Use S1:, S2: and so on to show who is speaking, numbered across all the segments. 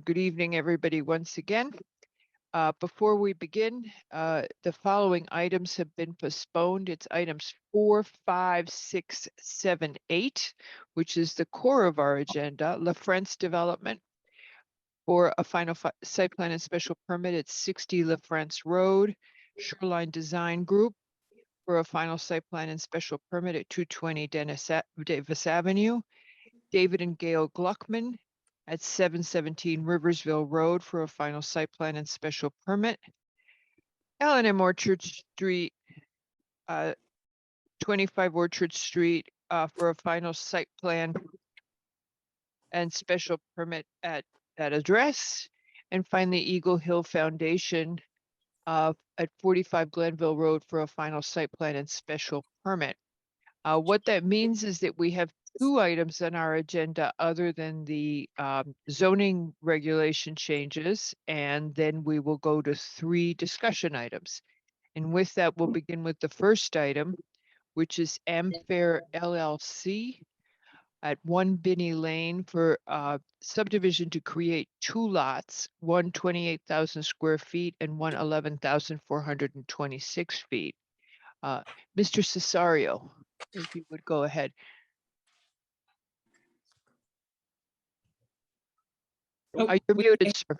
S1: good evening, everybody, once again. Before we begin, the following items have been postponed. It's items 4, 5, 6, 7, 8, which is the core of our agenda. La France Development for a final site plan and special permit at 60 La France Road. Shoreline Design Group for a final site plan and special permit at 220 Davis Avenue. David and Gail Gluckman at 717 Riversville Road for a final site plan and special permit. L&M Orchard Street, 25 Orchard Street, for a final site plan and special permit at that address. And finally, Eagle Hill Foundation at 45 Glenville Road for a final site plan and special permit. What that means is that we have 2 items on our agenda other than the zoning regulation changes, and then we will go to 3 discussion items. And with that, we'll begin with the first item, which is Amfair LLC at 1 Binney Lane for subdivision to create 2 lots, one 28,000 square feet and one 11,426 feet. Mr. Cesario, if you would go ahead. You're muted, sir.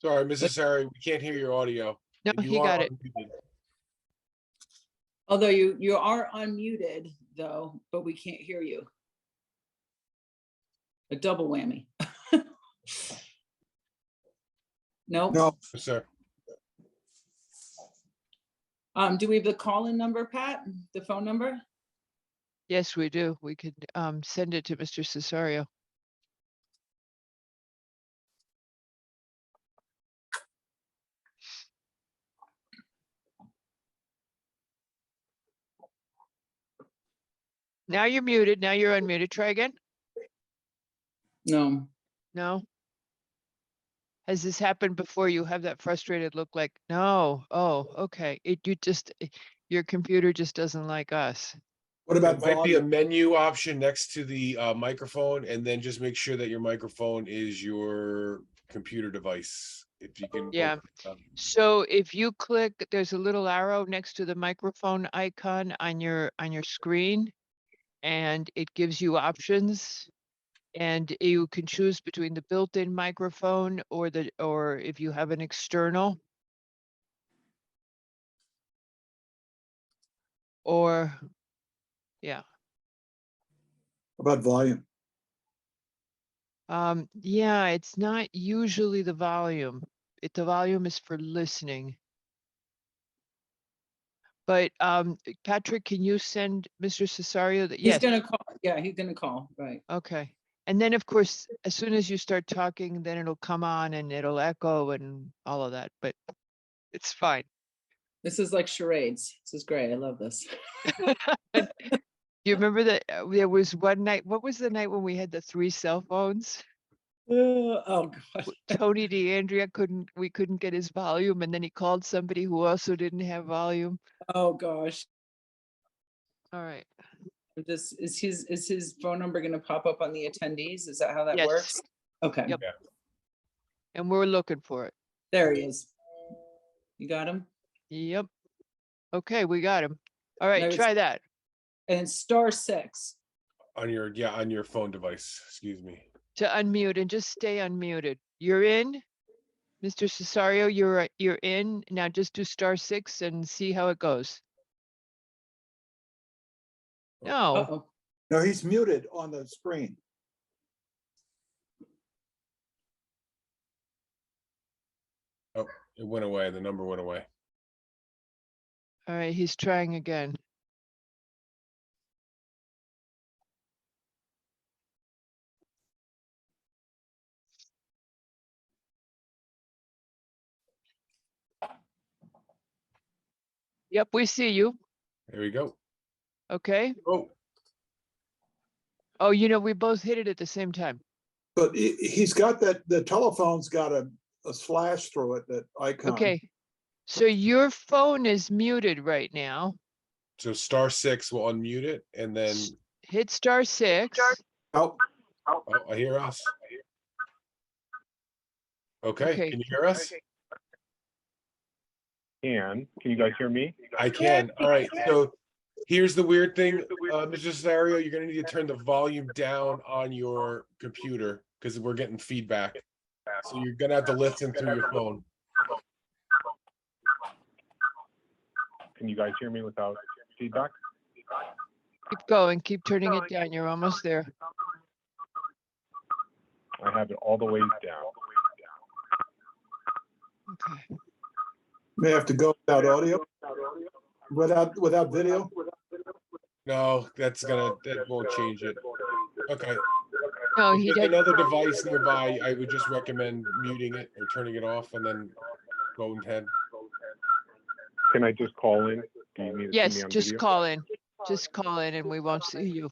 S2: Sorry, Mrs. Harry, we can't hear your audio.
S1: No,
S2: You
S1: he
S2: are
S1: got it.
S2: unmuted.
S3: Although you are unmuted though, but we can't hear you. A double whammy. No.
S4: No,
S2: Yes, sir.
S3: Do we have the call-in number, Pat? The phone number?
S1: Yes, we do. We could send it to Mr. Cesario. Now you're muted. Now you're unmuted. Try again.
S3: No.
S1: No. Has this happened before? You have that frustrated look like, no. Oh, okay. Your computer just doesn't like us.
S4: what
S2: There
S4: about
S2: might be a
S4: volume?
S2: menu option next to the microphone, and then just make sure that your microphone is your computer device. If you can.
S1: Yeah.
S2: open it up.
S1: So if you click, there's a little arrow next to the microphone icon on your screen, and it gives you options. And you can choose between the built-in microphone or if you have an external. Or, yeah.
S4: About volume?
S1: Yeah, it's not usually the volume. The volume is for listening. But Patrick, can you send Mr. Cesario that?
S3: He's
S1: Yes.
S3: gonna call. Yeah, he's gonna call, right.
S1: Okay. And then, of course, as soon as you start talking, then it'll come on and it'll echo and all of that, but it's fine.
S3: This is like charades. This is great. I love this.
S1: You remember that there was one night, what was the night when we had the 3 cell phones?
S3: Oh gosh.
S1: Tony DeAndrea we couldn't get his volume, and then he called somebody who also didn't have volume.
S3: Oh gosh.
S1: All right.
S3: Is his phone number gonna pop up on the attendees? Is that how that
S1: Yes.
S3: works? Okay.
S1: Yep. And we're looking for it.
S3: There he is. You got him?
S1: Yep. Okay, we got him. All right,
S3: There's-
S1: try that.
S3: And it's *6.
S2: On your phone device. Excuse me.
S1: To unmute and just stay unmuted. You're in. Mr. Cesario, you're in. Now just do *6 and see how it goes. No,
S3: Uh-oh.
S4: No, he's muted on the screen.
S2: It went away. The number went away.
S1: all right, he's trying again. Yep, we see you.
S2: There we go.
S1: Okay.
S2: Oh,
S1: Oh, we both hit it at the same time.
S4: But he's got the telephone's got a slash through it, that icon.
S1: Okay. So your phone is muted right now.
S2: so *6 will unmute it, and then
S1: Hit *6.
S4: Oh,
S2: oh, I hear us. Okay,
S1: Okay.
S2: can you hear us?
S5: Can you guys hear me?
S2: I can. All right. So here's the weird thing, Mr. Cesario, you're gonna need to turn the volume down on your computer because we're getting feedback. So you're gonna have to listen through your phone.
S5: Can you guys hear me without feedback?
S1: Keep going, keep turning it down. You're almost there.
S5: I have it all the way down.
S1: Okay.
S4: May have to go without audio, without video.
S2: No, that won't change it. Okay.
S1: No,
S2: If
S1: he
S2: there's
S1: did.
S2: another device nearby, I would just recommend muting it or turning it off and then going ahead.
S5: Can I just call in? Do you need to see
S1: Yes,
S5: me on
S1: just
S5: video?
S1: call in. Just call in and we won't see you.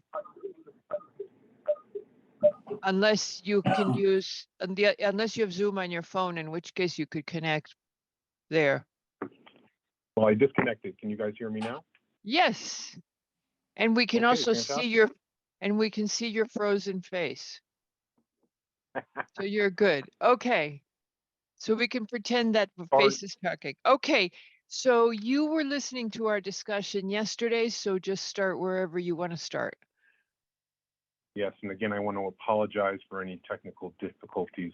S1: Unless you can use, unless you have Zoom on your phone, in which case you could connect there.
S5: Well, I disconnected. Can you guys hear me now?
S1: Yes. And we can
S5: Okay,
S1: also see
S5: fantastic.
S1: your frozen face. So you're good. Okay. So we can pretend that the
S5: Sorry.
S1: face is talking. Okay. So you were listening to our discussion yesterday, so just start wherever you want to start.
S5: Yes, and again, I want to apologize for any technical difficulties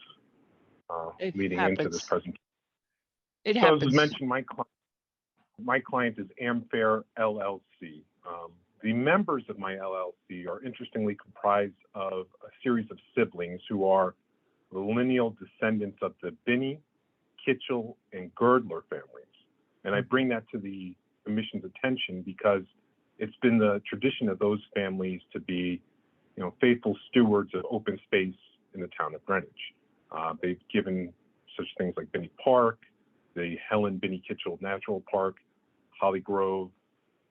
S1: It
S5: leading into
S1: happens.
S5: this presentation.
S1: It
S5: So as
S1: happens.
S5: was mentioned, my client is Amfair LLC. The members of my LLC are interestingly comprised of a series of siblings who are the lineal descendants of the Binney, Kitchell, and Girdler families. And I bring that to the commission's attention because it's been the tradition of those families to be, faithful stewards of open space in the town of Greenwich. They've given such things like Binney Park, the Helen Binney Kitchell Natural Park, Holly Grove,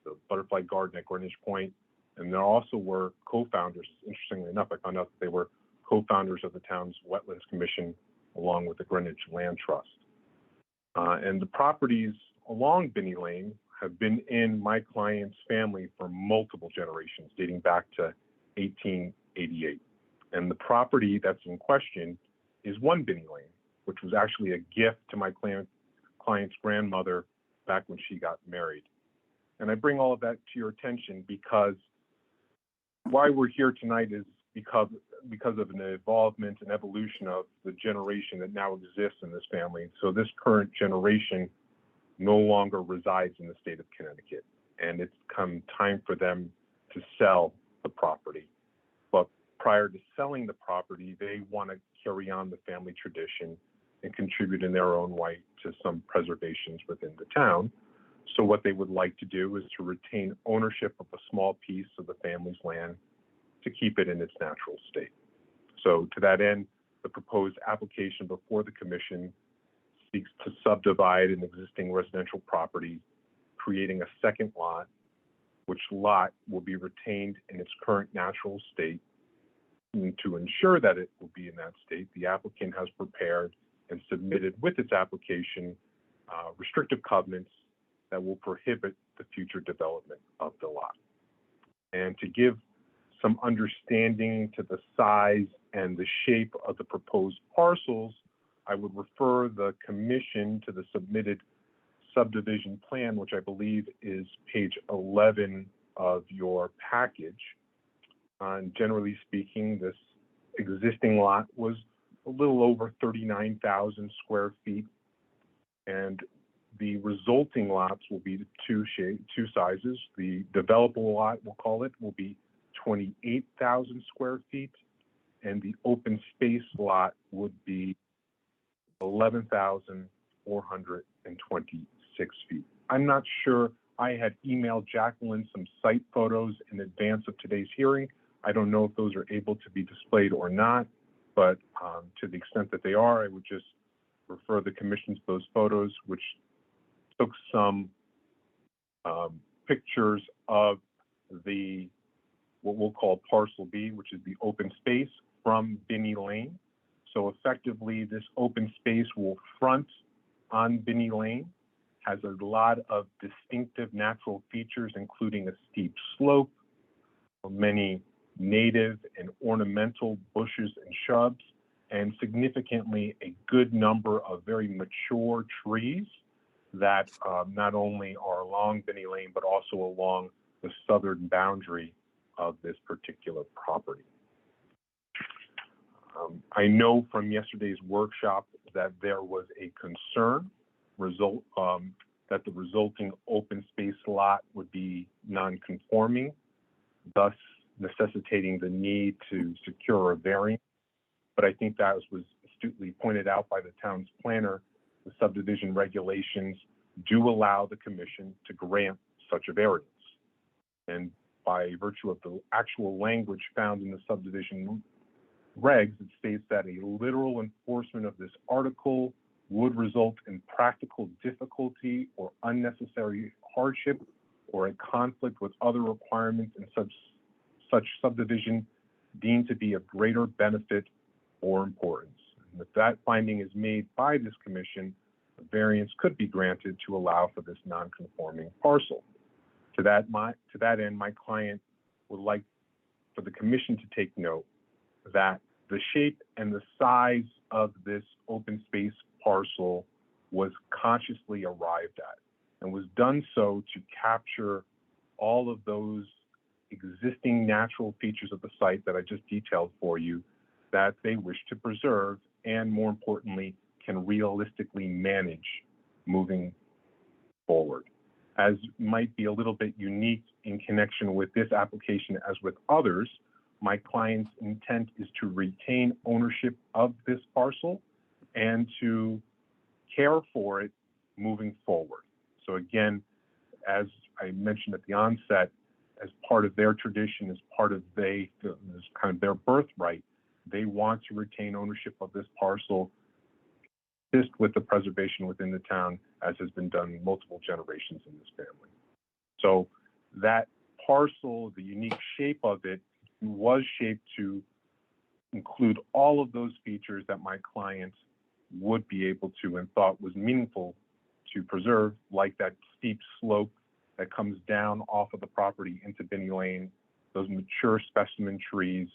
S5: the Butterfly Garden at Greenwich Point, and there also were co-founders. Interestingly enough, I found out that they were co-founders of the town's Wetlands Commission, along with the Greenwich Land Trust. And the properties along Binney Lane have been in my client's family for multiple generations, dating back to 1888. And the property that's in question is one Binney Lane, which was actually a gift to my client's grandmother back when she got married. And I bring all of that to your attention because why we're here tonight is because of an involvement and evolution of the generation that now exists in this family. So this current generation no longer resides in the state of Connecticut, and it's come time for them to sell the property. But prior to selling the property, they want to carry on the family tradition and contribute in their own right to some preservations within the town. So what they would like to do is to retain ownership of a small piece of the family's land to keep it in its natural state. So to that end, the proposed application before the commission seeks to subdivide an existing residential property, creating a second lot, which lot will be retained in its current natural state. And to ensure that it will be in that state, the applicant has prepared and submitted with its application restrictive covenants that will prohibit the future development of the lot. And to give some understanding to the size and the shape of the proposed parcels, I would refer the commission to the submitted subdivision plan, which I believe is page 11 of your package. And generally speaking, this existing lot was a little over 39,000 square feet, and the resulting lots will be two sizes. The developable lot, we'll call it, will be 28,000 square feet, and the open space lot would be 11,426 feet. I'm not sure. I had emailed Jacqueline some site photos in advance of today's hearing. I don't know if those are able to be displayed or not, but to the extent that they are, I would just refer the commission to those photos, which took some pictures of what we'll call parcel B, which is the open space from Binney Lane. So effectively, this open space will front on Binney Lane, has a lot of distinctive natural features, including a steep slope, many native and ornamental bushes and shrubs, and significantly a good number of very mature trees that not only are along Benny Lane, but also along the southern boundary of this particular property. I know from yesterday's workshop that there was a concern that the resulting open space lot would be non-conforming, thus necessitating the need to secure a variance. But I think that was astutely pointed out by the town's planner. The subdivision regulations do allow the commission to grant such a variance. And by virtue of the actual language found in the subdivision regs, it states that a literal enforcement of this article would result in practical difficulty or unnecessary hardship or a conflict with other requirements in such subdivision deemed to be of greater benefit or importance. And if that finding is made by this commission, a variance could be granted to allow for this non-conforming parcel. To that end, my client would like for the commission to take note that the shape and the size of this open space parcel was consciously arrived at and was done so to capture all of those existing natural features of the site that I just detailed for you that they wish to preserve and, more importantly, can realistically manage moving forward. As might be a little bit unique in connection with this application as with others, my client's intent is to retain ownership of this parcel and to care for it moving forward. So again, as I mentioned at the onset, as part of their tradition, as part of as kind of their birthright, they want to retain ownership of this parcel, assist with the preservation within the town, as has been done multiple generations in this family. So that parcel, the unique shape of it, was shaped to include all of those features that my client would be able to and thought was meaningful to preserve, like that steep slope that comes down off of the property into Benny Lane, those mature specimen trees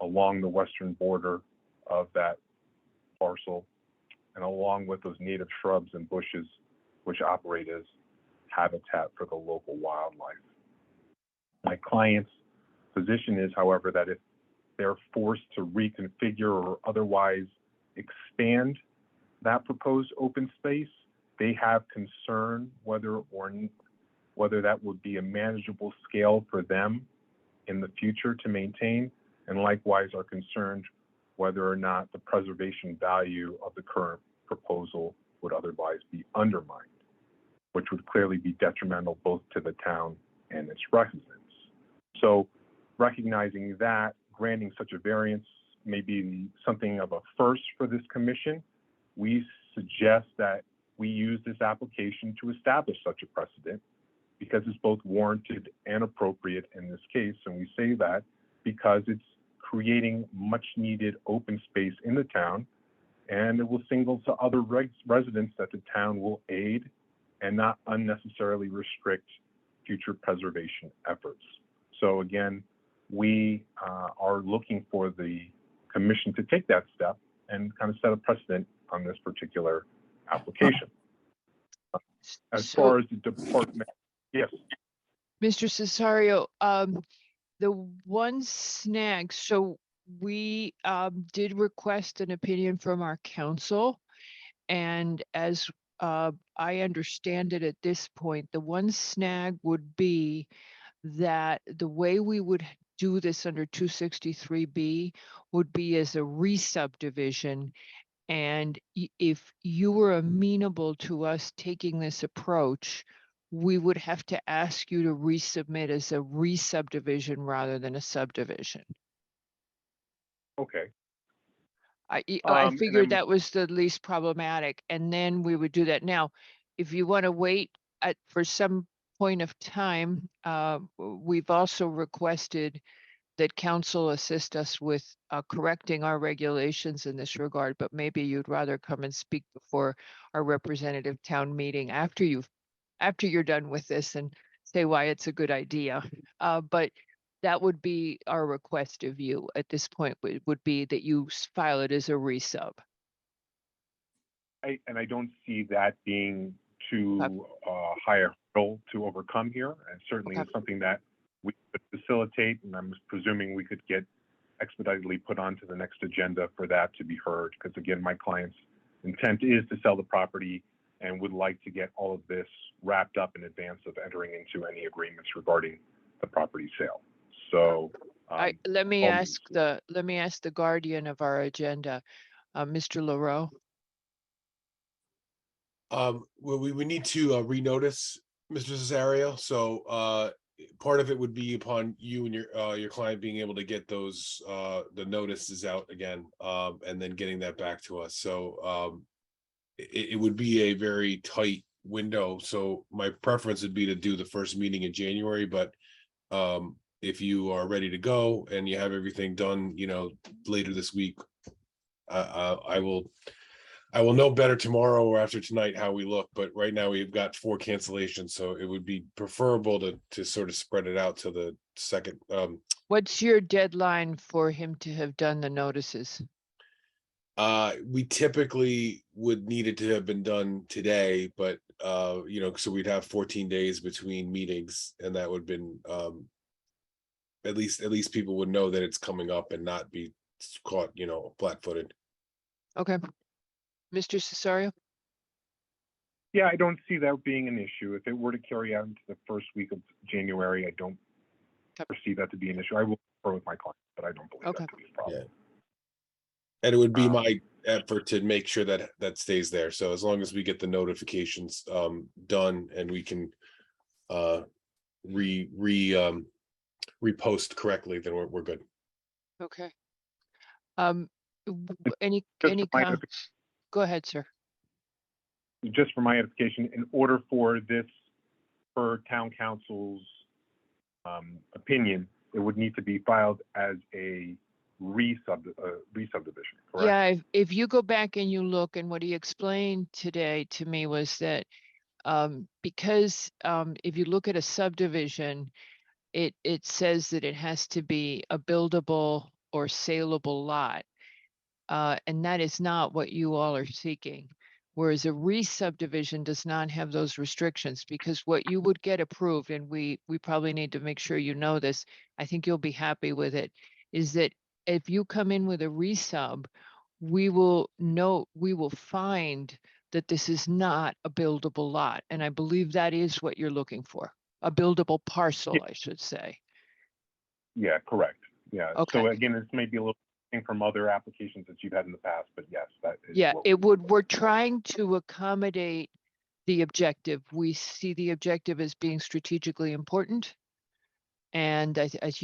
S5: along the western border of that parcel, and along with those native shrubs and bushes which operate as habitat for the local wildlife. My client's position is, however, that if they're forced to reconfigure or otherwise expand that proposed open space, they have concern whether that would be a manageable scale for them in the future to maintain, and likewise are concerned whether or not the preservation value of the current proposal would otherwise be undermined, which would clearly be detrimental both to the town and its residents. So recognizing that granting such a variance may be something of a first for this commission, we suggest that we use this application to establish such a precedent because it's both warranted and appropriate in this case. And we say that because it's creating much needed open space in the town, and it will signal to other residents that the town will aid and not unnecessarily restrict future preservation efforts. So again, we are looking for the commission to take that step and kind of set a precedent on this particular application. As
S1: So,
S5: far as the department, yes.
S1: Mr. Cesario, the one snag, so we did request an opinion from our council. And as I understand it at this point, the one snag would be that the way we would do this under 263B would be as a re-subdivision. And if you were amenable to us taking this approach, we would have to ask you to resubmit as a re-subdivision rather than a subdivision.
S5: Okay.
S1: I
S5: And
S1: figured
S5: then-
S1: that was the least problematic, and then we would do that. Now, if you want to wait for some point of time, we've also requested that council assist us with correcting our regulations in this regard, but maybe you'd rather come and speak before our representative town meeting after you're done with this and say why it's a good idea. But that would be our request of you at this point, would be that you file it as a resub.
S5: And I don't see that being too high a hurdle to overcome here, and certainly
S1: Okay.
S5: it's something that we could facilitate, and I'm presuming we could get expeditedly put onto the next agenda for that to be heard, because again, my client's intent is to sell the property and would like to get all of this wrapped up in advance of entering into any agreements regarding the property sale. So
S1: Let me
S5: all
S1: ask
S5: means-
S1: the guardian of our agenda, Mr. LaRoe.
S2: Well, we would need to renotice, Mr. Cesario, so part of it would be upon you and your client being able to get those the notices out again, and then getting that back to us. So it would be a very tight window. So my preference would be to do the first meeting in January, but if you are ready to go and you have everything done, you know, later this week, I will know better tomorrow or after tonight how we look, but right now we've got 4 cancellations, so it would be preferable to sort of spread it out to the second.
S1: What's your deadline for him to have done the notices?
S2: We typically would need it to have been done today, but you know, so we'd have 14 days between meetings, and that would have been at least people would know that it's coming up and not be caught, you know, flat-footed.
S1: Okay. Mr. Cesario?
S5: Yeah, I don't see that being an issue. If it were to carry out into the first week of January, I don't
S1: Okay.
S5: perceive that to be an issue. I will confer with my client, but I don't believe
S1: Okay.
S5: that to be a problem.
S2: And it would be my effort to make sure that that stays there. So as long as we get the notifications done and we can repost correctly, then we're good.
S1: Okay. Any
S5: Just for my
S1: comments? Go ahead, sir.
S5: Just for my edification, in order for this, per town council's opinion, it would need to be filed as a re-subdivision, correct?
S1: Yeah, if you go back and you look, and what he explained today to me was that because if you look at a subdivision, it says that it has to be a buildable or saleable lot. And that is not what you all are seeking. Whereas a re-subdivision does not have those restrictions, because what you would get approved, and we probably need to make sure you know this, I think you'll be happy with it, is that if you come in with a resub, we will find that this is not a buildable lot. And I believe that is what you're looking for, a buildable parcel, I should say.
S5: Yeah, correct. Yeah.
S1: Okay.
S5: So again, this may be a little thing from other applications that you've had in the past, but yes, that is.
S1: Yeah,
S5: what
S1: we're trying to accommodate the objective. We see the objective as being strategically important. And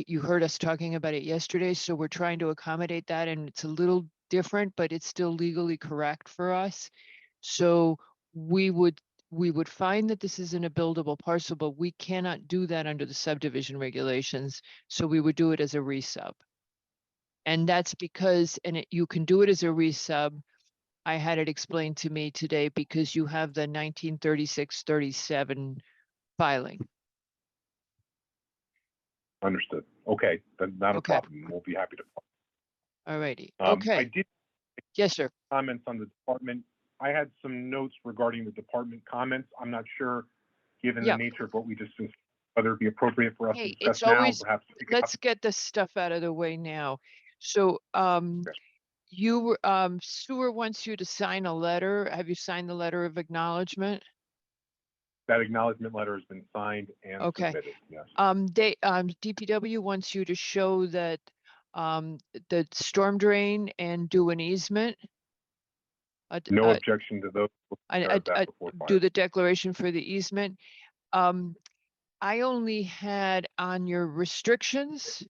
S1: you heard us talking about it yesterday, so we're trying to accommodate that, and it's a little different, but it's still legally correct for us. So we would find that this isn't a buildable parcel, but we cannot do that under the subdivision regulations. So we would do it as a resub. And that's because, you can do it as a resub. I had it explained to me today because you have the 1936-37 filing.
S5: Understood. Okay, then not a
S1: Okay.
S5: problem. We'll be happy to.
S1: All righty.
S5: I
S1: Okay.
S5: did
S1: Yes, sir.
S5: comments on the department. I had some notes regarding the department comments. I'm not sure, given
S1: Yeah.
S5: the nature of what we just discussed, whether it'd be appropriate for us to
S1: Hey,
S5: discuss
S1: it's
S5: now,
S1: always,
S5: perhaps. pick it up.
S1: let's get this stuff out of the way now. So, Sewer wants you to sign a letter. Have you signed the letter of acknowledgement?
S5: That acknowledgement letter has been signed and
S1: Okay.
S5: submitted, yes.
S1: DPW wants you to show that, the storm drain and do an easement.
S5: No objection to those. We'll take care of that before
S1: Do
S5: fire.
S1: the declaration for the easement. I only had on your restrictions,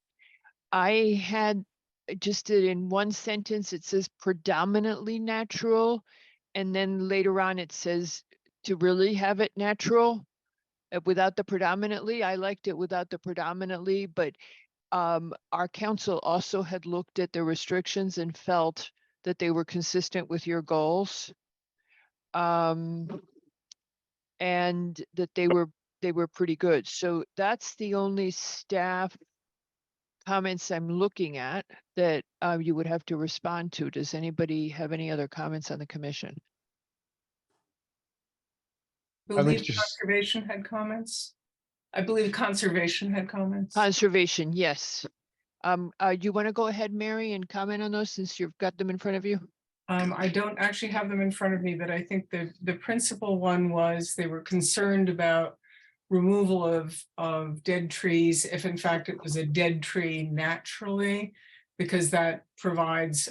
S1: I had just did in one sentence, it says predominantly natural. And then later on, it says to really have it natural without the predominantly. I liked it without the predominantly, but our council also had looked at the restrictions and felt that they were consistent with your goals. And that they were pretty good. So that's the only staff comments I'm looking at that you would have to respond to. Does anybody have any other comments on the commission?
S2: I would
S3: Believe
S2: just-
S3: conservation had comments. I believe conservation had comments.
S1: Conservation, yes. You want to go ahead, Mary, and comment on those since you've got them in front of you?
S3: I don't actually have them in front of me, but I think the principal one was they were concerned about removal of dead trees, if in fact it was a dead tree naturally, because that provides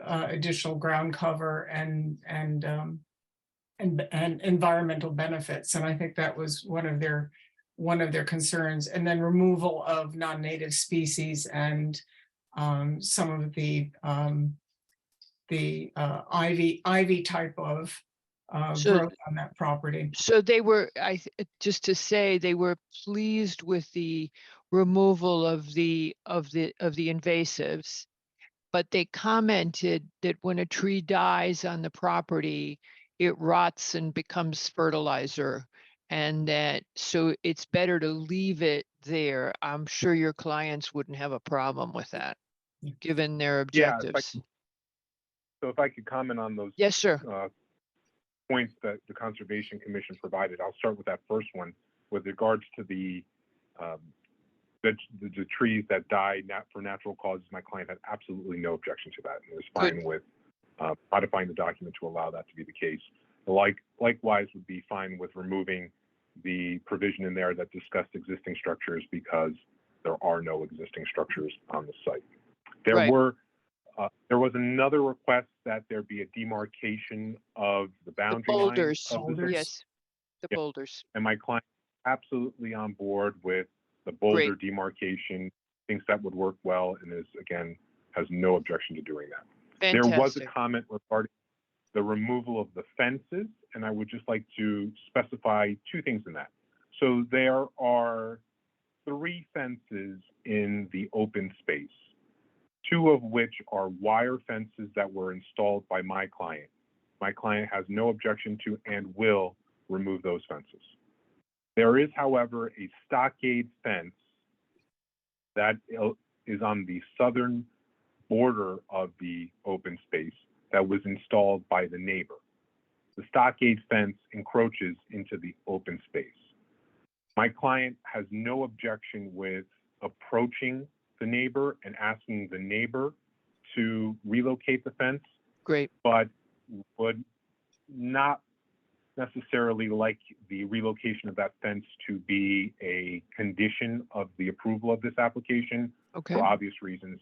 S3: additional ground cover and environmental benefits. And I think that was one of their concerns. And then removal of non-native species and some of the ivy type of
S1: So-
S3: growth on that property.
S1: So they were, just to say, they were pleased with the removal of the invasives. But they commented that when a tree dies on the property, it rots and becomes fertilizer. And that, so it's better to leave it there. I'm sure your clients wouldn't have a problem with that,
S3: Yeah.
S1: given their
S5: Yeah, if I-
S1: objectives.
S5: So if I could comment on those
S1: Yes, sir.
S5: points that the Conservation Commission provided, I'll start with that first one. With regards to the trees that die for natural causes, my client had absolutely no objection to that and was fine with modifying the document to allow that to be the case. Likewise would be fine with removing the provision in there that discussed existing structures because there are no existing structures on the site.
S1: Right.
S5: There was another request that there be a demarcation of the
S1: The
S5: boundary lines
S1: boulders,
S5: of the,
S1: yes, the
S5: Yeah.
S1: boulders.
S5: and my client absolutely on board with the boulder demarcation, thinks that would work well, and has no objection to doing that. There was a
S1: Fantastic.
S5: comment regarding the removal of the fences, and I would just like to specify two things in that. So there are 3 fences in the open space, 2 of which are wire fences that were installed by my client. My client has no objection to and will remove those fences. There is, however, a stockade fence that is on the southern border of the open space that was installed by the neighbor. The stockade fence encroaches into the open space. My client has no objection with approaching the neighbor and asking the neighbor to relocate the fence,
S1: Great.
S5: but would not necessarily like the relocation of that fence to be a condition of the approval of this application
S1: Okay.
S5: for obvious reasons.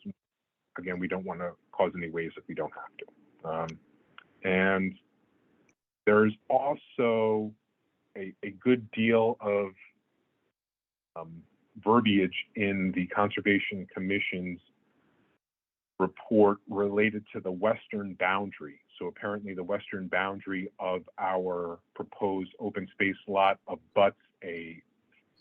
S5: Again, we don't want to cause any waves if we don't have to. And there's also a good deal of verbiage in the Conservation Commission's report related to the western boundary. So apparently the western boundary of our proposed open space lot abuts a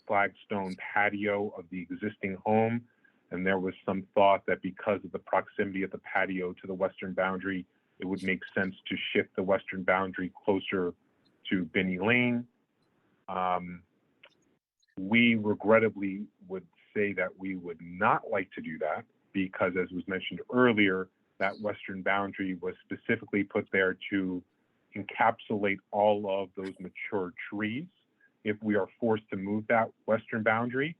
S5: flagstone patio of the existing home. And there was some thought that because of the proximity of the patio to the western boundary, it would make sense to shift the western boundary closer to Binney Lane. We regrettably would say that we would not like to do that because, as was mentioned earlier, that western boundary was specifically put there to encapsulate all of those mature trees. If we are forced to move that western boundary,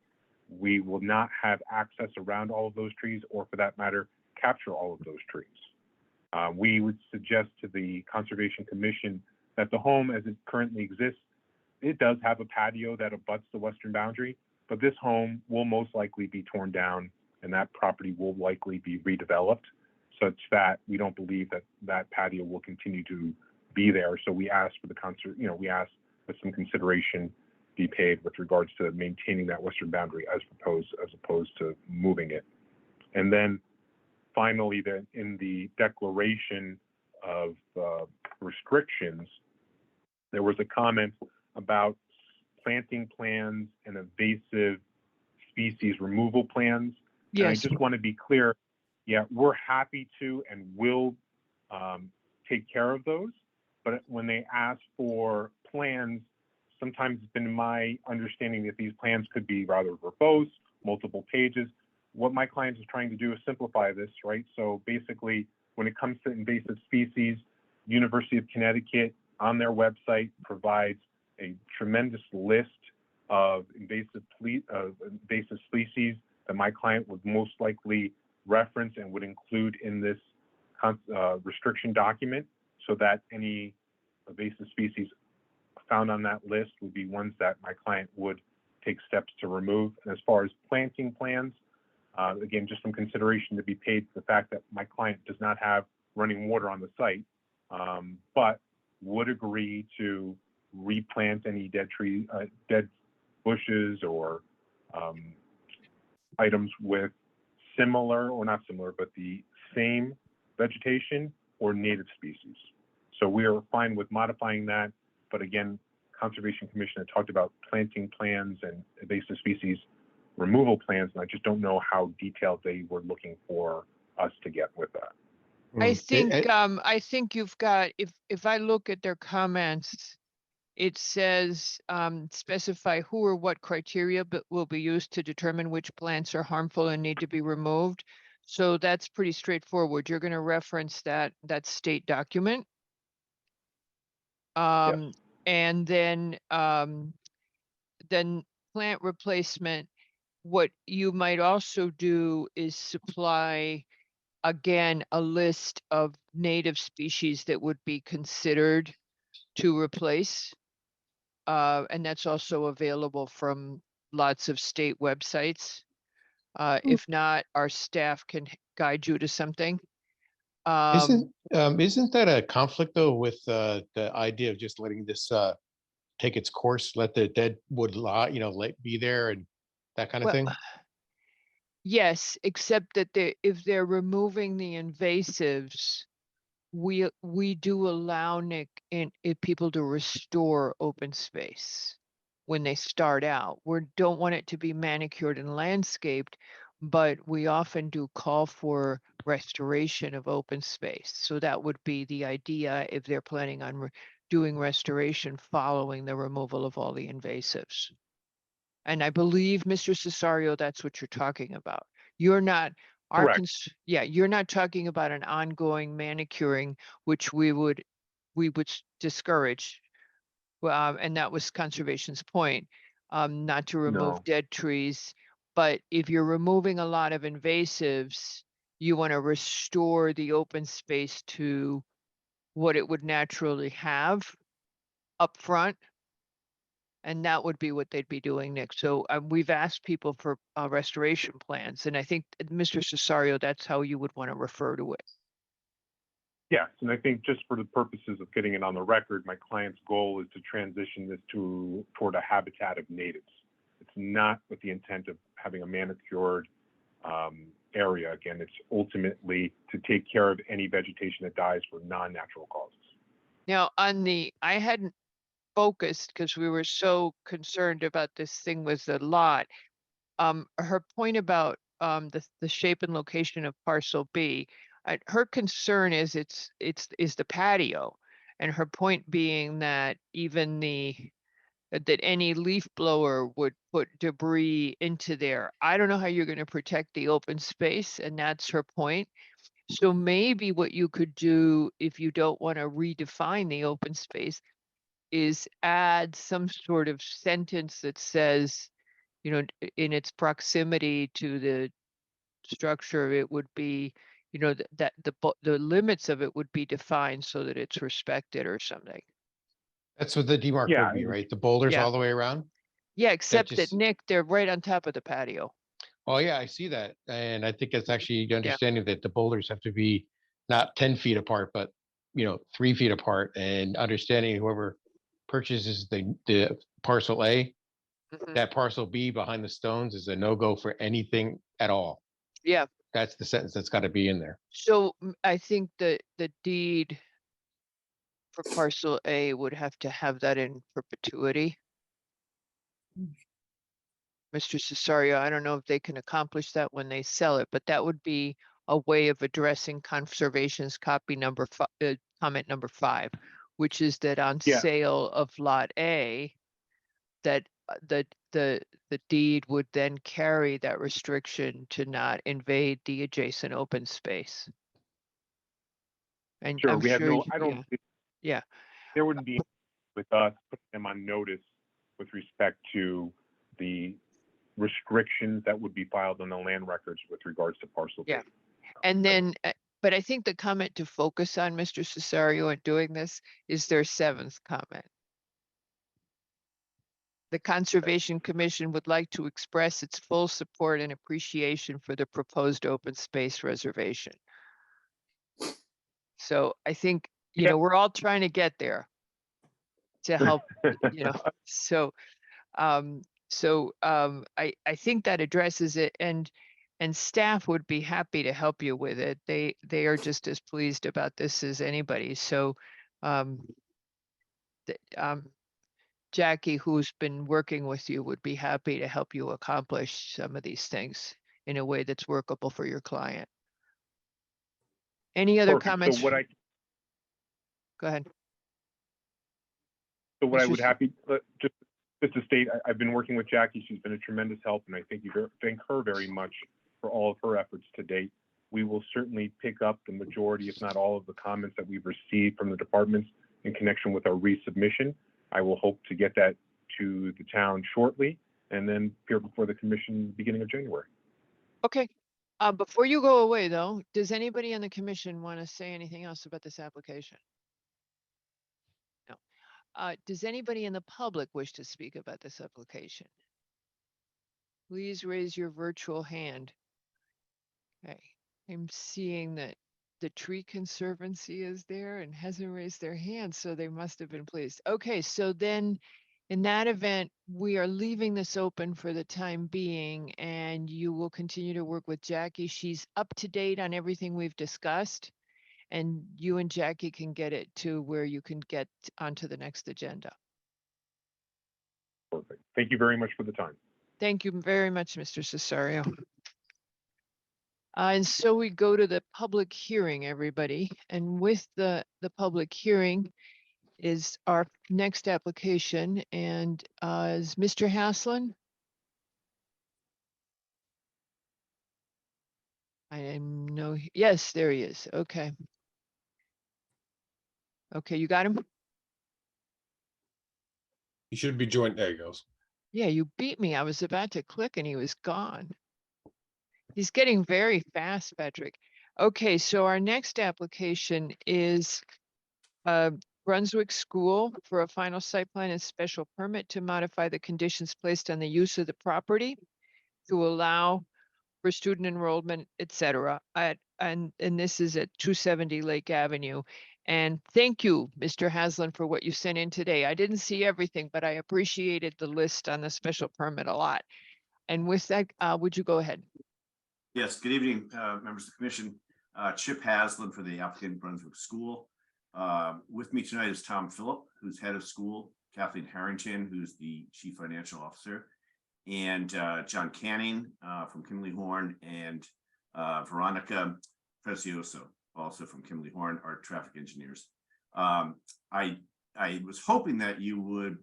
S5: we will not have access around all of those trees, or for that matter, capture all of those trees. We would suggest to the Conservation Commission that the home as it currently exists, it does have a patio that abuts the western boundary, but this home will most likely be torn down and that property will likely be redeveloped such that we don't believe that that patio will continue to be there. So we ask for we ask that some consideration be paid with regards to maintaining that western boundary as opposed to moving it. And then finally, in the declaration of restrictions, there was a comment about planting plans and invasive species removal plans. And I
S1: Yes.
S5: just want to be clear, yeah, we're happy to and will take care of those. But when they ask for plans, sometimes it's been my understanding that these plans could be rather verbose, multiple pages. what my client is trying to do is simplify this, right? So basically, when it comes to invasive species, University of Connecticut on their website provides a tremendous list of invasive species that my client would most likely reference and would include in this restriction document, so that any invasive species found on that list would be ones that my client would take steps to remove. And as far as planting plans, again, just some consideration to be paid for the fact that my client does not have running water on the site, but would agree to replant any dead bushes or items with similar, or not similar, but the same vegetation or native species. So we are fine with modifying that. But again, Conservation Commission had talked about planting plans and invasive species removal plans, and I just don't know how detailed they were looking for us to get with that.
S1: I think you've got, if I look at their comments, it says, specify who or what criteria will be used to determine which plants are harmful and need to be removed. So that's pretty straightforward. You're gonna reference that state document. And then plant replacement, what you might also do is supply, again, a list of native species that would be considered to replace. And that's also available from lots of state websites. If not, our staff can guide you to something.
S6: Isn't that a conflict though with the idea of just letting this take its course, let the dead wood lie, be there and that kind of
S1: Well,
S6: thing?
S1: Yes, except that if they're removing the invasives, we do allow, Nick, people to restore open space when they start out. We don't want it to be manicured and landscaped, but we often do call for restoration of open space. So that would be the idea if they're planning on doing restoration following the removal of all the invasives. And I believe, Mr. Cesario, that's what you're talking about. You're not,
S5: Correct.
S1: you're not talking about an ongoing manicuring, which we would discourage. And that was conservation's point, not to remove
S5: No.
S1: dead trees. But if you're removing a lot of invasives, you want to restore the open space to what it would naturally have up front. And that would be what they'd be doing, Nick. So we've asked people for restoration plans, and I think, Mr. Cesario, that's how you would want to refer to it.
S5: Yes, and I think just for the purposes of getting it on the record, my client's goal is to transition this toward a habitat of natives. It's not with the intent of having a manicured area. Again, it's ultimately to take care of any vegetation that dies for non-natural causes.
S1: Now, I hadn't focused because we were so concerned about this thing with the lot. Her point about the shape and location of parcel B, her concern is the patio, and her point being that even that any leaf blower would put debris into there. I don't know how you're going to protect the open space, and that's her point. So maybe what you could do, if you don't want to redefine the open space, is add some sort of sentence that says, in its proximity to the structure, it would be, that the limits of it would be defined so that it's respected or something.
S6: That's what the demarc
S5: Yeah,
S6: would be, right? The boulders
S1: Yeah.
S6: all the way around?
S1: Yeah, except that,
S6: just-
S1: Nick, they're right on top of the patio.
S6: Oh, yeah, I see that. And I think it's actually understanding that the boulders have to be not 10 feet apart, but 3 feet apart, and understanding whoever purchases the parcel A,
S1: Mhm.
S6: that parcel B behind the stones is a no-go for anything at all.
S1: Yeah,
S6: That's the sentence that's got to be in there.
S1: so I think the deed for parcel A would have to have that in perpetuity. Mr. Cesario, I don't know if they can accomplish that when they sell it, but that would be a way of addressing conservation's comment number 5, which is that on
S5: Yeah.
S1: sale of lot A, that the deed would then carry that restriction to not invade the adjacent open space. And
S5: Sure,
S1: I'm
S5: we have
S1: sure,
S5: no,
S1: you-
S5: I don't,
S1: yeah.
S5: there wouldn't be with us putting them on notice with respect to the restrictions that would be filed on the land records with regards to parcel.
S1: Yeah.
S5: data.
S1: And then, but I think the comment to focus on, Mr. Cesario, in doing this is their seventh comment. The Conservation Commission would like to express its full support and appreciation for the proposed open space reservation. So I think, you
S5: Yeah.
S1: know, we're all trying to get there to help, you know, so, I think that addresses it, and staff would be happy to help you with it. They are just as pleased about this as anybody. So, th- um, Jackie, who's been working with you, would be happy to help you accomplish some of these things in a way that's workable for your client. Any other
S5: Perfect.
S1: comments?
S5: So what I
S1: Go ahead.
S5: So what I
S1: Mr.
S5: would happy, just to state, I've been working with Jackie. She's been a tremendous help, and I thank her very much for all of her efforts to date. We will certainly pick up the majority, if not all, of the comments that we've received from the departments in connection with our resubmission. I will hope to get that to the town shortly, and then appear before the commission beginning of January.
S1: Okay. Before you go away, though, does anybody on the commission want to say anything else about this application? No. Does anybody in the public wish to speak about this application? Please raise your virtual hand. Okay, I'm seeing that the Tree Conservancy is there and hasn't raised their hand, so they must have been pleased. Okay, so then in that event, we are leaving this open for the time being, and you will continue to work with Jackie. She's up to date on everything we've discussed, and you and Jackie can get it to where you can get onto the next agenda.
S5: Perfect. Thank you very much for the time.
S1: Thank you very much, Mr. Cesario. And so we go to the public hearing, everybody. And with the public hearing is our next application. And is Mr. Haslin? I am no, yes, there he is. Okay. Okay, you got him?
S2: He should be joined. There he goes.
S1: Yeah, you beat me. I was about to click and he was gone. He's getting very fast, Patrick. Okay, so our next application is Brunswick School for a final site plan and special permit to modify the conditions placed on the use of the property to allow for student enrollment, et cetera. And this is at 270 Lake Avenue. And thank you, Mr. Haslin, for what you sent in today. I didn't see everything, but I appreciated the list on the special permit a lot. And with that, would you go ahead?
S7: Yes, good evening, members of the commission. Chip Haslin for the applicant Brunswick School. With me tonight is Tom Phillip, who's head of school, Kathleen Harrington, who's the chief financial officer, and John Canning from Kimley Horn, and Veronica Prezioso, also from Kimley Horn, our traffic engineers. I was hoping that you would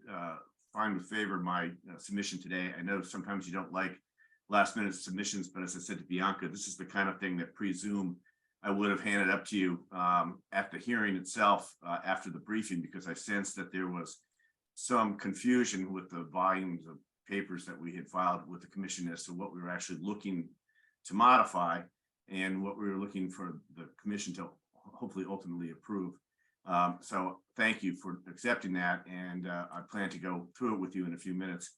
S7: find with favor my submission today. I know sometimes you don't like last minute submissions, but as I said to Bianca, this is the kind of thing that presume I would have handed up to you at the hearing itself after the briefing, because I sensed that there was some confusion with the volumes of papers that we had filed with the commission as to what we were actually looking to modify and what we were looking for the commission to hopefully ultimately approve. So thank you for accepting that, and I plan to go through it with you in a few minutes.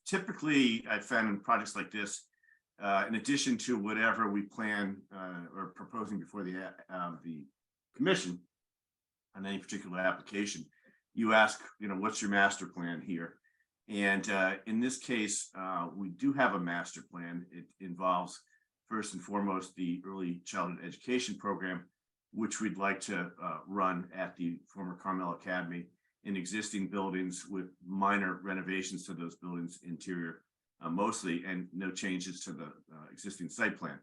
S7: Typically, I've found in projects like this, in addition to whatever we plan or proposing before the commission on any particular application, you ask, what's your master plan here? And in this case, we do have a master plan. It involves, first and foremost, the early childhood education program, which we'd like to run at the former Carmel Academy in existing buildings with minor renovations to those buildings interior mostly, and no changes to the existing site plan.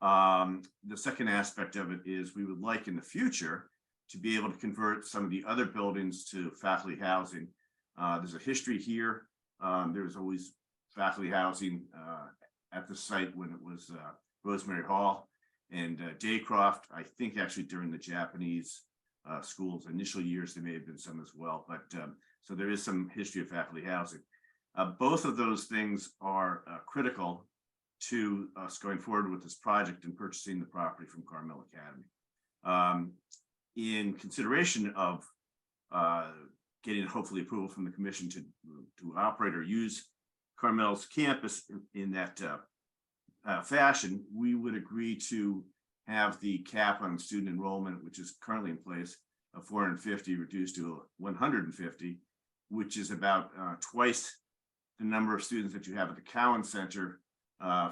S7: The second aspect of it is we would like in the future to be able to convert some of the other buildings to faculty housing. There's a history here There was always faculty housing at the site when it was Rosemary Hall and Daycroft. I think actually during the Japanese schools initial years, there may have been some as well, but so there is some history of faculty housing. Both of those things are critical to us going forward with this project and purchasing the property from Carmel Academy. In consideration of getting hopefully approval from the commission to operate or use Carmel's campus in that fashion, we would agree to have the cap on student enrollment, which is currently in place, of 450 reduced to 150, which is about twice the number of students that you have at the Cowan Center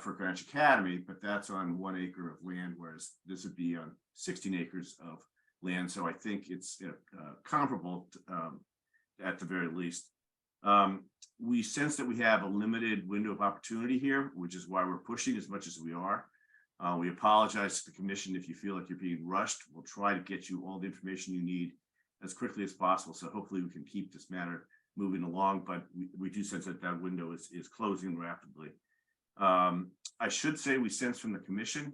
S7: for Greenwich Academy, but that's on 1 acre of land, whereas this would be on 16 acres of land. So I think it's comparable at the very least. We sense that we have a limited window of opportunity here, which is why we're pushing as much as we are. We apologize to the commission if you feel like you're being rushed. We'll try to get you all the information you need as quickly as possible. So hopefully we can keep this matter moving along, but we do sense that that window is closing rapidly. I should say we sense from the commission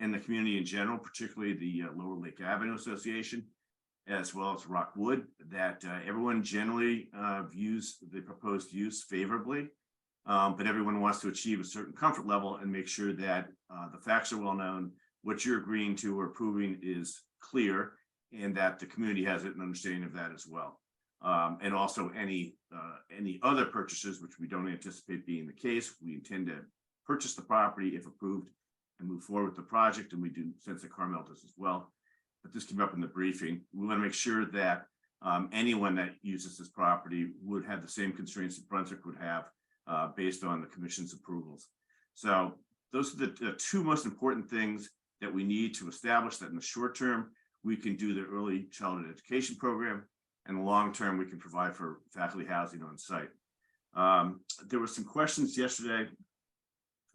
S7: and the community in general, particularly the Lower Lake Avenue Association, as well as Rockwood, that everyone generally views the proposed use favorably, but everyone wants to achieve a certain comfort level and make sure that the facts are well known, what you're agreeing to or approving is clear, and that the community has an understanding of that as well. And also any other purchases, which we don't anticipate being the case. We intend to purchase the property if approved and move forward with the project, and we do sense that Carmel does as well. But this came up in the briefing. We want to make sure that anyone that uses this property would have the same constraints that Brunswick would have based on the commission's approvals. So those are the two most important things that we need to establish that in the short term, we can do the early childhood education program, and the long term, we can provide for faculty housing on site. There were some questions yesterday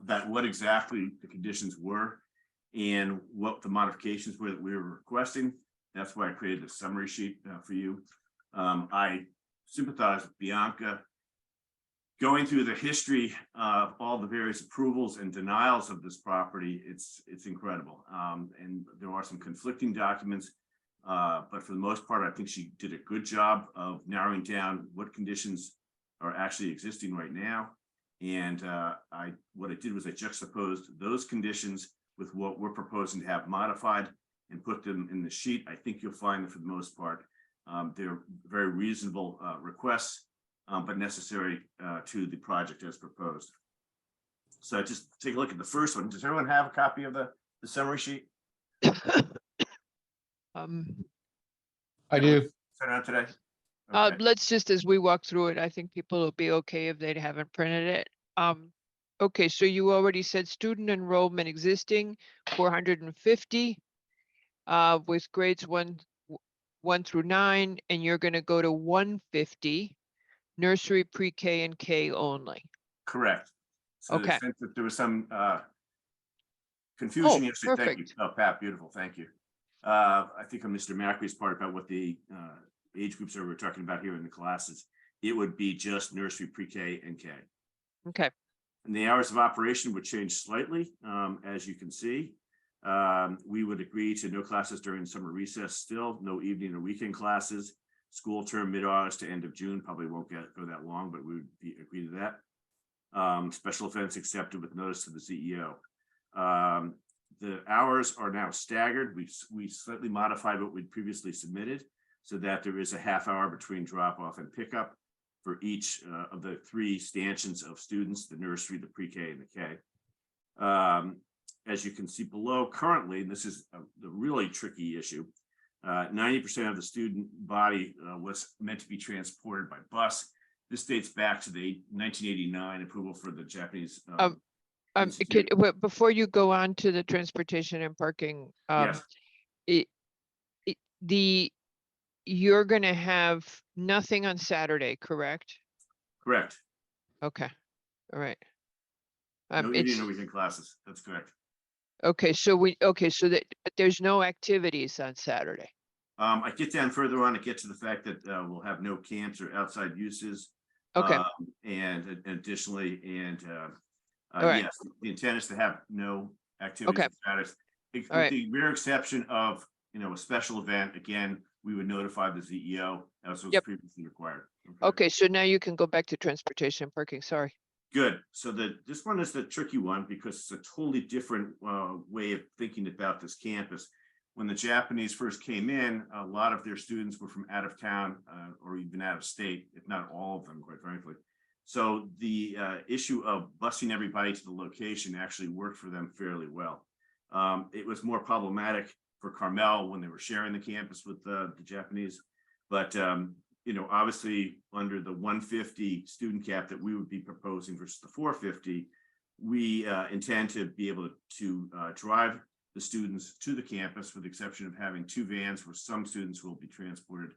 S7: about what exactly the conditions were and what the modifications were that we were requesting. That's why I created a summary sheet for you. I sympathize with Bianca. Going through the history of all the various approvals and denials of this property, it's incredible. And there are some conflicting documents, but for the most part, I think she did a good job of narrowing down what conditions are actually existing right now. And what I did was I juxtaposed those conditions with what we're proposing to have modified and put them in the sheet. I think you'll find that for the most part, they're very reasonable requests, but necessary to the project as proposed. So just take a look at the first one. Does everyone have a copy of the summary sheet?
S6: I do.
S7: Sent out today? Okay.
S1: Let's just, as we walk through it, I think people will be okay if they haven't printed it. Okay, so you already said student enrollment existing 450 with grades 1 through 9, and you're going to go to 150 nursery, pre-K, and K only.
S7: Correct. So
S1: Okay.
S7: I think that there was some confusion
S1: Oh,
S7: yesterday. Thank you.
S1: perfect.
S7: Oh, Pat, beautiful. Thank you. I think on Mr. Macri's part about what the age groups are we're talking about here in the classes, it would be just nursery, pre-K, and K.
S1: Okay,
S7: And the hours of operation would change slightly, as you can see. We would agree to no classes during summer recess still, no evening or weekend classes. School term mid-August to end of June, probably won't go that long, but we would agree to that. Special events accepted with notice to the CEO. The hours are now staggered. We slightly modified what we'd previously submitted so that there is a half hour between drop off and pickup for each of the 3 stanchions of students, the nursery, the pre-K, and the K. As you can see below currently, and this is the really tricky issue, 90% of the student body was meant to be transported by bus. This dates back to the 1989 approval for the Japanese. Institute.
S1: before you go on to the transportation and parking,
S7: Yes.
S1: you're going to have nothing on Saturday, correct?
S7: Correct.
S1: Okay, all right.
S7: No
S1: It's,
S7: evening or weekend classes. That's correct.
S1: okay, so that there's no activities on Saturday.
S7: I get down further on to get to the fact that we'll have no camps or outside uses.
S1: Okay,
S7: And additionally,
S1: All right.
S7: yes, the intent is to have no activities
S1: Okay.
S7: of status.
S1: All
S7: With
S1: right.
S7: the rare exception of, a special event, again, we would notify the CEO as was
S1: Yep.
S7: previously required.
S1: Okay, so now you can go back to transportation and parking, sorry.
S7: Good. So this one is the tricky one because it's a totally different way of thinking about this campus. When the Japanese first came in, a lot of their students were from out of town or even out of state, if not all of them, quite frankly. So the issue of busing everybody to the location actually worked for them fairly well. It was more problematic for Carmel when they were sharing the campus with the Japanese, but obviously under the 150 student cap that we would be proposing versus the 450, we intend to be able to drive the students to the campus, with the exception of having 2 vans where some students will be transported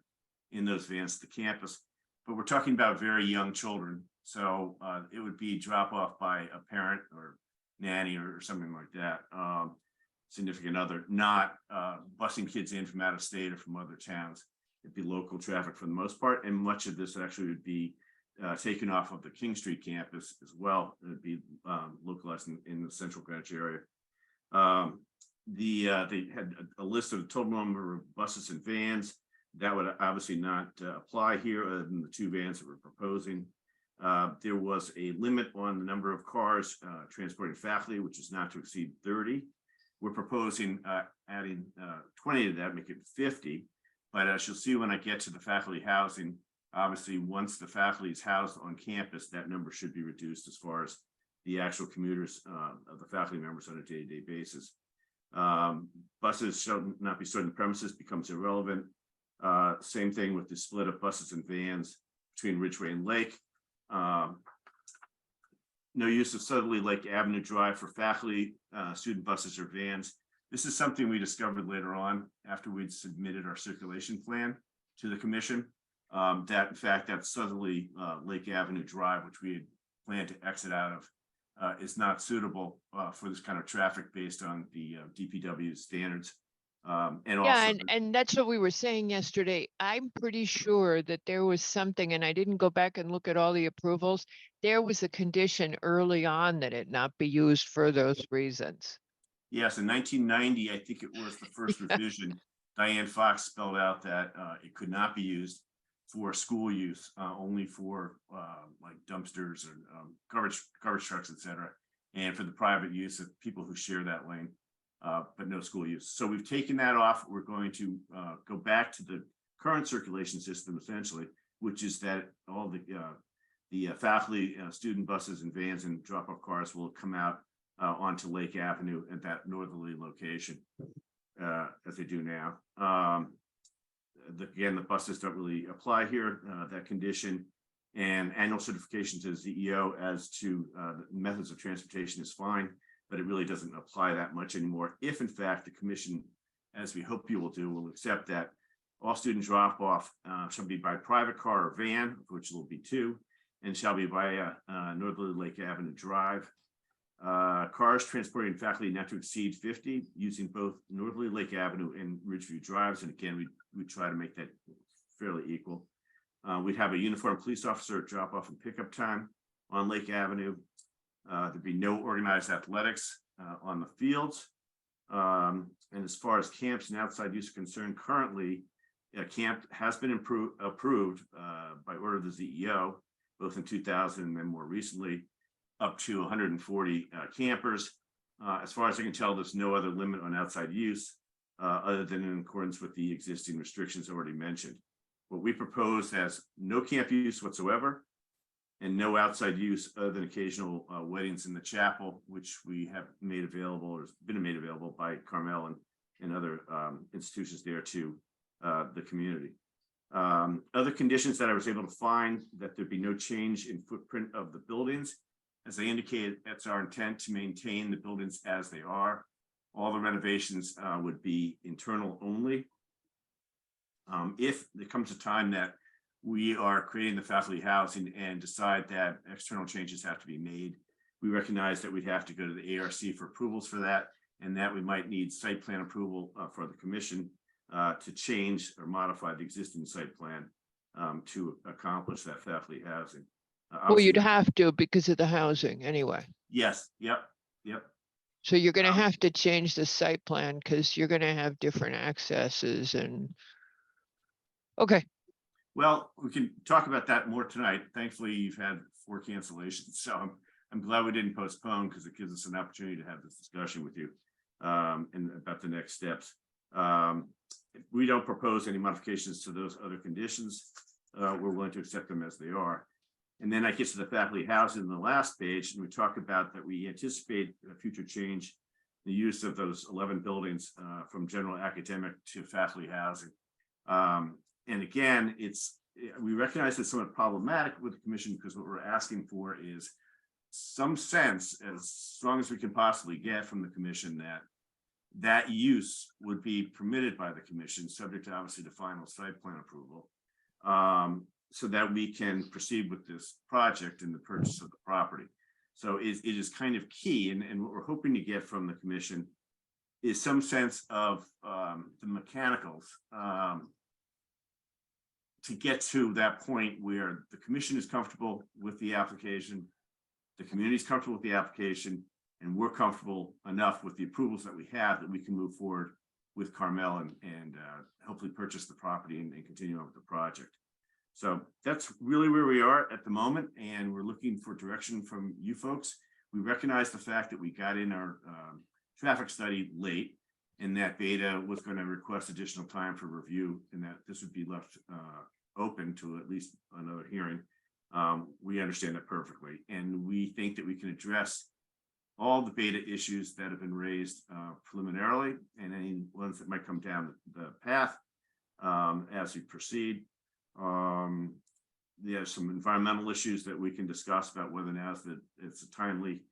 S7: in those vans to the campus. But we're talking about very young children, so it would be drop off by a parent or nanny or something like that, significant other, not busing kids in from out of state or from other towns. It'd be local traffic for the most part, and much of this actually would be taken off of the King Street campus as well. It would be localized in the central Greenwich area. They had a list of the total number of buses and vans. That would obviously not apply here, other than the 2 vans that we're proposing. There was a limit on the number of cars transporting faculty, which is not to exceed 30. We're proposing adding 20 to that, make it 50. But as you'll see when I get to the faculty housing, obviously, once the faculty is housed on campus, that number should be reduced as far as the actual commuters of the faculty members on a day-to-day basis. Buses shall not be stored in the premises becomes irrelevant. Same thing with the split of buses and vans between Ridgeway and Lake. No use of Southerly Lake Avenue Drive for faculty, student buses or vans. This is something we discovered later on after we'd submitted our circulation plan to the commission. That in fact, that Southerly Lake Avenue Drive, which we had planned to exit out of, is not suitable for this kind of traffic based on the DPW standards. And
S1: Yeah,
S7: also,
S1: and that's what we were saying yesterday. I'm pretty sure that there was something, and I didn't go back and look at all the approvals. There was a condition early on that it not be used for those reasons.
S7: yes, in 1990, I think it was the first revision. Diane Fox spelled out that it could not be used for school use, only for like dumpsters and garbage trucks, et cetera, and for the private use of people who share that lane, but no school use. So we've taken that off. We're going to go back to the current circulation system, essentially, which is that all the faculty, student buses and vans and drop-off cars will come out onto Lake Avenue at that northerly location, as they do now. Again, the buses don't really apply here, that condition, and annual certification to the CEO as to the methods of transportation is fine, but it really doesn't apply that much anymore. If in fact the commission, as we hope you will do, will accept that all student drop-off shall be by private car or van, of which there will be 2, and shall be by Northerly Lake Avenue Drive. Cars transporting faculty not to exceed 50 using both Northerly Lake Avenue and Ridgeview Drives. And again, we try to make that fairly equal. We'd have a uniformed police officer drop off and pickup time on Lake Avenue. There'd be no organized athletics on the fields. And as far as camps and outside use are concerned, currently a camp has been approved by order of the CEO, both in 2000 and then more recently, up to 140 campers. As far as I can tell, there's no other limit on outside use other than in accordance with the existing restrictions already mentioned. What we propose has no camp use whatsoever and no outside use other than occasional weddings in the chapel, which we have made available or has been made available by Carmel and other institutions there to the community. Other conditions that I was able to find, that there'd be no change in footprint of the buildings. As I indicated, that's our intent to maintain the buildings as they are. All the renovations would be internal only. If there comes a time that we are creating the faculty housing and decide that external changes have to be made, we recognize that we'd have to go to the ARC for approvals for that, and that we might need site plan approval for the commission to change or modify the existing site plan to accomplish that faculty housing.
S1: Well, you'd
S7: obviously-
S1: have to because of the housing anyway.
S7: Yes, yep.
S1: So you're gonna
S7: Um,
S1: have to change the site plan because you're gonna have different accesses and. Okay,
S7: Well, we can talk about that more tonight. Thankfully, you've had 4 cancellations, so I'm glad we didn't postpone because it gives us an opportunity to have this discussion with you and about the next steps. If we don't propose any modifications to those other conditions, we're willing to accept them as they are. And then I get to the faculty housing in the last page, and we talk about that we anticipate a future change, the use of those 11 buildings from general academic to faculty housing. And again, we recognize it's somewhat problematic with the commission because what we're asking for is some sense, as strong as we can possibly get from the commission, that use would be permitted by the commission, subject to obviously the final site plan approval, so that we can proceed with this project and the purchase of the property. So it is kind of key, and what we're hoping to get from the commission is some sense of the mechanicals to get to that point where the commission is comfortable with the application, the community is comfortable with the application, and we're comfortable enough with the approvals that we have that we can move forward with Carmel and hopefully purchase the property and continue on with the project. So that's really where we are at the moment, and we're looking for direction from you folks. We recognize the fact that we got in our traffic study late, and that Beta was going to request additional time for review, and that this would be left open to at least another hearing. We understand that perfectly, and we think that we can address all the Beta issues that have been raised preliminarily, and any ones that might come down the path as we proceed. There's some environmental issues that we can discuss about whether now it's timely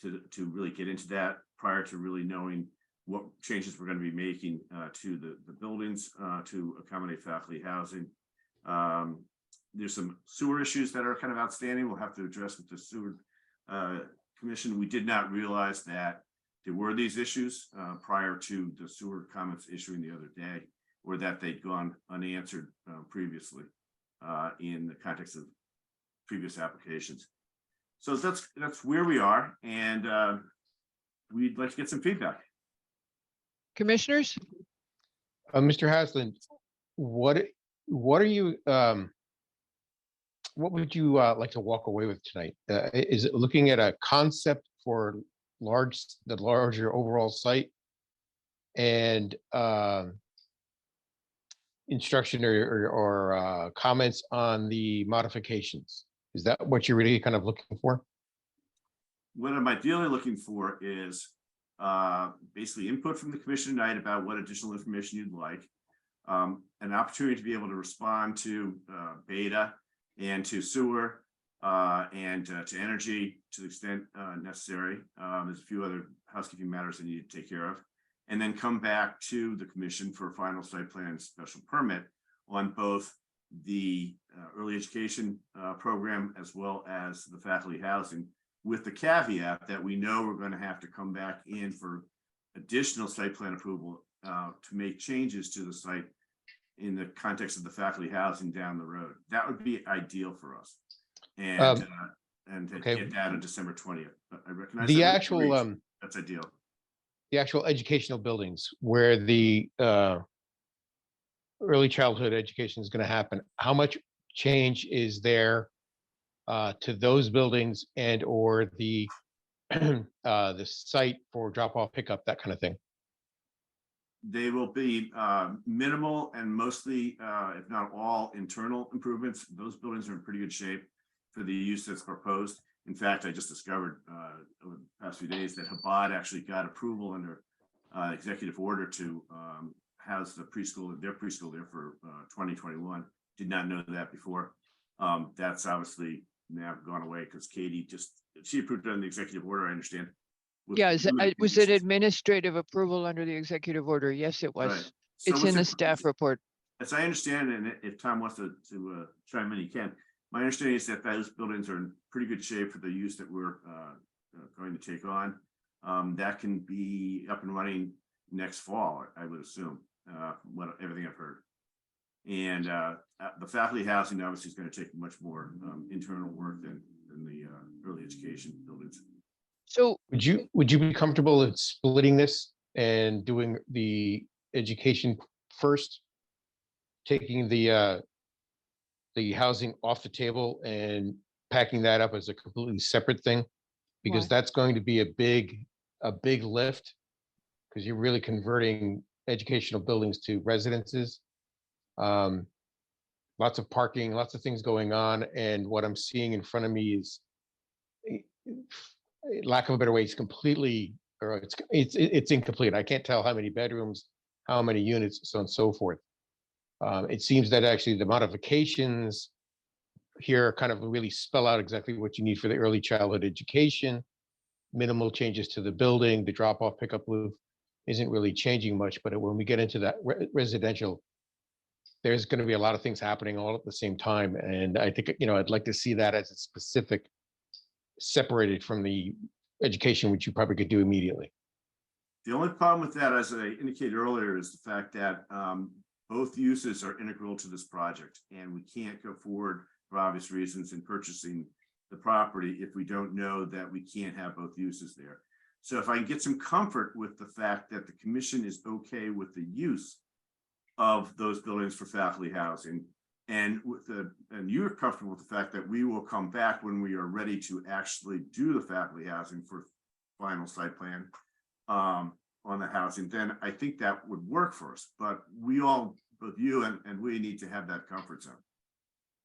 S7: to really get into that prior to really knowing what changes we're going to be making to the buildings to accommodate faculty housing. There's some sewer issues that are kind of outstanding. We'll have to address with the sewer commission. We did not realize that there were these issues prior to the sewer comments issuing the other day, or that they'd gone unanswered previously in the context of previous applications. So that's where we are, and we'd like to get some feedback.
S1: commissioners?
S6: Mr. Hasland, what are you, what would you like to walk away with tonight? Is it looking at a concept for the larger overall site and instruction or comments on the modifications? Is that what you're really kind of looking for?
S7: What I'm ideally looking for is basically input from the commission tonight about what additional information you'd like, an opportunity to be able to respond to Beta and to sewer and to energy to the extent necessary. There's a few other housekeeping matters that need to take care of, and then come back to the commission for a final site plan special permit on both the early education program as well as the faculty housing, with the caveat that we know we're going to have to come back in for additional site plan approval to make changes to the site in the context of the faculty housing down the road. That would be ideal for us. And to
S6: okay.
S7: get that on December 20th. But I recognize
S6: The
S7: that
S6: actual
S7: that's ideal.
S6: the actual educational buildings where the early childhood education is going to happen, how much change is there to those buildings and or the the site for drop off pickup, that kind of thing?
S7: They will be minimal and mostly, if not all, internal improvements. Those buildings are in pretty good shape for the use that's proposed. In fact, I just discovered over the past few days that Chabad actually got approval under executive order to house their preschool there for 2021. Did not know that before. That's obviously now gone away because Katie she approved it on the executive order, I understand.
S1: Yeah, was it
S7: administrative?
S1: administrative approval under the executive order? Yes, it was.
S7: Right. So
S1: It's
S7: what's
S1: in the
S7: it-
S1: staff report.
S7: As I understand, and if Tom wants to chime in, he can. My understanding is that those buildings are in pretty good shape for the use that we're going to take on. That can be up and running next fall, I would assume, everything I've heard. And the faculty housing obviously is going to take much more internal work than the early education buildings.
S1: So
S6: Would you be comfortable with splitting this and doing the education first? Taking the housing off the table and packing that up as a completely separate thing? Because
S1: Why?
S6: that's going to be a big lift. Because you're really converting educational buildings to residences. Lots of parking, lots of things going on. And what I'm seeing in front of me is, lack of a better way, it's completely, or it's incomplete. I can't tell how many bedrooms, how many units, so on and so forth. It seems that actually the modifications here kind of really spell out exactly what you need for the early childhood education. Minimal changes to the building, the drop-off pickup loop isn't really changing much, but when we get into that residential, there's going to be a lot of things happening all at the same time. And I think, I'd like to see that as a specific, separated from the education, which you probably could do immediately.
S7: The only problem with that, as I indicated earlier, is the fact that both uses are integral to this project, and we can't go forward for obvious reasons in purchasing the property if we don't know that we can't have both uses there. So if I can get some comfort with the fact that the commission is okay with the use of those buildings for faculty housing, and you're comfortable with the fact that we will come back when we are ready to actually do the faculty housing for final site plan on the housing, then I think that would work for us. But we all, both you and we, need to have that comfort zone.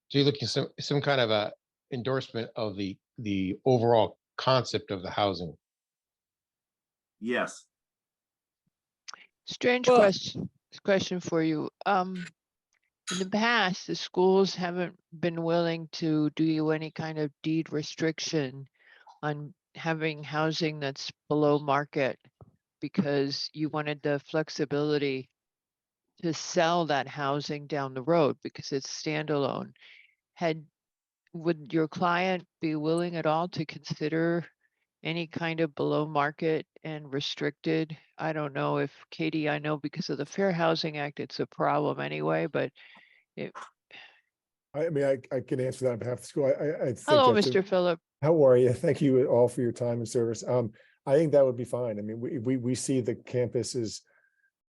S6: So you're looking for some kind of a endorsement of the overall concept of the housing.
S7: Yes.
S1: strange
S4: Well-
S1: question for you. In the past, the schools haven't been willing to do you any kind of deed restriction on having housing that's below market because you wanted the flexibility to sell that housing down the road because it's standalone. Would your client be willing at all to consider any kind of below market and restricted? I don't know if Katie, I know because of the Fair Housing Act, it's a problem anyway, but
S8: I mean, I can answer that on behalf of the school. I think
S1: hello,
S8: that's a-
S1: Mr. Phillip.
S8: How are you? Thank you all for your time and service. I think that would be fine. I mean, we see the campus as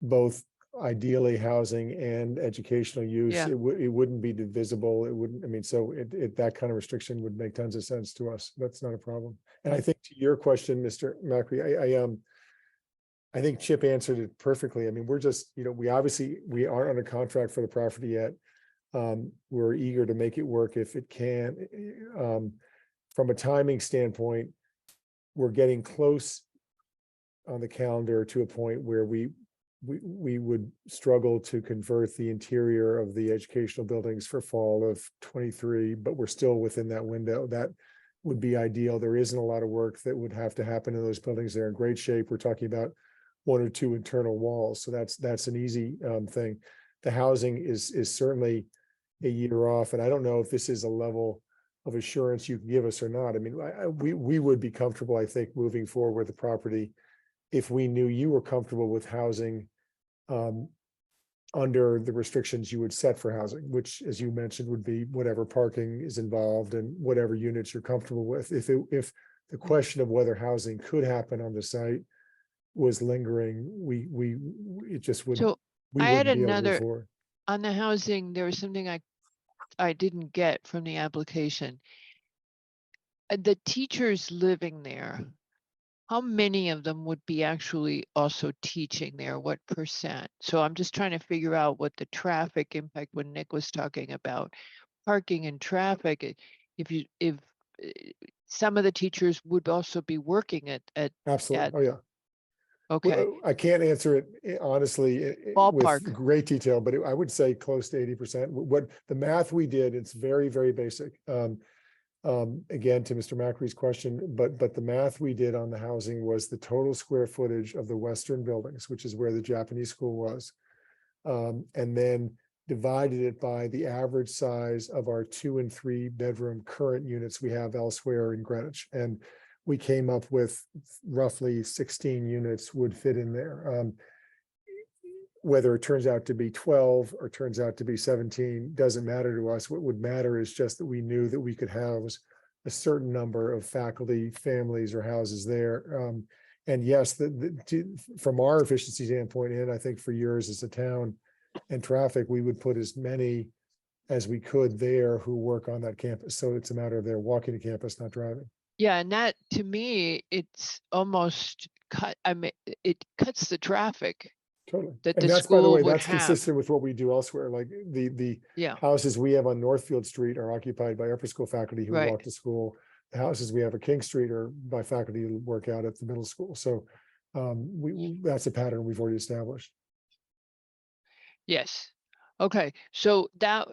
S8: both ideally housing and educational use.
S1: Yeah.
S8: It wouldn't be divisible. It wouldn't, I mean, so that kind of restriction would make tons of sense to us. That's not a problem. And I think to your question, Mr. Macri, I think Chip answered it perfectly. I mean, we're just, we aren't under contract for the property yet. We're eager to make it work if it can. From a timing standpoint, we're getting close on the calendar to a point where we would struggle to convert the interior of the educational buildings for fall of 23, but we're still within that window. That would be ideal. There isn't a lot of work that would have to happen in those buildings. They're in great shape. We're talking about 1 or 2 internal walls. So that's an easy thing. The housing is certainly a year off. And I don't know if this is a level of assurance you can give us or not. I mean, we would be comfortable, I think, moving forward with the property if we knew you were comfortable with housing under the restrictions you would set for housing, which, as you mentioned, would be whatever parking is involved and whatever units you're comfortable with. If the question of whether housing could happen on the site was lingering, it just wouldn't.
S1: So
S8: We
S1: I had
S8: wouldn't be able to move
S1: another,
S8: forward.
S1: on the housing, there was something I didn't get from the application. The teachers living there, how many of them would be actually also teaching there? What percent? So I'm just trying to figure out what the traffic impact, when Nick was talking about parking and traffic, if some of the teachers would also be working at
S8: Absolutely. Oh, yeah.
S1: okay,
S8: Well, I can't answer it honestly
S1: Ballpark.
S8: with great detail, but I would say close to 80%. What the math we did, it's very, very basic. Again, to Mr. Macri's question, but the math we did on the housing was the total square footage of the Western buildings, which is where the Japanese school was. And then divided it by the average size of our 2 and 3 bedroom current units we have elsewhere in Greenwich. And we came up with roughly 16 units would fit in there. whether it turns out to be 12 or turns out to be 17, doesn't matter to us. What would matter is just that we knew that we could house a certain number of faculty, families, or houses there. And yes, from our efficiency standpoint, and I think for yours as a town and traffic, we would put as many as we could there who work on that campus. So it's a matter of they're walking to campus, not driving.
S1: Yeah, and that, to me, it's almost it cuts the traffic
S8: Totally.
S1: that
S8: And
S1: the
S8: that's, by the
S1: school
S8: way,
S1: would
S8: that's
S1: have.
S8: consistent with what we do elsewhere. Like the
S1: Yeah,
S8: houses we have on Northfield Street are occupied by upper school faculty who
S1: Right.
S8: walk to school. The houses we have at King Street are by faculty who work out at the middle school. So that's a pattern we've already established.
S1: yes. Okay, so that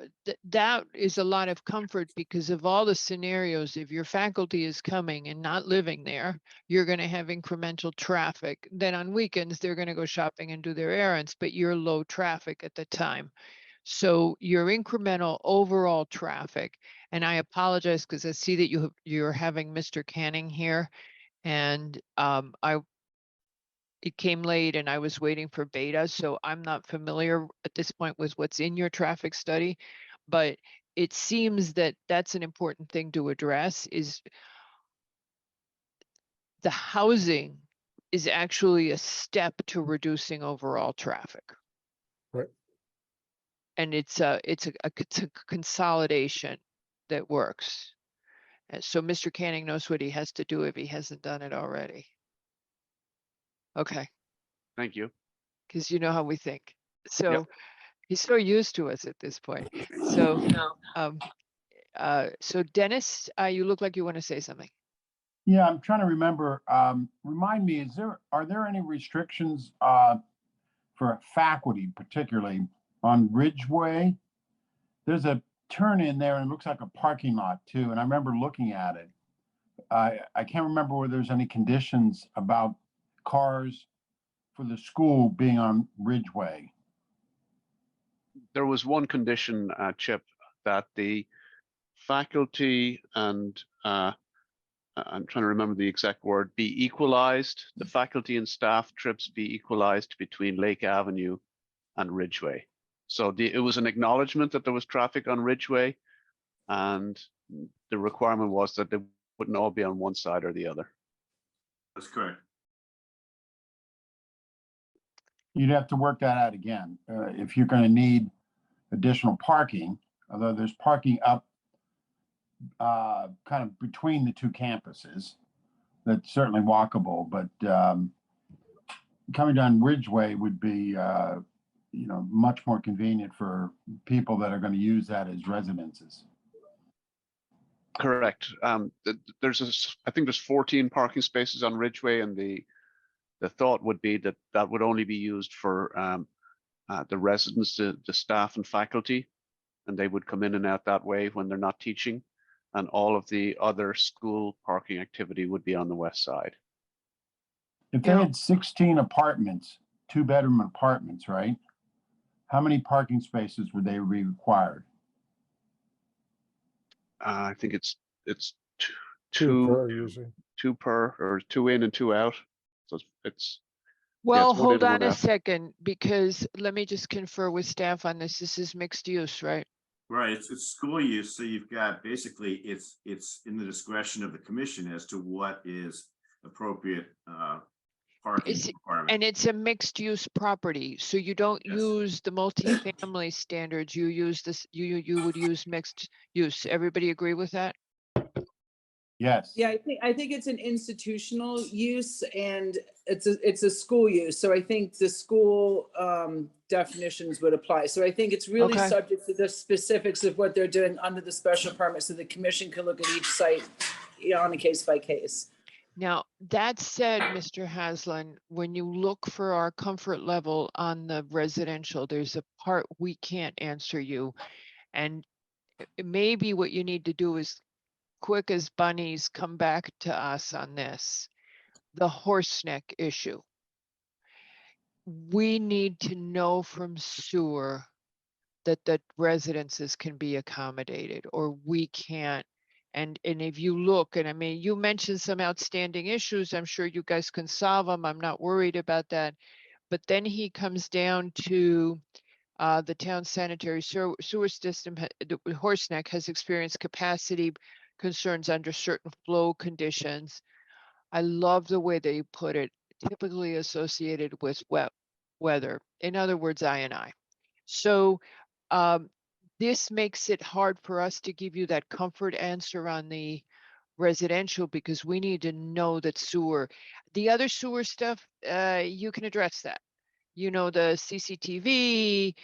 S1: is a lot of comfort because of all the scenarios. If your faculty is coming and not living there, you're going to have incremental traffic. Then on weekends, they're going to go shopping and do their errands, but you're low traffic at the time. So your incremental overall traffic, and I apologize because I see that you're having Mr. Canning here, and it came late and I was waiting for beta, so I'm not familiar at this point with what's in your traffic study. But it seems that that's an important thing to address, is the housing is actually a step to reducing overall traffic.
S8: Right.
S1: And it's a consolidation that works. And so Mr. Canning knows what he has to do if he hasn't done it already. Okay,
S9: Thank you.
S1: because you know how we think. So he's so used to us at this point. So, so Dennis, you look like you want to say something.
S10: Yeah, I'm trying to remember. Remind me, are there any restrictions for faculty, particularly on Ridgeway? There's a turn in there and it looks like a parking lot too. And I remember looking at it. I can't remember whether there's any conditions about cars for the school being on Ridgeway.
S9: There was one condition, Chip, that the faculty and I'm trying to remember the exact word, be equalized. The faculty and staff trips be equalized between Lake Avenue and Ridgeway. So it was an acknowledgement that there was traffic on Ridgeway, and the requirement was that they wouldn't all be on one side or the other.
S7: That's correct.
S10: You'd have to work that out again. If you're going to need additional parking, although there's parking up kind of between the two campuses, that's certainly walkable, but coming down Ridgeway would be much more convenient for people that are going to use that as residences.
S9: Correct. I think there's 14 parking spaces on Ridgeway, and the thought would be that would only be used for the residents, the staff and faculty, and they would come in and out that way when they're not teaching, and all of the other school parking activity would be on the west side.
S10: If they had 16 apartments, 2-bedroom apartments, right? How many parking spaces would they be required?
S9: I think it's
S8: Two per
S9: two
S8: usually.
S9: or 2 in and 2 out. So it's
S1: Well,
S9: it's one in
S1: hold
S9: and
S1: on
S9: one
S1: a
S9: out.
S1: second, because let me just confer with staff on this. This is mixed use, right?
S7: Right, it's school use, so you've got basically it's in the discretion of the commission as to what is appropriate parking
S1: Is it-
S7: requirement.
S1: And it's a mixed use property, so you don't
S7: Yes.
S1: use the multifamily standards, you use this, you would use mixed use. Everybody agree with that?
S10: Yes.
S11: Yeah, I think it's an institutional use and it's a school use. So I think the school definitions would apply. So I think it's really
S1: Okay.
S11: subject to the specifics of what they're doing under the special permit. So the commission can look at each site on a case by case.
S1: Now, that said, Mr. Haslam, when you look for our comfort level on the residential, there's a part we can't answer you. And maybe what you need to do is, quick as bunnies, come back to us on this. The horse neck issue. We need to know from sewer that the residences can be accommodated, or we can't. And if you look, and I mean, you mentioned some outstanding issues, I'm sure you guys can solve them. I'm not worried about that. but then he comes down to the town sanitary sewer system, the Horseneck has experienced capacity concerns under certain flow conditions. I love the way they put it, typically associated with wet weather. In other words, I. So this makes it hard for us to give you that comfort answer on the residential because we need to know that sewer, the other sewer stuff, you can address that. You know, the CCTV,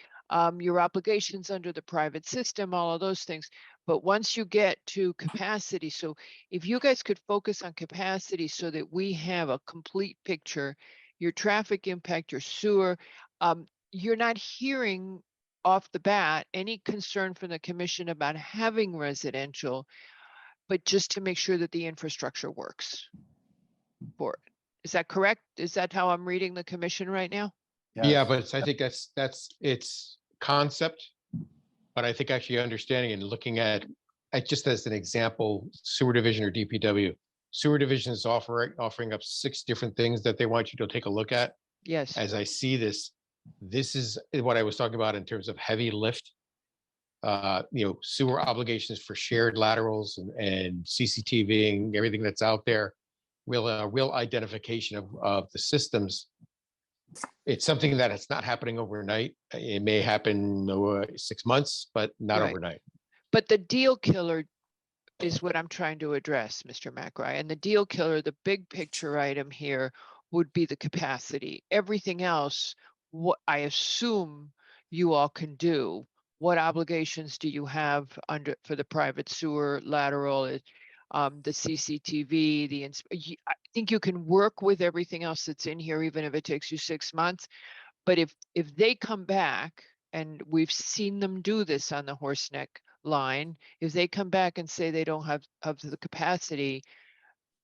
S1: your obligations under the private system, all of those things. But once you get to capacity, so if you guys could focus on capacity so that we have a complete picture, your traffic impact, your sewer, you're not hearing off the bat any concern from the commission about having residential, but just to make sure that the infrastructure works for it. Is that correct? Is that how I'm reading the commission right now?
S6: Yeah,
S10: Yes.
S6: but I think that's it's concept. But I think actually understanding and looking at just as an example, sewer division or DPW. Sewer division is offering up 6 different things that they want you to take a look at.
S1: Yes.
S6: As I see this is what I was talking about in terms of heavy lift. Sewer obligations for shared laterals and CCTV and everything that's out there. Real identification of the systems. It's something that it's not happening overnight. It may happen over 6 months, but not
S1: Right.
S6: overnight.
S1: But the deal killer is what I'm trying to address, Mr. McRae. And the deal killer, the big picture item here would be the capacity. Everything else, what I assume you all can do. What obligations do you have for the private sewer lateral, the CCTV, I think you can work with everything else that's in here, even if it takes you 6 months. But if they come back, and we've seen them do this on the Horseneck line, if they come back and say they don't have the capacity,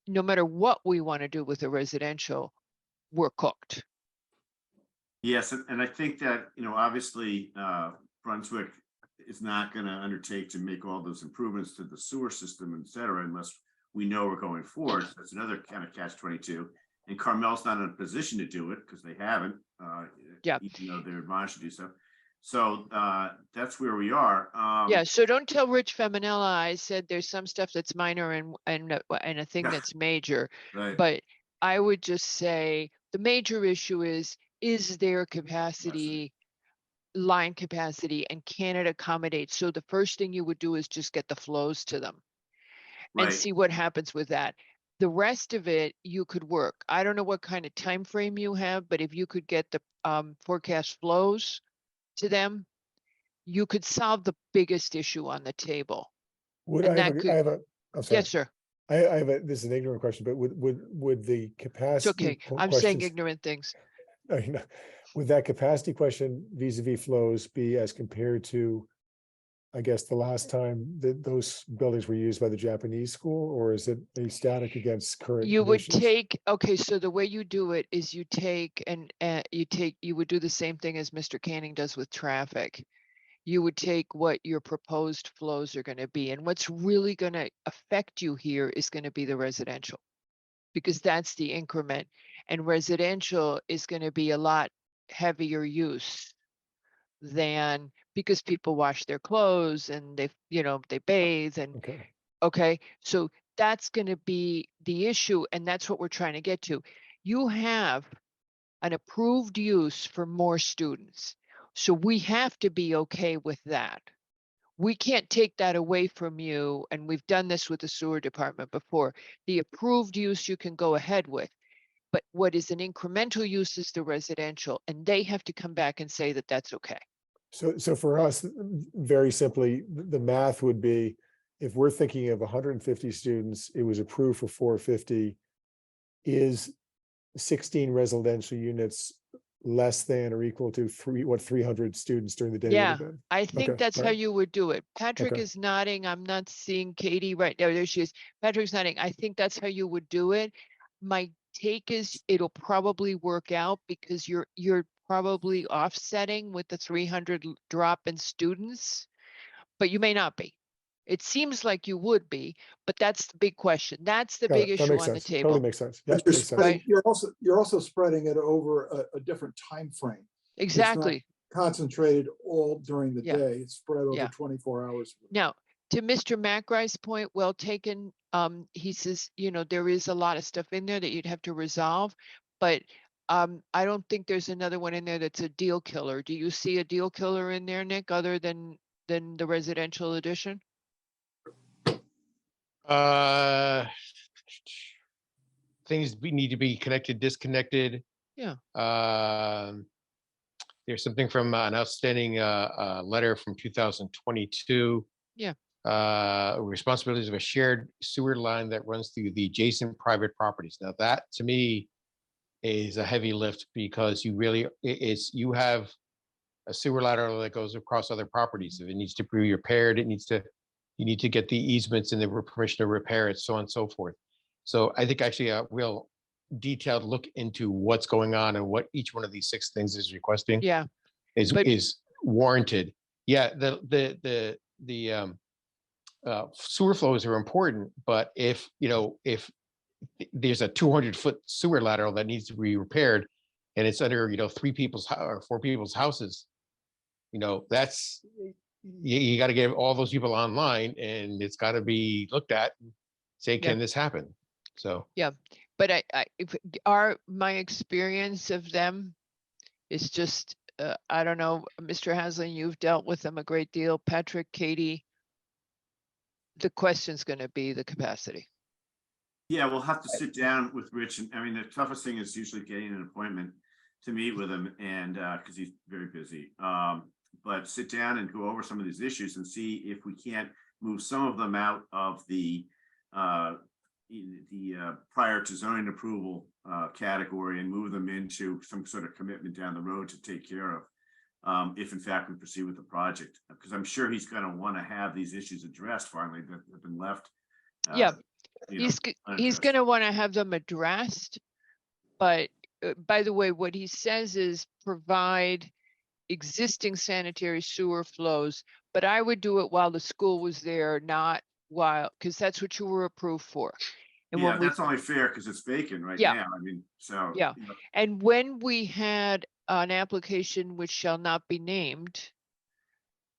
S1: no matter what we want to do with the residential, we're cooked.
S7: Yes, and I think that, obviously, Brunswick is not going to undertake to make all those improvements to the sewer system, et cetera, unless we know we're going forward. So that's another kind of catch-22. And Carmel's not in a position to do it because they haven't,
S1: Yeah.
S7: even though they're admonished to do so. So that's where we are.
S1: Yeah, so don't tell Rich Feminella I said there's some stuff that's minor and a thing
S7: Yeah.
S1: that's major.
S7: Right.
S1: But I would just say the major issue is there capacity, line capacity, and can it accommodate? So the first thing you would do is just get the flows to them and
S7: Right.
S1: see what happens with that. The rest of it, you could work. I don't know what kind of time frame you have, but if you could get the forecast flows to them, you could solve the biggest issue on the table.
S8: Would
S1: And
S8: I have,
S1: that
S8: a-
S1: could-
S8: I have a, I'm sorry,
S1: Yes, sir.
S8: I have this is an ignorant question, but would the
S1: It's
S8: capacity?
S1: okay. I'm saying
S8: questions-
S1: ignorant things.
S8: I know. Would that capacity question vis-a-vis flows be as compared to, I guess, the last time that those buildings were used by the Japanese school, or is it a static against current?
S1: You would
S8: conditions?
S1: take, okay, so the way you do it is you take you would do the same thing as Mr. Canning does with traffic. You would take what your proposed flows are going to be, and what's really going to affect you here is going to be the residential, because that's the increment, and residential is going to be a lot heavier use than, because people wash their clothes and they bathe and
S8: Okay,
S1: okay, so that's going to be the issue, and that's what we're trying to get to. You have an approved use for more students, so we have to be okay with that. We can't take that away from you, and we've done this with the sewer department before. The approved use you can go ahead with, but what is an incremental use is the residential, and they have to come back and say that that's okay.
S8: so for us, very simply, the math would be, if we're thinking of 150 students, it was approved for 450, is 16 residential units less than or equal to 300 students during the day? would
S1: Yeah,
S8: have been?
S1: I think
S8: Okay,
S1: that's how
S8: alright.
S1: you would do it. Patrick
S8: Okay.
S1: is nodding. I'm not seeing Katie right now. There she is. Patrick's nodding. I think that's how you would do it. My take is it'll probably work out because you're probably offsetting with the 300 drop in students, but you may not be. It seems like you would be, but that's the big question. That's the
S8: Got
S1: big
S8: it. That
S1: issue
S8: makes
S1: on the
S8: sense. Totally
S1: table.
S8: makes sense. Yeah,
S4: But you're
S8: makes sense.
S4: spreading, you're also spreading it over a different time frame.
S1: Exactly.
S4: Concentrated all during the
S1: Yeah.
S4: day. It's spread over
S1: Yeah.
S4: 24 hours.
S1: Now, to Mr. McRae's point, well taken, he says, you know, there is a lot of stuff in there that you'd have to resolve, but I don't think there's another one in there that's a deal killer. Do you see a deal killer in there, Nick, other than the residential edition?
S6: Things we need to be connected, disconnected.
S1: Yeah.
S6: There's something from an outstanding letter from 2022.
S1: Yeah.
S6: Responsibilities of a shared sewer line that runs through the adjacent private properties. Now that to me is a heavy lift because you have a sewer lateral that goes across other properties. If it needs to be repaired, you need to get the easements and the permission to repair it, so on and so forth. So I think actually a real detailed look into what's going on and what each one of these 6 things is requesting
S1: Yeah.
S6: is warranted. Yeah, the sewer flows are important, but if there's a 200-foot sewer lateral that needs to be repaired and it's under 3 people's or 4 people's houses, that's you got to get all those people online and it's got to be looked at and say, can this happen? So
S1: yeah, but my experience of them is just I don't know, Mr. Haslam, you've dealt with them a great deal. Patrick, Katie, the question's going to be the capacity.
S7: Yeah, we'll have to sit down with Rich. And I mean, the toughest thing is usually getting an appointment to meet with him, and because he's very busy. But sit down and go over some of these issues and see if we can't move some of them out of the prior to zoning approval category and move them into some sort of commitment down the road to take care of, if in fact we proceed with the project. Because I'm sure he's going to want to have these issues addressed finally that have been left.
S1: Yeah. He's going to want to have them addressed, but by the way, what he says is provide existing sanitary sewer flows, but I would do it while the school was there, not while, because that's what you were approved for. And
S7: yeah, that's only fair because it's vacant right now. I mean, so.
S1: Yeah. And when we had an application which shall not be named,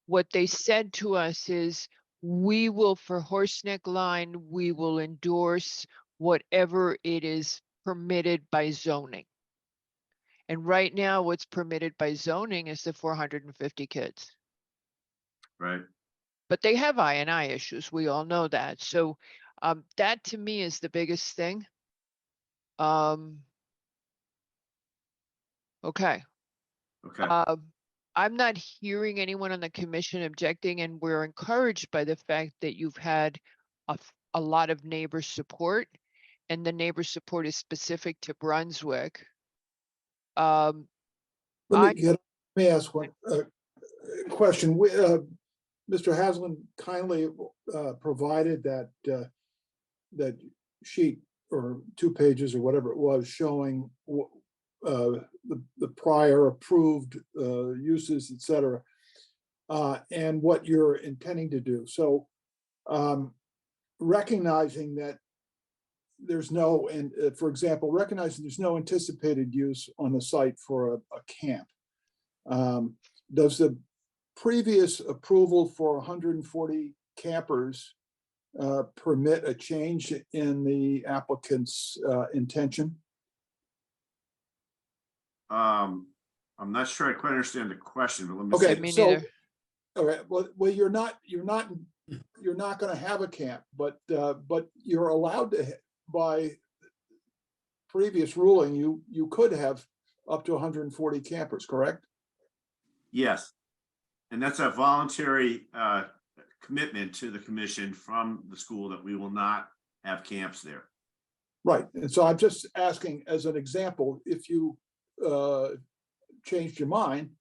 S1: what they said to us is, we will, for Horseneck Line, we will endorse whatever it is permitted by zoning. And right now, what's permitted by zoning is the 450 kids.
S7: Right.
S1: But they have I&I issues. We all know that. So that to me is the biggest thing. Okay.
S7: Okay.
S1: I'm not hearing anyone on the commission objecting, and we're encouraged by the fact that you've had a lot of neighbor support, and the neighbor support is specific to Brunswick.
S4: Let me ask one question. Mr. Haslam kindly provided that sheet or 2 pages or whatever it was showing the prior approved uses, et cetera, and what you're intending to do. So recognizing that there's no, and for example, recognizing there's no anticipated use on the site for a camp. Does the previous approval for 140 campers permit a change in the applicant's intention?
S7: I'm not sure I quite understand the question, but let me
S4: Okay,
S7: see.
S1: Me
S4: so,
S1: neither.
S4: all right, well, you're not going to have a camp, but you're allowed to, by previous ruling, you could have up to 140 campers, correct?
S7: Yes. And that's a voluntary commitment to the commission from the school that we will not have camps there.
S4: Right, and so I'm just asking as an example, if you changed your mind,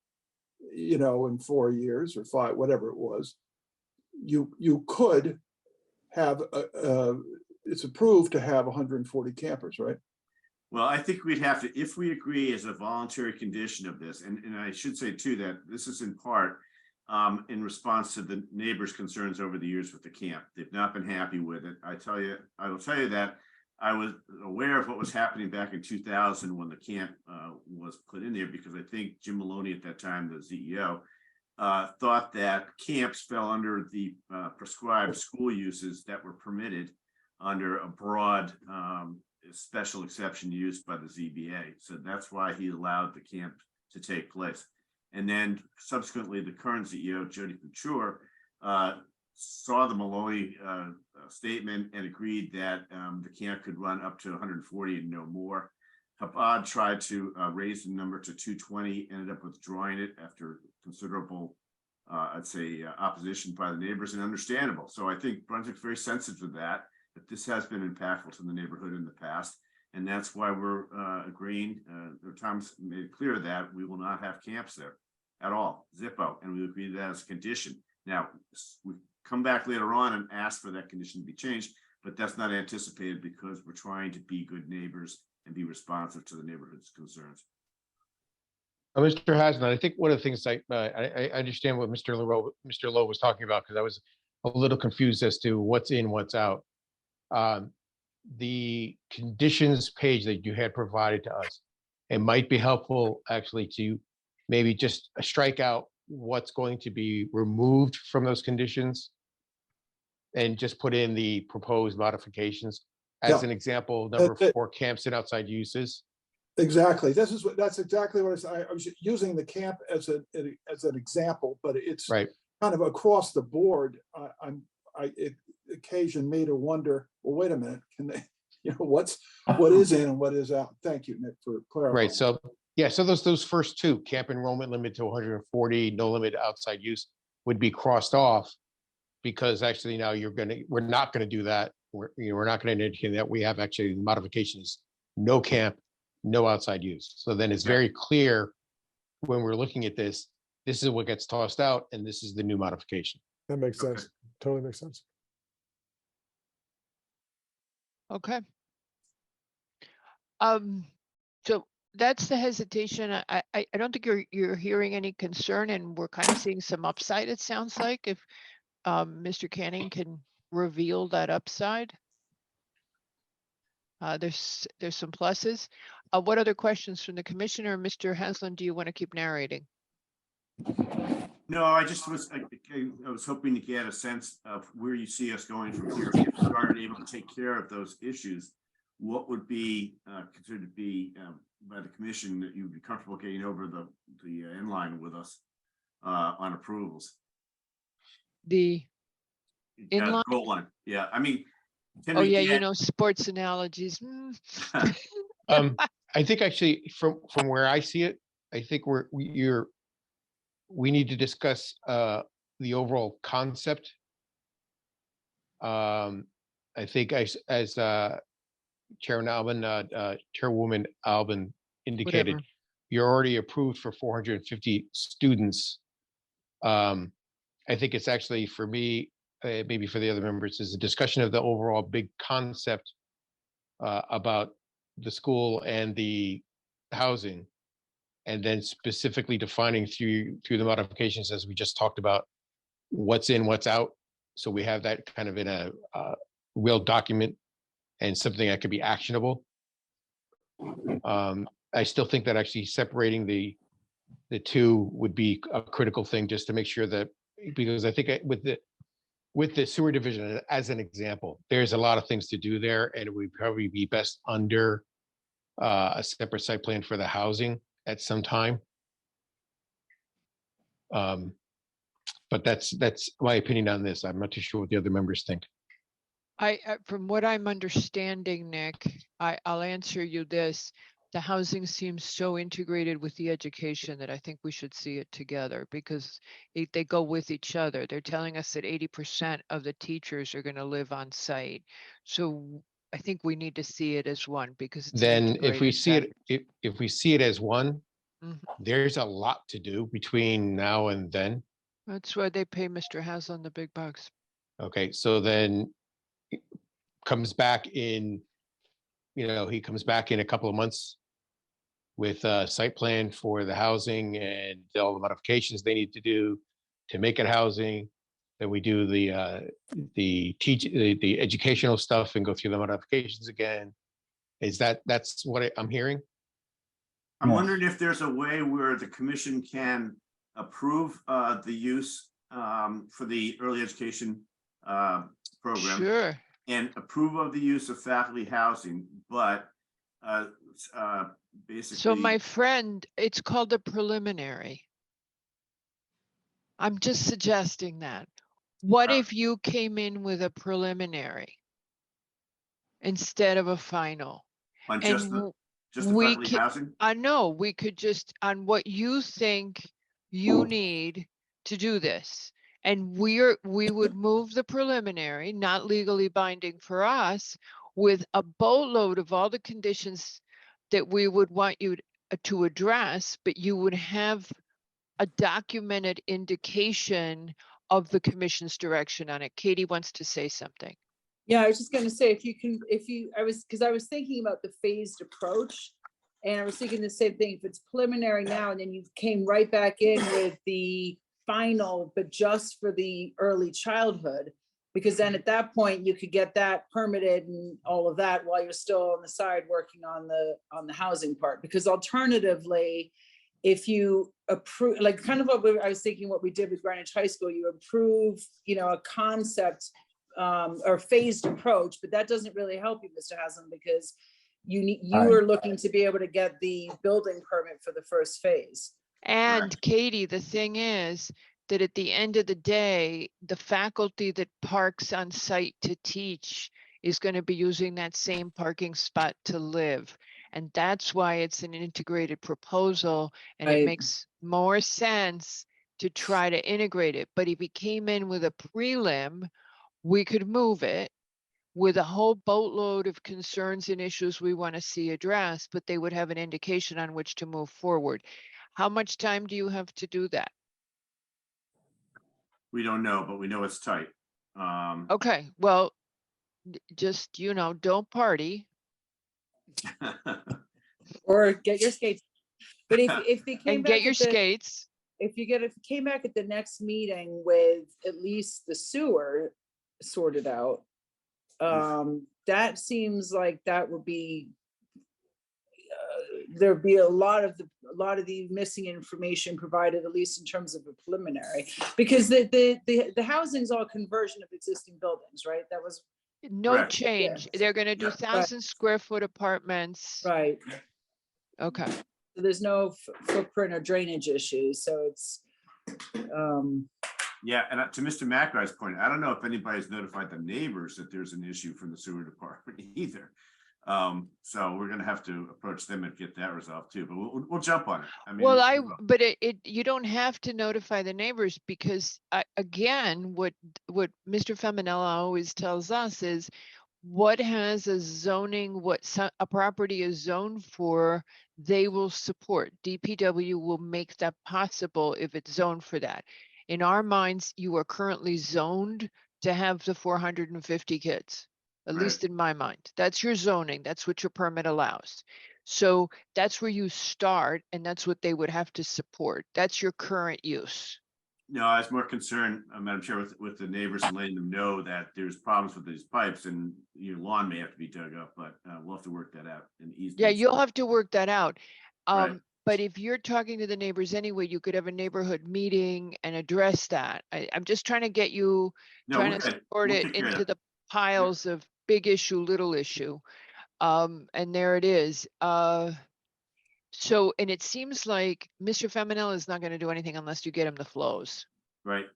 S4: in 4 years or 5, whatever it was, you could have it's approved to have 140 campers, right?
S7: Well, I think we'd have to, if we agree as a voluntary condition of this, and I should say too that this is in part in response to the neighbors' concerns over the years with the camp. They've not been happy with it. I will tell you that I was aware of what was happening back in 2000 when the camp was put in there, because I think Jim Maloney at that time, the CEO, thought that camps fell under the prescribed school uses that were permitted under a broad special exception used by the ZBA. So that's why he allowed the camp to take place. And then subsequently, the current CEO, Jody Couture, saw the Maloney statement and agreed that the camp could run up to 140 and no more. Chabad tried to raise the number to 220, ended up withdrawing it after considerable, I'd say, opposition by the neighbors, and understandable. So I think Brunswick's very sensitive to that this has been impactful to the neighborhood in the past. And that's why we're agreeing, Tom's made it clear that we will not have camps there at all, Zippo, and we agree to that as a condition. Now, we come back later on and ask for that condition to be changed, but that's not anticipated because we're trying to be good neighbors and be responsive to the neighborhood's concerns.
S6: Mr. Hasnan, I think one of the things I understand what Mr. Lowe was talking about, because I was a little confused as to what's in, what's out. The conditions page that you had provided to us, it might be helpful actually to maybe just strike out what's going to be removed from those conditions and just put in the proposed modifications. As an example, number 4, camps and outside uses.
S4: Exactly. That's exactly what I was using the camp as an example, but it's
S6: right.
S4: Kind of across the board. It occasioned me to wonder, well, wait a minute, can they, what is in and what is out? Thank you, Nick, for clarifying.
S6: Right. So yeah, so those first two, camp enrollment limit to 140, no limit to outside use, would be crossed off, because actually now we're not gonna do that. We're not gonna indicate that. We have actually modifications, no camp, no outside use. So then it's very clear when we're looking at this is what gets tossed out and this is the new modification.
S8: That makes sense. Totally makes sense.
S1: Okay. So that's the hesitation. I don't think you're hearing any concern, and we're kind of seeing some upside, it sounds like, if Mr. Canning can reveal that upside. There's some pluses. What other questions from the commissioner? Mr. Haslam, do you want to keep narrating?
S7: No, I was hoping to get a sense of where you see us going from here. If we are able to take care of those issues, what would be considered to be by the commission that you would be comfortable getting over the end line with us on approvals?
S1: The inline?
S7: Goal line. Yeah, I mean.
S1: Oh yeah, sports analogies.
S6: I think actually from where I see it, I think we need to discuss the overall concept. I think as Chairwoman Albin indicated,
S1: Whatever.
S6: You're already approved for 450 students. I think it's actually, for me, maybe for the other members, is a discussion of the overall big concept about the school and the housing, and then specifically defining through the modifications, as we just talked about, what's in, what's out. So we have that kind of in a real document and something that could be actionable. I still think that actually separating the two would be a critical thing, just to make sure that, because I think with the sewer division as an example, there's a lot of things to do there, and it would probably be best under a separate site plan for the housing at some time. But that's my opinion on this. I'm not too sure what the other members think.
S1: From what I'm understanding, Nick, I'll answer you this. The housing seems so integrated with the education that I think we should see it together, because they go with each other. They're telling us that 80% of the teachers are going to live on site. So I think we need to see it as one, because it's
S6: then if we see it as one, there's a lot to do between now and then.
S1: That's why they pay Mr. Haslam the big bucks.
S6: Okay, so then he comes back in a couple of months with a site plan for the housing and all the modifications they need to do. to make it housing, that we do the educational stuff and go through the modifications again. That's what I'm hearing?
S7: I'm
S10: Yes.
S7: wondering if there's a way where the commission can approve the use for the early education program
S1: Sure.
S7: and approve of the use of faculty housing, but basically.
S1: So my friend, it's called a preliminary. I'm just suggesting that. What if you came in with a preliminary instead of a final?
S7: On
S1: And
S7: just the
S1: we
S7: faculty
S1: can,
S7: housing?
S1: I know, we could just, on what you think you need to do this. And we would move the preliminary, not legally binding for us, with a boatload of all the conditions that we would want you to address, but you would have a documented indication of the commission's direction on it. Katie wants to say something.
S11: Yeah, I was just gonna say, because I was thinking about the phased approach. And I was thinking the same thing, if it's preliminary now, and then you came right back in with the final, but just for the early childhood. Because then at that point, you could get that permitted and all of that while you're still on the side working on the housing part. Because alternatively, if you approve, like kind of I was thinking what we did with Greenwich High School, you approve, a concept or phased approach, but that doesn't really help you, Mr. Haslam, because you are looking to be able to get the building permit for the first phase.
S1: And Katie, the thing is that at the end of the day, the faculty that parks on site to teach is going to be using that same parking spot to live. And that's why it's an integrated proposal, and it makes more sense to try to integrate it. But if he came in with a prelim, we could move it with a whole boatload of concerns and issues we want to see addressed, but they would have an indication on which to move forward. How much time do you have to do that?
S7: We don't know, but we know it's tight.
S1: Okay, well, just, don't party.
S11: Or get your skates. But if they came
S1: And
S11: back
S1: get your skates.
S11: if you came back at the next meeting with at least the sewer sorted out, that seems like that would be there'd be a lot of the missing information provided, at least in terms of a preliminary, because the housing's all conversion of existing buildings, right? That was
S1: No
S7: Correct.
S1: change. They're gonna do
S7: Yeah.
S1: 1,000 square foot apartments.
S11: right.
S1: Okay,
S11: So there's no footprint or drainage issues, so it's
S7: Yeah, and to Mr. McRae's point, I don't know if anybody's notified the neighbors that there's an issue from the sewer department either. So we're gonna have to approach them and get that resolved too, but we'll jump on it. I mean,
S1: well, but you don't have to notify the neighbors, because again, what Mr. Feminella always tells us is what has a zoning, a property is zoned for, they will support. DPW will make that possible if it's zoned for that. In our minds, you are currently zoned to have the 450 kids, at
S7: Right.
S1: least in my mind. That's your zoning. That's what your permit allows. So that's where you start, and that's what they would have to support. That's your current use.
S7: No, I was more concerned, Madam Chair, with the neighbors and letting them know that there's problems with these pipes and your lawn may have to be dug up, but we'll have to work that out in easy.
S1: Yeah, you'll have to work that out.
S7: Right.
S1: But if you're talking to the neighbors anyway, you could have a neighborhood meeting and address that. I'm just trying to get you,
S7: No,
S1: trying
S7: we're
S1: to
S7: good.
S1: sort
S7: We'll
S1: it
S7: take care of
S1: into
S7: that.
S1: the piles of big issue, little issue. And there it is. So, and it seems like Mr. Feminella is not going to do anything unless you get him the flows.
S7: Right,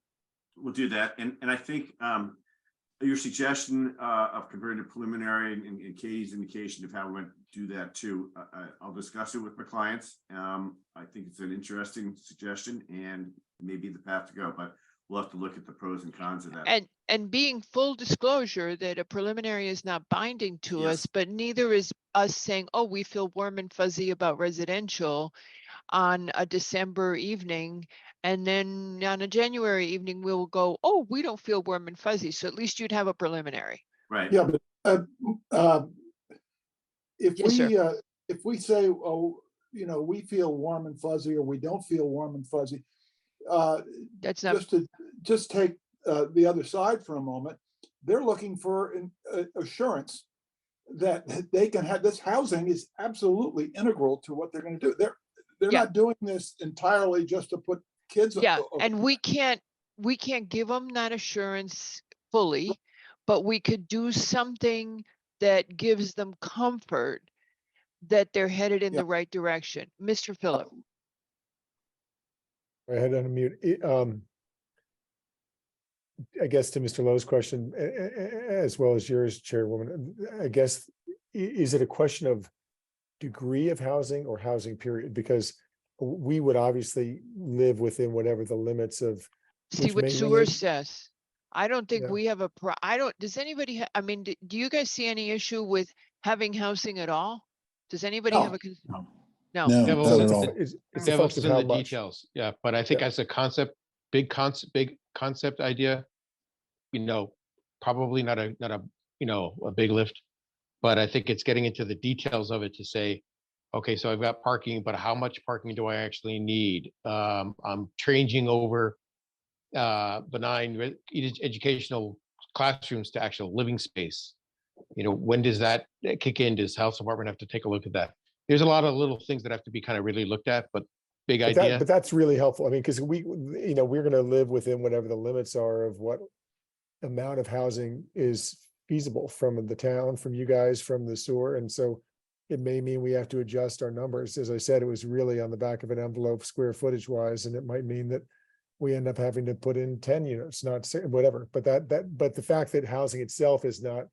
S7: we'll do that, and I think your suggestion of converting to preliminary and Katie's indication of how we went to do that too, I'll discuss it with my clients. I think it's an interesting suggestion and maybe the path to go, but we'll have to look at the pros and cons of that.
S1: And being full disclosure that a preliminary is not binding to us,
S7: Yes.
S1: but neither is us saying, oh, we feel warm and fuzzy about residential on a December evening. And then on a January evening, we'll go, oh, we don't feel warm and fuzzy. So at least you'd have a preliminary.
S7: Right.
S4: Yeah, but
S1: Yes, sir.
S4: if we say, oh, we feel warm and fuzzy, or we don't feel warm and fuzzy,
S1: That's not,
S4: just take the other side for a moment, they're looking for an assurance that they can have, this housing is absolutely integral to what they're going to do. They're
S1: Yeah.
S4: not doing this entirely just to put kids.
S1: yeah, and we can't give them that assurance fully, but we could do something that gives them comfort that they're headed in
S4: Yeah.
S1: the right direction. Mr. Phillip,
S8: I had on mute. I guess to Mr. Lowe's question, as well as yours, Chairwoman, I guess, is it a question of degree of housing or housing period? Because we would obviously live within whatever the limits of.
S1: see
S8: which
S1: what
S8: may
S1: Sewer
S8: limit-
S1: says. I don't think
S8: Yeah.
S1: we have does anybody, I mean, do you guys see any issue with having housing at all? Does anybody
S4: No.
S1: have a?
S10: No.
S1: No,
S6: Yeah,
S8: So
S6: well,
S8: it's
S6: the
S8: a- it's a
S6: devil's
S8: function
S6: in
S8: of how
S6: the
S8: much.
S6: details. Yeah, but I think as a concept, big concept idea, probably not a big lift. But I think it's getting into the details of it to say, okay, so I've got parking, but how much parking do I actually need? I'm changing over benign educational classrooms to actual living space. When does that kick in? Does health department have to take a look at that? There's a lot of little things that have to be kind of really looked at, but big idea.
S8: But that's really helpful. I mean, because we're going to live within whatever the limits are of what amount of housing is feasible from the town, from you guys, from the sewer. And so it may mean we have to adjust our numbers. As I said, it was really on the back of an envelope square footage wise, and it might mean that we end up having to put in 10 units, not whatever. But but the fact that housing itself is not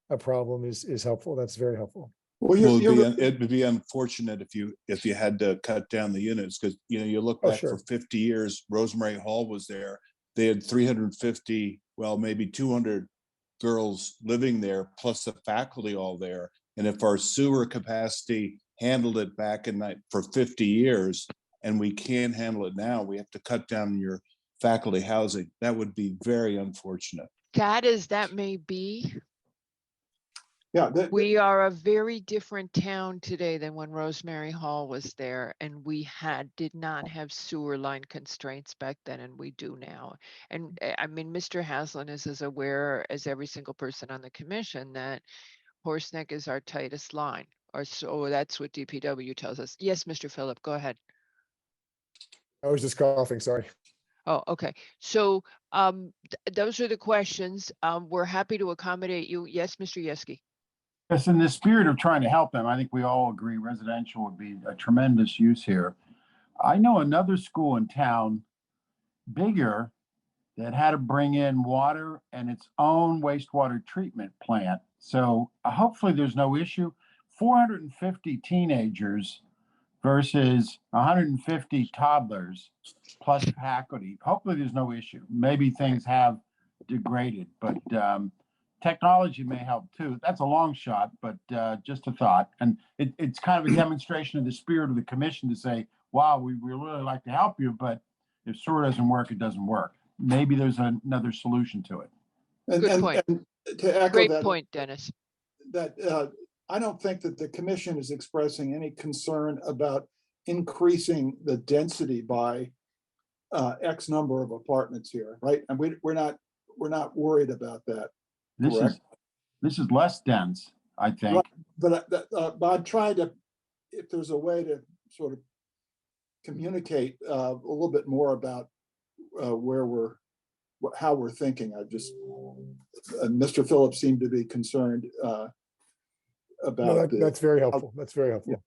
S8: a problem is helpful. That's very helpful.
S4: Well,
S12: Well, it would be unfortunate if you had to cut down the units, because you look
S8: Oh,
S12: back
S8: sure.
S12: for 50 years, Rosemary Hall was there. They had 350, well, maybe 200 girls living there, plus the faculty all there. And if our sewer capacity handled it back for 50 years, and we can't handle it now, we have to cut down your faculty housing. That would be very unfortunate.
S1: that may be.
S4: Yeah,
S1: We are a very different town today than when Rosemary Hall was there, and we did not have sewer line constraints back then, and we do now. And I mean, Mr. Haslam is as aware as every single person on the commission that Horseneck is our tightest line, or so that's what DPW tells us. Yes, Mr. Phillip, go ahead.
S8: I was just coughing, sorry.
S1: Oh, okay. So those are the questions. We're happy to accommodate you. Yes, Mr. Yeski.
S10: Yes, in the spirit of trying to help them, I think we all agree residential would be a tremendous use here. I know another school in town, bigger, that had to bring in water and its own wastewater treatment plant. So hopefully there's no issue. 450 teenagers versus 150 toddlers plus faculty. Hopefully there's no issue. Maybe things have degraded, but technology may help too. That's a long shot, but just a thought. And it's kind of a demonstration of the spirit of the commission to say, wow, we really like to help you, but if sewer doesn't work, it doesn't work. Maybe there's another solution to it.
S1: Good point.
S4: And to echo
S1: Great
S4: that,
S1: point, Dennis.
S4: that I don't think that the commission is expressing any concern about increasing the density by X number of apartments here, right? And we're not worried about that. Correct.
S10: This is less dense, I think.
S4: Right. But I'm trying to, if there's a way to sort of communicate a little bit more about how we're thinking. Mr. Phillips seemed to be concerned about.
S8: That's very helpful. That's very helpful.
S4: Yeah.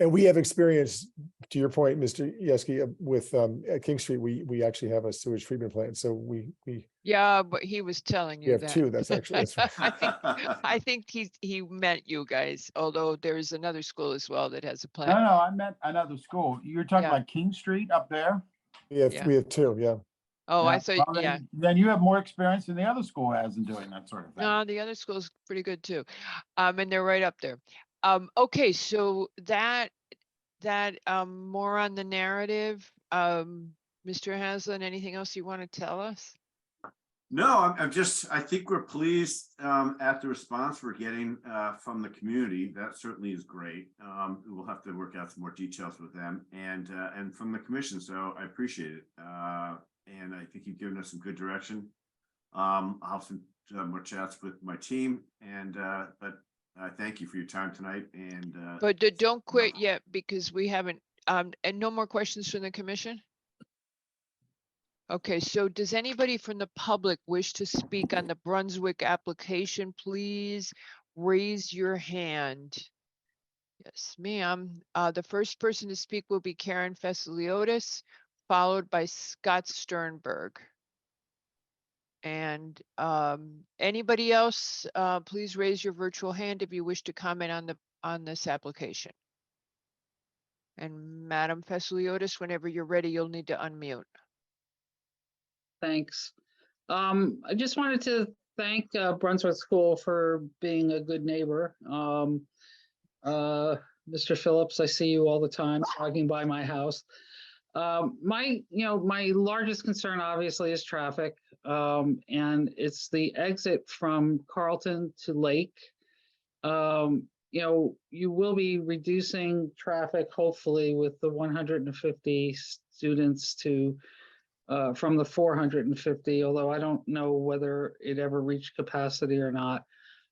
S8: And we have experience, to your point, Mr. Yeski, with at King Street, we actually have a sewage treatment plant. So we
S1: Yeah, but he was telling you
S8: have
S1: that.
S8: two. That's right.
S1: I think he meant you guys, although there's another school as well that has a
S10: No,
S1: plant.
S10: I meant another school. You're talking
S1: Yeah.
S10: about King Street up there?
S8: We have two, yeah.
S1: Oh, I
S10: Yeah,
S1: thought,
S10: well,
S1: yeah.
S10: Then you have more experience than the other school has in doing that sort of thing.
S1: No, the other school's pretty good too. And they're right up there. Okay, so that more on the narrative. Mr. Haslam, anything else you want to tell us?
S7: No, I think we're pleased at the response we're getting from the community. That certainly is great. We'll have to work out some more details with them and from the commission. So I appreciate it. And I think you've given us some good direction. I'll have some more chats with my team but thank you for your time tonight and
S1: But don't quit yet because we haven't, and no more questions from the commission? Okay, so does anybody from the public wish to speak on the Brunswick application? Please raise your hand. Yes, ma'am. The first person to speak will be Karen Fesiliotis, followed by Scott Sternberg. And anybody else, please raise your virtual hand if you wish to comment on this application. And Madam Fesiliotis, whenever you're ready, you'll need to unmute.
S13: Thanks. I just wanted to thank Brunswick School for being a good neighbor. Mr. Phillips, I see you all the time walking by my house. My largest concern obviously is traffic, and it's the exit from Carlton to Lake. You will be reducing traffic hopefully with the 150 students to from the 450, although I don't know whether it ever reached capacity or not.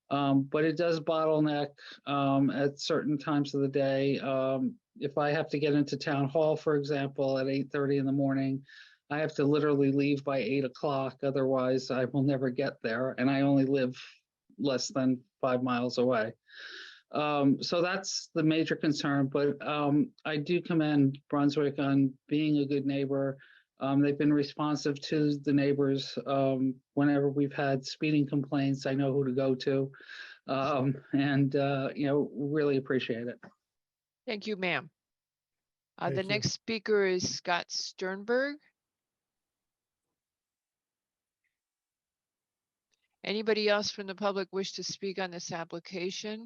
S13: But it does bottleneck at certain times of the day. If I have to get into town hall, for example, at 8:30 in the morning, I have to literally leave by 8 o'clock. Otherwise, I will never get there. And I only live less than 5 miles away. So that's the major concern. But I do commend Brunswick on being a good neighbor. They've been responsive to the neighbors. Whenever we've had speeding complaints, I know who to go to. Really appreciate it.
S1: Thank you, ma'am.
S8: Thank
S1: The
S8: you.
S1: next speaker is Scott Sternberg. Anybody else from the public wish to speak on this application?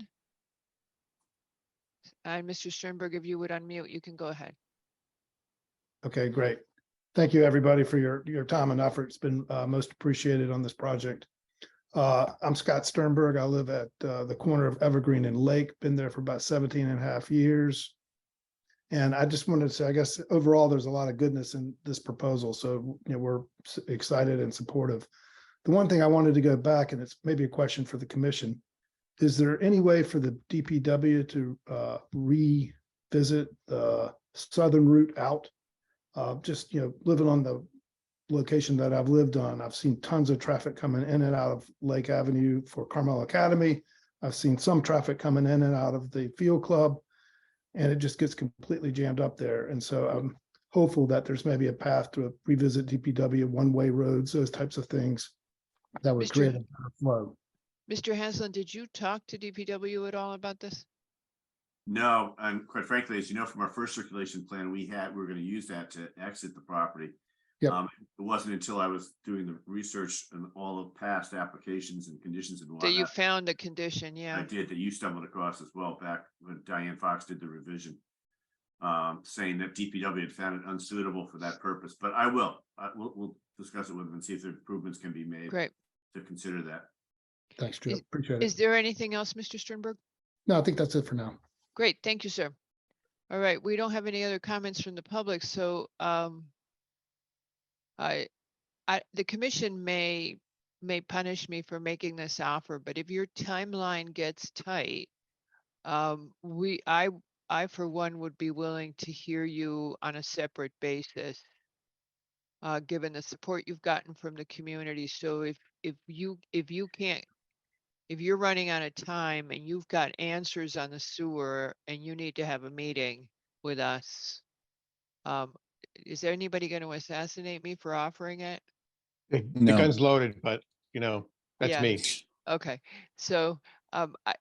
S1: And Mr. Sternberg, if you would unmute, you can go ahead.
S14: Okay, great. Thank you, everybody, for your time and effort. It's been most appreciated on this project. I'm Scott Sternberg. I live at the corner of Evergreen and Lake, been there for about 17 and a half years. And I just wanted to say, I guess overall, there's a lot of goodness in this proposal. So, we're excited and supportive. The one thing I wanted to go back, and it's maybe a question for the commission, is there any way for the DPW to revisit the southern route out? Just, living on the location that I've lived on, I've seen tons of traffic coming in and out of Lake Avenue for Carmel Academy. I've seen some traffic coming in and out of the field club, and it just gets completely jammed up there. And so I'm hopeful that there's maybe a path to revisit DPW, one-way roads, those types of things that would create a better flow.
S1: Mr. Hanslin, did you talk to DPW at all about this?
S7: No, and quite frankly, as you know, from our first circulation plan, we were going to use that to exit the property.
S14: Yep.
S7: It wasn't until I was doing the research and all of past applications and conditions and
S1: That you
S7: whatnot,
S1: found the condition,
S7: I
S1: yeah.
S7: did, that you stumbled across as well back when Diane Fox did the revision, saying that DPW had found it unsuitable for that purpose. But we'll discuss it with them and see if the improvements can be made
S1: Great.
S7: to consider that.
S14: Thanks, Joe. Appreciate
S1: Is
S14: it.
S1: there anything else, Mr. Sternberg?
S14: No, I think that's it for now.
S1: Great, thank you, sir. All right, we don't have any other comments from the public, so the commission may punish me for making this offer, but if your timeline gets tight, I for one would be willing to hear you on a separate basis, given the support you've gotten from the community. So if you're running out of time and you've got answers on the sewer and you need to have a meeting with us, is there anybody going to assassinate me for offering it?
S6: The
S12: No.
S6: gun's loaded, but that's
S1: Yeah.
S6: me.
S1: Okay, so I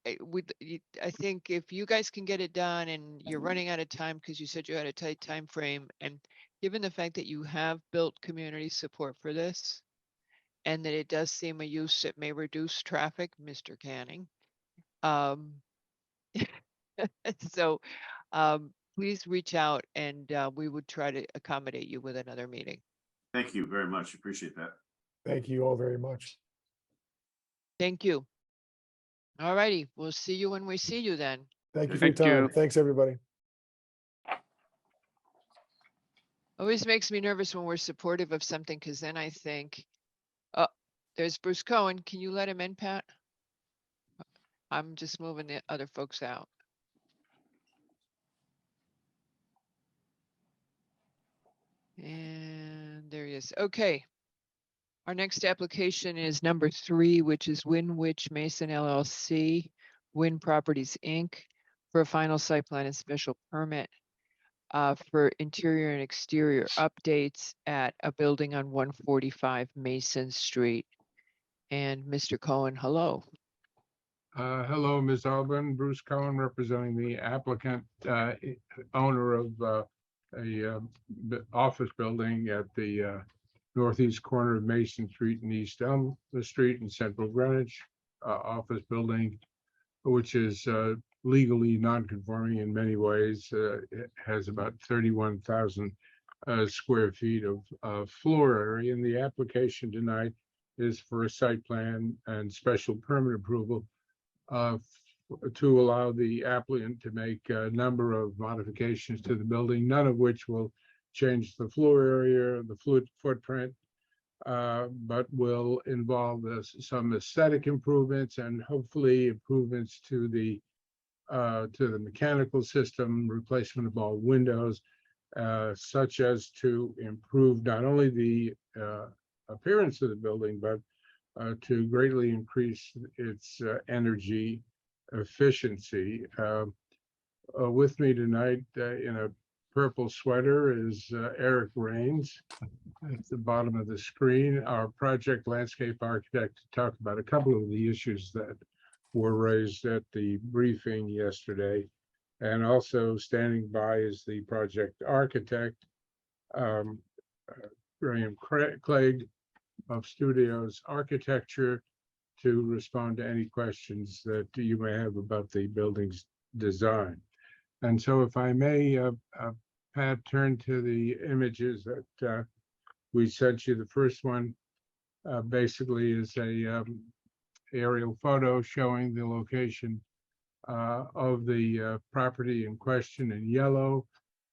S1: think if you guys can get it done and you're running out of time because you said you had a tight time frame, and given the fact that you have built community support for this, and that it does seem a use that may reduce traffic, Mr. Canning. So please reach out and we would try to accommodate you with another meeting.
S7: Thank you very much. Appreciate that.
S8: Thank you all very much.
S1: Thank you. All righty, we'll see you when we see you then.
S8: Thank you for your
S9: Thank you.
S8: time. Thanks, everybody.
S1: Always makes me nervous when we're supportive of something, because then I think, oh, there's Bruce Cohen. Can you let him in, Pat? I'm just moving the other folks out. And there he is. Okay. Our next application is number 3, which is Winwich Mason LLC, Win Properties, Inc., for a final site plan and special permit for interior and exterior updates at a building on 145 Mason Street. And Mr. Cohen, hello.
S15: Hello, Ms. Albin. Bruce Cohen, representing the applicant, owner of office building at the northeast corner of Mason Street and East Elm Street in Central Greenwich. Office building, which is legally non-conforming in many ways. It has about 31,000 square feet of floor area, and the application tonight is for a site plan and special permit approval to allow the applicant to make a number of modifications to the building, none of which will change the floor area, the footprint, but will involve some aesthetic improvements and hopefully improvements to the mechanical system, replacement of all windows, such as to improve not only the appearance of the building, but to greatly increase its energy efficiency. With me tonight in a purple sweater is Eric Rains at the bottom of the screen, our project landscape architect, to talk about a couple of the issues that were raised at the briefing yesterday. And also standing by is the project architect, Graham Clegg of Studios Architecture, to respond to any questions that you may have about the building's design. And so if I may, Pat, turn to the images that we sent you. The first one basically is a aerial photo showing the location of the property in question in yellow.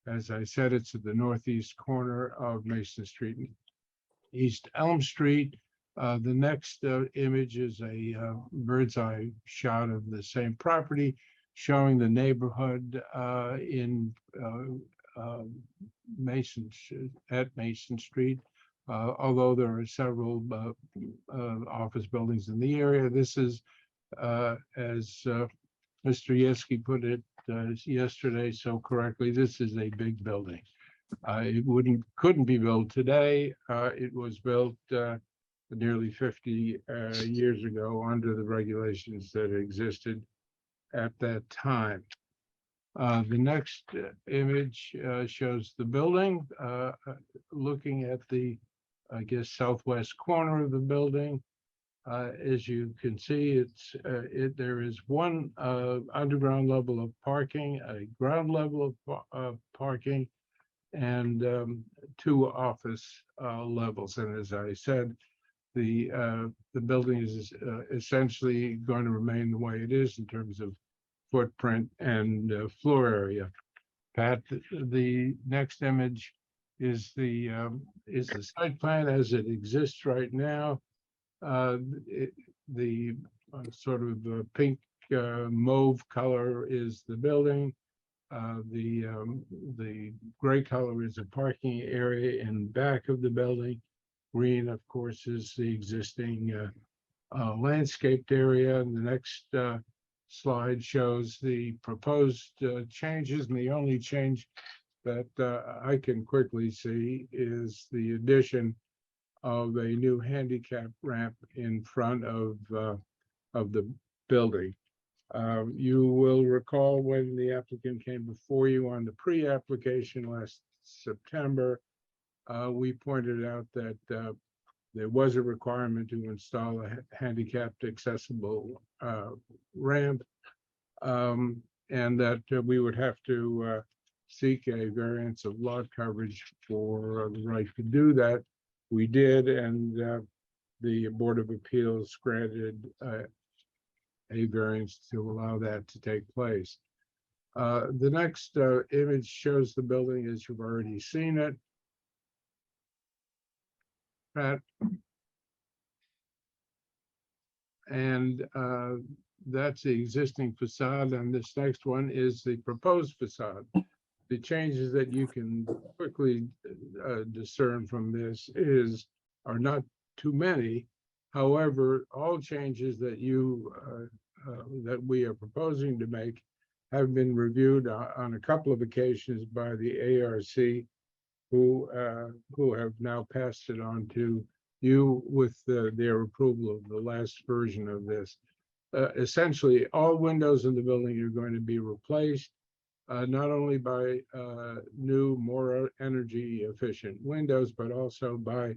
S15: As I said, it's at the northeast corner of Mason Street and East Elm Street. The next image is a bird's eye shot of the same property, showing the neighborhood in Mason Street. Although there are several office buildings in the area, this is, as Mr. Yeski put it yesterday so correctly, this is a big building. It couldn't be built today. It was built nearly 50 years ago under the regulations that existed at that time. The next image shows the building, looking at the, I guess, southwest corner of the building. As you can see, there is one underground level of parking, a ground level of parking, and 2 office levels. And as I said, the building is essentially going to remain the way it is in terms of footprint and floor area. Pat, the next image is the site plan as it exists right now. The sort of pink mauve color is the building. The gray color is a parking area in back of the building. Green, of course, is the existing landscaped area. And the next slide shows the proposed changes. And the only change that I can quickly see is the addition of a new handicap ramp in front of the building. You will recall when the applicant came before you on the pre-application last September, we pointed out that there was a requirement to install a handicapped accessible ramp, and that we would have to seek a variance of lot coverage for the right to do that. We did, and the Board of Appeals granted a variance to allow that to take place. The next image shows the building as you've already seen it. Pat. And that's the existing facade, and this next one is the proposed facade. The changes that you can quickly discern from this are not too many. However, all changes that that we are proposing to make have been reviewed on a couple of occasions by the ARC, who have now passed it on to you with their approval of the last version of this. Essentially, all windows in the building are going to be replaced, not only by new, more energy efficient windows, but also by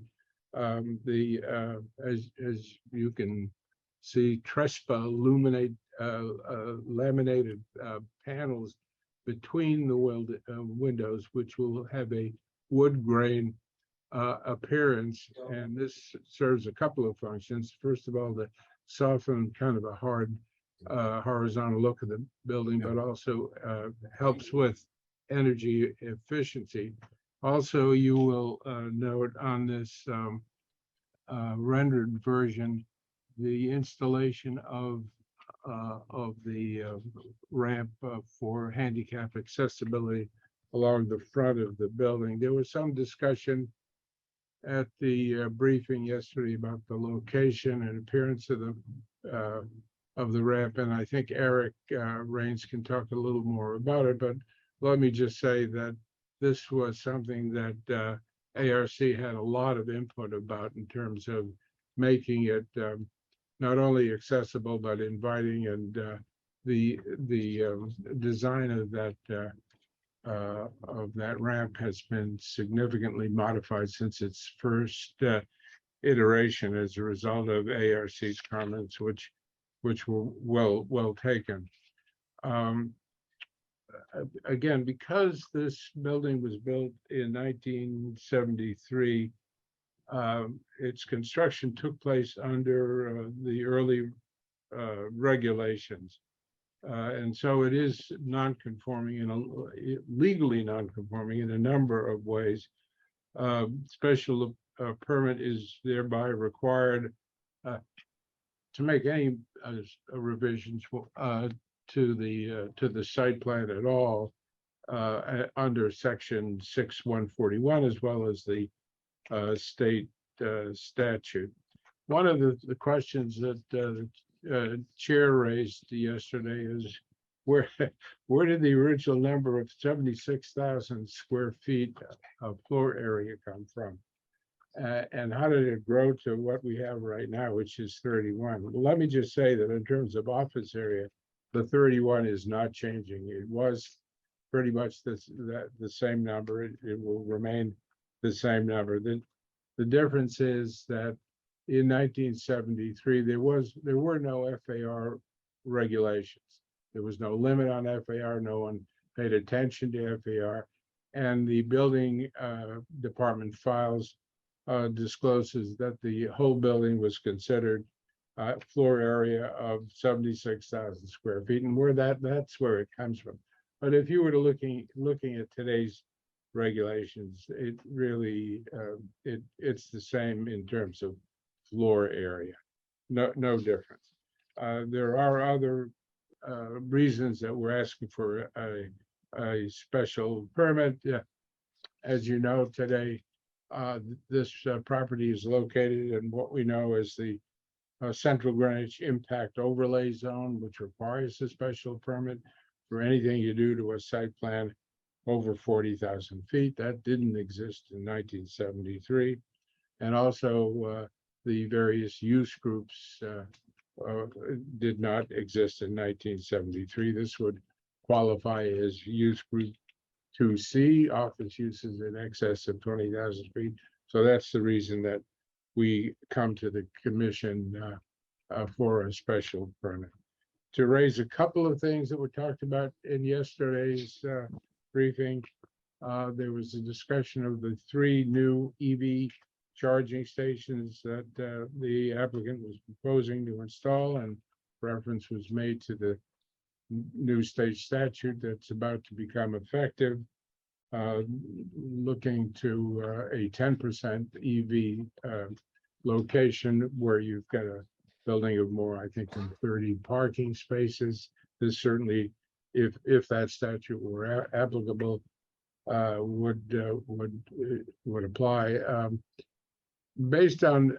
S15: as you can see, Trespa laminated panels between the windows, which will have a wood grain appearance, and this serves a couple of functions. First of all, to soften kind of a hard horizontal look of the building, but also helps with energy efficiency. Also, you will note on this rendered version the installation of the ramp for handicap accessibility along the front of the building. There was some discussion at the briefing yesterday about the location and appearance of the ramp, and I think Eric Rains can talk a little more about it. But let me just say that this was something that ARC had a lot of input about in terms of making it not only accessible but inviting, and the design of that ramp has been significantly modified since its first iteration as a result of ARC's comments, which were well taken. Again, because this building was built in 1973, its construction took place under the early regulations. And so it is non-conforming, legally non-conforming in a number of ways. Special permit is thereby required to make any revisions to the site plan at all under section 6141, as well as the state statute. One of the questions that Chair raised yesterday is where did the original number of 76,000 square feet of floor area come from? And how did it grow to what we have right now, which is 31? Well, let me just say that in terms of office area, the 31 is not changing. It was pretty much the same number. It will remain the same number. The difference is that in 1973, there were no FAR regulations. There was no limit on FAR. No one paid attention to FAR, and the building department files discloses that the whole building was considered floor area of 76,000 square feet, and that's where it comes from. But if you were to looking at today's regulations, it really it's the same in terms of floor area, no difference. There are other reasons that we're asking for a special permit. As you know, today this property is located in what we know as the Central Greenwich Impact Overlay Zone, which requires a special permit for anything you do to a site plan over 40,000 feet. That didn't exist in 1973. And also the various use groups did not exist in 1973. This would qualify as use group 2C, office uses in excess of 20,000 feet. So that's the reason that we come to the commission for a special permit. To raise a couple of things that were talked about in yesterday's briefing, there was a discussion of the 3 new EV charging stations that the applicant was proposing to install, and reference was made to the new state statute that's about to become effective, looking to a 10% EV location where you've got a building of more, I think, than 30 parking spaces. This certainly, if that statute were applicable, would apply. Based on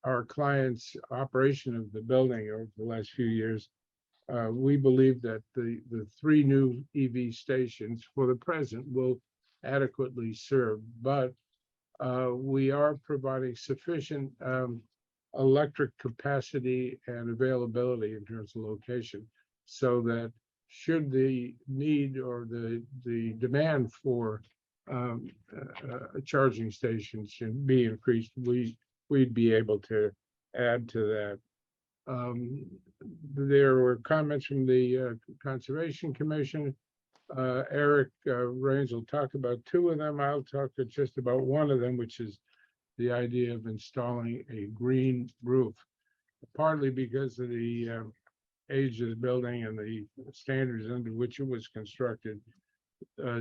S15: our client's operation of the building over the last few years, we believe that the 3 new EV stations for the present will adequately serve, but we are providing sufficient electric capacity and availability in terms of location, so that should the need or the demand for charging stations should be increased, we'd be able to add to that. There were comments from the Conservation Commission. Eric Rains will talk about 2 of them. I'll talk just about one of them, which is the idea of installing a green roof, partly because of the age of the building and the standards under which it was constructed.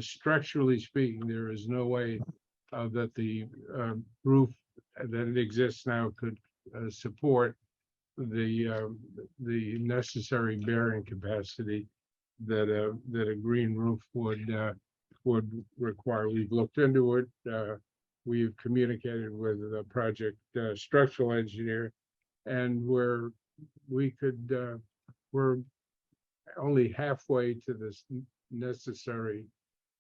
S15: Structurally speaking, there is no way that the roof that it exists now could support the necessary bearing capacity that a green roof would require. We've looked into it. We've communicated with the project structural engineer, and we're only halfway to this necessary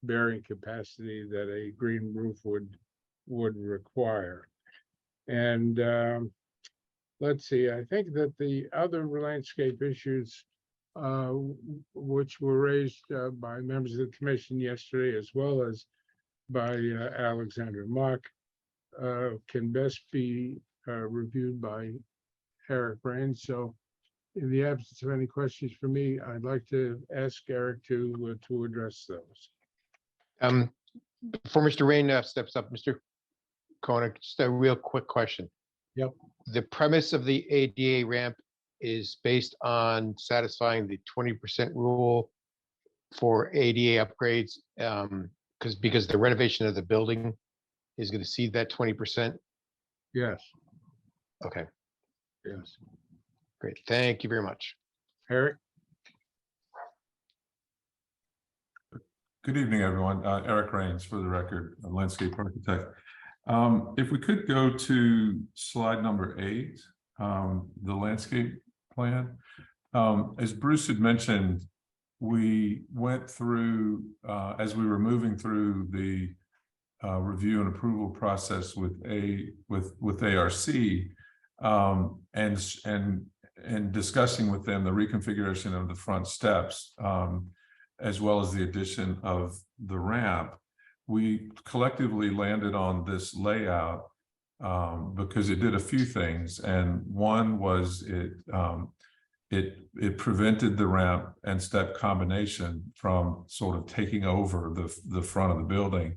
S15: bearing capacity that a green roof would require. And let's see, I think that the other landscape issues which were raised by members of the commission yesterday, as well as by Alexander Mock, can best be reviewed by Eric Rains. So in the absence of any questions for me, I'd like to ask Eric to address those.
S6: Before Mr. Rain steps up, Mr. Koenig, just a real quick question.
S15: Yep.
S6: The premise of the ADA ramp is based on satisfying the 20% rule for ADA upgrades, because the renovation of the building is going to see that 20%.
S15: Yes.
S6: Okay,
S15: Yes.
S6: great. Thank you very much.
S15: Eric?
S16: Good evening, everyone. Eric Rains, for the record, a landscape architect. If we could go to slide number 8, the landscape plan. As Bruce had mentioned, we went through, as we were moving through the review and approval process with ARC, and discussing with them the reconfiguration of the front steps, as well as the addition of the ramp, we collectively landed on this layout because it did a few things. And one was it prevented the ramp and step combination from sort of taking over the front of the building.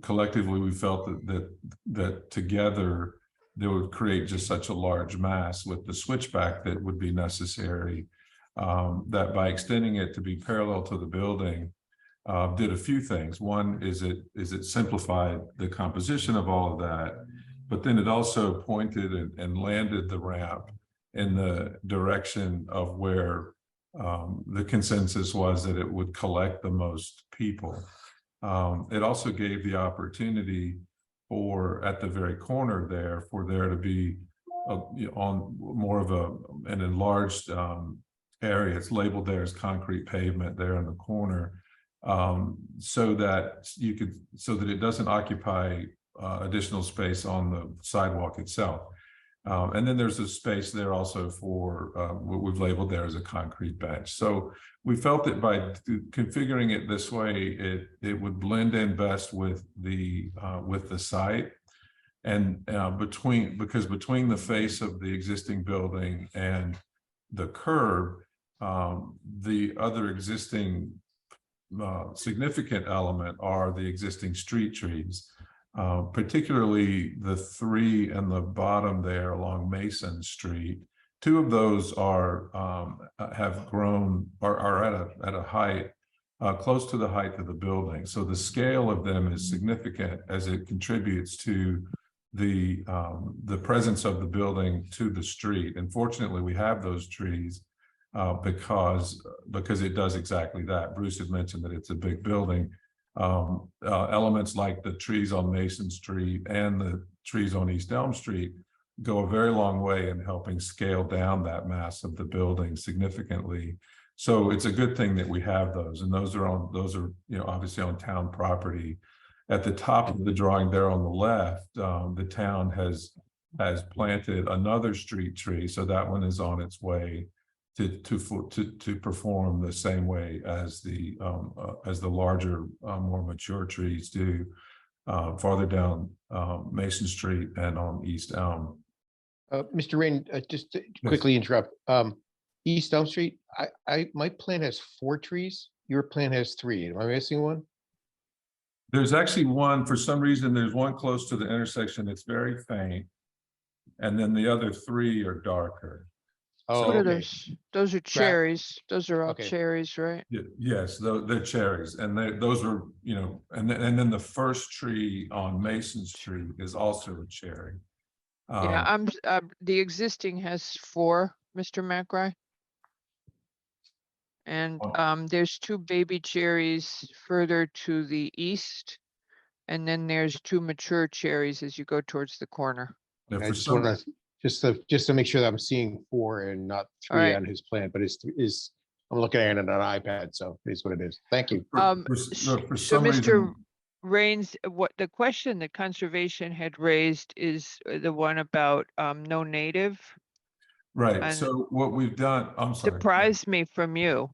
S16: Collectively, we felt that together they would create just such a large mass with the switchback that would be necessary, that by extending it to be parallel to the building, did a few things. One is it simplified the composition of all of that, but then it also pointed and landed the ramp in the direction of where the consensus was that it would collect the most people. It also gave the opportunity for, at the very corner there, for there to be on more of an enlarged area. It's labeled there as concrete pavement there in the corner, so that it doesn't occupy additional space on the sidewalk itself. And then there's a space there also for what we've labeled there as a concrete bench. So we felt that by configuring it this way, it would blend in best with the site, and because between the face of the existing building and the curb, the other existing significant element are the existing street trees. particularly the three in the bottom there along Mason Street. Two of those are have grown, are at a height close to the height of the building. So the scale of them is significant as it contributes to the presence of the building to the street. And fortunately, we have those trees because it does exactly that. Bruce had mentioned that it's a big building. Elements like the trees on Mason Street and the trees on East Elm Street go a very long way in helping scale down that mass of the building significantly. So it's a good thing that we have those, and those are obviously on town property. At the top of the drawing there on the left, the town has planted another street tree, so that one is on its way to perform the same way as the larger, more mature trees do farther down Mason Street and on East Elm.
S6: Mr. Rain, just to quickly interrupt. East Elm Street, my plan has 4 trees. Your plan has 3. Am I missing one?
S16: There's actually one, for some reason, there's one close to the intersection that's very faint. And then the other 3 are darker.
S6: Oh,
S1: What are
S6: okay.
S1: those? Those are cherries. Those are all
S6: Okay.
S1: cherries, right?
S16: Yes, they're cherries, and those are, and then the first tree on Mason Street is also a cherry.
S1: Yeah, the existing has 4, Mr. McRae. And there's 2 baby cherries further to the east. And then there's 2 mature cherries as you go towards the corner.
S16: Now,
S6: I
S16: for
S6: just
S16: some-
S6: want to just to make sure that I'm seeing 4 and not 3
S1: All right.
S6: on his plan, but I'm looking at it on an iPad, so it is what it is. Thank you.
S16: for
S1: So
S16: some
S1: Mr.
S16: reason-
S1: Rains, what the question that conservation had raised is the one about no native.
S16: Right,
S1: and
S16: so what we've done, I'm sorry.
S1: Surprised me from you.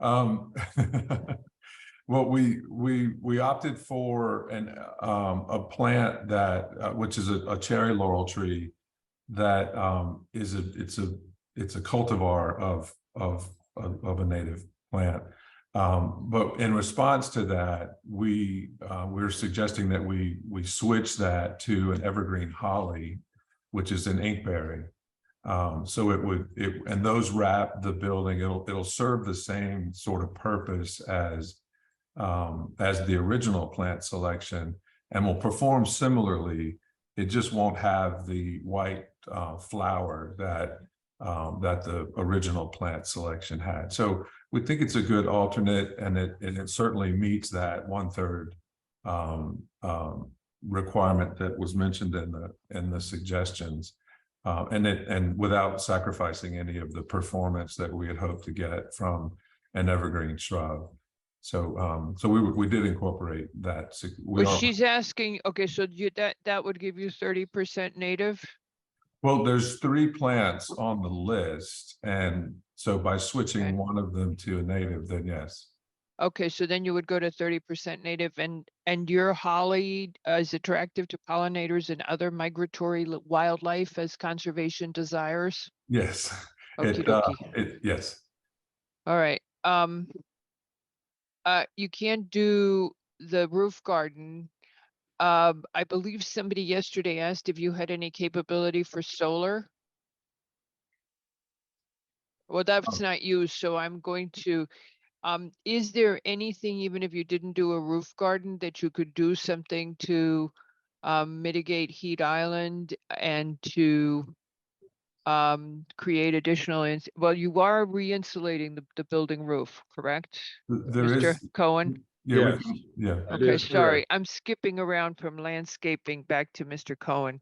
S16: Well, we opted for a plant that which is a cherry laurel tree that it's a cultivar of a native plant. But in response to that, we're suggesting that we switch that to an evergreen holly, which is an inkberry. So and those wrap the building. It'll serve the same sort of purpose as the original plant selection, and will perform similarly. It just won't have the white flower that the original plant selection had. So we think it's a good alternate, and it certainly meets that 1/3 requirement that was mentioned in the suggestions. And without sacrificing any of the performance that we had hoped to get from an evergreen shrub. So we did incorporate that.
S1: Well, she's asking, okay, so that would give you 30% native?
S16: Well, there's 3 plants on the list, and so by switching one of them to a native, then yes.
S1: Okay, so then you would go to 30% native, and your holly is attractive to pollinators and other migratory wildlife as conservation desires?
S16: Yes.
S1: Okey dokey.
S16: Yes.
S1: All right, you can't do the roof garden. I believe somebody yesterday asked if you had any capability for solar. Well, that's not used, so I'm going to, is there anything, even if you didn't do a roof garden, that you could do something to mitigate heat island and to create additional, well, you are re-insulating the building roof, correct?
S16: There
S1: Mr.
S16: is.
S1: Cohen?
S16: Yeah.
S15: Yes.
S16: Yeah.
S15: That
S1: Okay,
S15: is
S1: sorry,
S15: correct.
S1: I'm skipping around from landscaping back to Mr. Cohen.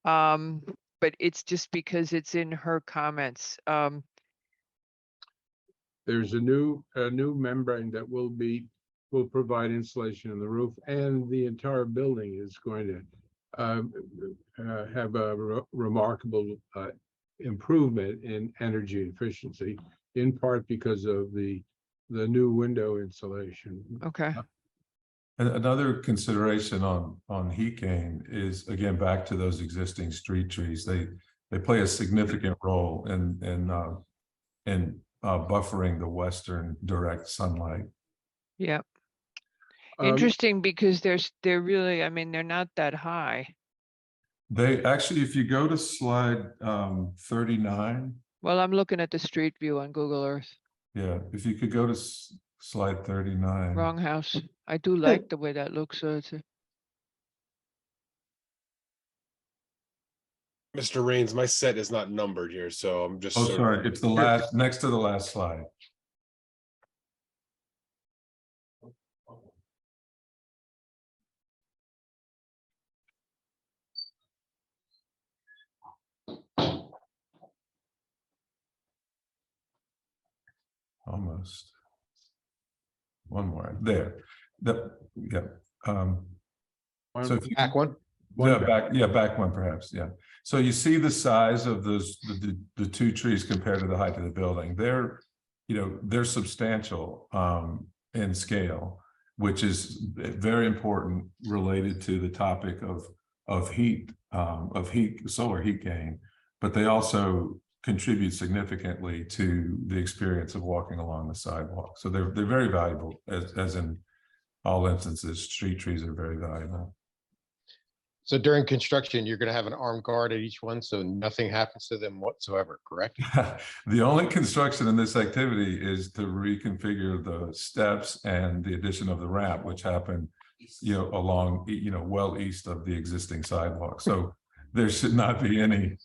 S1: But it's just because it's in her comments.
S15: There's a new membrane that will provide insulation in the roof, and the entire building is going to have a remarkable improvement in energy efficiency, in part because of the new window insulation.
S1: Okay.
S16: And another consideration on heat gain is, again, back to those existing street trees. They play a significant role in buffering the western direct sunlight.
S1: Yeah. Interesting because they're really, I mean, they're not that high.
S16: They actually, if you go to slide 39,
S1: Well, I'm looking at the street view on Google Earth.
S16: yeah, if you could go to slide 39.
S1: Wrong house. I do like the way that looks. So it's a,
S2: Mr. Rains, my set is not numbered here, so I'm just.
S16: Oh,
S2: sort of-
S16: sorry, it's the last, next to the last slide. Almost. One more, there, yeah. So if you,
S6: Back one?
S16: back one perhaps, yeah. So you see the size of those, the two trees compared to the height of the building, they're, they're substantial in scale, which is very important related to the topic of heat, solar heat gain, but they also contribute significantly to the experience of walking along the sidewalk. So they're very valuable, as in all instances, street trees are very valuable.
S6: So during construction, you're gonna have an armed guard at each one, so nothing happens to them whatsoever, correct?
S16: The only construction in this activity is to reconfigure the steps and the addition of the ramp, which happened, along, well east of the existing sidewalk. So there should not be any.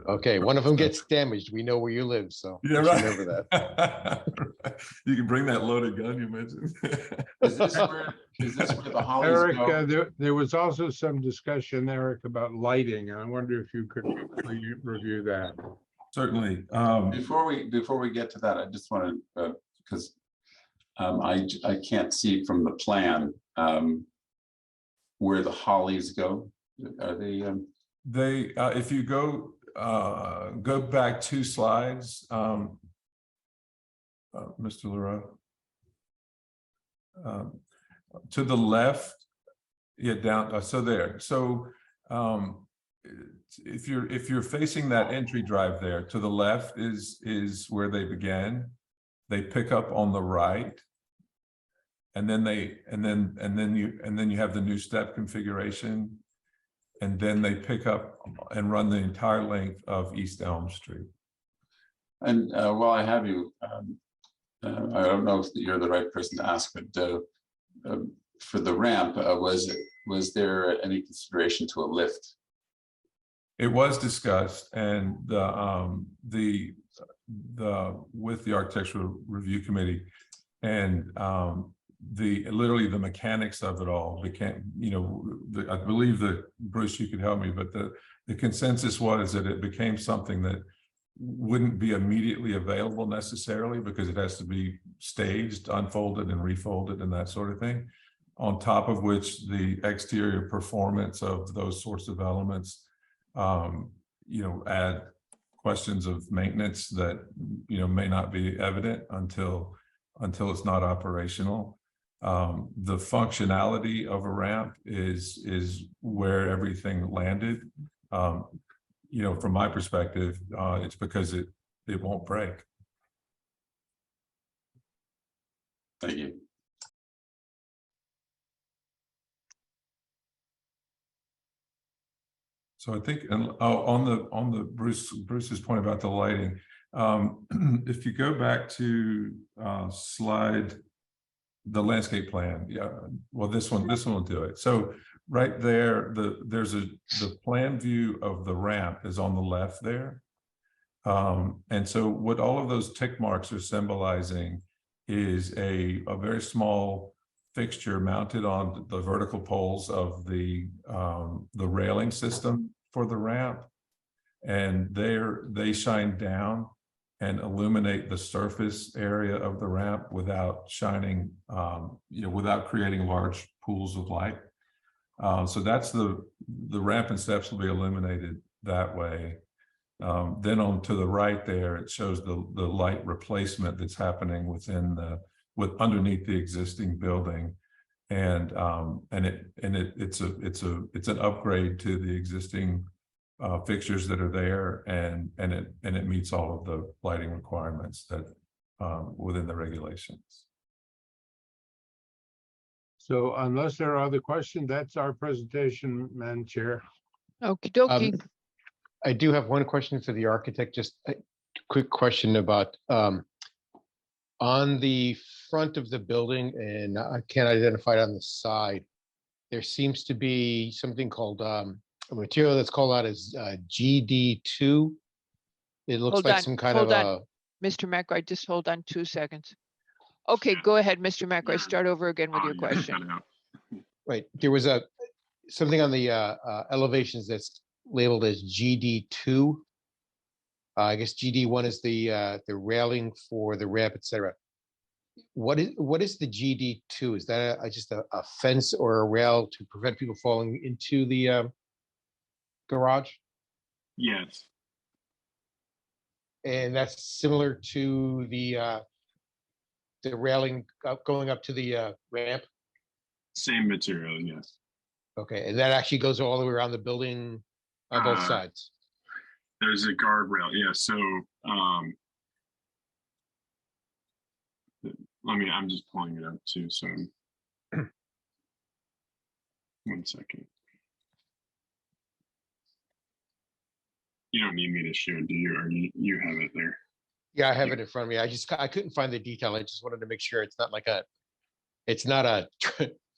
S6: Okay, one of them gets damaged. We know where you live, so.
S16: Yeah,
S6: we should
S16: right.
S6: Remember that.
S16: You can bring that loaded gun you mentioned.
S10: Is this where the hollies
S15: Eric,
S10: go?
S15: there was also some discussion, Eric, about lighting. I wonder if you could review that.
S16: Certainly.
S17: Before we get to that, I just want to, because I can't see from the plan where the hollies go. Are they?
S16: They, if you go back 2 slides, Mr. Leroy, to the left, yeah, down. So there. So if you're facing that entry drive there, to the left is where they began. They pick up on the right, and then you have the new step configuration. And then they pick up and run the entire length of East Elm Street.
S17: And while I have you, I don't know if you're the right person to ask, but for the ramp, was there any consideration to a lift?
S16: It was discussed, and with the Architectural Review Committee, and literally the mechanics of it all became, I believe that, Bruce, you could help me, but the consensus was that it became something that wouldn't be immediately available necessarily, because it has to be staged, unfolded and refolded and that sort of thing, on top of which the exterior performance of those sorts of elements add questions of maintenance that may not be evident until it's not operational. The functionality of a ramp is where everything landed. From my perspective, it's because it won't break.
S17: Thank you.
S16: So I think, and on the Bruce's point about the lighting, if you go back to slide, the landscape plan, yeah, well, this one will do it. So right there, the plan view of the ramp is on the left there. And so what all of those tick marks are symbolizing is a very small fixture mounted on the vertical poles of the railing system for the ramp. And they shine down and illuminate the surface area of the ramp without shining, without creating large pools of light. So that's the ramp and steps will be illuminated that way. Then on to the right there, it shows the light replacement that's happening underneath the existing building, and it's an upgrade to the existing fixtures that are there, and it meets all of the lighting requirements that within the regulations.
S15: So unless there are other questions, that's our presentation, Madam Chair.
S1: Okie dokie.
S6: I do have one question for the architect, just a quick question about on the front of the building, and I can't identify it on the side. There seems to be something called a material that's called out as GD2. It looks
S1: Hold
S6: like
S1: on,
S6: some kind
S1: hold
S6: of
S1: on. Mr. McRae, just hold on 2 seconds. Okay, go ahead, Mr. McRae. Start over again with your question.
S6: right. There was something on the elevations that's labeled as GD2. I guess GD1 is the railing for the ramp, etc. What is the GD2? Is that just a fence or a rail to prevent people falling into the garage?
S18: Yes,
S6: And that's similar to the railing going up to the ramp?
S18: same material, yes.
S6: Okay, and that actually goes all the way around the building on both sides?
S18: There's a guardrail, yeah, so, I'm just pulling it up too, so. 1 second. You don't need me to share, do you, or you have it there?
S6: Yeah, I have it in front of me. I couldn't find the detail. I just wanted to make sure it's not a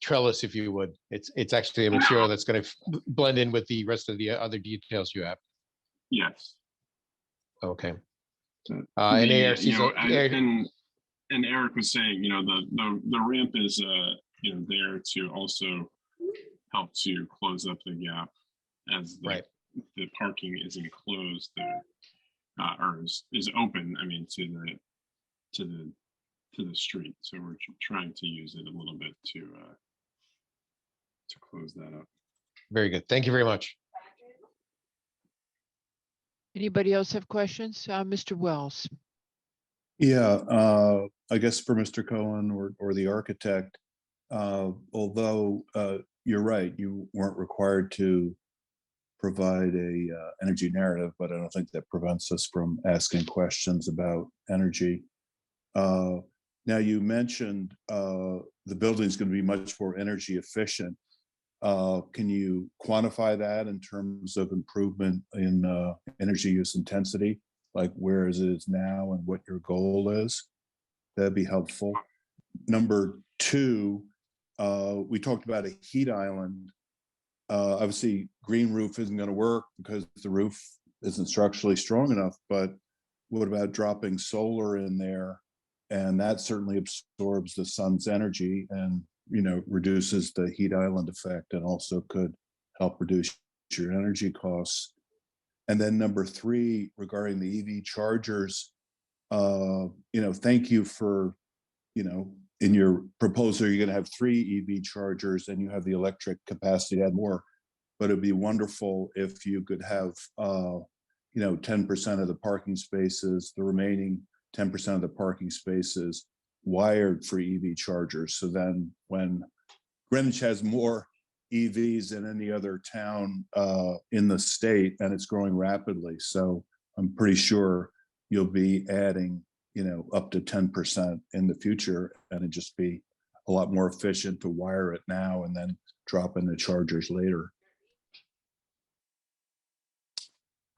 S6: trellis, if you would. It's actually a material that's going to blend in with the rest of the other details you have.
S18: Yes.
S6: Okay.
S18: And Eric was saying, the ramp is, there to also help to close up the gap as the parking is enclosed there, or is open. I mean, to the street. So we're trying to use it a little bit to close that up.
S6: Very good. Thank you very much.
S1: Anybody else have questions? Mr. Wells?
S12: Yeah, I guess for Mr. Cohen or the architect, although you're right, you weren't required to provide a energy narrative, but I don't think that prevents us from asking questions about energy. Now you mentioned the building's going to be much more energy efficient. Can you quantify that in terms of improvement in energy use intensity, like where it is now and what your goal is? That'd be helpful. Number two, we talked about a heat island. Obviously, green roof isn't going to work because the roof isn't structurally strong enough, but what about dropping solar in there? And that certainly absorbs the sun's energy and reduces the heat island effect, and also could help reduce your energy costs. And then number three, regarding the EV chargers, thank you for, in your proposal, you're going to have 3 EV chargers and you have the electric capacity to add more, but it'd be wonderful if you could have, 10% of the parking spaces, the remaining 10% of the parking spaces wired for EV chargers. So then when Greenwich has more EVs than any other town in the state, and it's growing rapidly. So I'm pretty sure you'll be adding, up to 10% in the future, and it'd just be a lot more efficient to wire it now and then drop in the chargers later.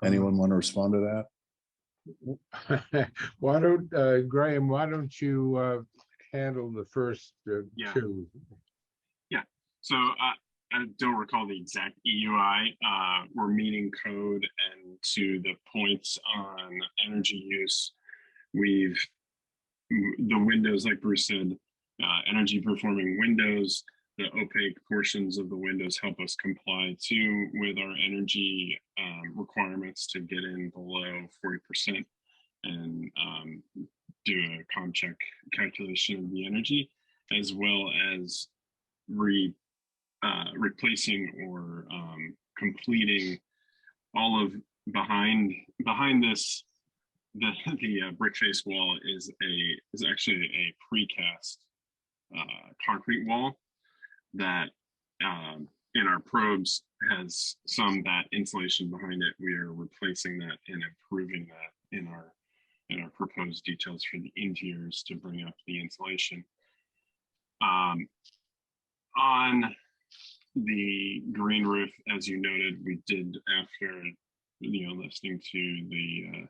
S12: Anyone want to respond to that?
S15: Why don't, Graham, why don't you handle the first two?
S18: Yeah, so I don't recall the exact EUI. We're meeting code, and to the points on energy use, the windows, like Bruce said, energy performing windows, the opaque portions of the windows help us comply too with our energy requirements to get in below 40% and do a com check calculation of the energy, as well as replacing or completing all of behind this. The brick face wall is actually a precast concrete wall that in our probes has that insulation behind it. We are replacing that and improving that in our proposed details for the interiors to bring up the insulation. On the green roof, as you noted, we did, after listening to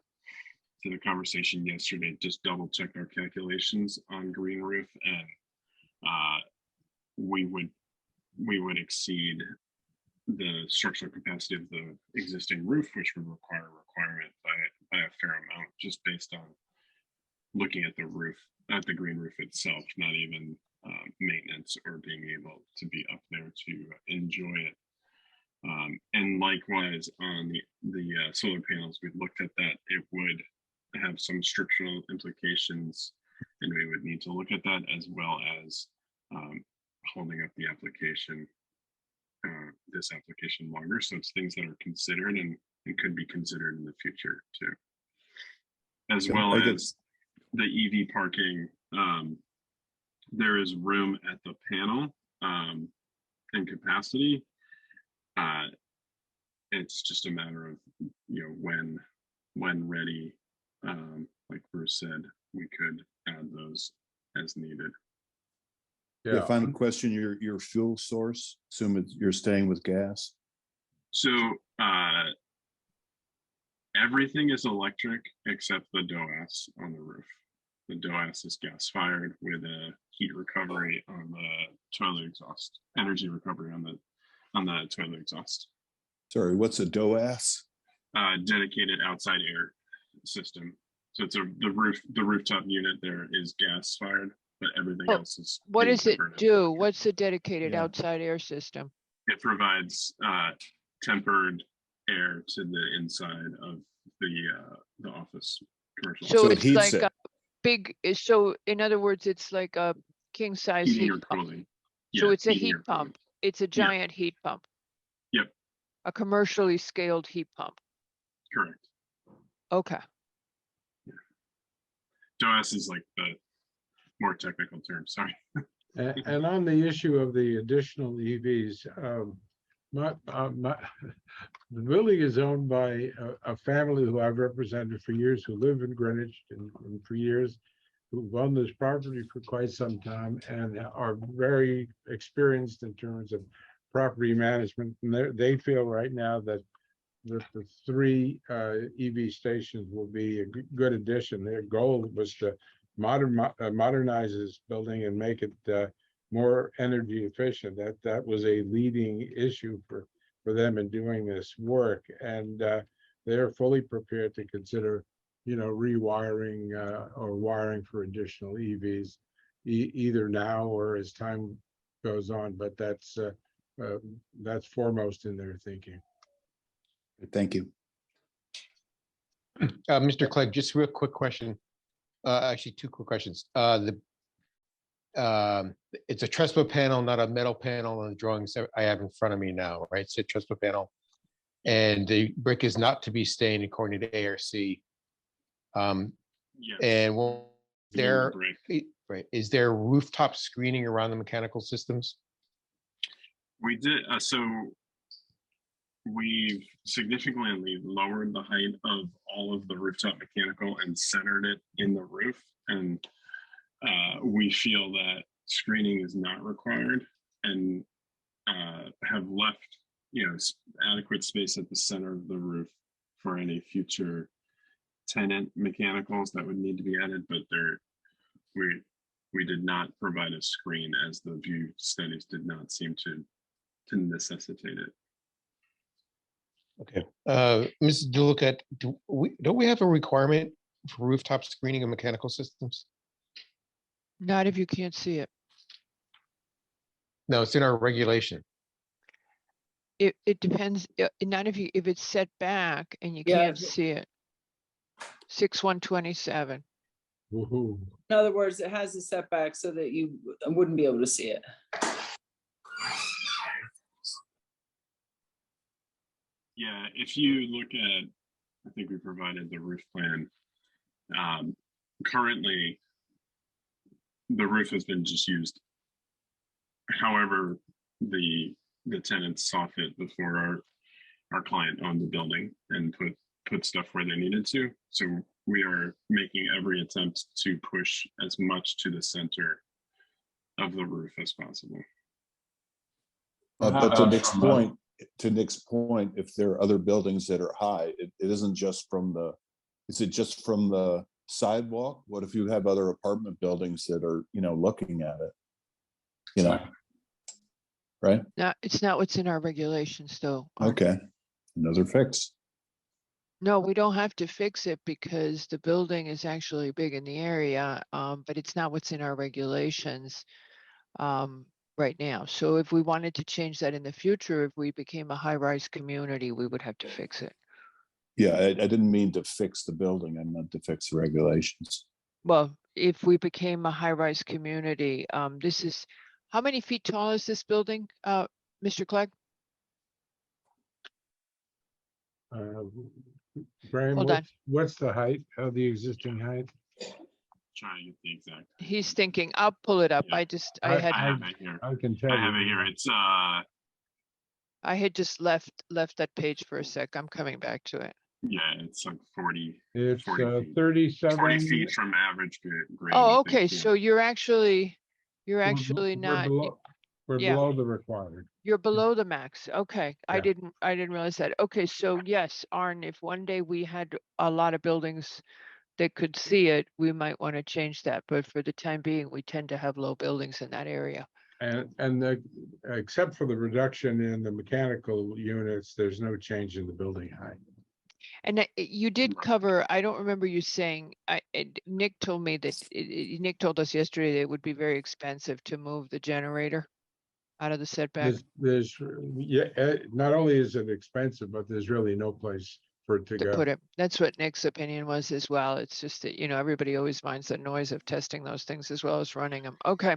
S18: the conversation yesterday, just double check our calculations on green roof, and we would exceed the structural capacity of the existing roof, which would require a requirement by a fair amount, just based on looking at the roof, at the green roof itself, not even maintenance or being able to be up there to enjoy it. And likewise on the solar panels, we looked at that. It would have some structural implications, and we would need to look at that, as well as holding up the application, this application longer. So it's things that are considered and could be considered in the future too. As well as the EV parking, there is room at the panel and capacity. It's just a matter of when ready, like Bruce said, we could add those as needed.
S12: Yeah, final question, your fuel source, assume you're staying with gas?
S18: So everything is electric except the DOAS on the roof. The DOAS is gas fired with a heat recovery on the toilet exhaust, energy recovery on the toilet exhaust.
S12: Sorry, what's a DOAS?
S18: Dedicated outside air system. So it's the rooftop unit there is gas fired, but everything else is.
S1: What does it
S18: converted.
S1: do? What's the dedicated outside air system?
S18: It provides tempered air to the inside of the office commercial.
S1: So it's like a big, so in other words, it's like a king size
S18: Heating
S1: heat
S18: or
S1: pump.
S18: cooling.
S1: So
S18: Yeah,
S1: it's a
S18: heating
S1: heat
S18: or cooling.
S1: pump. It's a giant heat pump.
S18: Yep,
S1: A commercially scaled heat pump.
S18: correct.
S1: Okay.
S18: DOAS is like the more technical term, sorry.
S15: And on the issue of the additional EVs, the building is owned by a family who I've represented for years, who live in Greenwich and for years, who've owned this property for quite some time and are very experienced in terms of property management. And they feel right now that the 3 EV stations will be a good addition. Their goal was to modernize this building and make it more energy efficient. That was a leading issue for them in doing this work, and they're fully prepared to consider, rewiring or wiring for additional EVs, either now or as time goes on. But that's foremost in their thinking.
S12: Thank you.
S6: Mr. Clegg, just a real quick question. Actually, 2 quick questions. It's a Trespa panel, not a metal panel on the drawings that I have in front of me now, right? It's a Trespa panel. And the brick is not to be stained according to ARC.
S18: Yes.
S6: And is there rooftop screening around the mechanical systems?
S18: We did, so we've significantly lowered the height of all of the rooftop mechanical and centered it in the roof. And we feel that screening is not required, and have left, adequate space at the center of the roof for any future tenant mechanicals that would need to be added. But we did not provide a screen, as the view studies did not seem to necessitate it.
S6: Okay. Mrs. DeLuca, don't we have a requirement for rooftop screening of mechanical systems?
S1: Not if you can't see it.
S6: No, it's in our regulation.
S1: It depends, not if it's set back and you
S11: Yeah,
S1: can't see it. 6127.
S15: Woohoo.
S11: In other words, it has a setback so that you wouldn't be able to see it.
S18: Yeah, if you look at, I think we provided the roof plan. Currently, the roof has been just used. However, the tenants saw fit before our client owned the building and put stuff where they needed to. So we are making every attempt to push as much to the center of the roof as possible.
S12: But
S17: How
S12: to
S17: about
S12: Nick's
S17: from
S12: point, if there are other buildings that are high, it isn't just from the, is it just from the sidewalk? What if you have other apartment buildings that are, looking at it? Right?
S1: No, it's not what's in our regulations though. Art.
S12: Okay, another fix.
S1: No, we don't have to fix it because the building is actually big in the area, but it's not what's in our regulations right now. So if we wanted to change that in the future, if we became a high-rise community, we would have to fix it.
S12: Yeah, I didn't mean to fix the building. I meant to fix the regulations.
S1: Well, if we became a high-rise community, this is, how many feet tall is this building, Mr. Clegg?
S15: Graham,
S1: Hold on.
S15: what's the height of the existing height?
S18: Trying to get the exact.
S1: He's thinking, I'll pull it up.
S18: Yeah.
S1: I had,
S18: I have it here.
S15: I can tell
S18: I have
S15: you.
S18: it here. It's
S1: I had just left that page for a sec. I'm coming back to it.
S18: yeah, it's like 40.
S15: It's
S18: 40 feet.
S15: 37.
S18: 40 feet from average grade.
S1: Oh,
S18: I think,
S1: okay,
S18: yeah.
S1: so you're actually
S15: We're
S1: not,
S15: We're
S1: yeah.
S15: below the required.
S1: you're below the max. Okay, I
S15: Yeah.
S1: didn't realize that. Okay, so yes, Arn, if one day we had a lot of buildings that could see it, we might want to change that. But for the time being, we tend to have low buildings in that area.
S15: And except for the reduction in the mechanical units, there's no change in the building height.
S1: And you did cover, I don't remember you saying, Nick told me that, Nick told us yesterday that it would be very expensive to move the generator out of the setback.
S15: Not only is it expensive, but there's really no place for it to
S1: To
S15: go.
S1: put it, that's what Nick's opinion was as well. It's just that, everybody always minds the noise of testing those things as well as running them. Okay.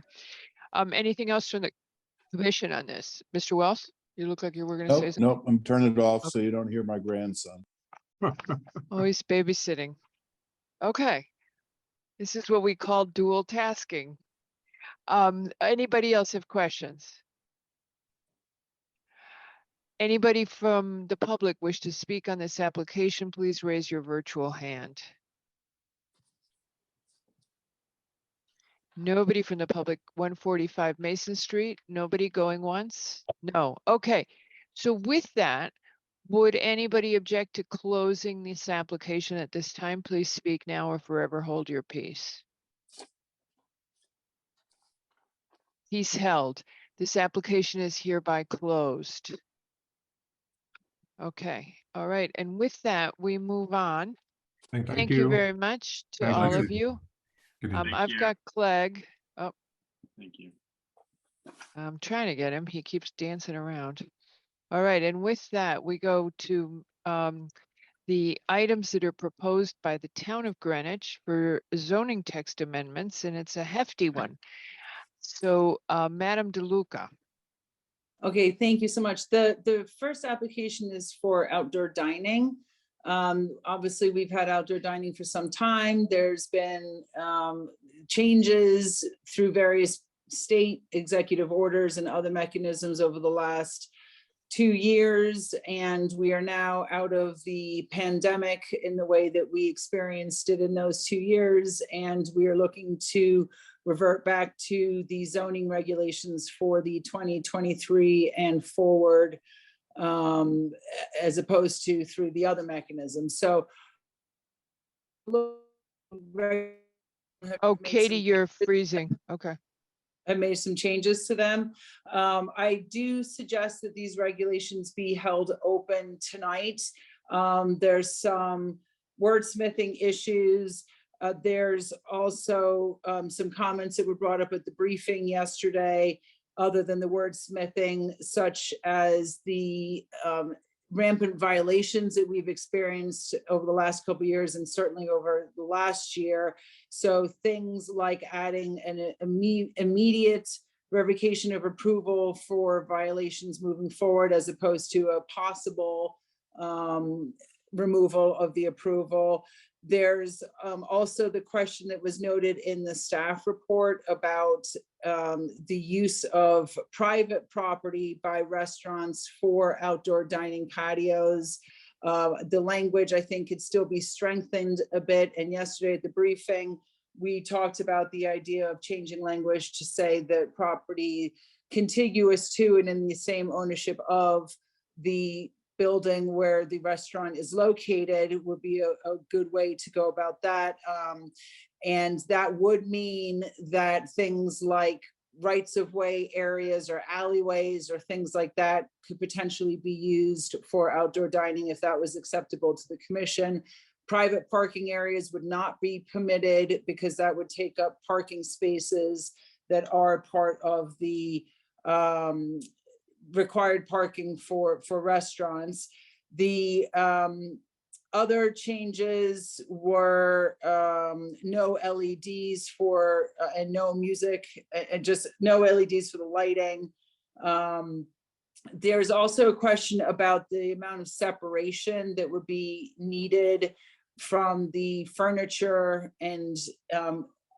S1: Anything else from the commission on this? Mr. Wells, you look like you were gonna say
S12: Nope,
S1: something.
S12: nope, I'm turning it off so you don't hear my grandson.
S1: Oh, he's babysitting. Okay. This is what we call dual tasking. Anybody else have questions? Anybody from the public wish to speak on this application, please raise your virtual hand. Nobody from the public, 145 Mason Street, nobody going once? No, okay. So with that, would anybody object to closing this application at this time? Please speak now or forever hold your peace. Peace held. This application is hereby closed. Okay, all right, and with that, we move on.
S16: Thank you.
S1: Thank you very much to
S15: Thank
S1: all
S16: you.
S1: of you.
S16: Good evening.
S18: Thank
S1: I've
S18: you.
S1: got Clegg. Oh,
S18: Thank you.
S1: I'm trying to get him. He keeps dancing around. All right, and with that, we go to the items that are proposed by the town of Greenwich for zoning text amendments, and it's a hefty one. So, Madam DeLuca.
S11: Okay, thank you so much. The first application is for outdoor dining. Obviously, we've had outdoor dining for some time. There's been changes through various state executive orders and other mechanisms over the last 2 years, and we are now out of the pandemic in the way that we experienced it in those 2 years, and we are looking to revert back to the zoning regulations for the 2023 and forward, as opposed to through the other mechanisms. So
S1: Oh, Katie, you're freezing. Okay.
S11: I made some changes to them. I do suggest that these regulations be held open tonight. There's some wordsmithing issues. There's also some comments that were brought up at the briefing yesterday, other than the wordsmithing, such as the rampant violations that we've experienced over the last couple of years and certainly over the last year. So things like adding an immediate revocation of approval for violations moving forward, as opposed to a possible removal of the approval. There's also the question that was noted in the staff report about the use of private property by restaurants for outdoor dining patios. The language, I think, could still be strengthened a bit. And yesterday at the briefing, we talked about the idea of changing language to say that property contiguous to and in the same ownership of the building where the restaurant is located would be a good way to go about that. And that would mean that things like rights of way areas or alleyways or things like that could potentially be used for outdoor dining if that was acceptable to the commission. Private parking areas would not be permitted because that would take up parking spaces that are part of the required parking for restaurants. The other changes were no LEDs for and no music and just no LEDs for the lighting. There's also a question about the amount of separation that would be needed from the furniture and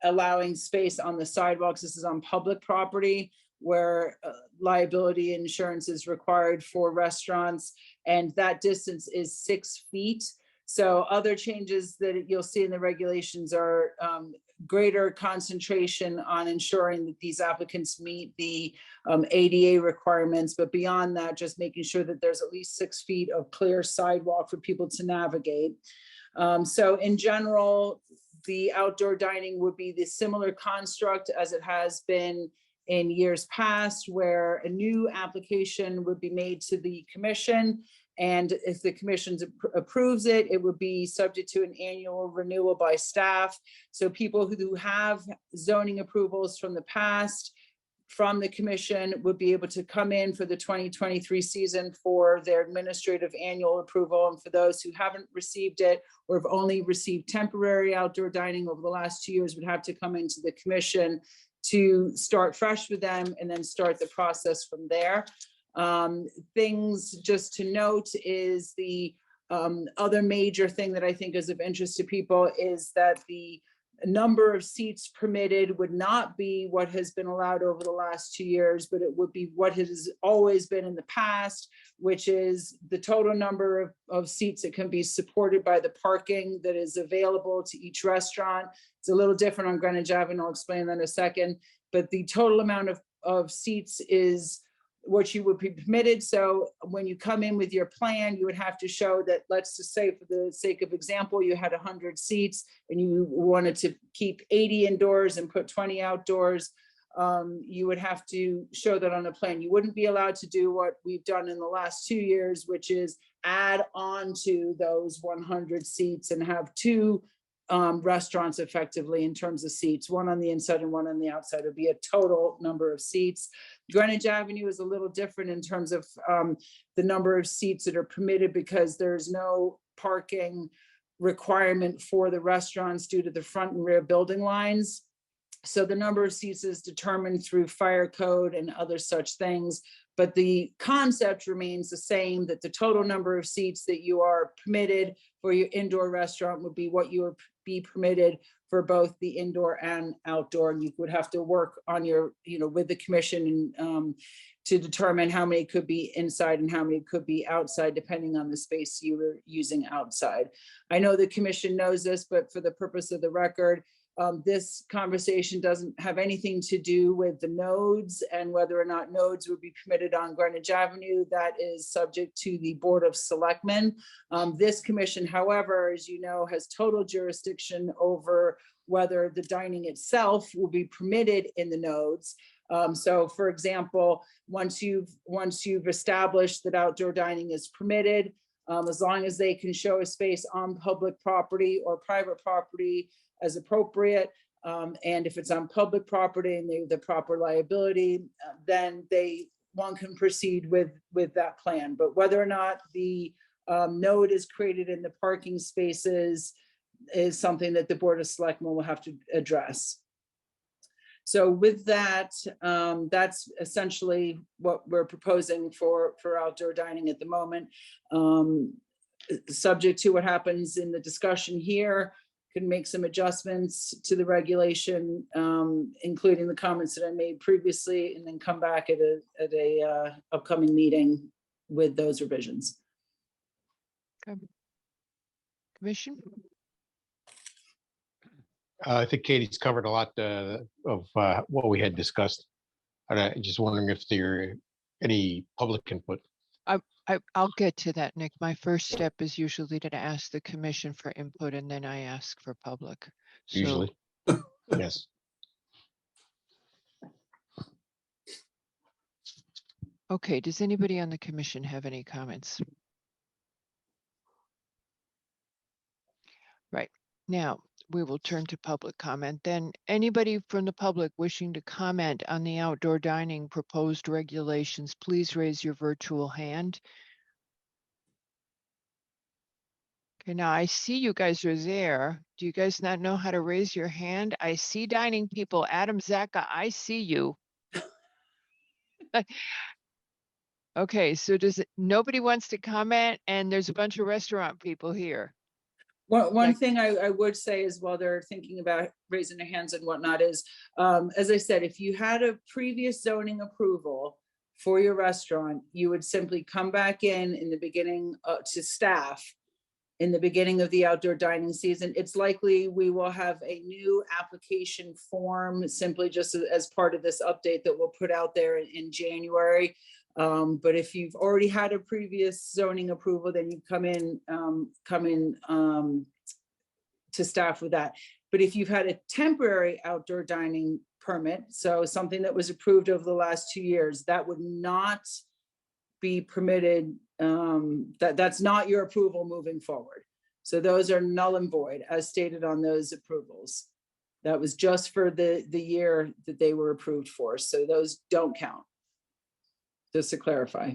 S11: allowing space on the sidewalks. This is on public property where liability insurance is required for restaurants, and that distance is 6 feet. So other changes that you'll see in the regulations are greater concentration on ensuring that these applicants meet the ADA requirements, but beyond that, just making sure that there's at least 6 feet of clear sidewalk for people to navigate. So in general, the outdoor dining would be the similar construct as it has been in years past, where a new application would be made to the commission. And if the commission approves it, it would be subject to an annual renewal by staff. So people who have zoning approvals from the past from the commission would be able to come in for the 2023 season for their administrative annual approval. And for those who haven't received it or have only received temporary outdoor dining over the last 2 years would have to come into the commission to start fresh with them and then start the process from there. Things just to note is the other major thing that I think is of interest to people is that the number of seats permitted would not be what has been allowed over the last 2 years, but it would be what has always been in the past, which is the total number of seats that can be supported by the parking that is available to each restaurant. It's a little different on Greenwich Avenue. I'll explain that in a second, but the total amount of seats is what you would be permitted. So when you come in with your plan, you would have to show that, let's just say for the sake of example, you had 100 seats and you wanted to keep 80 indoors and put 20 outdoors. You would have to show that on a plan. You wouldn't be allowed to do what we've done in the last 2 years, which is add on to those 100 seats and have two restaurants effectively in terms of seats, one on the inside and one on the outside. Would be a total number of seats. Greenwich Avenue is a little different in terms of the number of seats that are permitted because there's no parking requirement for the restaurants due to the front and rear building lines. So the number of seats is determined through fire code and other such things, but the concept remains the same, that the total number of seats that you are permitted for your indoor restaurant would be what you would be permitted for both the indoor and outdoor. And you would have to work on your, with the commission to determine how many could be inside and how many could be outside, depending on the space you were using outside. I know the commission knows this, but for the purpose of the record, this conversation doesn't have anything to do with the nodes and whether or not nodes would be permitted on Greenwich Avenue. That is subject to the Board of Selectmen. This commission, however, as you know, has total jurisdiction over whether the dining itself will be permitted in the nodes. So for example, once you've established that outdoor dining is permitted, as long as they can show a space on public property or private property as appropriate, and if it's on public property and they have the proper liability, then one can proceed with that plan. But whether or not the node is created in the parking spaces is something that the Board of Selectmen will have to address. So with that, that's essentially what we're proposing for outdoor dining at the moment. Subject to what happens in the discussion here, can make some adjustments to the regulation, including the comments that I made previously, and then come back at a upcoming meeting with those revisions.
S1: Okay. Commission?
S6: I think Katie's covered a lot of what we had discussed. And I just wondering if there are any public input.
S1: I'll get to that, Nick. My first step is usually to ask the commission for input and then I ask for public. So,
S6: Usually, yes.
S1: okay, does anybody on the commission have any comments? Right, now we will turn to public comment. Then anybody from the public wishing to comment on the outdoor dining proposed regulations, please raise your virtual hand. Okay, now I see you guys are there. Do you guys not know how to raise your hand? I see dining people. Adam Zaka, I see you. Okay, so nobody wants to comment and there's a bunch of restaurant people here.
S11: One thing I would say is while they're thinking about raising their hands and whatnot is, as I said, if you had a previous zoning approval for your restaurant, you would simply come back in the beginning to staff in the beginning of the outdoor dining season. It's likely we will have a new application form simply just as part of this update that we'll put out there in January. But if you've already had a previous zoning approval, then you come in to staff with that. But if you've had a temporary outdoor dining permit, so something that was approved over the last 2 years, that would not be permitted. That's not your approval moving forward. So those are null and void as stated on those approvals. That was just for the year that they were approved for. So those don't count. Just to clarify.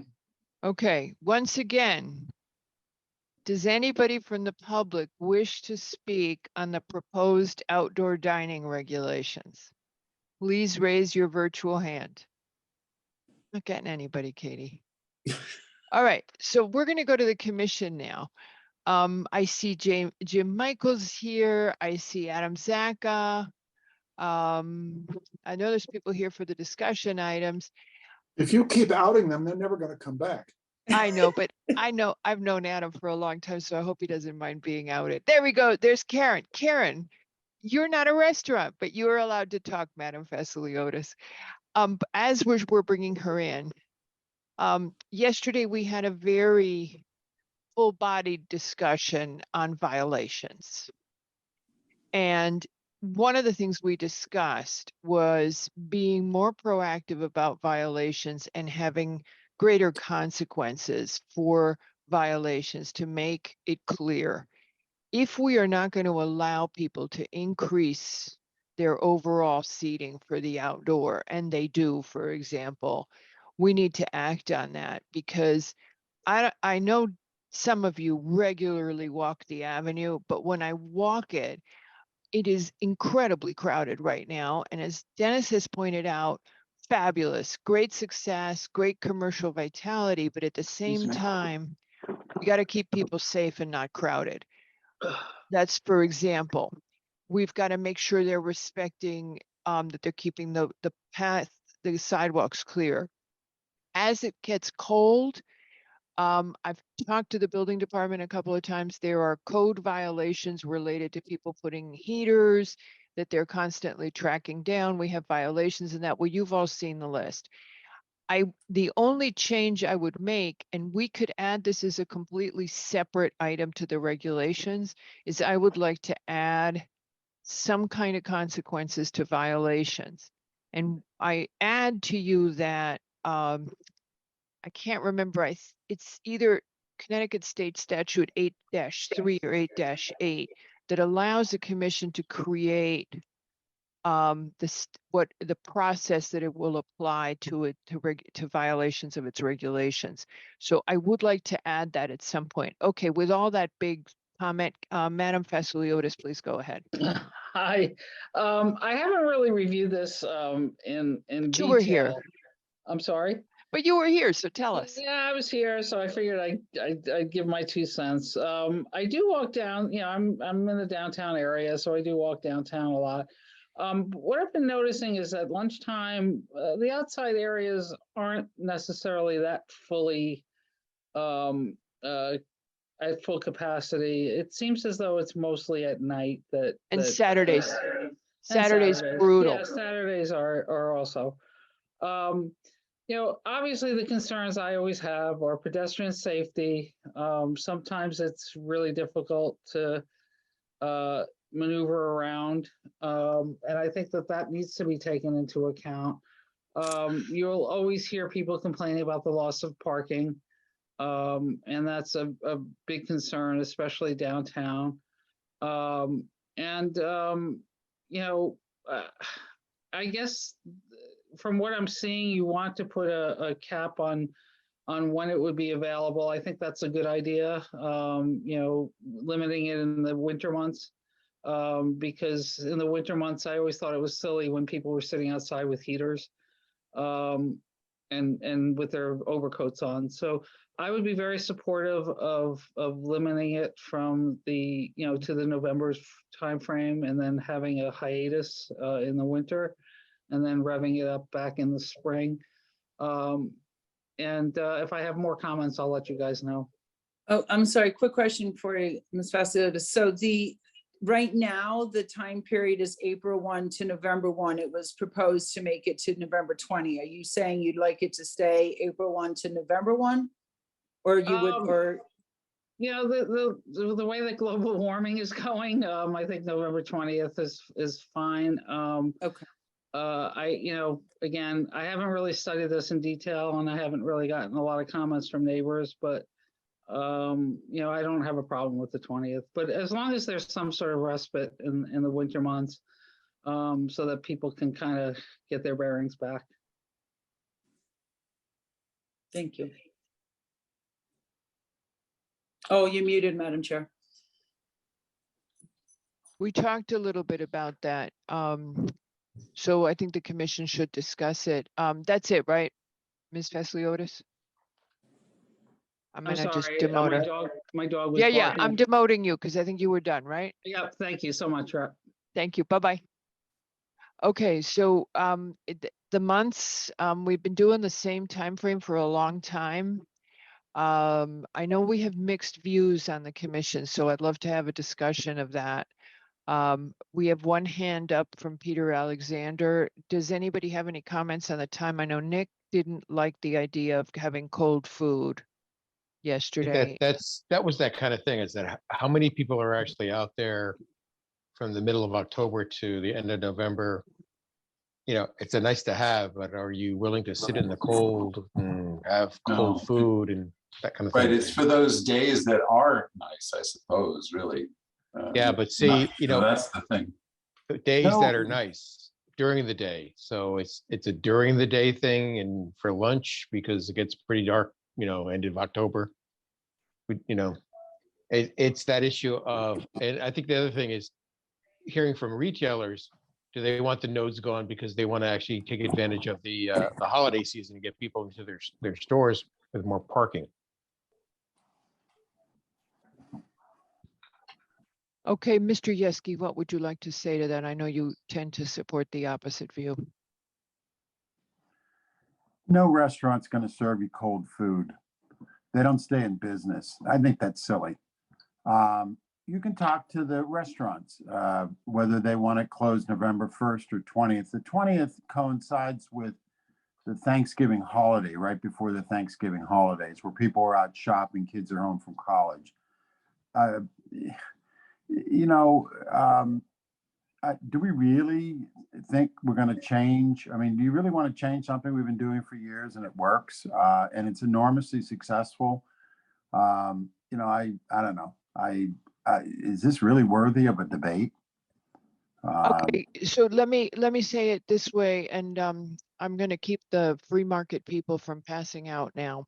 S1: Okay, once again, does anybody from the public wish to speak on the proposed outdoor dining regulations? Please raise your virtual hand. Not getting anybody, Katie. All right, so we're going to go to the commission now. I see Jim Michaels here. I see Adam Zaka. I know there's people here for the discussion items.
S4: If you keep outing them, they're never going to come back.
S1: I know, but I've known Adam for a long time, so I hope he doesn't mind being outed. There we go. There's Karen. Karen, you're not a restaurant, but you are allowed to talk, Madam Vasiliotis. As we're bringing her in, yesterday we had a very full-bodied discussion on violations. And one of the things we discussed was being more proactive about violations and having greater consequences for violations to make it clear. If we are not going to allow people to increase their overall seating for the outdoor, and they do, for example, we need to act on that because I know some of you regularly walk the avenue, but when I walk it, it is incredibly crowded right now. And as Dennis has pointed out, fabulous, great success, great commercial vitality, but at the same time, we got to keep people safe and not crowded. That's, for example, we've got to make sure they're respecting that they're keeping the path, the sidewalks clear. As it gets cold, I've talked to the building department a couple of times. There are code violations related to people putting heaters that they're constantly tracking down. We have violations in that. Well, you've all seen the list. The only change I would make, and we could add this as a completely separate item to the regulations, is I would like to add some kind of consequences to violations. And I add to you that I can't remember. It's either Connecticut State Statute 8-3 or 8-8 that allows the commission to create the process that it will apply to violations of its regulations. So I would like to add that at some point. Okay, with all that big comment, Madam Vasiliotis, please go ahead.
S13: Hi, I haven't really reviewed this in
S1: But you were here.
S13: detail. I'm sorry.
S1: But you were here, so tell us.
S13: Yeah, I was here, so I figured I'd give my 2 cents. I do walk down, I'm in the downtown area, so I do walk downtown a lot. What I've been noticing is that lunchtime, the outside areas aren't necessarily that fully at full capacity. It seems as though it's mostly at night
S1: And Saturdays. Saturday's brutal.
S13: Yeah, Saturdays are also. Obviously the concerns I always have are pedestrian safety. Sometimes it's really difficult to maneuver around. And I think that needs to be taken into account. You'll always hear people complaining about the loss of parking. And that's a big concern, especially downtown. I guess from what I'm seeing, you want to put a cap on when it would be available. I think that's a good idea. Limiting it in the winter months. Because in the winter months, I always thought it was silly when people were sitting outside with heaters and with their overcoats on. So I would be very supportive of limiting it from the, to the November timeframe, and then having a hiatus in the winter, and then revving it up back in the spring. If I have more comments, I'll let you guys know.
S11: Oh, I'm sorry, quick question for you, Ms. Facilita. So right now, the time period is April 1 to November 1. It was proposed to make it to November 20. Are you saying you'd like it to stay April 1 to November 1? Or you would, or?
S13: The way that global warming is going, I think November 20th is fine.
S11: Okay.
S13: Again, I haven't really studied this in detail, and I haven't really gotten a lot of comments from neighbors, but I don't have a problem with the 20th, but as long as there's some sort of respite in the winter months, so that people can kind of get their bearings back.
S11: Thank you. Oh, you're muted, Madam Chair.
S1: We talked a little bit about that. So I think the commission should discuss it. That's it, right? Ms. Vasiliotis? I'm gonna just
S13: sorry,
S1: demote her.
S13: my dog was
S1: Yeah,
S13: barking.
S1: I'm demoting you because I think you were done, right?
S13: Yeah, thank you so much, Rep.
S1: Thank you. Bye-bye. Okay, so the months, we've been doing the same time frame for a long time. I know we have mixed views on the commission, so I'd love to have a discussion of that. We have one hand up from Peter Alexander. Does anybody have any comments on the time? I know Nick didn't like the idea of having cold food yesterday.
S6: That was that kind of thing, is that how many people are actually out there from the middle of October to the end of November? It's a nice to have, but are you willing to sit in the cold and have cold food and that kind of thing?
S17: Right, it's for those days that are nice, I suppose, really.
S6: Yeah, but see,
S17: that's the thing.
S6: The days that are nice during the day. So it's a during the day thing, and for lunch, because it gets pretty dark, end of October. It's that issue of, and I think the other thing is hearing from retailers, do they want the nodes gone because they want to actually take advantage of the holiday season and get people into their stores with more parking?
S1: Okay, Mr. Yeski, what would you like to say to that? I know you tend to support the opposite view.
S10: No restaurant's going to serve you cold food. They don't stay in business. I think that's silly. You can talk to the restaurants, whether they want it closed November 1st or 20th. The 20th coincides with the Thanksgiving holiday, right before the Thanksgiving holidays, where people are out shopping, kids are home from college. Do we really think we're going to change? I mean, do you really want to change something we've been doing for years and it works and it's enormously successful? I don't know. Is this really worthy of a debate?
S1: Okay, so let me say it this way, and I'm going to keep the free market people from passing out now.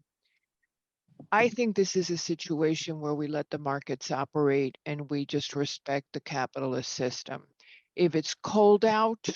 S1: I think this is a situation where we let the markets operate and we just respect the capitalist system. If it's cold out,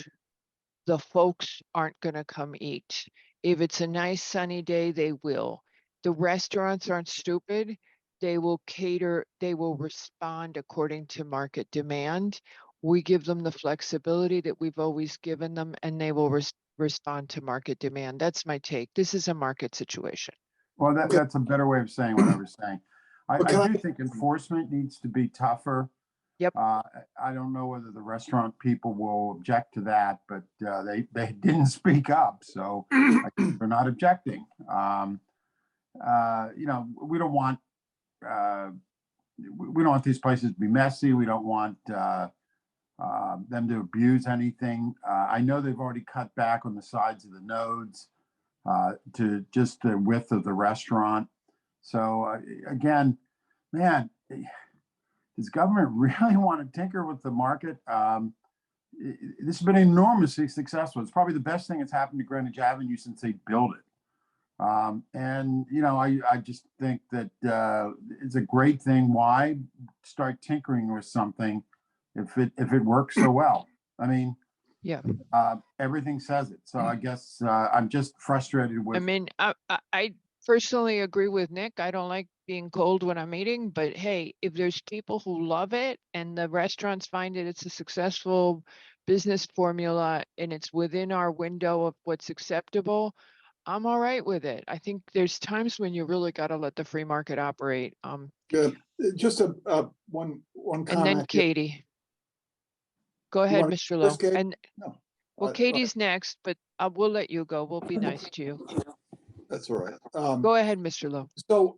S1: the folks aren't going to come eat. If it's a nice sunny day, they will. The restaurants aren't stupid. They will cater, they will respond according to market demand. We give them the flexibility that we've always given them, and they will respond to market demand. That's my take. This is a market situation.
S10: Well, that's a better way of saying what I was saying. I do think enforcement needs to be tougher.
S1: Yep.
S10: I don't know whether the restaurant people will object to that, but they didn't speak up, so I guess they're not objecting. You know, we don't want these places to be messy. We don't want them to abuse anything. I know they've already cut back on the sides of the nodes to just the width of the restaurant. So again, man, does government really want to tinker with the market? This has been enormously successful. It's probably the best thing that's happened to Greenwich Avenue since they built it. And, you know, I just think that it's a great thing. Why start tinkering with something if it works so well? I mean,
S1: Yeah.
S10: Everything says it. So I guess I'm just frustrated with.
S1: I mean, I personally agree with Nick. I don't like being cold when I'm eating, but hey, if there's people who love it and the restaurants find it, it's a successful business formula and it's within our window of what's acceptable, I'm all right with it. I think there's times when you really got to let the free market operate.
S4: Good. Just one
S1: And
S4: comment.
S1: then
S4: here.
S1: Katie. Go ahead,
S4: wanna
S1: Mr.
S4: go
S1: Lowe.
S4: first, Katie?
S1: And
S4: No.
S1: well, Katie's next, but we'll let you go. We'll be nice to you.
S4: That's all right.
S1: Go ahead, Mr. Lowe.
S4: So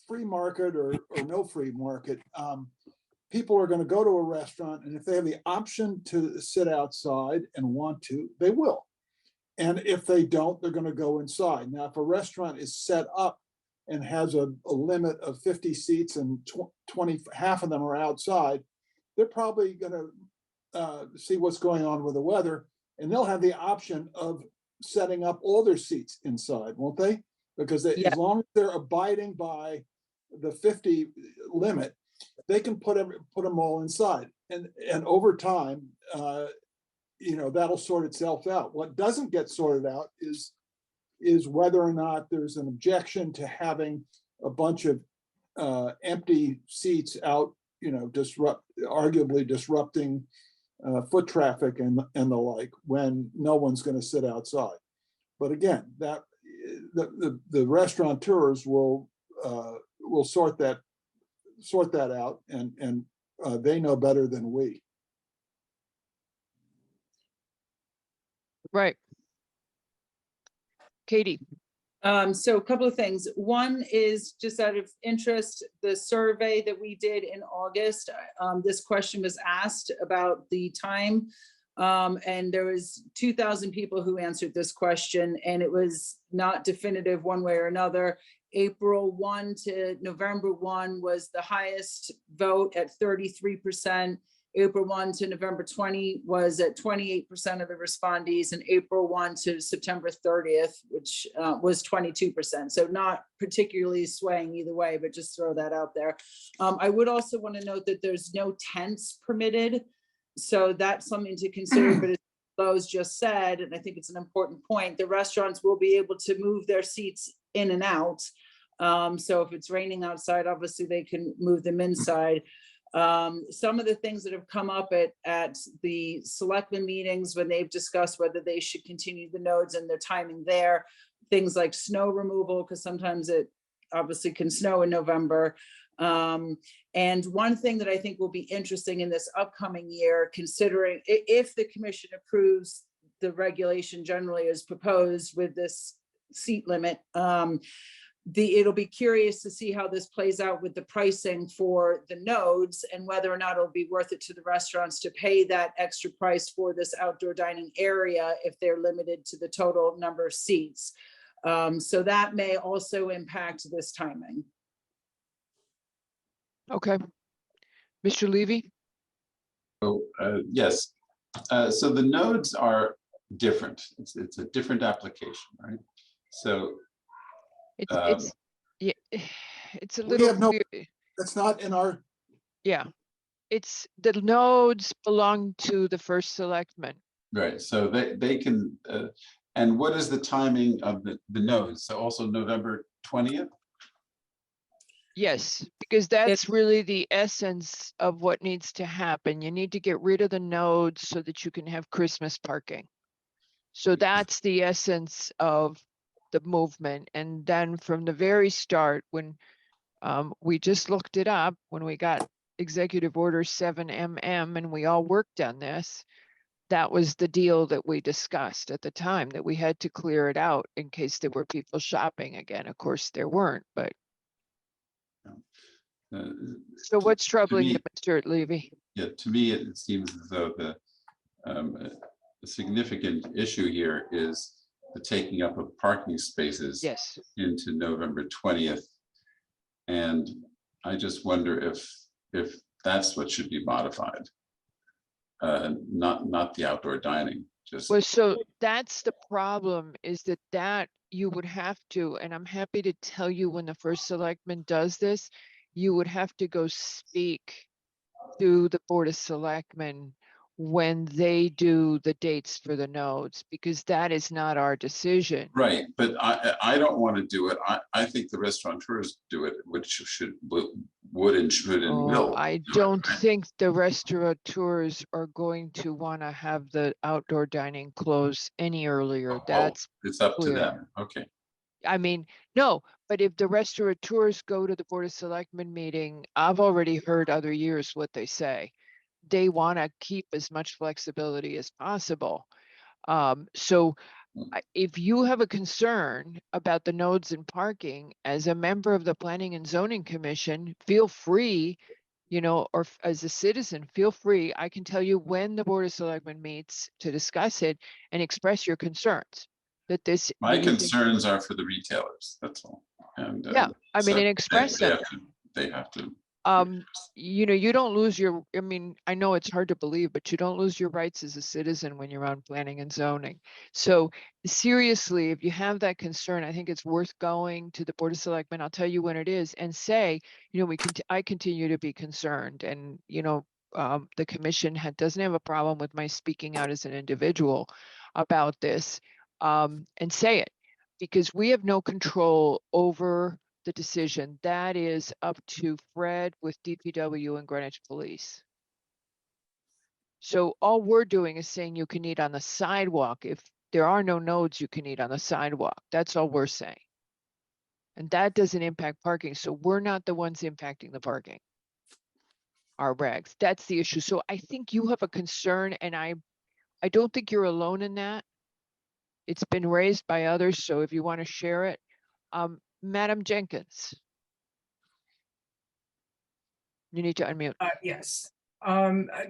S4: free market or no free market, people are going to go to a restaurant, and if they have the option to sit outside and want to, they will. And if they don't, they're going to go inside. Now, if a restaurant is set up and has a limit of 50 seats and 20, half of them are outside, they're probably going to see what's going on with the weather, and they'll have the option of setting up all their seats inside, won't they? Because as long as they're abiding by the 50 limit, they can put them all inside. And over time, you know, that'll sort itself out. What doesn't get sorted out is whether or not there's an objection to having a bunch of empty seats out, you know, arguably disrupting foot traffic and the like, when no one's going to sit outside. But again, that the restaurateurs will sort that out, and they know better than we.
S1: Right. Katie.
S11: So a couple of things. One is just out of interest, the survey that we did in August, this question was asked about the time. And there was 2,000 people who answered this question, and it was not definitive one way or another. April 1 to November 1 was the highest vote at 33%. April 1 to November 20 was at 28% of the respondees, and April 1 to September 30th, which was 22%. So not particularly swaying either way, but just throw that out there. I would also want to note that there's no tents permitted. So that's something to consider, but as Lowe's just said, and I think it's an important point, the restaurants will be able to move their seats in and out. So if it's raining outside, obviously they can move them inside. Some of the things that have come up at the selectmen meetings when they've discussed whether they should continue the nodes and their timing there, things like snow removal, because sometimes it obviously can snow in November. And one thing that I think will be interesting in this upcoming year, considering if the commission approves the regulation generally as proposed with this seat limit, it'll be curious to see how this plays out with the pricing for the nodes and whether or not it'll be worth it to the restaurants to pay that extra price for this outdoor dining area if they're limited to the total number of seats. So that may also impact this timing.
S1: Okay. Mr. Levy?
S17: So, yes. So the nodes are different. It's a different application, right? So
S1: It's a
S4: We
S1: little
S4: have no,
S1: weird.
S4: that's not in our,
S1: Yeah. It's the nodes belong to the first selectman.
S17: right. So they can. And what is the timing of the nodes? So also November 20th.
S1: Yes, because that's really the essence of what needs to happen. You need to get rid of the nodes so that you can have Christmas parking. So that's the essence of the movement. And then from the very start, when we just looked it up, when we got Executive Order 7MM and we all worked on this, that was the deal that we discussed at the time, that we had to clear it out in case there were people shopping again. Of course, there weren't, but so what's troubling you,
S17: me-
S1: Mr. Levy?
S17: Yeah, to me, it seems as though the significant issue here is the taking up of parking spaces
S1: Yes.
S17: into November 20th. And I just wonder if that's what should be modified. Not the outdoor dining, just.
S1: Well, so that's the problem, is that you would have to, and I'm happy to tell you when the first selectman does this, you would have to go speak to the Board of Selectmen when they do the dates for the nodes, because that is not our decision.
S17: Right, but I don't want to do it. I think the restaurateurs do it, which would and should and
S1: Oh,
S17: will.
S1: I
S17: do it,
S1: don't
S17: right?
S1: think the restaurateurs are going to want to have the outdoor dining close any earlier.
S17: Well,
S1: That's
S17: it's up to
S1: clear.
S17: them. Okay.
S1: I mean, no, but if the restaurateurs go to the Board of Selectmen meeting, I've already heard other years what they say. They want to keep as much flexibility as possible. So if you have a concern about the nodes and parking, as a member of the Planning and Zoning Commission, feel free, or as a citizen, feel free. I can tell you when the Board of Selectmen meets to discuss it and express your concerns. That this.
S17: My
S1: that you think-
S17: concerns are for the retailers, that's all. And
S1: Yeah, I mean,
S17: so
S1: and express them.
S17: They have to.
S1: You don't lose your, I mean, I know it's hard to believe, but you don't lose your rights as a citizen when you're on planning and zoning. So seriously, if you have that concern, I think it's worth going to the Board of Selectmen. I'll tell you when it is and say, I continue to be concerned, and, the commission doesn't have a problem with my speaking out as an individual about this, and say it, because we have no control over the decision. That is up to Fred with DPW and Greenwich Police. So all we're doing is saying you can eat on the sidewalk. If there are no nodes, you can eat on the sidewalk. That's all we're saying. And that doesn't impact parking. So we're not the ones impacting the parking. Our regs. That's the issue. So I think you have a concern, and I don't think you're alone in that. It's been raised by others. So if you want to share it, Madam Jenkins. You need to unmute.
S3: Yes.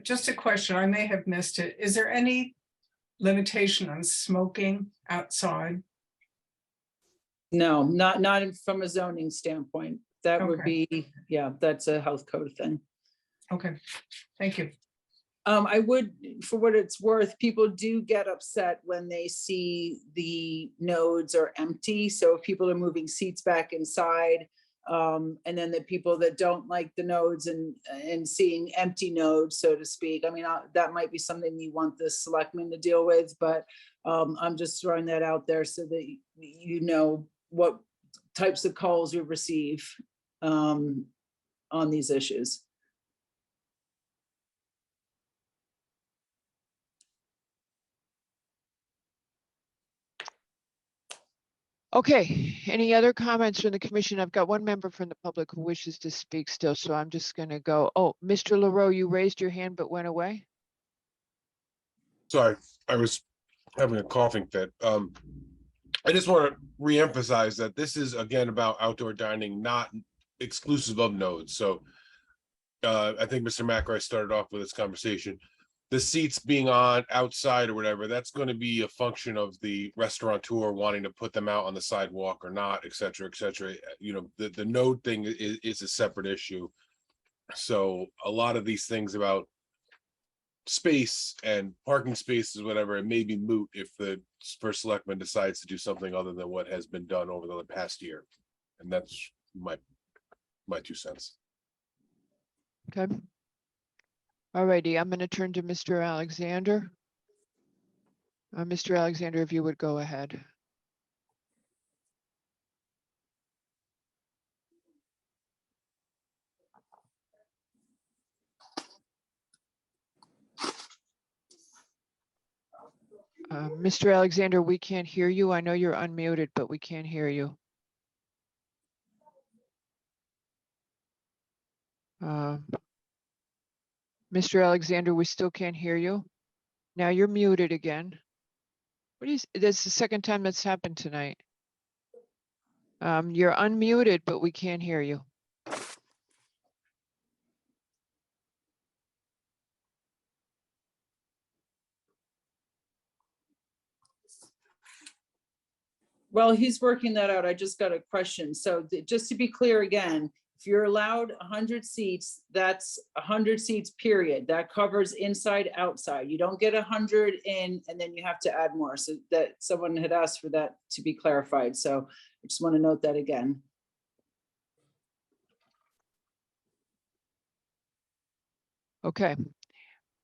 S3: Just a question, I may have missed it. Is there any limitation on smoking outside?
S11: No, not from a zoning standpoint. That would
S3: Okay.
S11: be, yeah, that's a health code thing.
S3: Okay, thank you.
S11: I would, for what it's worth, people do get upset when they see the nodes are empty. So if people are moving seats back inside, and then the people that don't like the nodes and seeing empty nodes, so to speak. I mean, that might be something you want the selectmen to deal with, but I'm just throwing that out there so that you know what types of calls you receive on these issues.
S1: Okay, any other comments from the commission? I've got one member from the public who wishes to speak still, so I'm just gonna go. Oh, Mr. LaRoe, you raised your hand but went away?
S2: Sorry, I was having a coughing fit. I just want to reemphasize that this is again about outdoor dining, not exclusive of nodes. So I think Mr. McRae started off with this conversation. The seats being on outside or whatever, that's going to be a function of the restaurateur wanting to put them out on the sidewalk or not, et cetera, et cetera. The node thing is a separate issue. So a lot of these things about space and parking spaces, whatever, it may be moot if the first selectman decides to do something other than what has been done over the past year. And that's my 2 cents.
S1: Okay. Alrighty, I'm gonna turn to Mr. Alexander. Mr. Alexander, if you would go ahead. Mr. Alexander, we can't hear you. I know you're unmuted, but we can't hear you. Mr. Alexander, we still can't hear you. Now you're muted again. What is, that's the second time that's happened tonight. You're unmuted, but we can't hear you.
S11: Well, he's working that out. I just got a question. So just to be clear again, if you're allowed 100 seats, that's 100 seats, period. That covers inside, outside. You don't get 100 in and then you have to add more. So that someone had asked for that to be clarified. So I just want to note that again.
S1: Okay.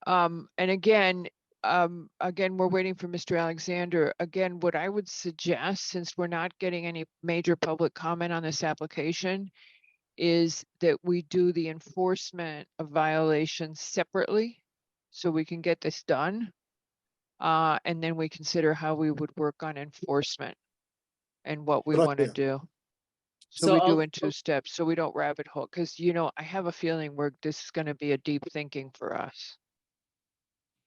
S1: And again, we're waiting for Mr. Alexander. Again, what I would suggest, since we're not getting any major public comment on this application, is that we do the enforcement of violations separately so we can get this done. And then we consider how we would work on enforcement and what we
S4: Good
S1: want to
S4: idea.
S1: do.
S11: So
S1: So we do
S11: I'll-
S1: in two steps, so we don't rabbit hole, because I have a feeling this is going to be a deep thinking for us.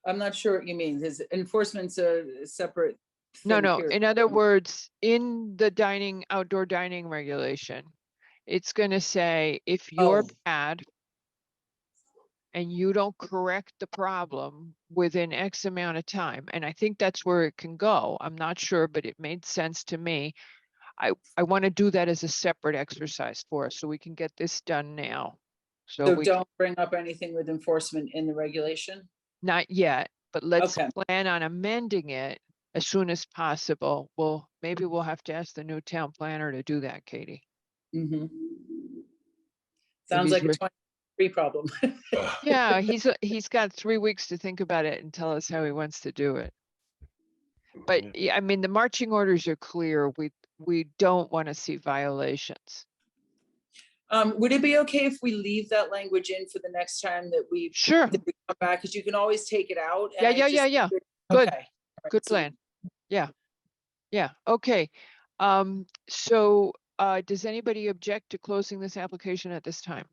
S11: I'm not sure what you mean. His enforcement's a separate.
S1: No,
S11: thing,
S1: no,
S11: period.
S1: in other words, in the outdoor dining regulation, it's gonna say, if you're
S11: Oh.
S1: bad and you don't correct the problem within X amount of time, and I think that's where it can go. I'm not sure, but it made sense to me. I want to do that as a separate exercise for us, so we can get this done now. So
S11: So
S1: we,
S11: don't bring up anything with enforcement in the regulation?
S1: not yet, but let's
S11: Okay.
S1: plan on amending it as soon as possible. Well, maybe we'll have to ask the new town planner to do that, Katie.
S11: Mhm.
S1: If
S11: Sounds
S1: he's
S11: like a
S1: re-
S11: 23 problem.
S1: Yeah, he's got 3 weeks to think about it and tell us how he wants to do it. But yeah, I mean, the marching orders are clear. We don't want to see violations.
S11: Would it be okay if we leave that language in for the next time that we
S1: Sure.
S11: come back? Because you can always take it out. and
S1: Yeah,
S11: I
S1: yeah,
S11: just
S1: yeah.
S11: figured-
S1: Good.
S11: Okay. All right,
S1: Good
S11: so-
S1: plan. Yeah. Yeah, okay. So does anybody object to closing this application at this time?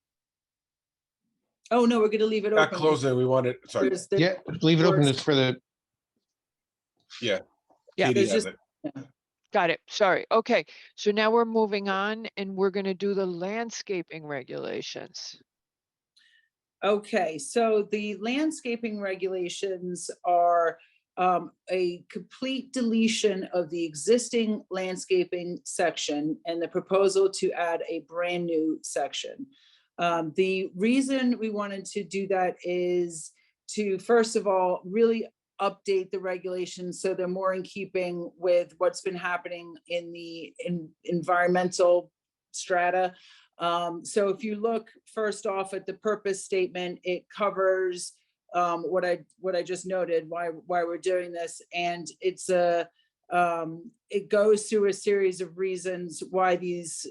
S11: Oh, no, we're gonna leave it
S2: Not
S11: open.
S2: closing, we want it, sorry,
S11: There's- there-
S6: Yeah, leave it open
S11: words-
S6: just for the,
S2: yeah.
S1: Yeah,
S2: Katie
S11: there's
S2: has
S11: just-
S2: it.
S1: Got it. Sorry. Okay, so now we're moving on and we're gonna do the landscaping regulations.
S11: Okay, so the landscaping regulations are a complete deletion of the existing landscaping section and the proposal to add a brand new section. The reason we wanted to do that is to, first of all, really update the regulations so they're more in keeping with what's been happening in the environmental strata. So if you look first off at the purpose statement, it covers what I just noted, why we're doing this, and it's it goes through a series of reasons why these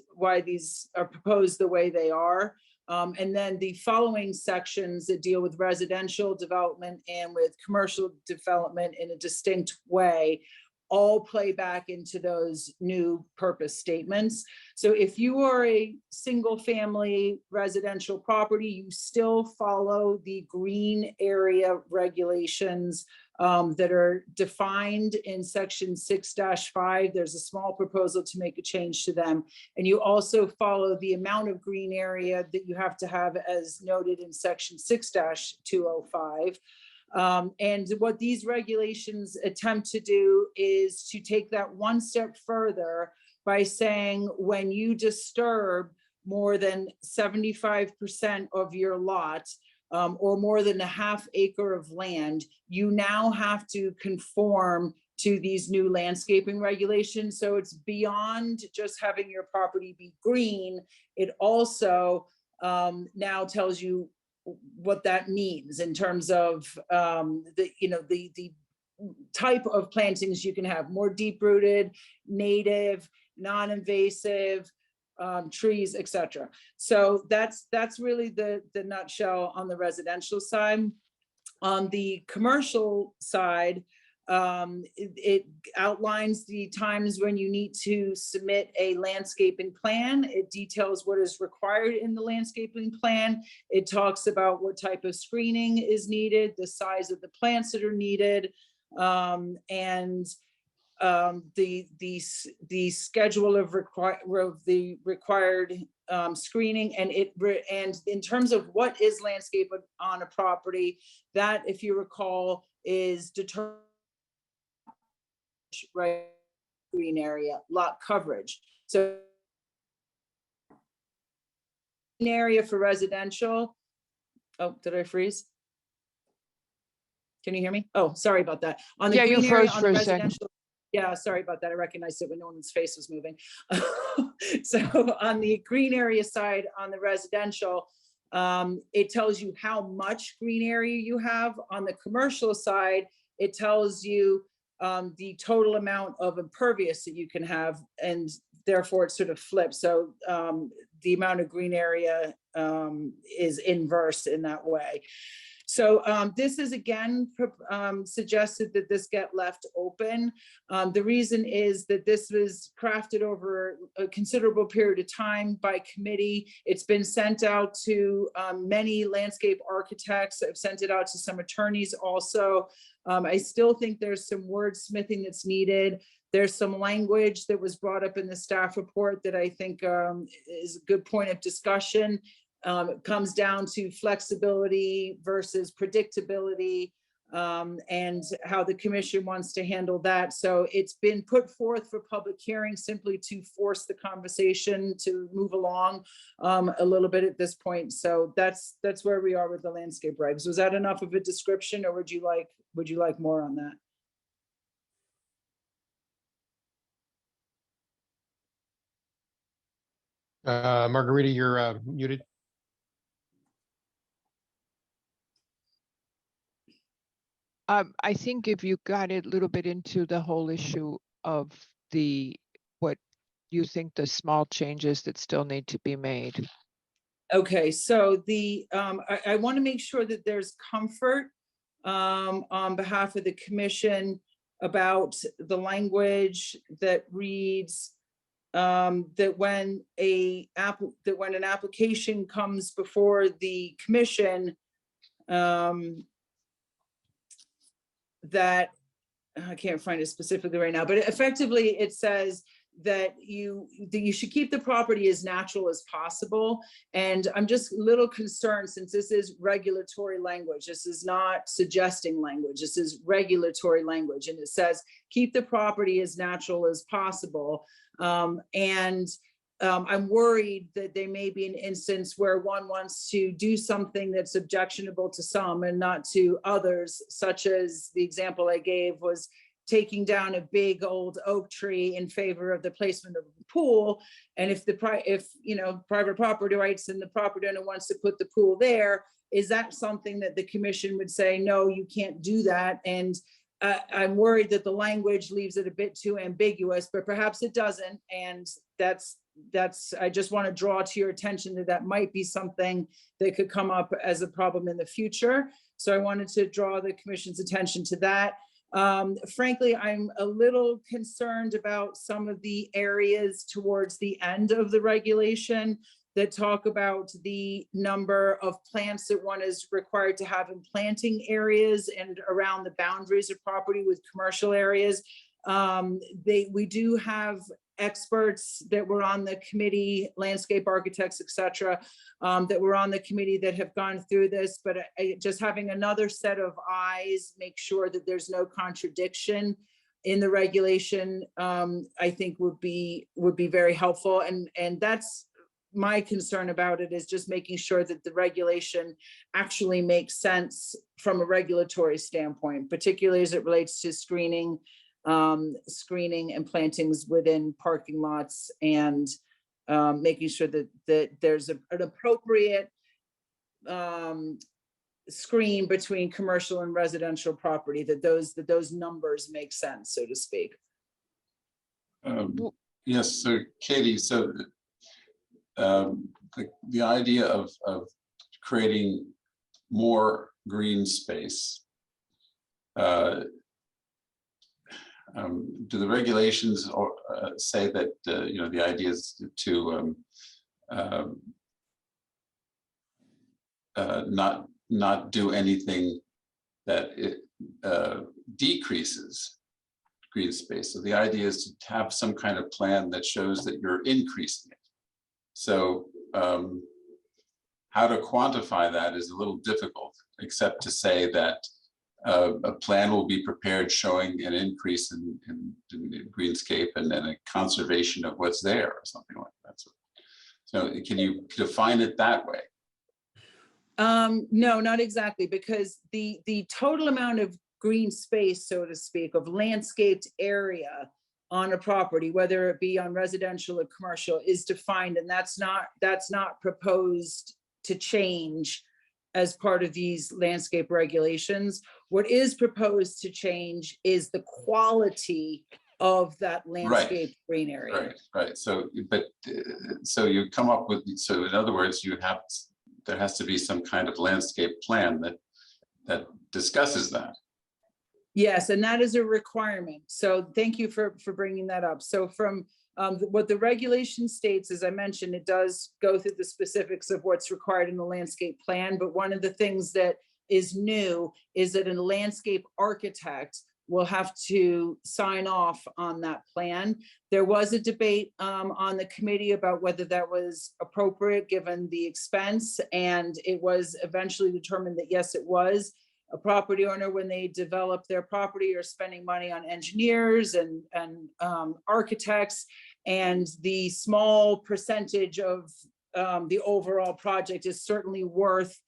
S11: are proposed the way they are. And then the following sections that deal with residential development and with commercial development in a distinct way all play back into those new purpose statements. So if you are a single family residential property, you still follow the green area regulations that are defined in section 6-5. There's a small proposal to make a change to them. And you also follow the amount of green area that you have to have as noted in section 6-205. And what these regulations attempt to do is to take that one step further by saying when you disturb more than 75% of your lot, or more than a half acre of land, you now have to conform to these new landscaping regulations. So it's beyond just having your property be green. It also now tells you what that means in terms of the type of plantings you can have: more deep-rooted, native, non-invasive, trees, etc. So that's really the nutshell on the residential side. On the commercial side, It outlines the times when you need to submit a landscaping plan. It details what is required in the landscaping plan. It talks about what type of screening is needed, the size of the plants that are needed, and the schedule of the required screening, and in terms of what is landscape on a property, that, if you recall, is determined right green area lot coverage. So green area for residential. Oh, did I freeze? Can you hear me? Oh, sorry about that. On the
S1: Yeah, you
S11: green area
S1: froze
S11: on
S1: for
S11: the
S1: a second.
S11: residential. Yeah, sorry about that. I recognized it when no one's face was moving. So on the green area side, on the residential, it tells you how much green area you have. On the commercial side, it tells you the total amount of impervious that you can have, and therefore it sort of flips. So the amount of green area is inverse in that way. So this is again suggested that this get left open. The reason is that this was crafted over a considerable period of time by committee. It's been sent out to many landscape architects. I've sent it out to some attorneys also. I still think there's some wordsmithing that's needed. There's some language that was brought up in the staff report that I think is a good point of discussion. It comes down to flexibility versus predictability, and how the commission wants to handle that. So it's been put forth for public hearing simply to force the conversation to move along a little bit at this point. So that's where we are with the landscape regs. Was that enough of a description, or would you like more on that?
S6: Margarita, you're muted.
S1: I think if you got a little bit into the whole issue of what you think the small changes that still need to be made.
S11: Okay, so I want to make sure that there's comfort on behalf of the commission about the language that reads that when an application comes before the commission, that I can't find it specifically right now, but effectively it says that you should keep the property as natural as possible. And I'm just a little concerned, since this is regulatory language. This is not suggesting language. This is regulatory language. And it says, keep the property as natural as possible. I'm worried that there may be an instance where one wants to do something that's objectionable to some and not to others, such as the example I gave was taking down a big old oak tree in favor of the placement of a pool. And if private property rights and the property owner wants to put the pool there, is that something that the commission would say, no, you can't do that? And I'm worried that the language leaves it a bit too ambiguous, but perhaps it doesn't. And I just want to draw to your attention that might be something that could come up as a problem in the future. So I wanted to draw the commission's attention to that. Frankly, I'm a little concerned about some of the areas towards the end of the regulation that talk about the number of plants that one is required to have in planting areas and around the boundaries of property with commercial areas. We do have experts that were on the committee, landscape architects, etc., that were on the committee that have gone through this, but just having another set of eyes, make sure that there's no contradiction in the regulation, I think would be very helpful. And that's my concern about it, is just making sure that the regulation actually makes sense from a regulatory standpoint, particularly as it relates to screening and plantings within parking lots, and making sure that there's an appropriate screen between commercial and residential property, that those numbers make sense, so to speak.
S17: Yes, so Katie, so the idea of creating more green space, do the regulations or say that, you know, the idea is to not do anything that it decreases green space. So the idea is to have some kind of plan that shows that you're increasing it. So how to quantify that is a little difficult, except to say that a plan will be prepared showing an increase in greenscape and then a conservation of what's there or something like that. So can you define it that way?
S11: No, not exactly, because the total amount of green space, so to speak, of landscaped area on a property, whether it be on residential or commercial, is defined, and that's not proposed to change as part of these landscape regulations. What is proposed to change is the quality of that landscape green area.
S17: Right. So, but so you come up with, so in other words, there has to be some kind of landscape plan that discusses that.
S11: Yes, and that is a requirement. So thank you for bringing that up. So from what the regulation states, as I mentioned, it does go through the specifics of what's required in the landscape plan. But one of the things that is new is that a landscape architect will have to sign off on that plan. There was a debate on the committee about whether that was appropriate given the expense, and it was eventually determined that yes, it was. A property owner, when they develop their property, are spending money on engineers and architects, and the small percentage of the overall project is certainly worth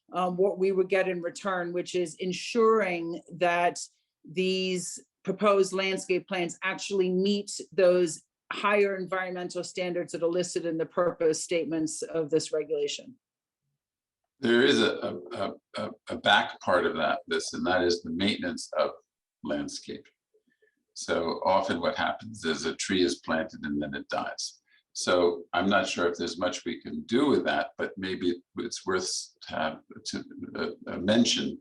S11: what we would get in return, which is ensuring that these proposed landscape plans actually meet those higher environmental standards that are listed in the purpose statements of this regulation.
S17: There is a back part of this, and that is the maintenance of landscape. So often what happens is a tree is planted and then it dies. So I'm not sure if there's much we can do with that, but maybe it's worth to mention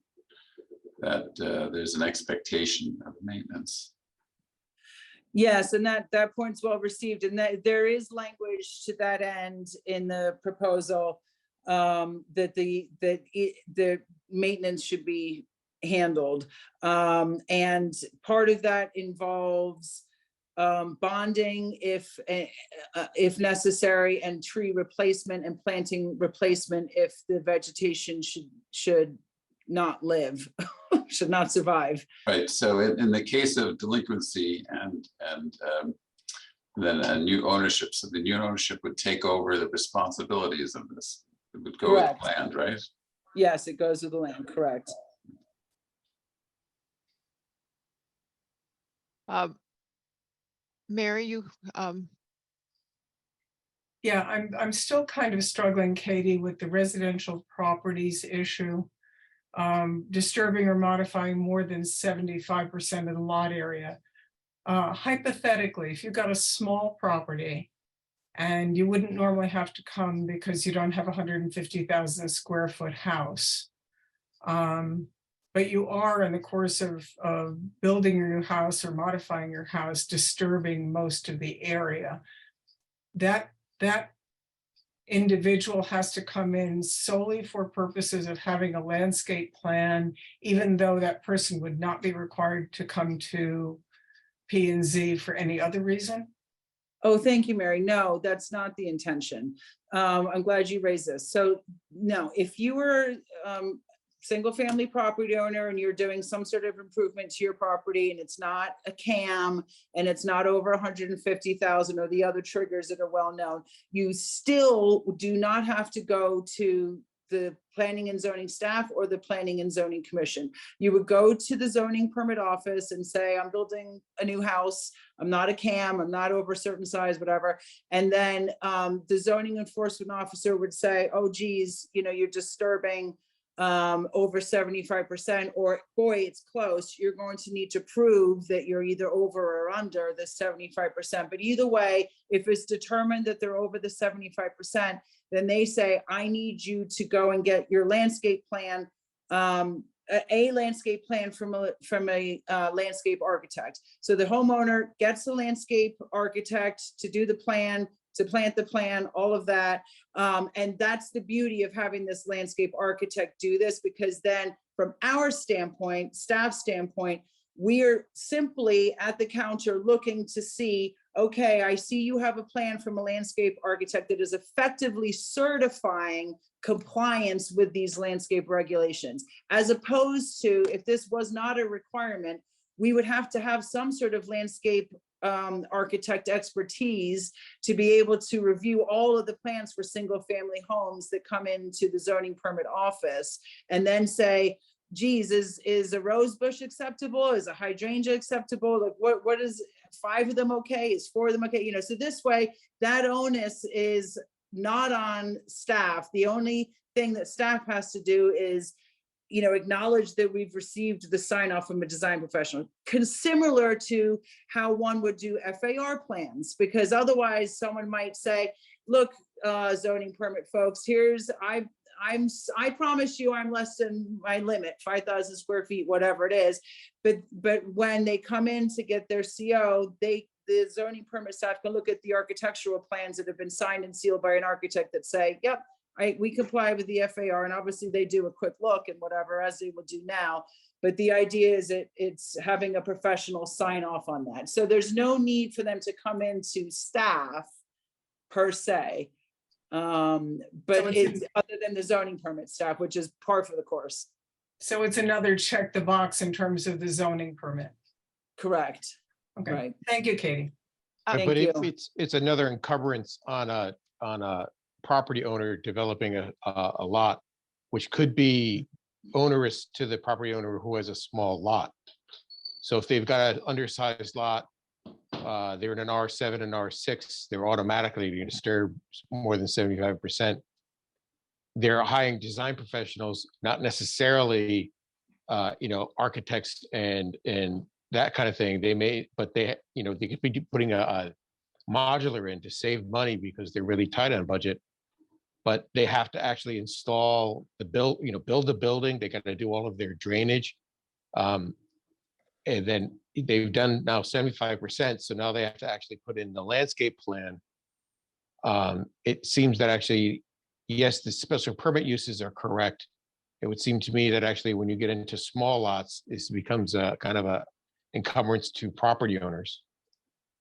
S17: that there's an expectation of maintenance.
S11: Yes, and that point's well received, and that there is language to that end in the proposal that the maintenance should be handled. And part of that involves bonding if necessary, and tree replacement and planting replacement if the vegetation should not live, should not survive.
S17: Right. So in the case of delinquency and then a new ownership, so the new ownership would take over the responsibilities of this. It would go with the land, right?
S11: Yes, it goes with the land, correct.
S1: Mary, you
S3: Yeah, I'm still kind of struggling, Katie, with the residential properties issue. Disturbing or modifying more than 75% of the lot area. Hypothetically, if you've got a small property and you wouldn't normally have to come because you don't have a 150,000 square foot house, but you are in the course of building your new house or modifying your house, disturbing most of the area, that individual has to come in solely for purposes of having a landscape plan, even though that person would not be required to come to P&Z for any other reason?
S11: Oh, thank you, Mary. No, that's not the intention. I'm glad you raised this. So no, if you were single family property owner and you're doing some sort of improvement to your property and it's not a CAM and it's not over 150,000 or the other triggers that are well known, you still do not have to go to the planning and zoning staff or the planning and zoning commission. You would go to the zoning permit office and say, I'm building a new house. I'm not a CAM, I'm not over a certain size, whatever. And then the zoning enforcement officer would say, oh geez, you know, you're disturbing over 75%, or boy, it's close. You're going to need to prove that you're either over or under the 75%. But either way, if it's determined that they're over the 75%, then they say, I need you to go and get your landscape plan a landscape plan from a landscape architect. So the homeowner gets the landscape architect to do the plan, to plant the plan, all of that. And that's the beauty of having this landscape architect do this, because then from our standpoint, staff standpoint, we're simply at the counter looking to see, okay, I see you have a plan from a landscape architect that is effectively certifying compliance with these landscape regulations. As opposed to, if this was not a requirement, we would have to have some sort of landscape architect expertise to be able to review all of the plans for single family homes that come into the zoning permit office, and then say, geez, is a rose bush acceptable? Is a hydrangea acceptable? Like what is 5 of them okay? Is 4 of them okay? You know, so this way that onus is not on staff. The only thing that staff has to do is, you know, acknowledge that we've received the sign off from a design professional, similar to how one would do FAR plans, because otherwise someone might say, look, zoning permit folks, here's, I promise you I'm less than my limit, 5,000 square feet, whatever it is. But when they come in to get their CO, the zoning permit staff can look at the architectural plans that have been signed and sealed by an architect that say, yep, we comply with the FAR. And obviously they do a quick look and whatever, as they will do now. But the idea is that it's having a professional sign off on that. So there's no need for them to come into staff per se. But it's other than the zoning permit staff, which is par for the course.
S3: So it's another check the box in terms of the zoning permit.
S11: Correct.
S3: Okay,
S11: Right.
S3: Thank you, Katie.
S6: But it's another encumbrance on a property owner developing a lot, which could be onerous to the property owner who has a small lot. So if they've got an undersized lot, they're in an R7 and R6, they're automatically going to disturb more than 75%. They're hiring design professionals, not necessarily, you know, architects and that kind of thing. They may, but they, you know, they could be putting a modular in to save money because they're really tight on budget. But they have to actually install the build the building. They got to do all of their drainage. And then they've done now 75%. So now they have to actually put in the landscape plan. It seems that actually, yes, the special permit uses are correct. It would seem to me that actually when you get into small lots, this becomes a kind of a encumbrance to property owners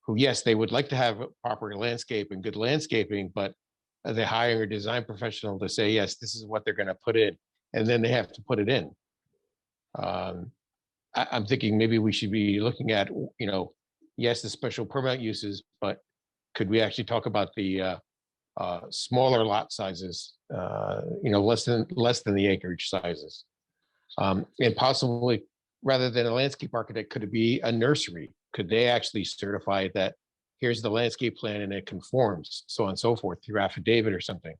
S6: who, yes, they would like to have proper landscape and good landscaping, but they're hiring a design professional to say, yes, this is what they're going to put in, and then they have to put it in. I'm thinking maybe we should be looking at, you know, yes, the special permit uses, but could we actually talk about the smaller lot sizes, you know, less than the acreage sizes, and possibly rather than a landscape architect, could it be a nursery? Could they actually certify that here's the landscape plan and it conforms, so on and so forth, through affidavit or something?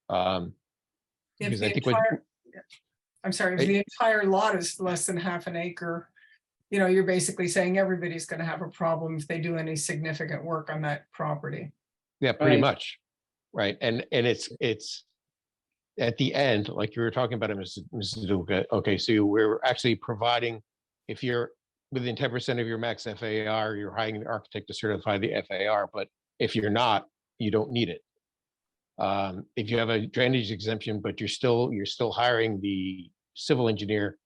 S6: Because I think
S3: I'm sorry, if the entire lot is less than half an acre, you know, you're basically saying everybody's going to have a problem if they do any significant work on that property.
S6: Yeah, pretty much. Right. And it's at the end, like you were talking about it, Mrs. Duca. Okay, so we're actually providing, if you're within 10% of your max FAR, you're hiring an architect to certify the FAR. But if you're not, you don't need it. If you have a drainage exemption, but you're still hiring the civil engineer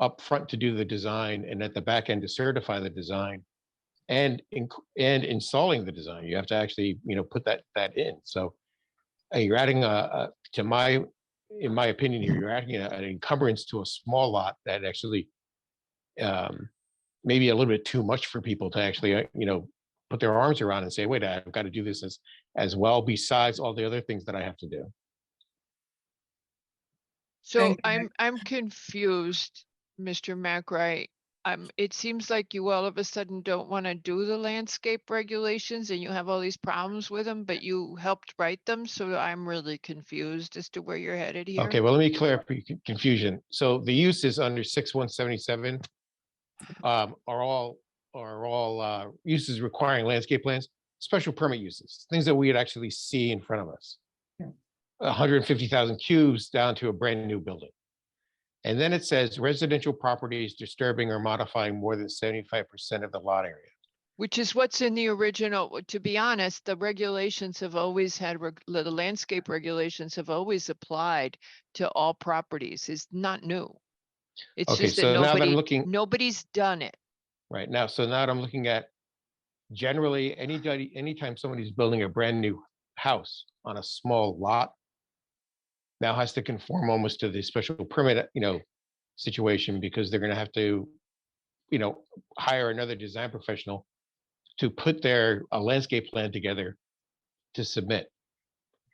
S6: up front to do the design and at the back end to certify the design and installing the design, you have to actually, you know, put that in. So you're adding in my opinion, you're adding an encumbrance to a small lot that actually maybe a little bit too much for people to actually, you know, put their arms around and say, wait, I've got to do this as well, besides all the other things that I have to do.
S1: So I'm confused, Mr. McRae. It seems like you all of a sudden don't want to do the landscape regulations and you have all these problems with them, but you helped write them. So I'm really confused as to where you're headed here.
S6: Okay, well, let me clear up your confusion. So the uses under 6177 are all uses requiring landscape plans, special permit uses, things that we'd actually see in front of us. 150,000 cubes down to a brand new building. And then it says residential properties disturbing or modifying more than 75% of the lot area.
S1: Which is what's in the original. To be honest, the regulations have always had, the landscape regulations have always applied to all properties. It's not new. It's
S6: Okay,
S1: just that
S6: so now that I'm looking
S1: nobody's done it.
S6: right now, so now I'm looking at generally anytime somebody's building a brand new house on a small lot, now has to conform almost to the special permit, situation, because they're gonna have to, hire another design professional to put a landscape plan together to submit.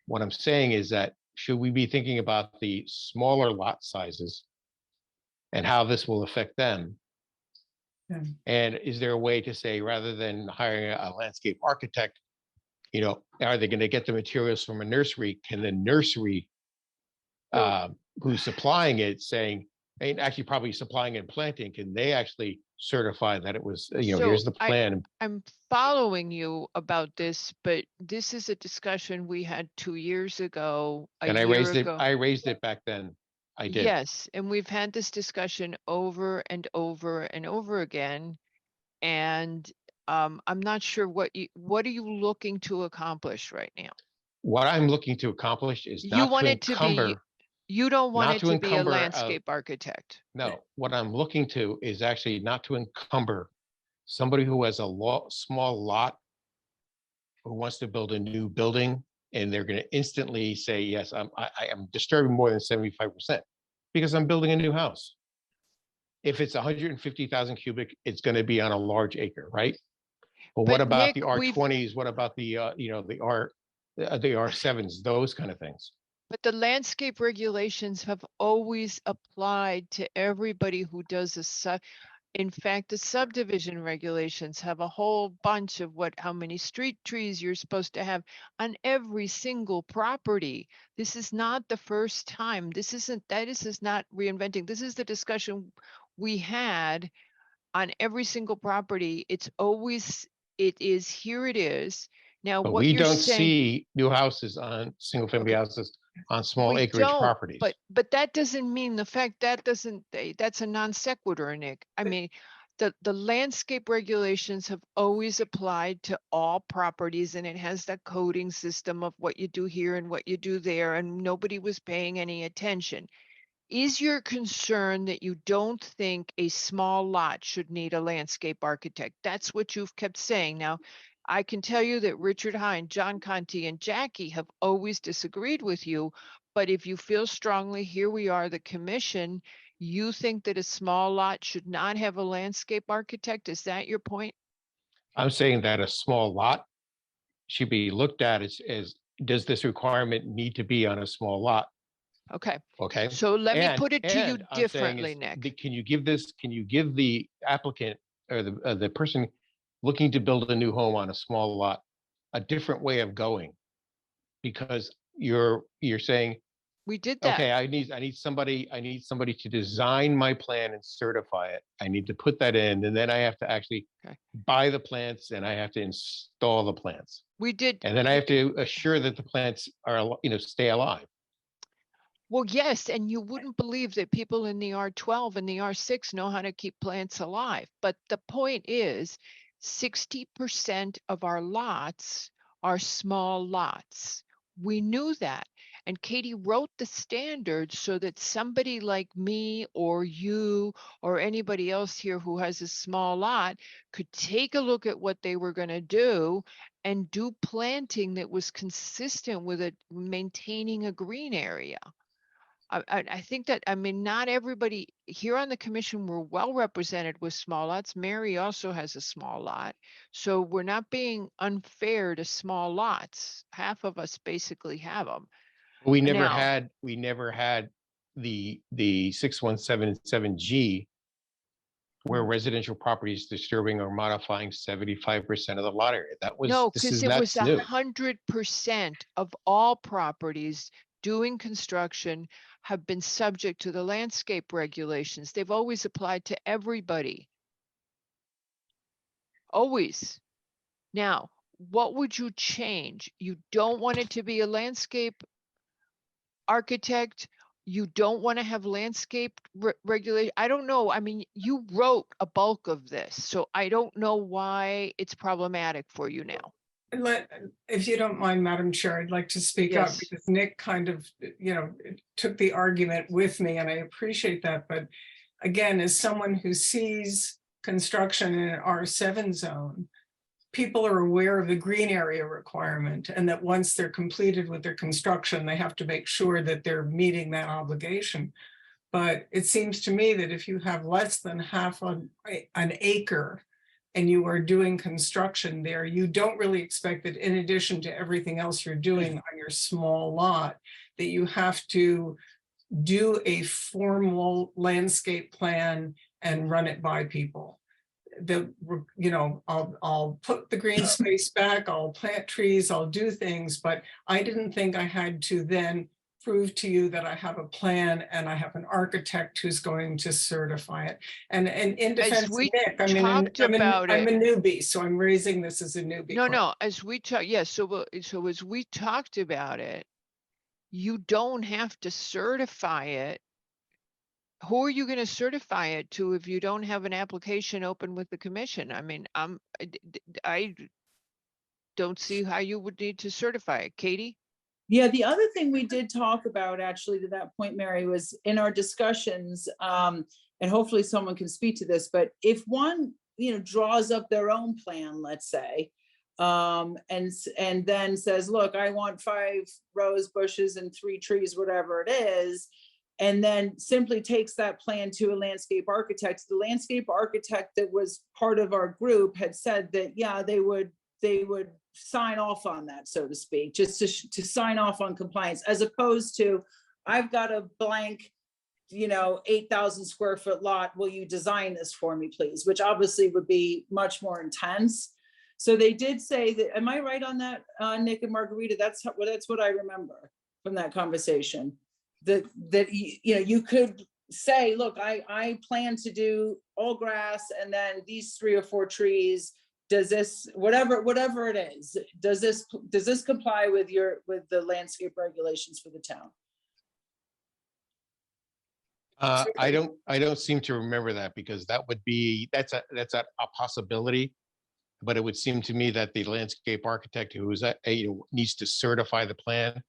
S6: What I'm saying is that, should we be thinking about the smaller lot sizes and how this will affect them?
S3: Yeah.
S6: And is there a way to say, rather than hiring a landscape architect, are they gonna get the materials from a nursery? Can the nursery who's supplying it saying, and actually probably supplying and planting, can they actually certify that it was, here's the plan?
S1: I'm following you about this, but this is a discussion we had 2 years ago,
S6: And I
S1: a year
S6: raised it back then. I did.
S1: Yes, and we've had this discussion over and over and over again. And I'm not sure what are you looking to accomplish right now?
S6: What I'm looking to accomplish is
S1: You
S6: not
S1: want
S6: to
S1: it to be,
S6: encumber.
S1: you don't want
S6: not
S1: it
S6: to
S1: to be a
S6: encumber
S1: landscape architect.
S6: No, what I'm looking to is actually not to encumber somebody who has a small lot who wants to build a new building, and they're gonna instantly say, yes, I am disturbing more than 75% because I'm building a new house. If it's 150,000 cubic, it's gonna be on a large acre, right? But what
S1: But
S6: about
S1: Nick,
S6: the R20s? What about the, the R7s, those kind of things?
S1: But the landscape regulations have always applied to everybody who does in fact, the subdivision regulations have a whole bunch of how many street trees you're supposed to have on every single property. This is not the first time. This is not reinventing. This is the discussion we had on every single property. It is, here it is. Now,
S6: But
S1: what
S6: we
S1: you're
S6: don't
S1: saying.
S6: see new houses on single-family houses on small
S1: We
S6: acreage
S1: don't,
S6: properties.
S1: But that doesn't mean that's a non sequitur, Nick. I mean, the landscape regulations have always applied to all properties, and it has that coding system of what you do here and what you do there, and nobody was paying any attention. Is your concern that you don't think a small lot should need a landscape architect? That's what you've kept saying. Now, I can tell you that Richard Hine, John Conti, and Jackie have always disagreed with you. But if you feel strongly, here we are, the commission, you think that a small lot should not have a landscape architect? Is that your point?
S6: I'm saying that a small lot should be looked at as does this requirement need to be on a small lot?
S1: Okay.
S6: Okay.
S1: So let me put it to you
S6: I'm saying
S1: differently,
S6: is,
S1: Nick.
S6: Can you give the applicant or the person looking to build a new home on a small lot a different way of going? Because you're saying,
S1: we did that.
S6: okay, I need somebody to design my plan and certify it. I need to put that in, and then I have to actually buy the plants and I have to install the plants.
S1: We did.
S6: And then I have to assure that the plants are, stay alive.
S1: Well, yes, and you wouldn't believe that people in the R12 and the R6 know how to keep plants alive. But the point is, 60% of our lots are small lots. We knew that. And Katie wrote the standards so that somebody like me or you or anybody else here who has a small lot could take a look at what they were going to do and do planting that was consistent with maintaining a green area. I think that, not everybody here on the commission were well represented with small lots. Mary also has a small lot. So we're not being unfair to small lots. Half of us basically have them.
S6: We never had the 6177G where residential properties disturbing or modifying 75% of the lot area. That was
S1: no, because it was
S6: new.
S1: 100% of all properties doing construction have been subject to the landscape regulations. They've always applied to everybody. Always. Now, what would you change? You don't want it to be a landscape architect, you don't want to have landscape regulation. I don't know. I mean, you wrote a bulk of this, so I don't know why it's problematic for you now.
S3: If you don't mind, Madam Chair, I'd like to speak up
S1: Yes.
S3: because Nick kind of, took the argument with me and I appreciate that. But again, as someone who sees construction in an R7 zone, people are aware of the green area requirement and that once they're completed with their construction, they have to make sure that they're meeting that obligation. But it seems to me that if you have less than half an acre and you are doing construction there, you don't really expect that in addition to everything else you're doing on your small lot, that you have to do a formal landscape plan and run it by people. I'll put the green space back, I'll plant trees, I'll do things, but I didn't think I had to then prove to you that I have a plan and I have an architect who's going to certify it. And in defense of Nick, I'm a newbie, so I'm raising this as a newbie.
S1: No, as we talk, yes, so as we talked about it, you don't have to certify it. Who are you going to certify it to if you don't have an application open with the commission? I mean, I don't see how you would need to certify it. Katie?
S11: Yeah, the other thing we did talk about, actually, to that point, Mary, was in our discussions, and hopefully someone can speak to this, but if one, draws up their own plan, let's say, and then says, look, I want 5 rose bushes and 3 trees, whatever it is, and then simply takes that plan to a landscape architect. The landscape architect that was part of our group had said that, yeah, they would sign off on that, so to speak, just to sign off on compliance, as opposed to, I've got a blank, 8,000 square foot lot. Will you design this for me, please? Which obviously would be much more intense. So they did say that, am I right on that, Nick and Margarita? That's what I remember from that conversation. That you could say, look, I plan to do all grass and then these 3 or 4 trees. Does this, whatever it is, does this comply with the landscape regulations for the town?
S6: I don't seem to remember that, because that's a possibility. But it would seem to me that the landscape architect who is needs to certify the plan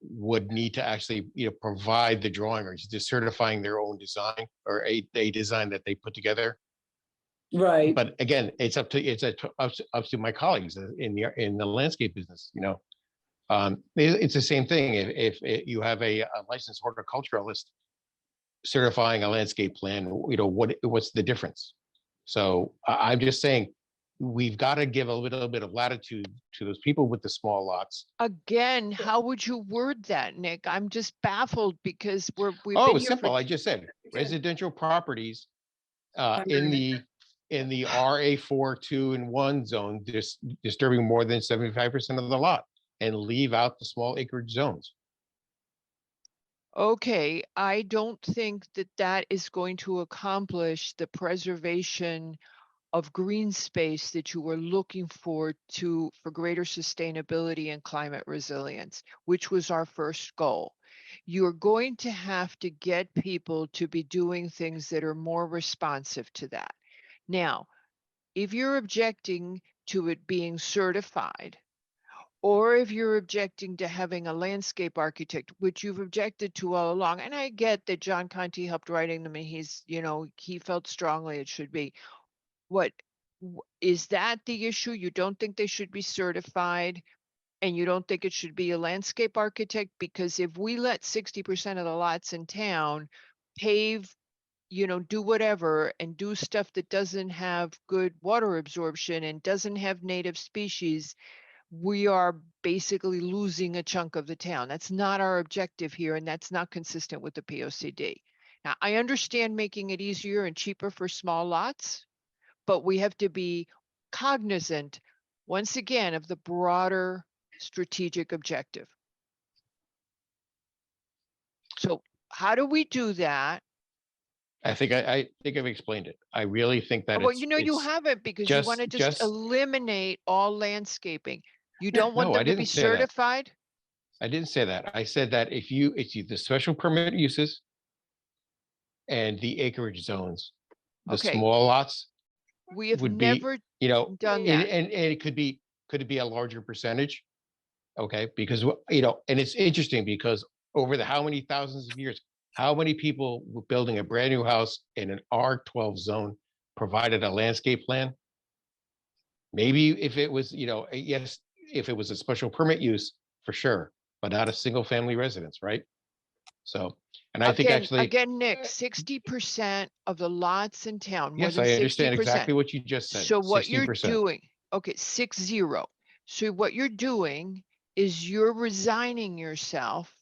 S6: would need to actually provide the drawing, or just certifying their own design, or a design that they put together.
S11: Right.
S6: But again, it's up to my colleagues in the landscape business. It's the same thing. If you have a licensed horticulturalist certifying a landscape plan, what's the difference? So I'm just saying, we've got to give a little bit of latitude to those people with the small lots.
S1: Again, how would you word that, Nick? I'm just baffled because we've been
S6: It's
S1: here
S6: simple. I just said residential properties in the RA4, 2, and 1 zone, disturbing more than 75% of the lot, and leave out the small acreage zones.
S1: Okay, I don't think that is going to accomplish the preservation of green space that you were looking for greater sustainability and climate resilience, which was our first goal. You're going to have to get people to be doing things that are more responsive to that. Now, if you're objecting to it being certified, or if you're objecting to having a landscape architect, which you've objected to all along, and I get that John Conti helped writing them and he felt strongly it should be. Is that the issue? You don't think they should be certified, and you don't think it should be a landscape architect? Because if we let 60% of the lots in town pave, do whatever and do stuff that doesn't have good water absorption and doesn't have native species, we are basically losing a chunk of the town. That's not our objective here, and that's not consistent with the POCD. Now, I understand making it easier and cheaper for small lots, but we have to be cognizant, once again, of the broader strategic objective. So how do we do that?
S6: I think I've explained it. I really think that
S1: Well, you haven't, because you want to just eliminate all landscaping. You don't want them to be certified?
S6: I didn't say that. I said that if it's the special permit uses and the acreage zones, the
S1: Okay.
S6: small lots
S1: We have
S6: would be,
S1: never
S6: you know,
S1: done
S6: and,
S1: that.
S6: and it could be a larger percentage. Okay, because you know, and it's interesting because over the how many thousands of years, how many people were building a brand new house in an R12 zone provided a landscape plan? Maybe if it was, you know, yes, if it was a special permit use, for sure, but not a single family residence, right? So, and I think actually,
S1: Again, Nick, 60% of the lots in town, more
S6: yes,
S1: than
S6: I
S1: 60%.
S6: understand exactly what you just said.
S1: So what you're
S6: 60%.
S1: doing, okay, 60. So what you're doing is you're resigning yourself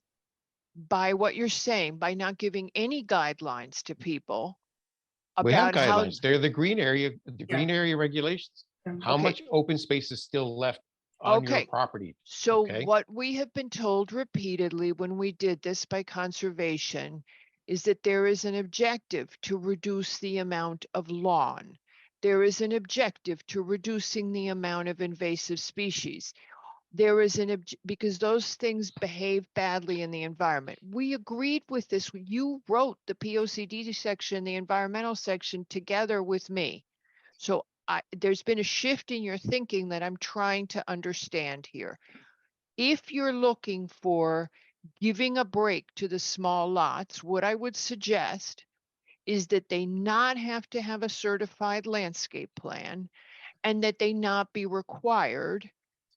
S1: by what you're saying, by not giving any guidelines to people
S6: We have
S1: about how.
S6: guidelines. They're the green area regulations. How
S1: Okay.
S6: much open space is still left on your
S1: Okay.
S6: property?
S1: So
S6: Okay.
S1: what we have been told repeatedly when we did this by conservation is that there is an objective to reduce the amount of lawn. There is an objective to reducing the amount of invasive species. There is because those things behave badly in the environment. We agreed with this. You wrote the POCD section, the environmental section together with me. So there's been a shift in your thinking that I'm trying to understand here. If you're looking for giving a break to the small lots, what I would suggest is that they not have to have a certified landscape plan and that they not be required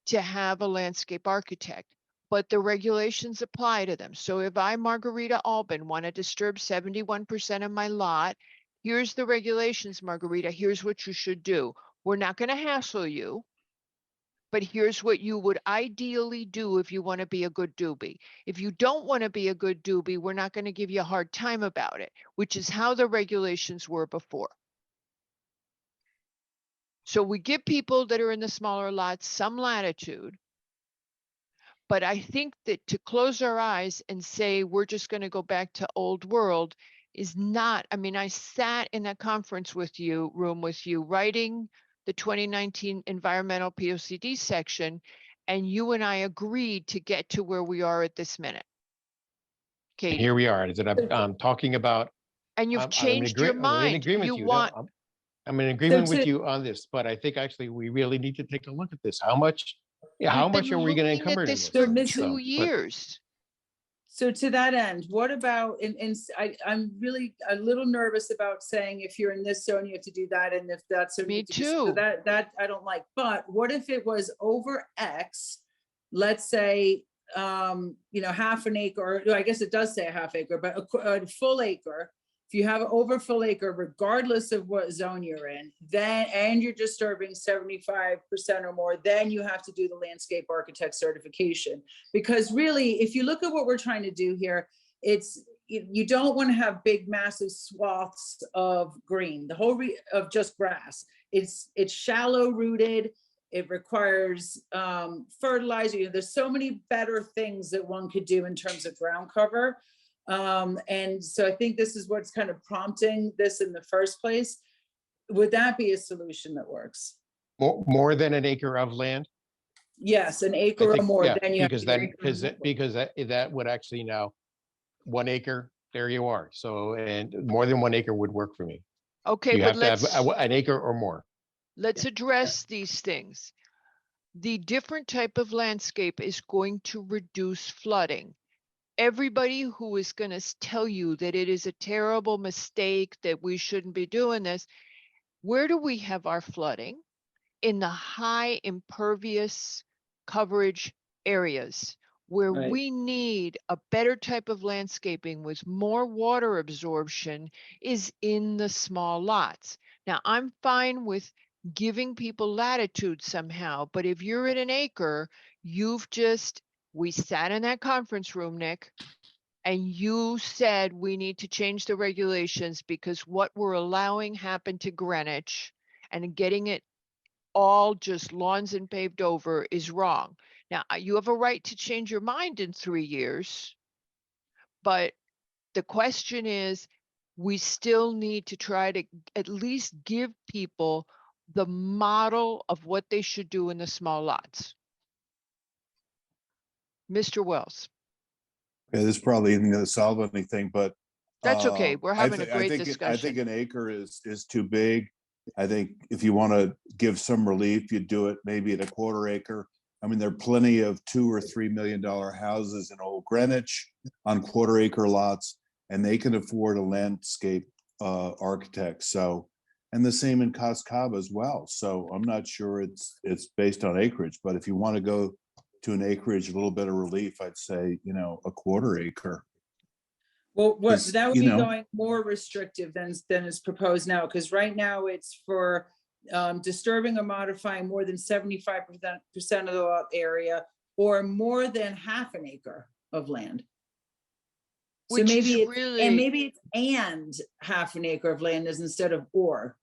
S1: to have a landscape architect, but the regulations apply to them. So if I, Margarita Albin, want to disturb 71% of my lot, here's the regulations, Margarita, here's what you should do. We're not going to hassle you, but here's what you would ideally do if you want to be a good doobie. If you don't want to be a good doobie, we're not going to give you a hard time about it, which is how the regulations were before. So we give people that are in the smaller lots some latitude, but I think that to close our eyes and say we're just going to go back to old world is not. I mean, I sat in that conference room with you writing the 2019 environmental POCD section, and you and I agreed to get to where we are at this minute.
S6: And
S1: Katie.
S6: here we are. Is that I'm talking about.
S1: And you've
S6: I'm in
S1: changed your
S6: I'm in
S1: mind.
S6: agreement
S1: You
S6: with you.
S1: want.
S6: No, I'm in agreement with
S11: to-
S6: you on this, but I think actually we really need to take a look at this. How much? Yeah, how
S1: We've
S6: much
S1: been
S6: are we going to
S1: looking at
S6: encumber in
S1: this
S6: this?
S1: for
S11: Missy-
S1: 2
S6: So, but-
S1: years.
S11: So to that end, what about, I'm really a little nervous about saying if you're in this zone, you have to do that, and if that's.
S1: Me
S11: so
S1: too.
S11: That I don't like, but what if it was over X? Let's say, half an acre, or I guess it does say a half acre, but a full acre. If you have over full acre, regardless of what zone you're in, then, and you're disturbing 75% or more, then you have to do the landscape architect certification. Because really, if you look at what we're trying to do here, you don't want to have big, massive swaths of green, the whole of just grass. It's shallow rooted. It requires fertilizer. There's so many better things that one could do in terms of ground cover. And so I think this is what's kind of prompting this in the first place. Would that be a solution that works?
S6: More than an acre of land?
S11: Yes, an
S6: I
S11: acre or
S6: think,
S11: more,
S6: yeah,
S11: then you have
S6: because
S11: to
S6: then,
S11: do
S6: because that would actually now 1 acre, there you are. So, and more than 1 acre would work for me.
S1: Okay,
S6: You
S1: but
S6: have to have
S1: let's.
S6: an acre or more.
S1: Let's address these things. The different type of landscape is going to reduce flooding. Everybody who is going to tell you that it is a terrible mistake, that we shouldn't be doing this, where do we have our flooding? In the high impervious coverage areas where
S11: Right.
S1: we need a better type of landscaping with more water absorption is in the small lots. Now, I'm fine with giving people latitude somehow, but if you're at an acre, we sat in that conference room, Nick, and you said we need to change the regulations because what we're allowing happened to Greenwich and getting it all just lawns and paved over is wrong. Now, you have a right to change your mind in 3 years, but the question is, we still need to try to at least give people the model of what they should do in the small lots. Mr. Wells.
S12: Yeah, this probably isn't gonna solve anything, but.
S1: That's okay. We're having a great
S12: I think
S1: discussion.
S12: an acre is too big. I think if you want to give some relief, you do it maybe at a quarter acre. I mean, there are plenty of $2 or $3 million houses in Old Greenwich on quarter acre lots, and they can afford a landscape architect. So, and the same in Cascaba as well. So I'm not sure it's based on acreage, but if you want to go to an acreage, a little bit of relief, I'd say, you know, a quarter acre.
S11: Well, what,
S12: 'Cause,
S11: that would
S12: you
S11: be
S12: know-
S11: going more restrictive than is proposed now, because right now it's for disturbing or modifying more than 75% of the lot area or more than half an acre of land. So
S1: Which is
S11: maybe it's,
S1: really-
S11: and maybe it's and half an acre of land is instead of or.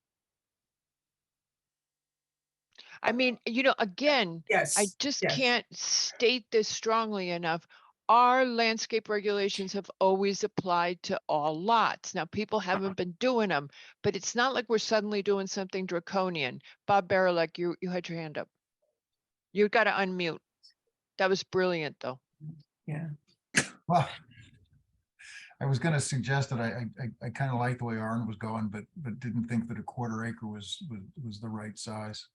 S1: I mean, you know, again, I
S3: Yes,
S1: just
S3: yes.
S1: can't state this strongly enough. Our landscape regulations have always applied to all lots. Now, people haven't been doing them, but it's not like we're suddenly doing something draconian. Bob Barilek, you had your hand up. You got to unmute. That was brilliant, though.
S3: Yeah.
S19: Well, I was going to suggest that I kind of like the way Aaron was going, but didn't think that a quarter acre was the right size.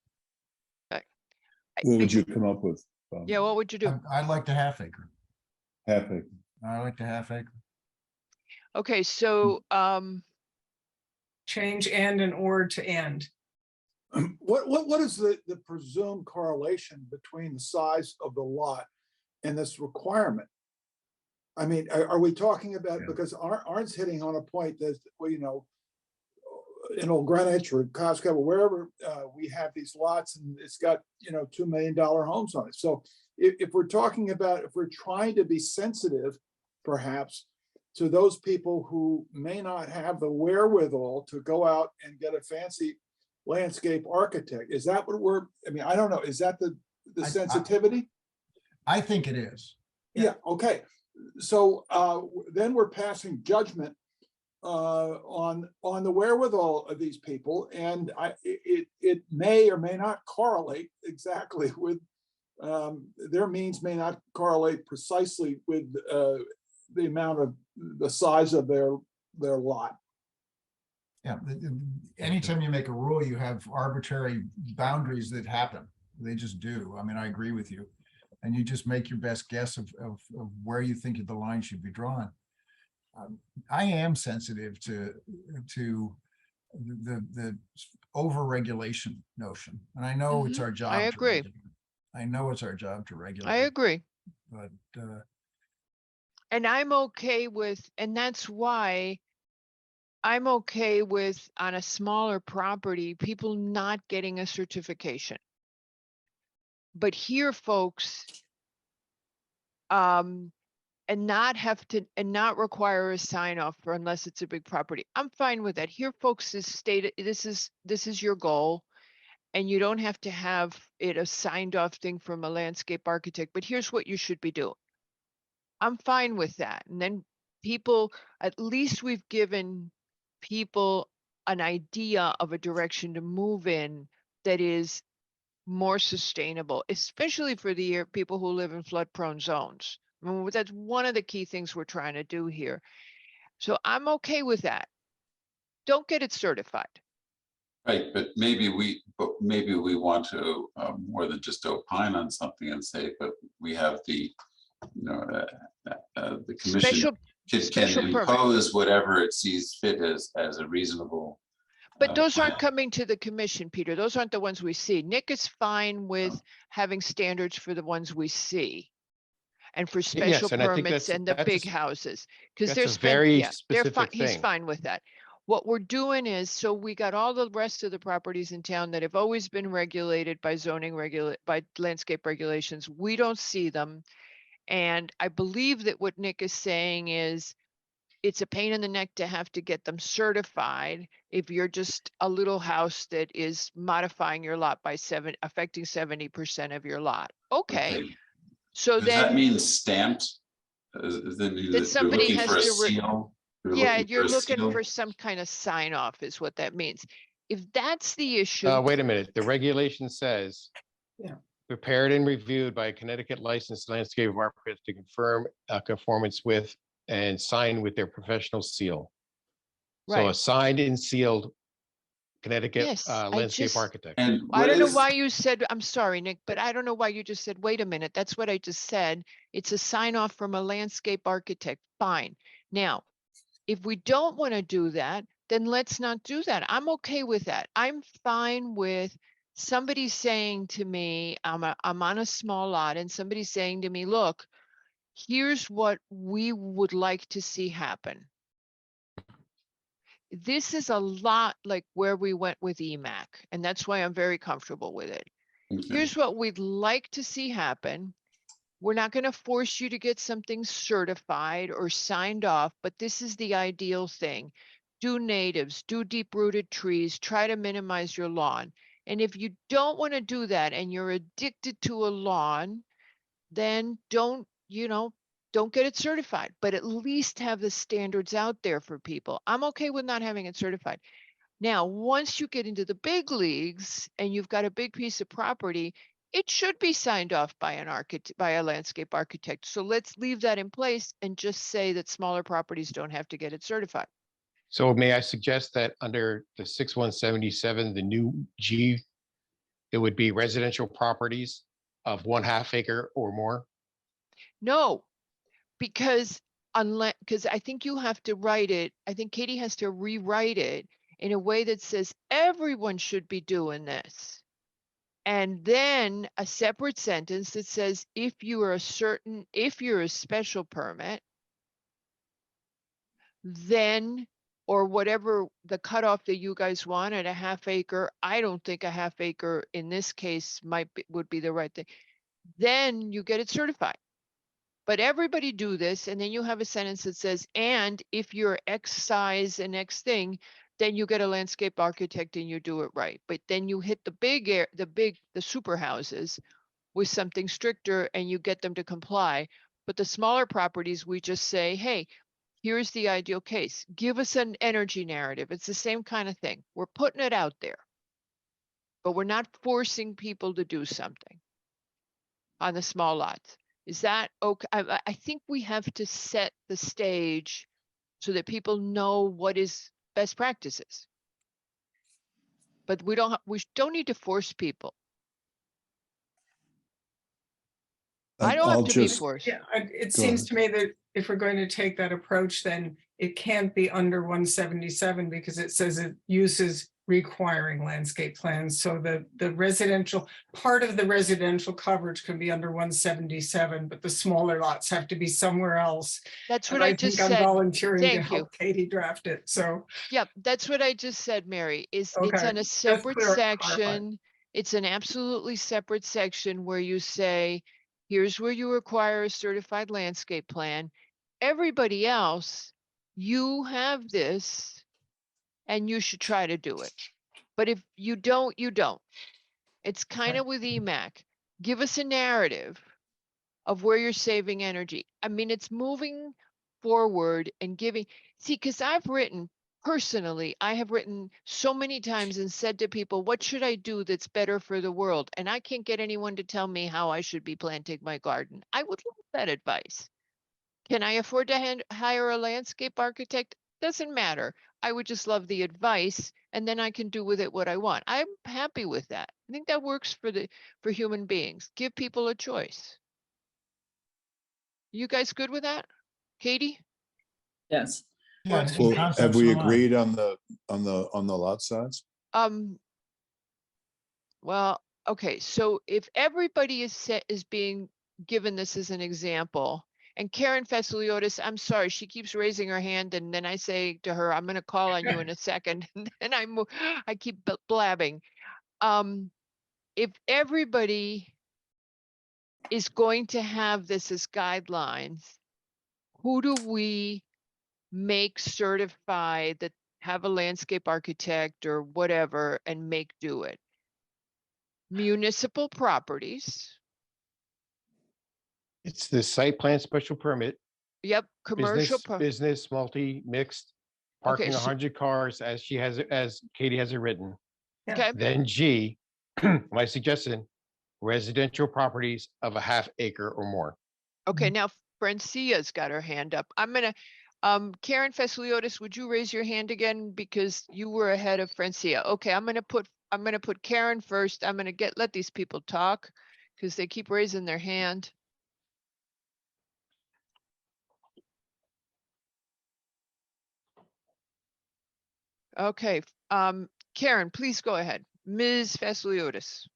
S12: What would you come up with?
S1: Yeah, what would you do?
S19: I'd like the half acre.
S12: Half acre.
S19: I like the half acre.
S1: Okay, so
S3: Change and or to and.
S4: What is the presumed correlation between the size of the lot and this requirement? I mean, are we talking about, because Arn's hitting on a point that, well, you know, in Old Greenwich or Cascaba, wherever we have these lots and it's got, you know, $2 million homes on it. So if we're talking about, if we're trying to be sensitive, perhaps, to those people who may not have the wherewithal to go out and get a fancy landscape architect, is that what we're, I mean, I don't know, is that the sensitivity?
S19: I think it is.
S4: Yeah, okay. So then we're passing judgment on the wherewithal of these people, and it may or may not correlate exactly with their means, may not correlate precisely with the amount of the size of their lot.
S19: Yeah, anytime you make a rule, you have arbitrary boundaries that happen. They just do. I mean, I agree with you. And you just make your best guess of where you think the line should be drawn. I am sensitive to the over-regulation notion. And I know it's our job.
S1: I agree.
S19: I know it's our job to regulate.
S1: I agree.
S19: But
S1: and I'm okay with, and that's why I'm okay with, on a smaller property, people not getting a certification. But here, folks, and not have to, and not require a sign off for unless it's a big property. I'm fine with that. Here, folks, is stated, this is your goal, and you don't have to have it a signed off thing from a landscape architect, but here's what you should be doing. I'm fine with that. And then people, at least we've given people an idea of a direction to move in that is more sustainable, especially for the people who live in flood prone zones. I mean, that's one of the key things we're trying to do here. So I'm okay with that. Don't get it certified.
S17: Right, but maybe we want to more than just opine on something and say, but we have the, you know, the commission can impose whatever it sees fit as a reasonable.
S1: But those aren't coming to the commission, Peter. Those aren't the ones we see. Nick is fine with having standards for the ones we see. And for special
S6: and I think
S1: permits and the
S6: that's
S1: big houses. Because
S6: that's
S1: they're
S6: a very
S1: they're fine.
S6: specific
S1: He's
S6: thing.
S1: fine with that. What we're doing is, so we got all the rest of the properties in town that have always been regulated by zoning by landscape regulations. We don't see them. And I believe that what Nick is saying is it's a pain in the neck to have to get them certified if you're just a little house that is modifying your lot by affecting 70% of your lot. Okay. So
S17: does
S1: then
S17: that mean stamped?
S1: that somebody has to
S17: seal?
S1: Yeah, you're looking for some kind of sign off is what that means. If that's the issue.
S6: Wait a minute, the regulation says prepared and reviewed by a Connecticut licensed landscape architect to confirm conformance with and signed with their professional seal. So a
S1: Right.
S6: signed and sealed Connecticut
S1: Yes, I
S6: landscape
S1: just-
S6: architect.
S17: And
S1: I
S17: what
S1: don't know
S17: is,
S1: why you said, I'm sorry, Nick, but I don't know why you just said, wait a minute, that's what I just said. It's a sign off from a landscape architect, fine. Now, if we don't want to do that, then let's not do that. I'm okay with that. I'm fine with somebody saying to me, I'm on a small lot and somebody saying to me, look, here's what we would like to see happen. This is a lot like where we went with EMAC, and that's why I'm very comfortable with it.
S17: okay.
S1: Here's what we'd like to see happen. We're not going to force you to get something certified or signed off, but this is the ideal thing. Do natives, do deep-rooted trees, try to minimize your lawn. And if you don't want to do that and you're addicted to a lawn, then don't get it certified, but at least have the standards out there for people. I'm okay with not having it certified. Now, once you get into the big leagues and you've got a big piece of property, it should be signed off by a landscape architect. So let's leave that in place and just say that smaller properties don't have to get it certified.
S6: So may I suggest that under the 6177, the new G, it would be residential properties of 1/2 acre or more?
S1: No, because I think you have to write it. I think Katie has to rewrite it in a way that says everyone should be doing this. And then a separate sentence that says, if you're a special permit, then, or whatever the cutoff that you guys want at a 1/2 acre, I don't think a 1/2 acre in this case would be the right thing. Then you get it certified. But everybody do this, and then you have a sentence that says, and if you're X size and X thing, then you get a landscape architect and you do it right. But then you hit the super houses with something stricter and you get them to comply. But the smaller properties, we just say, hey, here's the ideal case. Give us an energy narrative. It's the same kind of thing. We're putting it out there, but we're not forcing people to do something on the small lots. Is that okay? I think we have to set the stage so that people know what is best practices. But we don't need to force people. I don't have to be forced.
S3: Yeah, it
S12: Go
S3: seems
S12: ahead.
S3: to me that if we're going to take that approach, then it can't be under 177 because it says it uses requiring landscape plans. So the residential, part of the residential coverage can be under 177, but the smaller lots have to be somewhere else.
S1: That's
S3: And
S1: what I just
S3: think I'm
S1: said.
S3: volunteering to
S1: Thank you.
S3: help Katie draft it, so.
S1: Yep, that's what I just said, Mary, it's
S3: Okay,
S1: on a
S3: just
S1: separate
S3: clarify.
S1: section. It's an absolutely separate section where you say, here's where you require a certified landscape plan. Everybody else, you have this and you should try to do it. But if you don't, you don't. It's kind of with EMAC. Give us a narrative of where you're saving energy. I mean, it's moving forward and giving, because I have written so many times and said to people, what should I do that's better for the world? And I can't get anyone to tell me how I should be planting my garden. I would love that advice. Can I afford to hire a landscape architect? Doesn't matter. I would just love the advice and then I can do with it what I want. I'm happy with that. I think that works for human beings. Give people a choice. You guys good with that? Katie?
S11: Yes.
S19: Yeah, and
S12: Well,
S19: concepts
S12: have we
S19: alone.
S12: agreed on the lot size?
S1: Well, okay, so if everybody is being given this as an example, and Karen Fasiliotis, I'm sorry, she keeps raising her hand, and then I say to her, I'm gonna call on you in a second, and then I keep blabbing. If everybody is going to have this as guidelines, who do we make certified that have a landscape architect or whatever and make do it? Municipal properties.
S6: It's the site plan special permit,
S1: Yep, commercial.
S6: business, multi-mixed, parking
S1: so-
S6: 100 cars as Katie has it written.
S1: Okay,
S6: Then G, my suggestion, residential properties of a half acre or more.
S1: Okay, now Francia's got her hand up. I'm gonna, Karen Fesliotis, would you raise your hand again? Because you were ahead of Francia. Okay, I'm gonna put Karen first. I'm gonna let these people talk because they keep raising their hand. Okay, Karen, please go ahead. Ms. Vasiliotis.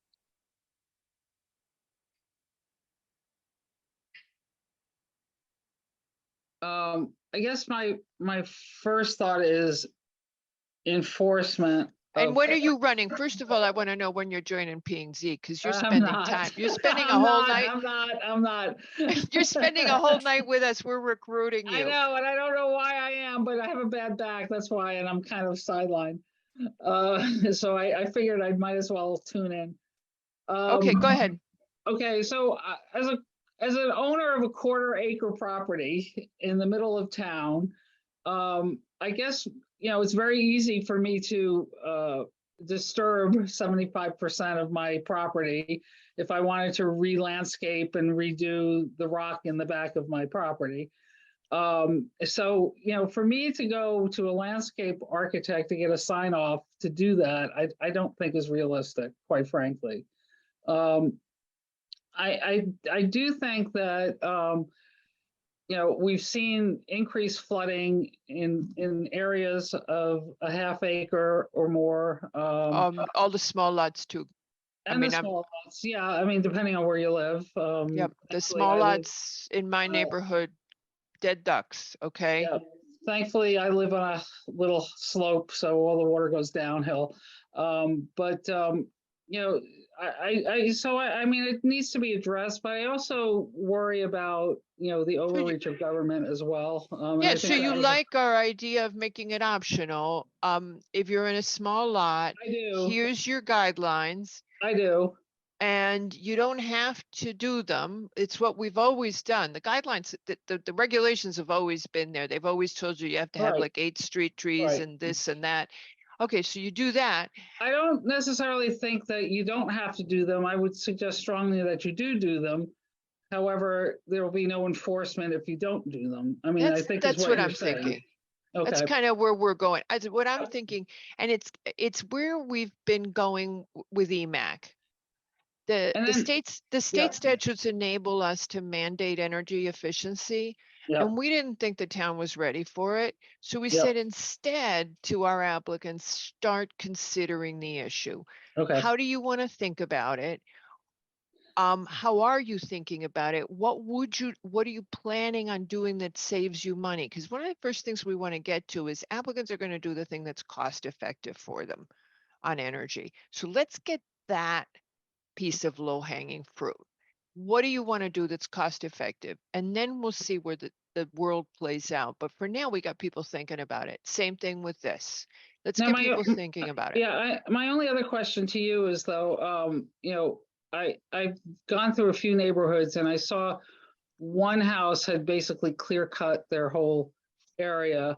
S13: I guess my first thought is enforcement.
S1: And
S13: of-
S1: when are you running? First of all, I want to know when you're joining P and Z because you're
S13: I'm
S1: spending
S13: not.
S1: time. You're spending a
S13: I'm
S1: whole
S13: not,
S1: night.
S13: I'm not.
S1: You're spending a whole night with us. We're recruiting
S13: I
S1: you.
S13: know, and I don't know why I am, but I have a bad back. That's why, and I'm kind of sidelined. So I figured I might as well tune in.
S1: Okay, go ahead.
S13: Okay, so as an owner of a 1/4 acre property in the middle of town, I guess, you know, it's very easy for me to disturb 75% of my property if I wanted to re-landscape and redo the rock in the back of my property. So, you know, for me to go to a landscape architect to get a sign off to do that, I don't think is realistic, quite frankly. I do think that, you know, we've seen increased flooding in areas of a half acre or more.
S1: All the small lots too.
S13: And the small lots, yeah, I mean, depending on where you live.
S1: Yep, the
S13: thankfully,
S1: small
S13: I live-
S1: lots in my neighborhood, dead ducks, okay?
S13: Yeah, thankfully, I live on a little slope, so all the water goes downhill. You know, I mean, it needs to be addressed, but I also worry about, you know, the overreach of government as well. And
S1: Yeah,
S13: I
S1: so
S13: think
S1: you
S13: that was-
S1: like our idea of making it optional. If you're in a small lot,
S13: I do.
S1: here's your guidelines.
S13: I do.
S1: And you don't have to do them. It's what we've always done. The guidelines, the regulations have always been there. They've always told you have to have
S13: Right.
S1: like 8 street trees
S13: Right.
S1: and this and that. Okay, so you do that.
S13: I don't necessarily think that you don't have to do them. I would suggest strongly that you do them. However, there will be no enforcement if you don't do them. I mean, I think
S1: That's
S13: is
S1: what
S13: you're
S1: I'm
S13: saying.
S1: thinking. That's
S13: Okay.
S1: kind of where we're going. What I'm thinking, and it's where we've been going with EMAC. The
S13: And then-
S1: state
S13: yeah.
S1: statutes enable us to mandate energy efficiency.
S13: Yeah.
S1: And we didn't think the town was ready for it. So we
S13: Yeah.
S1: said instead to our applicants, start considering the issue.
S13: Okay.
S1: How do you want to think about it? How are you thinking about it? What are you planning on doing that saves you money? Because one of the first things we want to get to is applicants are going to do the thing that's cost effective for them on energy. So let's get that piece of low hanging fruit. What do you want to do that's cost effective? And then we'll see where the world plays out. But for now, we got people thinking about it. Same thing with this. Let's
S13: Now,
S1: get
S13: my-
S1: people thinking about it.
S13: Yeah, my only other question to you is though, you know, I've gone through a few neighborhoods and I saw one house had basically clear cut their whole area.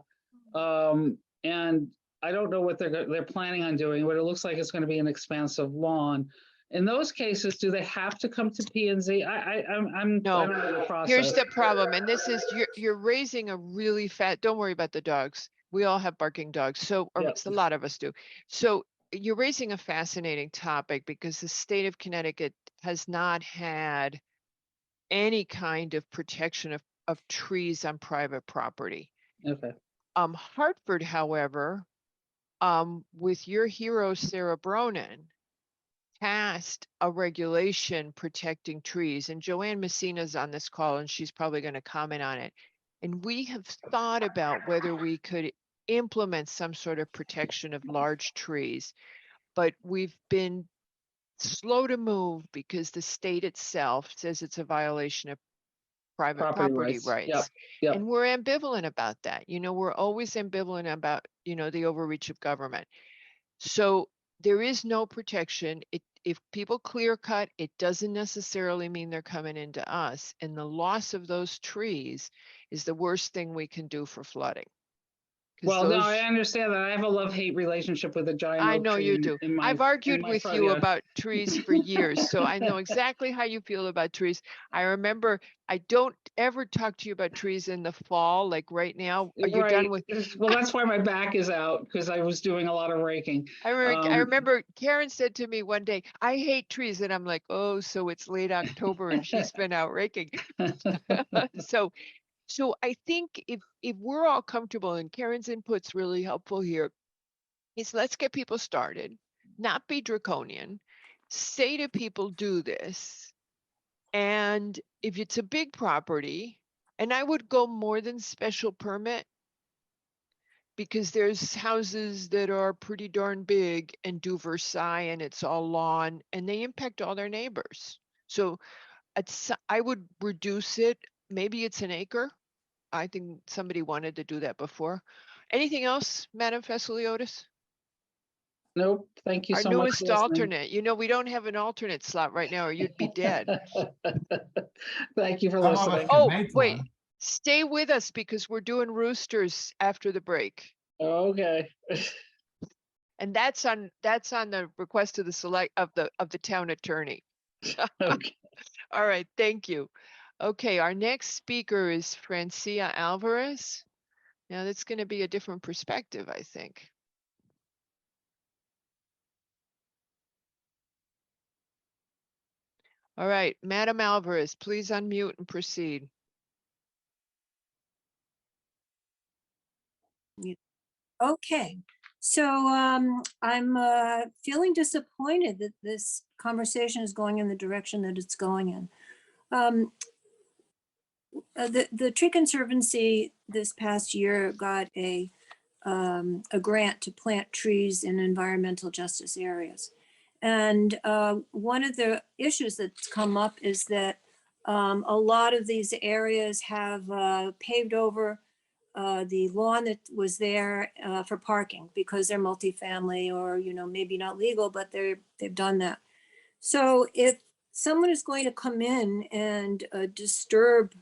S13: And I don't know what they're planning on doing, but it looks like it's going to be an expansive lawn. In those cases, do they have to come to P and Z? I'm
S1: No.
S13: I don't know the process.
S1: Here's the problem, and this is you're raising a really don't worry about the dogs. We all have barking dogs, so or
S13: Yeah.
S1: a lot of us do. So you're raising a fascinating topic because the state of Connecticut has not had any kind of protection of trees on private property.
S13: Okay.
S1: Hartford, however, with your hero Sarah Bronin, passed a regulation protecting trees, and Joanne Messina's on this call and she's probably going to comment on it. And we have thought about whether we could implement some sort of protection of large trees, but we've been slow to move because the state itself says it's a violation of private property rights.
S13: Yep. Yep.
S1: And we're ambivalent about that. You know, we're always ambivalent about, you know, the overreach of government. So there is no protection. If people clear cut, it doesn't necessarily mean they're coming into us. And the loss of those trees is the worst thing we can do for flooding.
S13: Well, no, I understand that. I have a love-hate relationship with a giant.
S1: I
S13: oak
S1: know
S13: tree
S1: you
S13: in-
S1: do.
S13: in my-
S1: I've
S13: in
S1: argued
S13: my
S1: with
S13: front
S1: you
S13: yard.
S1: about trees for years, so I know exactly how you feel about trees. I remember I don't ever talk to you about trees in the fall, like right now. Are you done
S13: Right.
S1: with?
S13: Well, that's why my back is out, because I was doing a lot of raking.
S1: I remember Karen said to me one day, "I hate trees," and I'm like, "Oh, so it's late October and she's been out raking." So I think if we're all comfortable, and Karen's input's really helpful here, is let's get people started, not be draconian, say to people, do this. And if it's a big property, and I would go more than special permit, because there's houses that are pretty darn big and do Versailles and it's all lawn and they impact all their neighbors. So I would reduce it. Maybe it's an acre. I think somebody wanted to do that before. Anything else, Madam Fasiliotis?
S13: Nope, thank you
S1: Our
S13: so much. for
S1: newest
S13: listening.
S1: alternate. You know, we don't have an alternate slot right now or you'd be dead.
S13: Thank you for
S19: Some of us
S13: listening.
S19: can
S1: Oh,
S19: make
S1: wait,
S19: one.
S1: stay with us because we're doing roosters after the break.
S13: Okay.
S1: And that's on the request of the town attorney.
S13: Okay.
S1: All right, thank you. Okay, our next speaker is Francia Alvarez. Now that's going to be a different perspective, I think. All right, Madam Alvarez, please unmute and proceed.
S20: Okay, so I'm feeling disappointed that this conversation is going in the direction that it's going in. The Tree Conservancy this past year got a grant to plant trees in environmental justice areas. And one of the issues that's come up is that a lot of these areas have paved over the lawn that was there for parking because they're multifamily or, you know, maybe not legal, but they've done that. So if someone is going to come in and disturb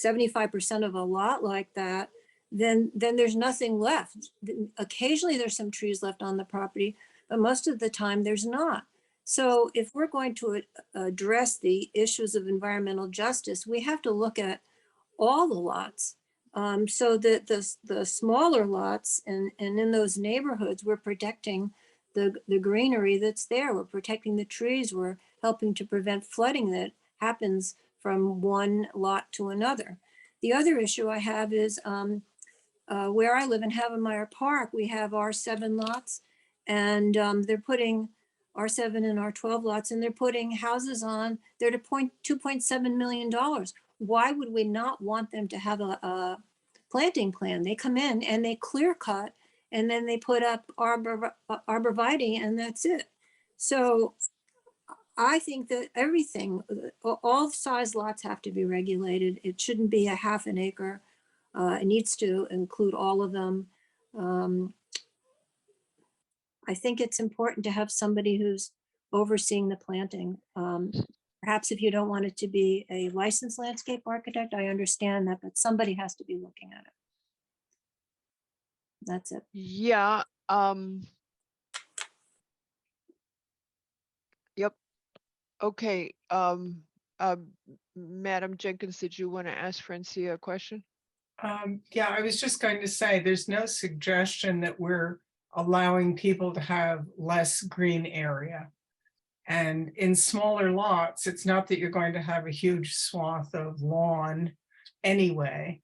S20: 75% of a lot like that, then there's nothing left. Occasionally there's some trees left on the property, but most of the time there's not. So if we're going to address the issues of environmental justice, we have to look at all the lots. So that the smaller lots and in those neighborhoods, we're protecting the greenery that's there. We're protecting the trees. We're helping to prevent flooding that happens from one lot to another. The other issue I have is where I live in Havemeyer Park, we have R7 lots and they're putting R7 and R12 lots and they're putting houses on, they're to $2.7 million. Why would we not want them to have a planting plan? They come in and they clear cut and then they put up arborvitae and that's it. So I think that everything, all size lots have to be regulated. It shouldn't be a half an acre. It needs to include all of them. I think it's important to have somebody who's overseeing the planting. Perhaps if you don't want it to be a licensed landscape architect, I understand that, but somebody has to be looking at it. That's it.
S1: Yeah. Yep. Okay. Madam Jenkins, did you want to ask Francia a question?
S3: Yeah, I was just going to say, there's no suggestion that we're allowing people to have less green area. And in smaller lots, it's not that you're going to have a huge swath of lawn anyway.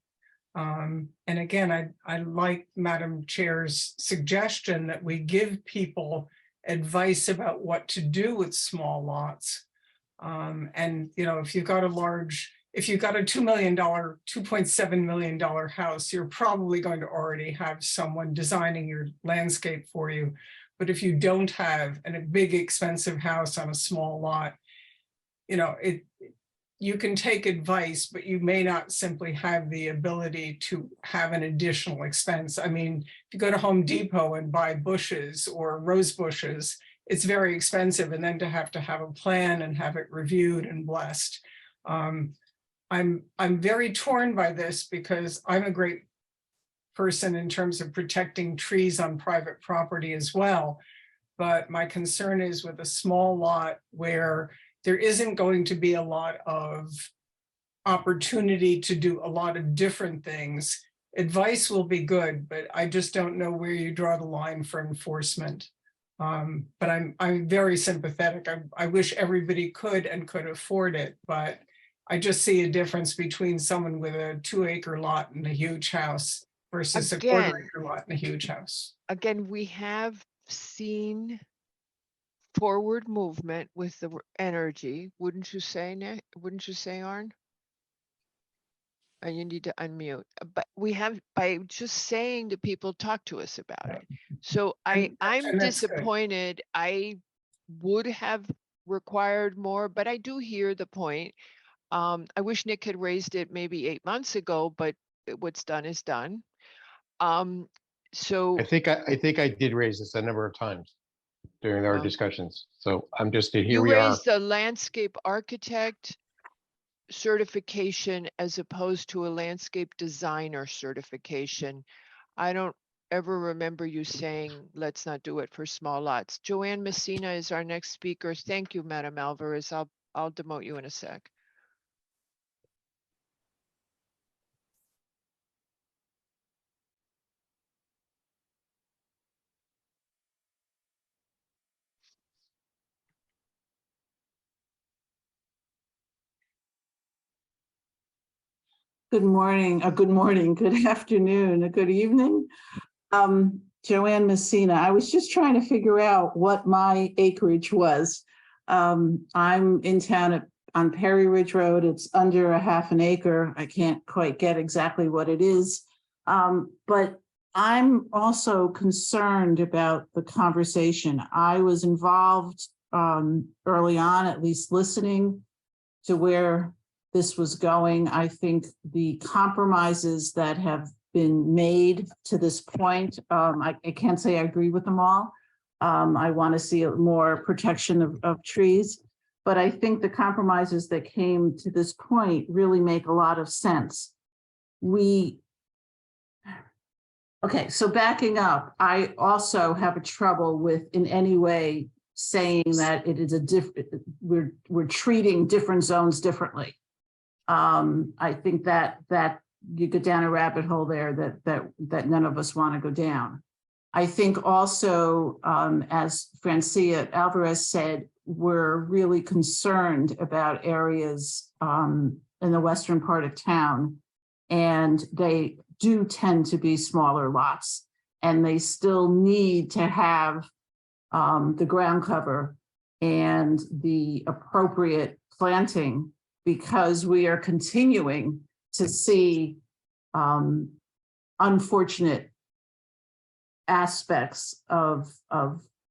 S3: And again, I like Madam Chair's suggestion that we give people advice about what to do with small lots. And, you know, if you've got a $2 million, $2.7 million house, you're probably going to already have someone designing your landscape for you. But if you don't have a big, expensive house on a small lot, you know, you can take advice, but you may not simply have the ability to have an additional expense. I mean, if you go to Home Depot and buy bushes or rose bushes, it's very expensive. And then to have a plan and have it reviewed and blessed. I'm very torn by this because I'm a great person in terms of protecting trees on private property as well. But my concern is with a small lot where there isn't going to be a lot of opportunity to do a lot of different things. Advice will be good, but I just don't know where you draw the line for enforcement. But I'm very sympathetic. I wish everybody could afford it, but I just see a difference between someone with a 2-acre lot and a huge house versus a
S1: Again,
S3: 1/4 acre lot and a huge house.
S1: Again, we have seen forward movement with the energy, wouldn't you say, Nick? Wouldn't you say, Arn? And you need to unmute, but we have, by just saying to people, talk to us about it. So I'm
S3: and that's good.
S1: disappointed. I would have required more, but I do hear the point. I wish Nick had raised it maybe 8 months ago, but what's done is done. So
S6: I think I did raise this a number of times during our discussions. So I'm just, here
S1: you
S6: we are.
S1: raised the landscape architect certification as opposed to a landscape designer certification. I don't ever remember you saying, let's not do it for small lots. Joanne Messina is our next speaker. Thank you, Madam Alvarez. I'll demote you in a sec.
S21: Good morning, good afternoon, good evening. Joanne Messina, I was just trying to figure out what my acreage was. I'm in town on Perry Ridge Road. It's under a 1/2 acre. I can't quite get exactly what it is. But I'm also concerned about the conversation. I was involved early on, at least listening to where this was going. I think the compromises that have been made to this point, I can't say I agree with them all. I want to see more protection of trees, but I think the compromises that came to this point really make a lot of sense. Okay, so backing up, I also have a trouble with in any way saying that it is a different, we're treating different zones differently. I think that you go down a rabbit hole there that none of us want to go down. I think also, as Francia Alvarez said, we're really concerned about areas in the western part of town, and they do tend to be smaller lots, and they still need to have the ground cover and the appropriate planting, because we are continuing to see unfortunate aspects of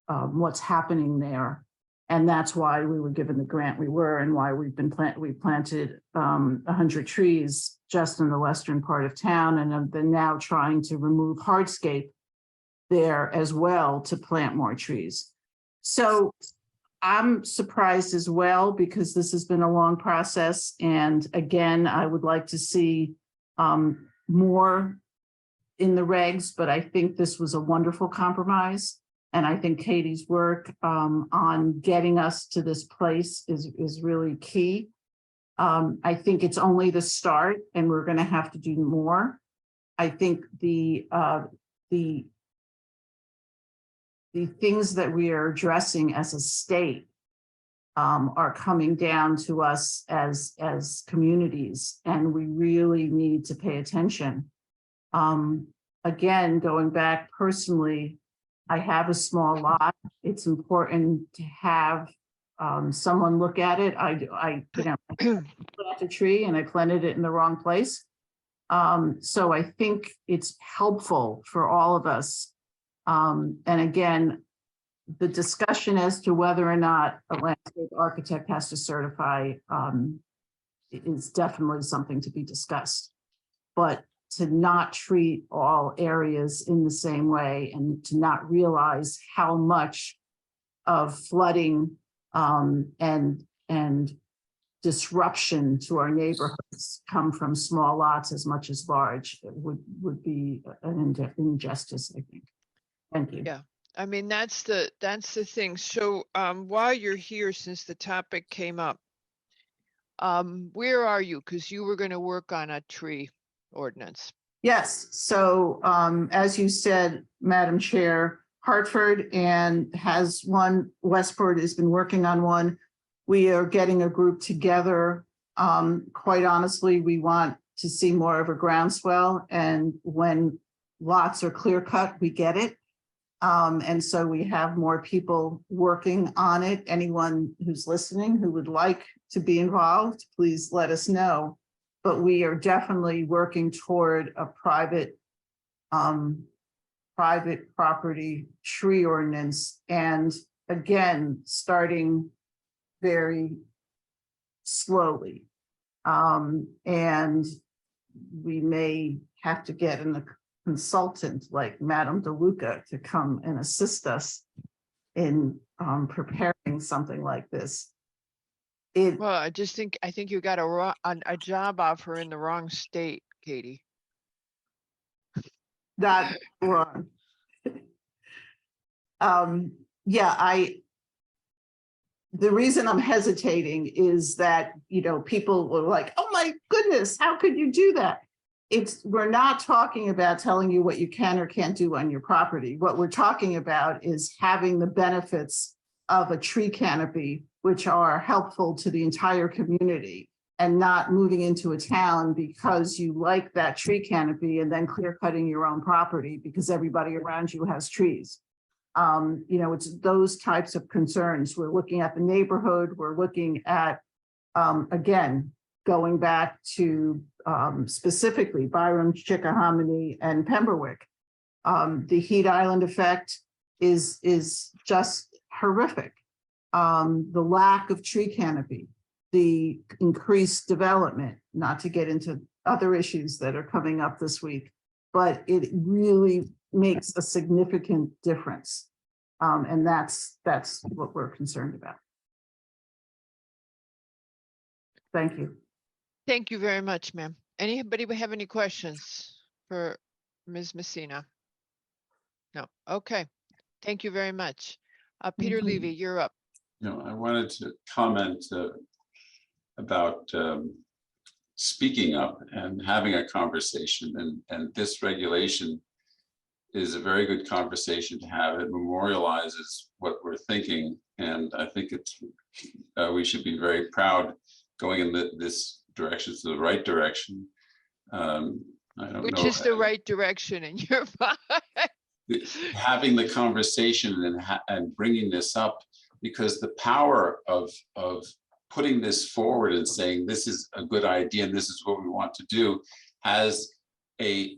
S21: what's happening there. And that's why we were given the grant we were, and why we planted 100 trees just in the western part of town, and have been now trying to remove hardscape there as well to plant more trees. So I'm surprised as well, because this has been a long process. And again, I would like to see more in the regs, but I think this was a wonderful compromise. And I think Katie's work on getting us to this place is really key. I think it's only the start, and we're going to have to do more. I think the things that we are addressing as a state are coming down to us as communities, and we really need to pay attention. Again, going back personally, I have a small lot. It's important to have someone look at it. I planted a tree and I planted it in the wrong place. So I think it's helpful for all of us. And again, the discussion as to whether or not a landscape architect has to certify is definitely something to be discussed. But to not treat all areas in the same way, and to not realize how much of flooding and disruption to our neighborhoods come from small lots as much as large, it would be an injustice, I think. Thank you.
S1: Yeah. I mean, that's the thing. So while you're here, since the topic came up, where are you? Because you were going to work on a tree ordinance.
S21: Yes, so as you said, Madam Chair, Hartford and has one, Westport has been working on one. We are getting a group together. Quite honestly, we want to see more of a groundswell, and when lots are clear cut, we get it. And so we have more people working on it. Anyone who's listening who would like to be involved, please let us know. But we are definitely working toward a private property tree ordinance. And again, starting very slowly. And we may have to get a consultant like Madame DeLuca to come and assist in preparing something like this.
S1: Well, I think you got a job offer in the wrong state, Katie.
S21: Not wrong. The reason I'm hesitating is that, people were like, oh my goodness, how could you do that? We're not talking about telling you what you can or can't do on your property. What we're talking about is having the benefits of a tree canopy, which are helpful to the entire community, and not moving into a town because you like that tree canopy and then clear cutting your own property because everybody around you has trees. It's those types of concerns. We're looking at the neighborhood. We're looking at, again, going back to specifically Byram, Chickahominy, and Pemberwick. The heat island effect is just horrific. The lack of tree canopy, the increased development, not to get into other issues that are coming up this week, but it really makes a significant difference. And that's what we're concerned about. Thank you.
S1: Thank you very much, ma'am. Anybody have any questions for Ms. Messina? No. Okay. Thank you very much. Peter Levy, you're up.
S17: I wanted to comment about speaking up and having a conversation, and this regulation is a very good conversation to have. It memorializes what we're thinking, and I think we should be very proud going in this direction, to the right direction.
S1: Which is the right direction in your mind?
S17: Having the conversation and bringing this up, because the power of putting this forward and saying this is a good idea and this is what we want to do has a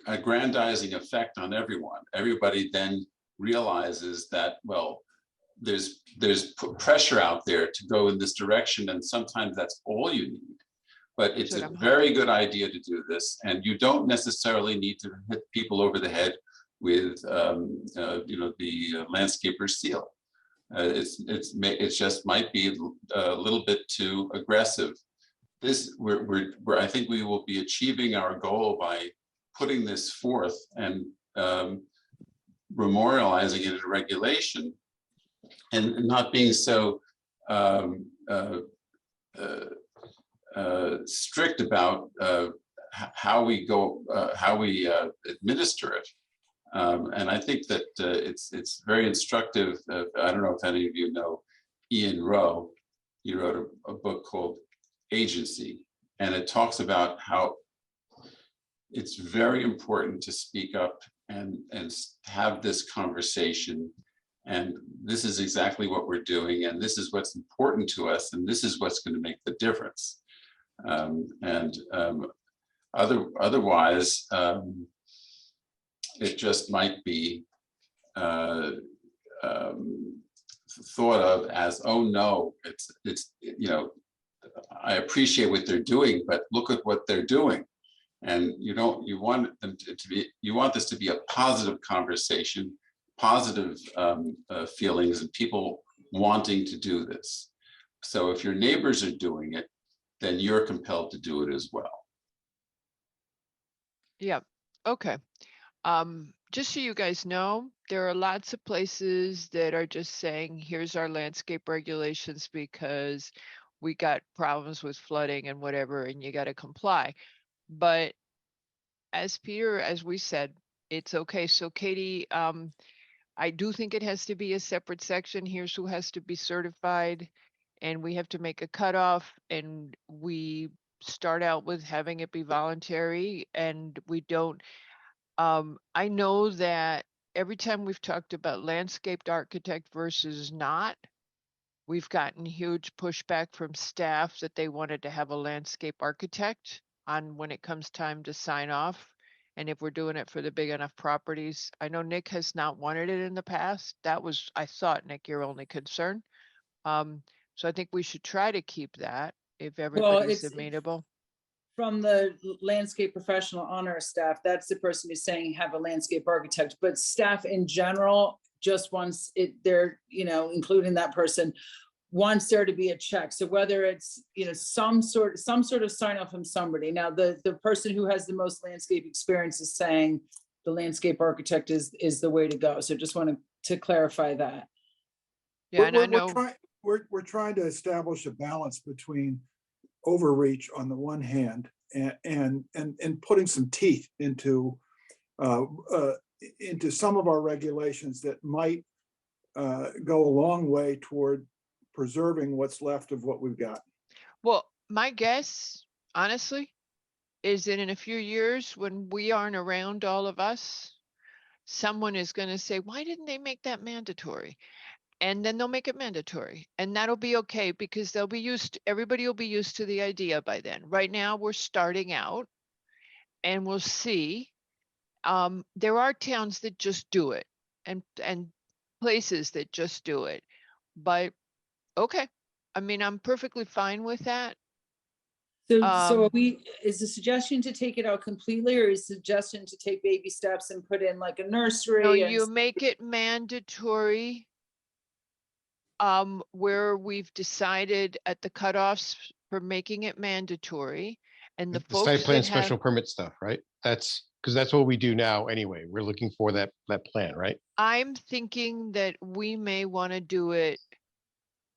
S17: aggrandizing effect on everyone. Everybody then realizes that, well, there's pressure out there to go in this direction, and sometimes that's all you need. But it's a very good idea to do this, and you don't necessarily need to hit people over the head with the landscaper's seal. It just might be a little bit too aggressive. I think we will be achieving our goal by putting this forth and memorializing it in a regulation, and not being so strict about how we administer it. And I think that it's very instructive. I don't know if any of you know Ian Rowe. He wrote a book called Agency, and it talks about how it's very important to speak up and have this conversation. And this is exactly what we're doing, and this is what's important to us, and this is what's going to make the difference. Otherwise, it just might be thought of as, oh no, it's I appreciate what they're doing, but look at what they're doing. And you want this to be a positive conversation, positive feelings, and people wanting to do this. So if your neighbors are doing it, then you're compelled to do it as well.
S1: Yeah, okay. Just so you guys know, there are lots of places that are just saying, here's our landscape regulations because we got problems with flooding and whatever, and you gotta comply. But as Peter, as we said, it's okay. So Katie, I do think it has to be a separate section. Here's who has to be certified. And we have to make a cutoff, and we start out with having it be voluntary, and we don't. I know that every time we've talked about landscaped architect versus not, we've gotten huge pushback from staff that they wanted to have a landscape architect on when it comes time to sign off. And if we're doing it for the big enough properties, I know Nick has not wanted it in the past. That was, I thought, Nick, your only concern. So I think we should try to keep that if everybody's
S11: it's-
S1: amenable.
S11: From the landscape professional on our staff, that's the person who's saying have a landscape architect, but staff in general just wants it, they're, including that person, wants there to be a check. So whether it's, some sort of sign off from somebody. Now, the person who has the most landscape experience is saying the landscape architect is the way to go. So just wanted to clarify that.
S1: Yeah, and I
S4: We're
S1: know,
S4: we're trying to establish a balance between overreach on the one hand and putting some teeth into some of our regulations that might go a long way toward preserving what's left of what we've got.
S1: well, my guess, honestly, is that in a few years, when we aren't around, all of us, someone is gonna say, why didn't they make that mandatory? And then they'll make it mandatory, and that'll be okay because they'll be everybody will be used to the idea by then. Right now, we're starting out, and we'll see. There are towns that just do it, and places that just do it. But okay, I mean, I'm perfectly fine with that.
S11: So are is the suggestion to take it out completely, or is the suggestion to take baby steps and put in like a nursery?
S1: No,
S11: and-
S1: you make it mandatory. Where we've decided at the cutoffs for making it mandatory, and the
S6: The site
S1: folks
S6: plan
S1: that have,
S6: special permit stuff, right? That's because that's what we do now anyway. We're looking for that plan, right?
S1: I'm thinking that we may want to do it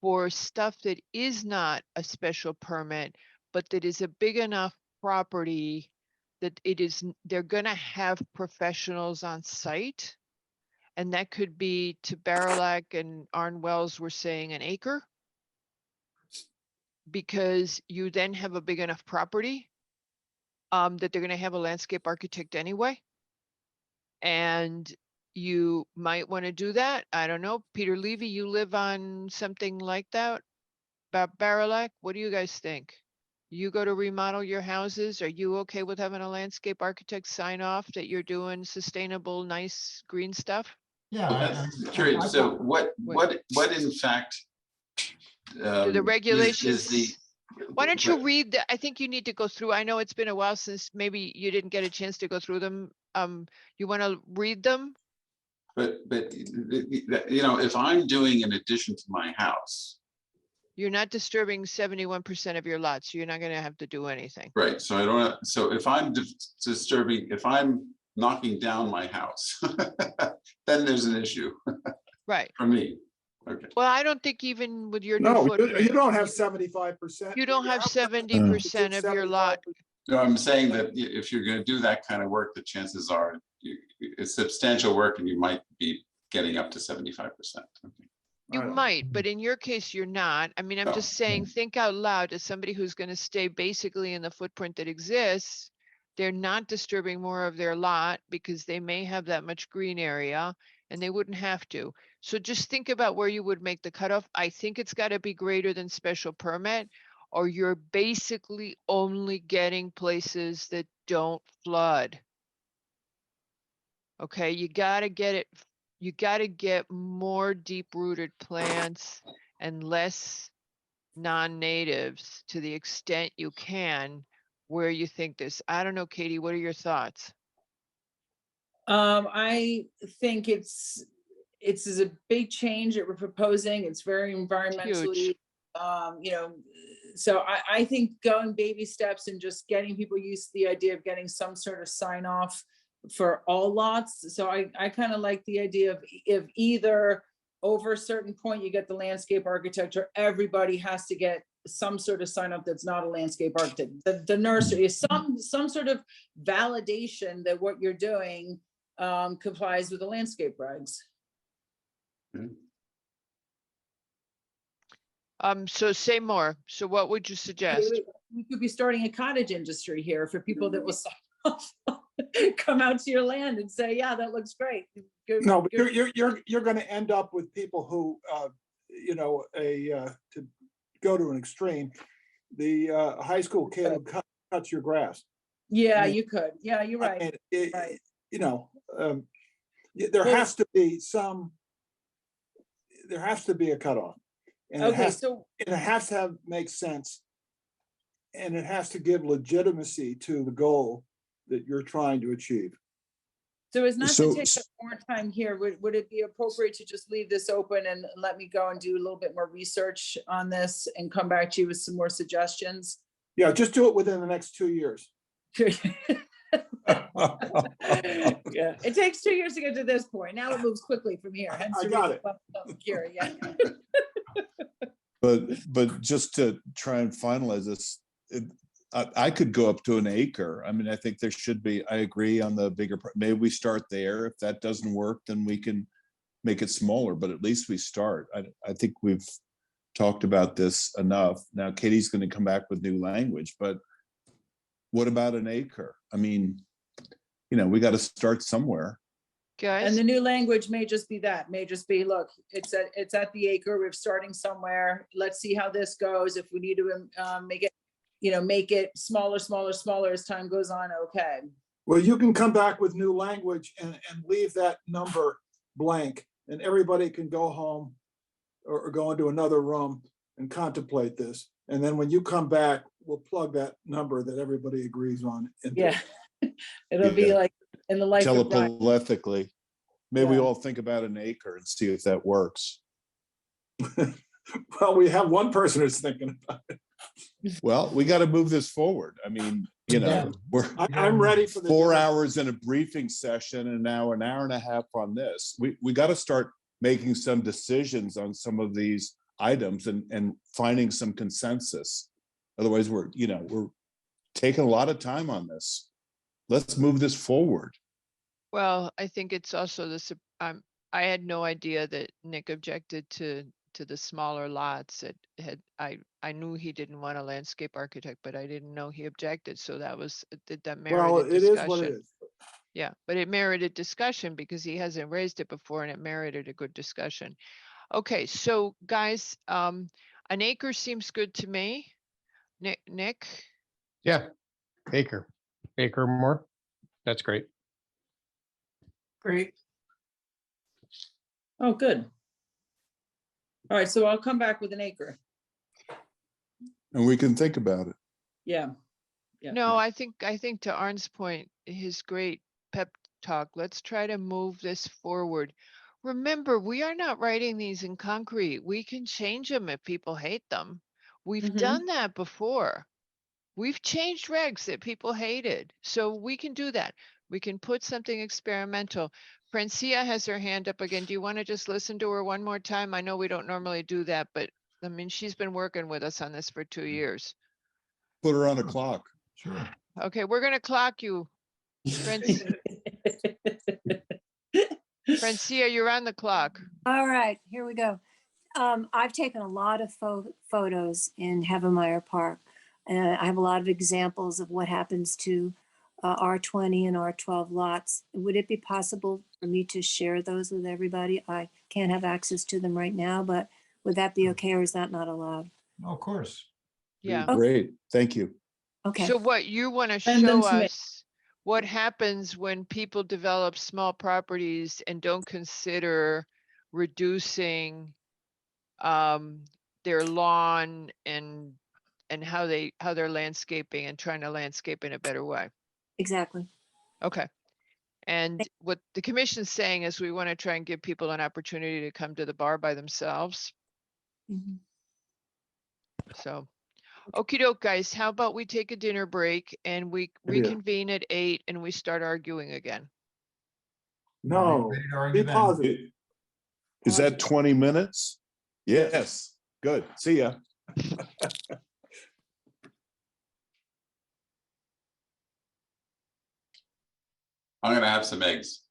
S1: for stuff that is not a special permit, but that is a big enough property that they're gonna have professionals on site. And that could be, to Barrelac and Arn Wells were saying, an acre. Because you then have a big enough property that they're gonna have a landscape architect anyway. And you might want to do that. I don't know. Peter Levy, you live on something like that? Barrelac, what do you guys think? You go to remodel your houses, are you okay with having a landscape architect sign off that you're doing sustainable, nice green stuff?
S19: Yeah.
S17: Well, that's curious. So what in fact?
S1: Do the
S17: is the-
S1: regulations, why don't you
S17: what-
S1: read I think you need to go through, I know it's been a while since maybe you didn't get a chance to go through them. You want to read them?
S17: But if I'm doing an addition to my house,
S1: You're not disturbing 71% of your lots, so you're not gonna have to do anything.
S17: right? So I don't. So if I'm disturbing, if I'm knocking down my house, then there's an issue
S1: Right.
S17: for me. Okay.
S1: Well, I don't think even with your new
S4: No, you
S1: footprint,
S4: don't have 75%.
S1: you don't have 70% of your lot.
S17: No, I'm saying that if you're going to do that kind of work, the chances are it's substantial work, and you might be getting up to 75%.
S1: You might, but in your case, you're not. I mean, I'm
S17: No.
S1: just saying, think out loud as somebody who's gonna stay basically in the footprint that exists. They're not disturbing more of their lot because they may have that much green area and they wouldn't have to. So just think about where you would make the cutoff. I think it's gotta be greater than special permit, or you're basically only getting places that don't flood. Okay, you gotta get more deep-rooted plants and less non-natives to the extent you can where you think this. I don't know, Katie, what are your thoughts?
S11: I think it's a big change that we're proposing. It's very environmentally You know, so I think going baby steps and just getting people used to the idea of getting some sort of sign off for all lots. So I kind of like the idea of if either over a certain point you get the landscape architect, or everybody has to get some sort of sign up that's not a landscape architect. The nursery is some sort of validation that what you're doing complies with the landscape regs.
S1: So say more. So what would you suggest?
S11: We could be starting a cottage industry here for people that will sign off, come out to your land and say, yeah, that looks great.
S4: No, but you're going to end up with people who, you know, to go to an extreme, the high school kid who cuts your grass.
S11: Yeah,
S4: I mean,
S11: you could. Yeah, you're right.
S4: I mean,
S11: Right.
S4: You know, there has to be a cutoff. And
S11: Okay,
S4: it has to make sense. And it has to give legitimacy to the goal that you're trying to achieve.
S11: So as not
S12: So-
S11: to take up more time here, would it be appropriate to just leave this open and let me go and do a little bit more research on this and come back to you with some more suggestions?
S4: Yeah, just do it within the next 2 years.
S11: Yeah, it takes 2 years to get to this point. Now it moves quickly from here. Hence
S4: I
S11: the
S4: got
S11: reason why I'm curious, yeah.
S12: But just to try and finalize this, I could go up to an acre. I mean, I think there should be, I agree on the bigger, maybe we start there. If that doesn't work, then we can make it smaller, but at least we start. I think we've talked about this enough. Now Katie's going to come back with new language, but what about an acre? I mean, you know, we got to start somewhere.
S11: And the new language may just be that, may just be, look, it's at the acre, we're starting somewhere. Let's see how this goes. If we need to make it, you know, make it smaller as time goes on, okay.
S4: Well, you can come back with new language and leave that number blank, and everybody can go home or go into another room and contemplate this. And then when you come back, we'll plug that number that everybody agrees on.
S11: Yeah, it'll be like in the life of Brian.
S12: Telepathically, maybe we all think about an acre and see if that works.
S4: Well, we have one person who's thinking about it.
S12: Well, we got to move this forward. I mean, you know,
S4: I'm ready for the
S12: 4 hours in a briefing session and now an hour and a half on this. We got to start making some decisions on some of these items and finding some consensus. Otherwise, we're taking a lot of time on this. Let's move this forward.
S1: Well, I think it's also this, I had no idea that Nick objected to the smaller lots. I knew he didn't want a landscape architect, but I didn't know he objected. So that merited
S4: Well, it
S1: discussion.
S4: is what it is.
S1: Yeah, but it merited discussion because he hasn't raised it before and it merited a good discussion. Okay, so guys, an acre seems good to me. Nick?
S6: Yeah, acre or more. That's great.
S11: Great. Oh, good. All right, so I'll come back with an acre.
S12: And we can think about it.
S11: Yeah. Yeah.
S1: No, I think to Arn's point, his great pep talk, let's try to move this forward. Remember, we are not writing these in concrete. We can change them if people hate them. We've done that before. We've changed regs that people hated. So we can do that. We can put something experimental. Francia has her hand up again. Do you want to just listen to her one more time? I know we don't normally do that, but I mean, she's been working with us on this for 2 years.
S12: Put her on a clock.
S19: Sure.
S1: Okay, we're going to clock you. Francia, you're on the clock.
S20: All right, here we go. I've taken a lot of photos in Heavenmeyer Park. And I have a lot of examples of what happens to R20 and R12 lots. Would it be possible for me to share those with everybody? I can't have access to them right now, but would that be okay, or is that not allowed?
S19: No, of course.
S1: Yeah.
S12: Great. Thank you.
S20: Okay.
S1: So what you want to
S11: And then
S1: show
S11: submit.
S1: us what happens when people develop small properties and don't consider reducing their lawn and how they're landscaping and trying to landscape in a better way.
S20: Exactly.
S1: Okay. And what the commission's saying is we want to try and give people an opportunity to come to the bar by themselves.
S20: Mhm.
S1: So, okey doke, guys, how about we take a dinner break and we
S4: Idea.
S1: reconvene at 8 and we start arguing again?
S4: No,
S19: Ready to argue
S4: be
S19: then?
S4: positive.
S12: Is that 20 minutes? Yes, good. See ya.
S17: I'm gonna have some eggs.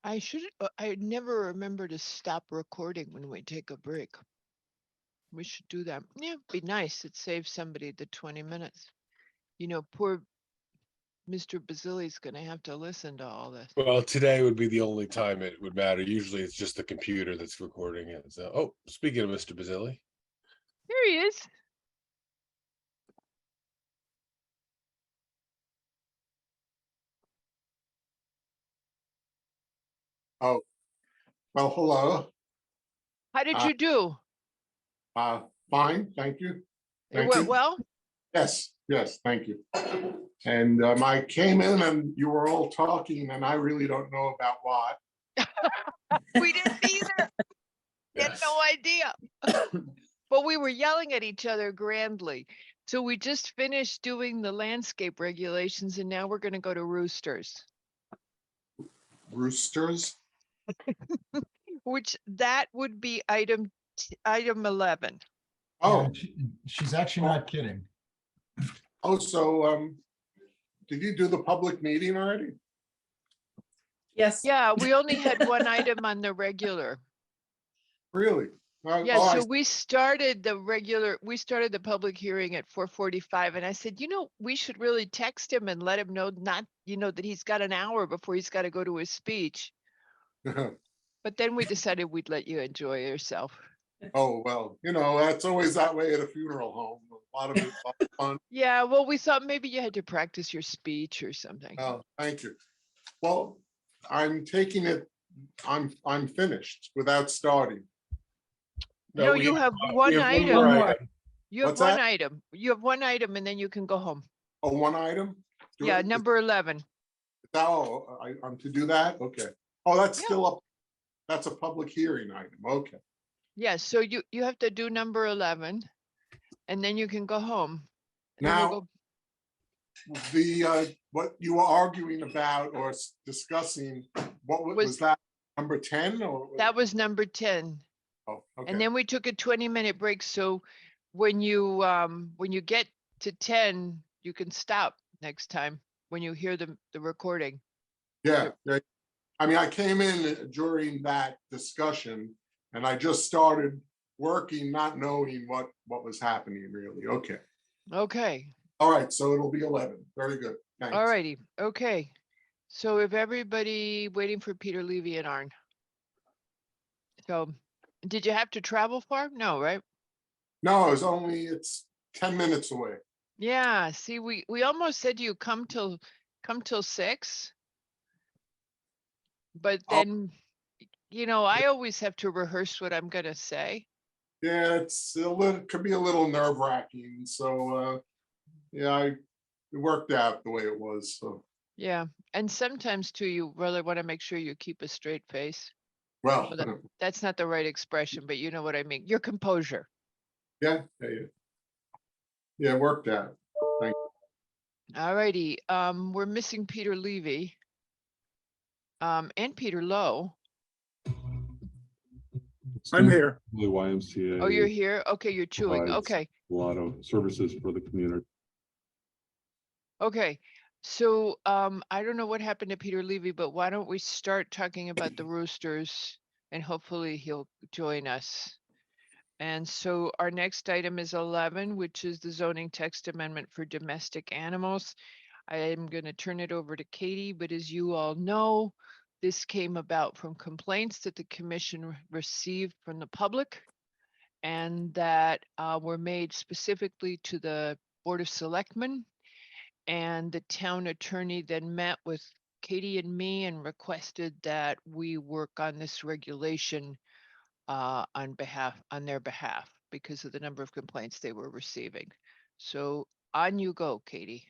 S1: I never remember to stop recording when we take a break. We should do that. Yeah, it'd be nice. It saves somebody the 20 minutes. You know, poor Mr. Basili's gonna have to listen to all this.
S2: Well, today would be the only time it would matter. Usually it's just the computer that's recording it. So, oh, speaking of Mr. Basili.
S1: Here he is.
S5: Oh, well, hello.
S1: How did you do?
S5: Fine, thank you.
S1: It
S5: Thank
S1: went
S5: you.
S1: well?
S5: Yes, yes, thank you. And I came in and you were all talking and I really don't know about what.
S1: We didn't either. We had no idea. But we were yelling at each other grandly. So we just finished doing the landscape regulations and now we're gonna go to roosters.
S5: Roosters?
S1: Which that would be item 11.
S5: Oh,
S19: She's actually not kidding.
S5: oh, so did you do the public meeting already?
S11: Yes.
S1: Yeah, we only had one item on the regular.
S5: Really?
S1: Yeah,
S5: Oh,
S1: so we started the public hearing at 4:45 and I said, we should really text him and let him know that he's got an hour before he's got to go to his speech. But then we decided we'd let you enjoy yourself.
S5: Oh, well, that's always that way at a funeral home. A lot of fun.
S1: Yeah, well, we thought maybe you had to practice your speech or something.
S5: Oh, thank you. Well, I'm taking it, I'm finished without starting.
S1: No, you have one item.
S5: more item.
S1: You have
S5: What's
S1: one
S5: that?
S1: item. You have one item and then you can go home.
S5: Oh, one item? Do
S1: Yeah,
S5: it-
S1: number 11.
S5: Oh, I'm to do that? Okay. Oh, that's still up. That's a public hearing item. Okay.
S1: Yeah, so you have to do number 11 and then you can go home. And then we'll
S5: Now,
S1: go-
S5: what you were arguing about or discussing, what was that, number 10 or?
S1: That was number 10.
S5: Oh, okay.
S1: And then we took a 20-minute break. So when you get to 10, you can stop next time when you hear the recording.
S5: Yeah, yeah. I mean, I came in during that discussion and I just started working, not knowing what was happening really. Okay.
S1: Okay.
S5: All right, so it'll be 11. Very good. Thanks.
S1: All righty. Okay. So if everybody waiting for Peter Levy and Arn. So did you have to travel far? No, right?
S5: No, it's 10 minutes away.
S1: Yeah. See, we almost said you come till 6. But then, I always have to rehearse what I'm gonna say.
S5: Yeah, could be a little nerve wracking. So, yeah, it worked out the way it was. So,
S1: Yeah. And sometimes too, you really want to make sure you keep a straight face.
S5: well,
S1: That's not the right expression, but you know what I mean. Your composure.
S5: yeah, yeah, it worked out. Thank you.
S1: All righty. We're missing Peter Levy. And Peter Lowe.
S4: I'm here.
S22: The YMCA.
S1: Oh, you're here? Okay, you're chewing.
S22: provides
S1: Okay.
S22: A lot of services for the community.
S1: Okay. So I don't know what happened to Peter Levy, but why don't we start talking about the roosters and hopefully he'll join us. And so our next item is 11, which is the zoning text amendment for domestic animals. I am going to turn it over to Katie, but as you all know, this came about from complaints that the commission received from the public and that were made specifically to the Board of Selectmen. And the town attorney then met with Katie and me and requested that we work on this regulation on their behalf because of the number of complaints they were receiving. So on you go, Katie.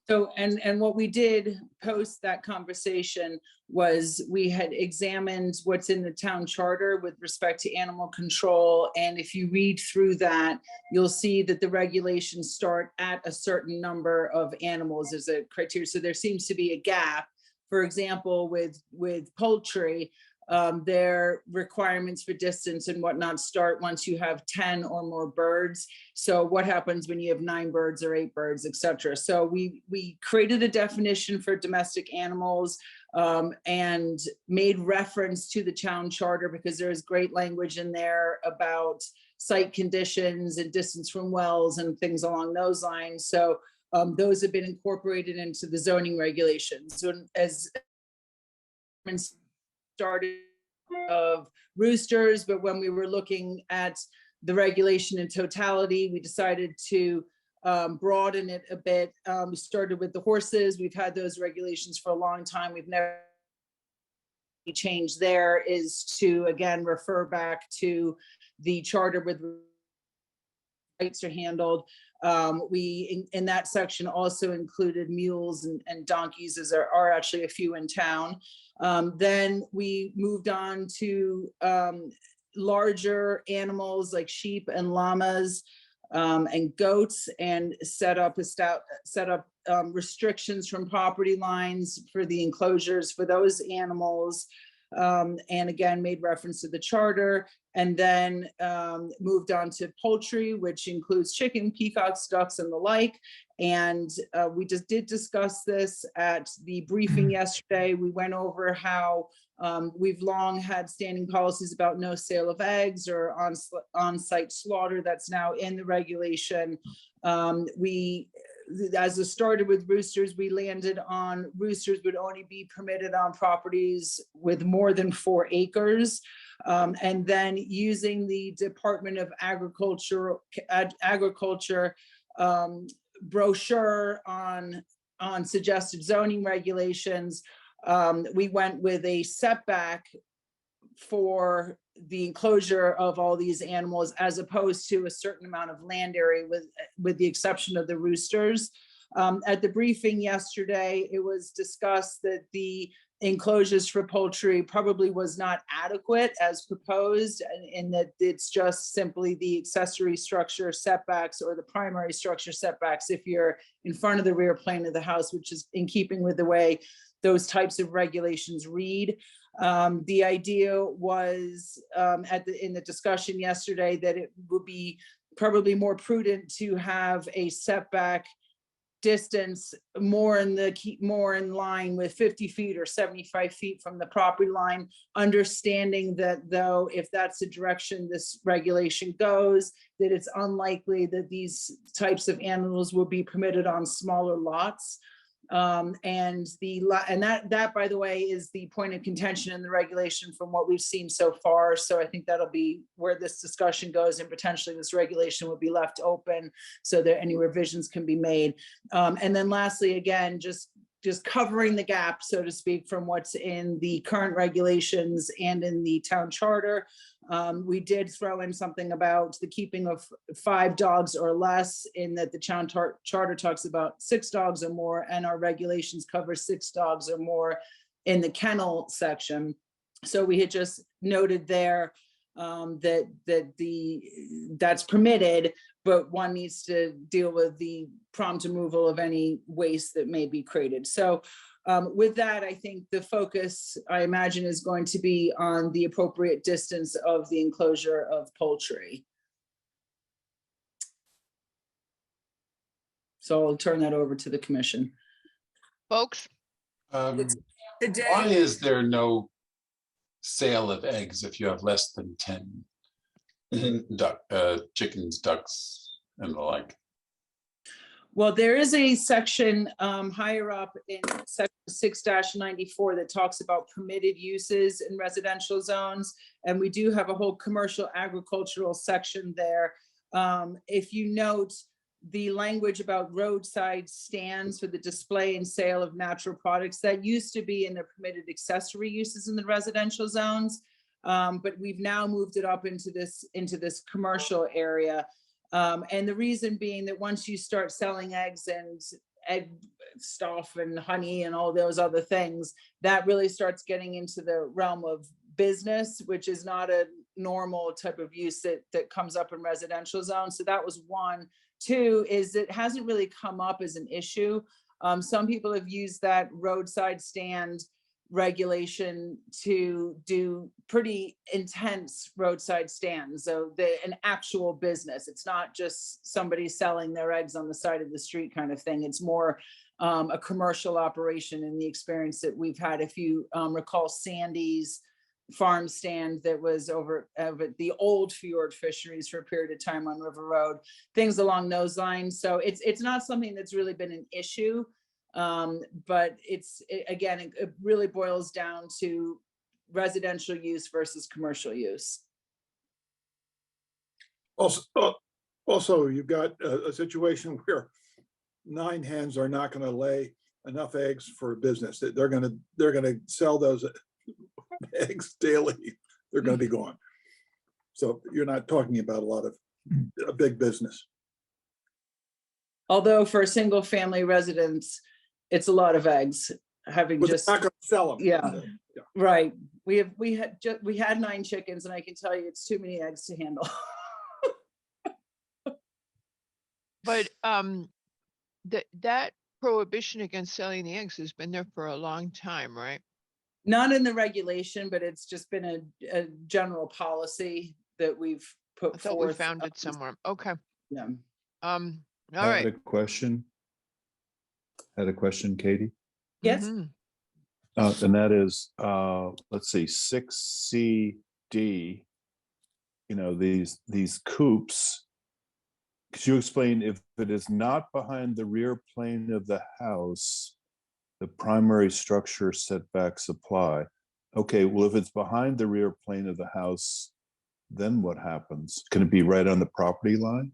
S11: So, and what we did post that conversation was we had examined what's in the town charter with respect to animal control. And if you read through that, you'll see that the regulations start at a certain number of animals as a criteria. So there seems to be a gap. For example, with poultry, their requirements for distance and whatnot start once you have 10 or more birds. So what happens when you have 9 birds or 8 birds, et cetera? So we created a definition for domestic animals and made reference to the town charter because there is great language in there about site conditions and distance from wells and things along those lines. So those have been incorporated into the zoning regulations. So as started of roosters, but when we were looking at the regulation in totality, we decided to broaden it a bit. We started with the horses. We've had those regulations for a long time. We've never changed there is to, again, refer back to the charter with rights are handled. We, in that section, also included mules and donkeys, as there are actually a few in town. Then we moved on to larger animals like sheep and llamas and goats, and set up restrictions from property lines for the enclosures for those animals. And again, made reference to the charter, and then moved on to poultry, which includes chicken, peacocks, ducks, and the like. And we just did discuss this at the briefing yesterday. We went over how we've long had standing policies about no sale of eggs or on-site slaughter. That's now in the regulation. As it started with roosters, we landed on roosters would only be permitted on properties with more than 4 acres. And then using the Department of Agriculture brochure on suggested zoning regulations, we went with a setback for the enclosure of all these animals as opposed to a certain amount of land area with the exception of the roosters. At the briefing yesterday, it was discussed that the enclosures for poultry probably was not adequate as proposed, and that it's just simply the accessory structure setbacks or the primary structure setbacks if you're in front of the rear plane of the house, which is in keeping with the way those types of regulations read. The idea was in the discussion yesterday that it would be probably more prudent to have a setback distance more in line with 50 feet or 75 feet from the property line, understanding that though if that's the direction this regulation goes, that it's unlikely that these types of animals will be permitted on smaller lots. And that, by the way, is the point of contention in the regulation from what we've seen so far. So I think that'll be where this discussion goes, and potentially this regulation will be left open so that any revisions can be made. And then lastly, again, just covering the gap, so to speak, from what's in the current regulations and in the town charter. We did throw in something about the keeping of 5 dogs or less, in that the town charter talks about 6 dogs or more, and our regulations cover 6 dogs or more in the kennel section. So we had just noted there that's permitted, but one needs to deal with the prompt removal of any waste that may be created. So with that, I think the focus, I imagine, is going to be on the appropriate distance of the enclosure of poultry. So I'll turn that over to the commission.
S1: Folks?
S17: Why is there no sale of eggs if you have less than 10 chickens, ducks, and the like?
S11: Well, there is a section higher up in section 6-94 that talks about permitted uses in residential zones. And we do have a whole commercial agricultural section there. If you note, the language about roadside stands for the display and sale of natural products, that used to be in the permitted accessory uses in the residential zones. But we've now moved it up into this commercial area. And the reason being that once you start selling eggs and egg stuff and honey and all those other things, that really starts getting into the realm of business, which is not a normal type of use that comes up in residential zones. So that was one. Two is it hasn't really come up as an issue. Some people have used that roadside stand regulation to do pretty intense roadside stands. So an actual business. It's not just somebody selling their eggs on the side of the street kind of thing. It's more a commercial operation in the experience that we've had. If you recall Sandy's farm stand that was over at the old Fjord Fisheries for a period of time on River Road, things along those lines. So it's not something that's really been an issue. But again, it really boils down to residential use versus commercial use.
S4: Also, you've got a situation where 9 hens are not going to lay enough eggs for a business. They're going to sell those eggs daily. They're going to be gone. So you're not talking about a big business.
S11: Although for a single family residence, it's a lot of eggs. Having
S4: But
S11: just
S4: they're not going to sell them.
S11: Yeah. Right. We had 9 chickens, and I can tell you it's too many eggs to handle.
S1: But that prohibition against selling the eggs has been there for a long time, right?
S11: Not in the regulation, but it's just been a general policy that we've put
S1: I thought
S11: forth.
S1: we found it somewhere. Okay.
S11: Yeah.
S1: All
S12: I
S1: right.
S12: had a question. Had a question, Katie?
S11: Yes.
S1: Mhm.
S12: And that is, let's see, 6CD, these coops. Could you explain if it is not behind the rear plane of the house, the primary structure setbacks apply? Okay, well, if it's behind the rear plane of the house, then what happens? Can it be right on the property line?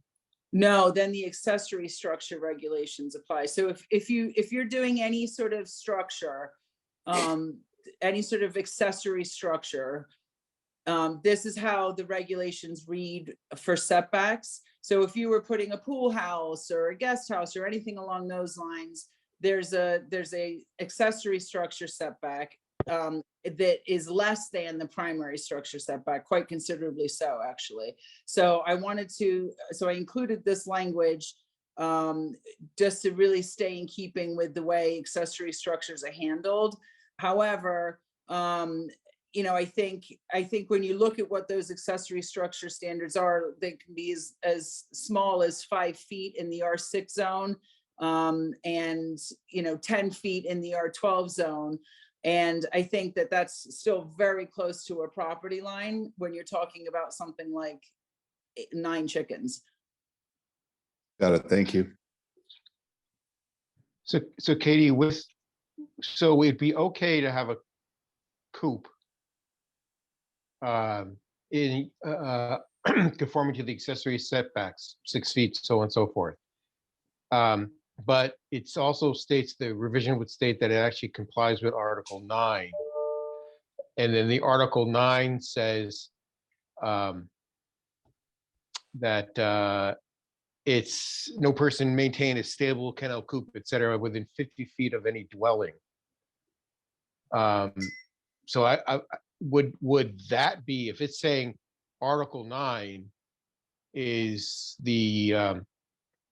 S11: No, then the accessory structure regulations apply. So if you're doing any sort of structure, any sort of accessory structure, this is how the regulations read for setbacks. So if you were putting a pool house or a guest house or anything along those lines, there's a accessory structure setback that is less than the primary structure setback, quite considerably so, actually. So I included this language just to really stay in keeping with the way accessory structures are handled. However, I think when you look at what those accessory structure standards are, they can be as small as 5 feet in the R6 zone, and 10 feet in the R12 zone. And I think that that's still very close to a property line when you're talking about something like 9 chickens.
S12: Got it. Thank you.
S6: So Katie, so it'd be okay to have a coop in conforming to the accessory setbacks, 6 feet, so on and so forth. But it's also states, the revision would state that it actually complies with Article 9. And then the Article 9 says that it's no person maintain a stable kennel, coop, et cetera, within 50 feet of any dwelling. So I would that be, if it's saying Article 9 is the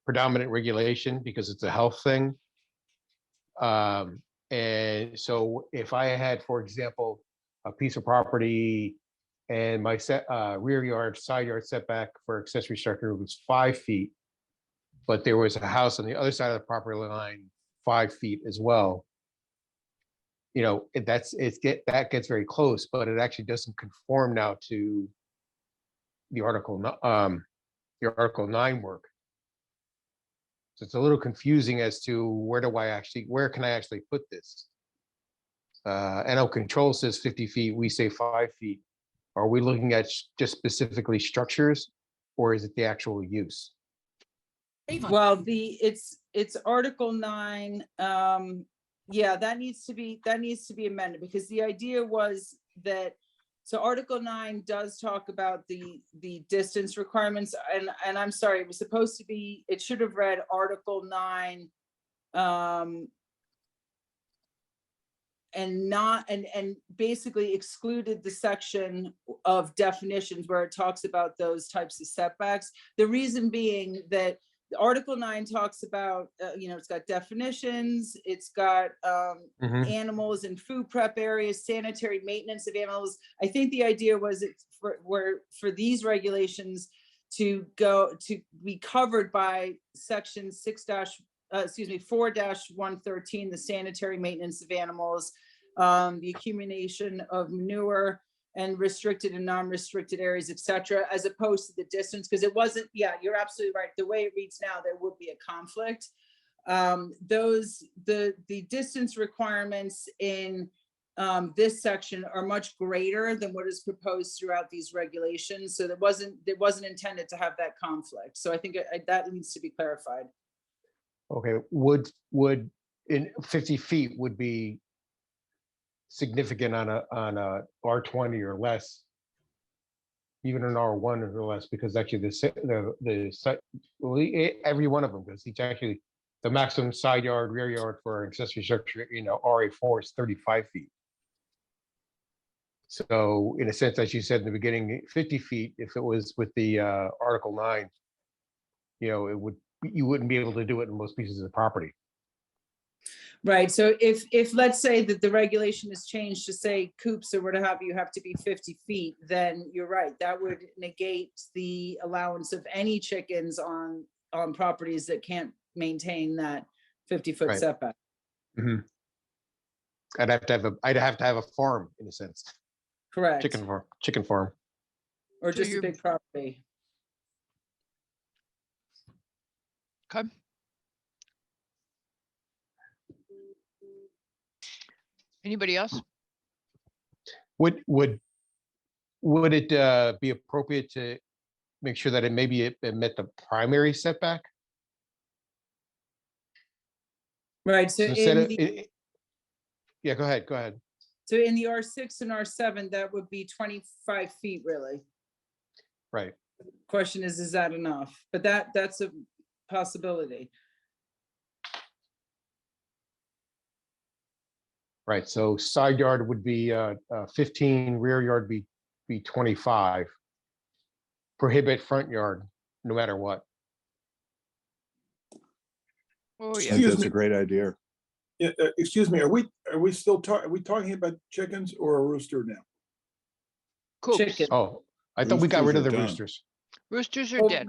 S6: predominant regulation because it's a health thing. And so if I had, for example, a piece of property and my rear yard, side yard setback for accessory structure was 5 feet, but there was a house on the other side of the property line 5 feet as well. That gets very close, but it actually doesn't conform now to the Article 9 work. So it's a little confusing as to where can I actually put this? NL control says 50 feet, we say 5 feet. Are we looking at just specifically structures, or is it the actual use?
S11: Well, it's Article 9. Yeah, that needs to be amended because the idea was that, so Article 9 does talk about the distance requirements, and I'm sorry, it was supposed to be, it should have read Article 9. And basically excluded the section of definitions where it talks about those types of setbacks. The reason being that Article 9 talks about, it's got definitions, it's got animals and food prep areas, sanitary maintenance of animals. I think the idea was for these regulations to be covered by section 4-113, the sanitary maintenance of animals, the accumulation of manure and restricted and non-restricted areas, etc., as opposed to the distance, because it wasn't, yeah, you're absolutely right. The way it reads now, there would be a conflict. The distance requirements in this section are much greater than what is proposed throughout these regulations. So it wasn't intended to have that conflict. So I think that needs to be clarified.
S6: Okay, would in 50 feet would be significant on a R20 or less, even an R1 or less, because actually the site, every one of them, because each actually the maximum side yard, rear yard for an accessory structure, RA4 is 35 feet. So in a sense, as you said in the beginning, 50 feet, if it was with the Article 9, you wouldn't be able to do it in most pieces of property.
S11: Right. So if let's say that the regulation is changed to say coops or what have you have to be 50 feet, then you're right. That would negate the allowance of any chickens on properties that can't maintain that 50-foot
S6: Right.
S11: setback.
S6: Mm-hmm. I'd have to have a farm in a sense.
S11: Correct.
S6: Chicken farm.
S11: Or
S1: So
S11: just a
S1: you're-
S11: big property.
S1: Okay. Anybody else?
S6: Would it be appropriate to make sure that it met the primary setback?
S11: Right. So
S6: instead
S11: in
S6: of, yeah, go ahead.
S11: So in the R6 and R7, that would be 25 feet, really.
S6: Right.
S11: Question is that enough? But that's a possibility.
S6: Right. So side yard would be 15, rear yard be 25. Prohibit front yard, no matter what.
S1: Oh
S12: I
S1: yeah.
S12: think that's a great idea.
S4: Yeah, excuse me, are we talking about chickens or a rooster now?
S1: Coops.
S11: Chicken.
S6: Oh, I thought we got rid of the
S12: Roosters are done.
S6: roosters.
S1: Roosters are dead.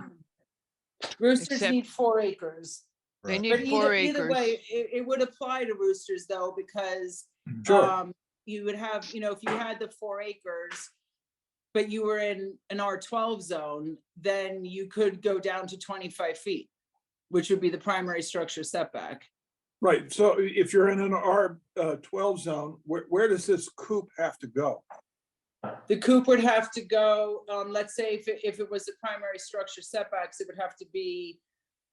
S11: Roosters
S1: Except-
S11: need 4 acres.
S1: They
S12: Right.
S1: need
S11: But
S1: 4
S11: either
S1: acres.
S11: way, it would apply to roosters though, because
S4: Sure.
S11: you would have, if you had the 4 acres, but you were in an R12 zone, then you could go down to 25 feet, which would be the primary structure setback.
S4: Right, so if you're in an R12 zone, where does this coop have to go?
S11: The coop would have to go, let's say if it was the primary structure setbacks, it would have to be,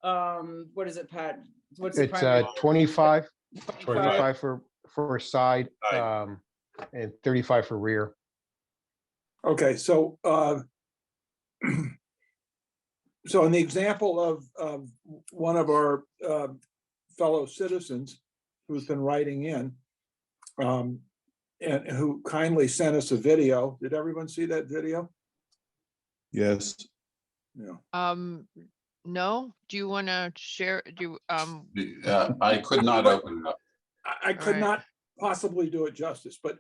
S11: what is it, Pat? What's the
S6: It's
S11: primary?
S6: 25
S11: 25.
S6: for side, and 35 for rear.
S4: Okay, so so in the example of one of our fellow citizens who's been writing in, and who kindly sent us a video. Did everyone see that video?
S12: Yes.
S4: Yeah.
S1: No, do you want to share?
S17: I could not open it up.
S4: I could
S1: Alright.
S4: not possibly do it justice, but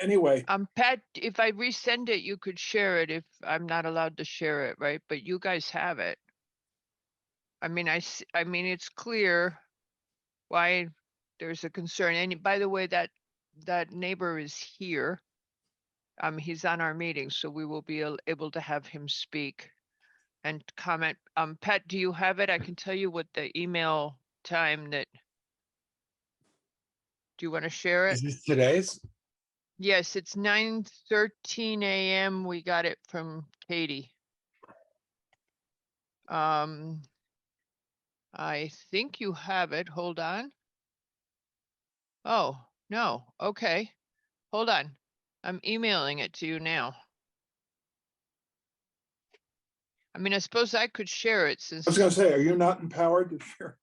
S4: anyway,
S1: Pat, if I resend it, you could share it if I'm not allowed to share it, right? But you guys have it. I mean, I mean, it's clear why there's a concern. And by the way, that neighbor is here. He's on our meeting, so we will be able to have him speak and comment. Pat, do you have it? I can tell you what the email time that. Do you want to share it?
S2: Is this today's?
S1: Yes, it's 9:13 a.m. We got it from Katie. I think you have it. Hold on. Oh, no. Okay. Hold on. I'm emailing it to you now. I mean, I suppose I could share it
S4: I was
S1: since,
S4: gonna say, are you not empowered to share?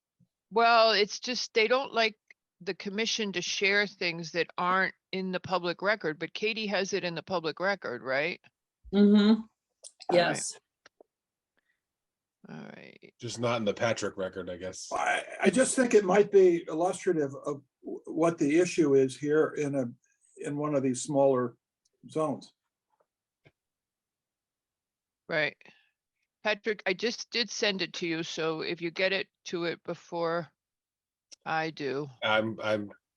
S1: well, it's just, they don't like the commission to share things that aren't in the public record, but Katie has it in the public record, right?
S11: Mm-hmm.
S1: All right.
S11: Yes.
S1: All right.
S2: Just not in the Patrick record, I guess.
S4: I just think it might be illustrative of what the issue is here in one of these smaller zones.
S1: Right. Patrick, I just did send it to you, so if you get it to it before I do,
S2: I'm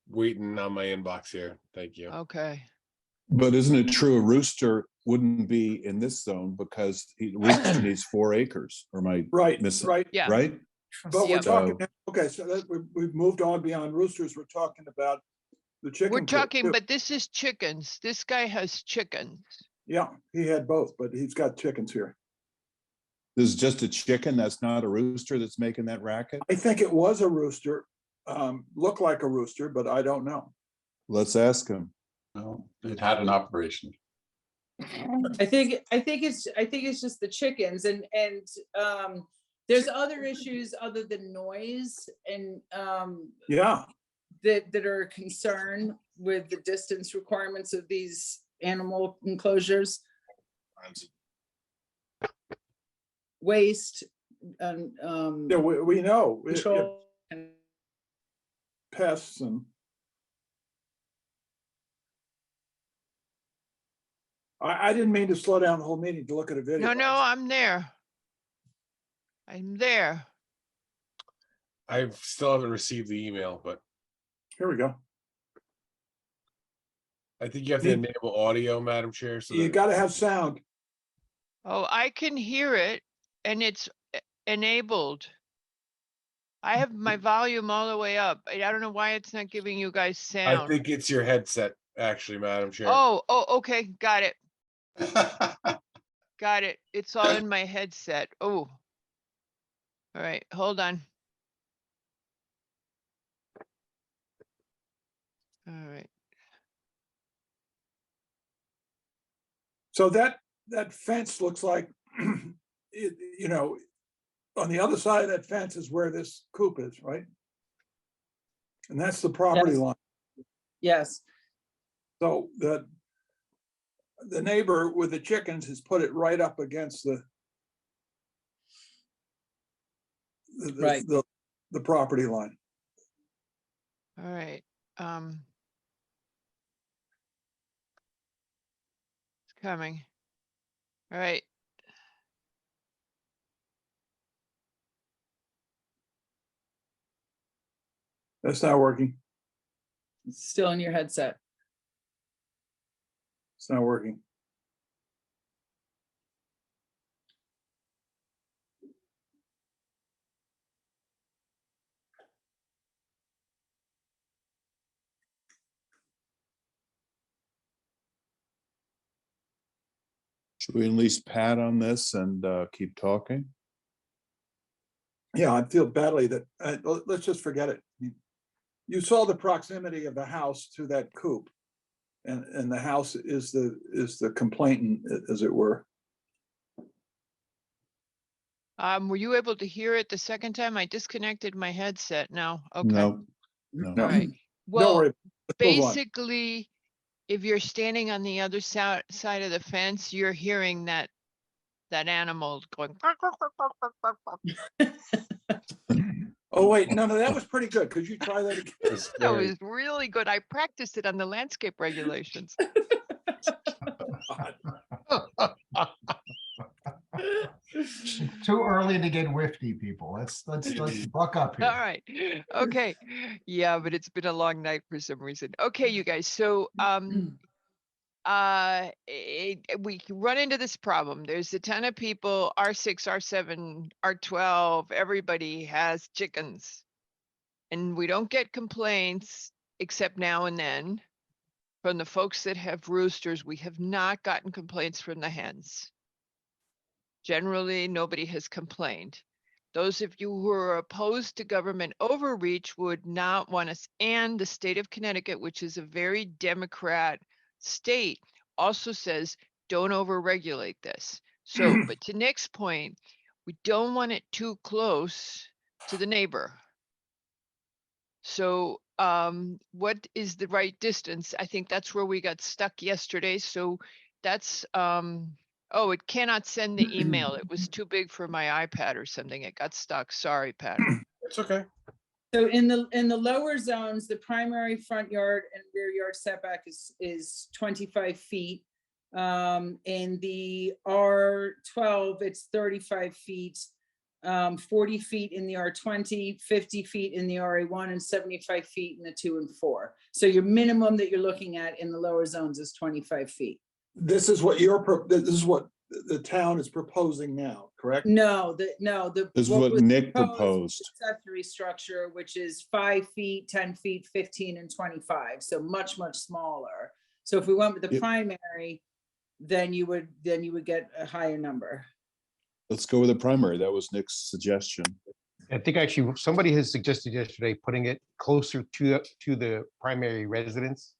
S2: waiting on my inbox here. Thank you.
S1: okay.
S12: But isn't it true a rooster wouldn't be in this zone because rooster needs 4 acres, or am I
S4: Right,
S12: missing?
S4: right.
S1: Yeah.
S12: Right?
S4: But we're
S1: Yep.
S4: talking, okay, so we've moved on beyond roosters. We're talking about the chicken.
S1: We're
S4: coop,
S1: talking,
S4: too.
S1: but this is chickens. This guy has chickens.
S4: Yeah, he had both, but he's got chickens here.
S12: This is just a chicken, that's not a rooster that's making that racket?
S4: I think it was a rooster, looked like a rooster, but I don't know.
S12: Let's ask him.
S17: No, it had an operation.
S11: I think it's just the chickens and there's other issues other than noise and
S4: Yeah,
S11: that are a concern with the distance requirements of these animal enclosures. Waste and
S4: yeah, we know.
S11: control.
S4: Pests and. I didn't mean to slow down the whole meeting to look at a video.
S1: No, I'm there. I'm there.
S2: I still haven't received the email, but
S4: Here we go.
S2: I think you have to
S4: You-
S2: enable audio, Madam Chair. So
S4: You
S2: that-
S4: gotta have sound.
S1: Oh, I can hear it and it's enabled. I have my volume all the way up. I don't know why it's not giving you guys
S2: I
S1: sound.
S2: think it's your headset, actually, Madam Chair.
S1: Oh, okay, got it. Got it. It's all in my headset. Oh. All right, hold on. All right.
S4: So that fence looks like, on the other side of that fence is where this coop is, right? And that's the property
S11: Yes.
S4: line.
S11: Yes.
S4: So the neighbor with the chickens has put it right up against the
S11: Right.
S4: the property line.
S1: All right. It's coming. All right.
S4: That's not working.
S11: It's still in your headset.
S4: It's not working.
S12: Should we at least pat on this and keep talking?
S4: Yeah, I feel badly that, let's just forget it. You saw the proximity of the house to that coop. And the house is the complainant, as it were.
S1: Were you able to hear it the second time? I disconnected my headset now. Okay.
S12: No.
S1: All right.
S4: Don't
S1: Well,
S4: worry. Let's move on.
S1: basically, if you're standing on the other side of the fence, you're hearing that animal going.
S4: Oh, wait, no, that was pretty good. Could you try that again?
S1: That was really good. I practiced it on the landscape regulations.
S19: Too early to get whiffy, people. Let's buck up
S1: All
S19: here.
S1: right. Okay. Yeah, but it's been a long night for some reason. Okay, you guys. So, we run into this problem. There's a ton of people, R6, R7, R12, everybody has chickens. And we don't get complaints except now and then from the folks that have roosters. We have not gotten complaints from the hens. Generally, nobody has complained. Those of you who are opposed to government overreach would not want us, and the state of Connecticut, which is a very Democrat state, also says, don't overregulate this. So, but to Nick's point, we don't want it too close to the neighbor. So, what is the right distance? I think that's where we got stuck yesterday. So that's, oh, it cannot send the email. It was too big for my iPad or something. It got stuck. Sorry, Pat.
S2: It's okay.
S11: So in the lower zones, the primary front yard and rear yard setback is 25 feet. In the R12, it's 35 feet, 40 feet in the R20, 50 feet in the RA1, and 75 feet in the 2 and 4. So your minimum that you're looking at in the lower zones is 25 feet.
S4: This is what this is what the town is proposing now, correct?
S11: No,
S12: This is what
S11: was
S12: Nick
S11: was
S12: proposed.
S11: Accessory structure, which is 5 feet, 10 feet, 15 and 25, so much, much smaller. So if we went with the
S12: Yep.
S11: primary, then you would get a higher number.
S12: Let's go with the primary. That was Nick's suggestion.
S6: I think actually somebody has suggested yesterday putting it closer to the primary residence.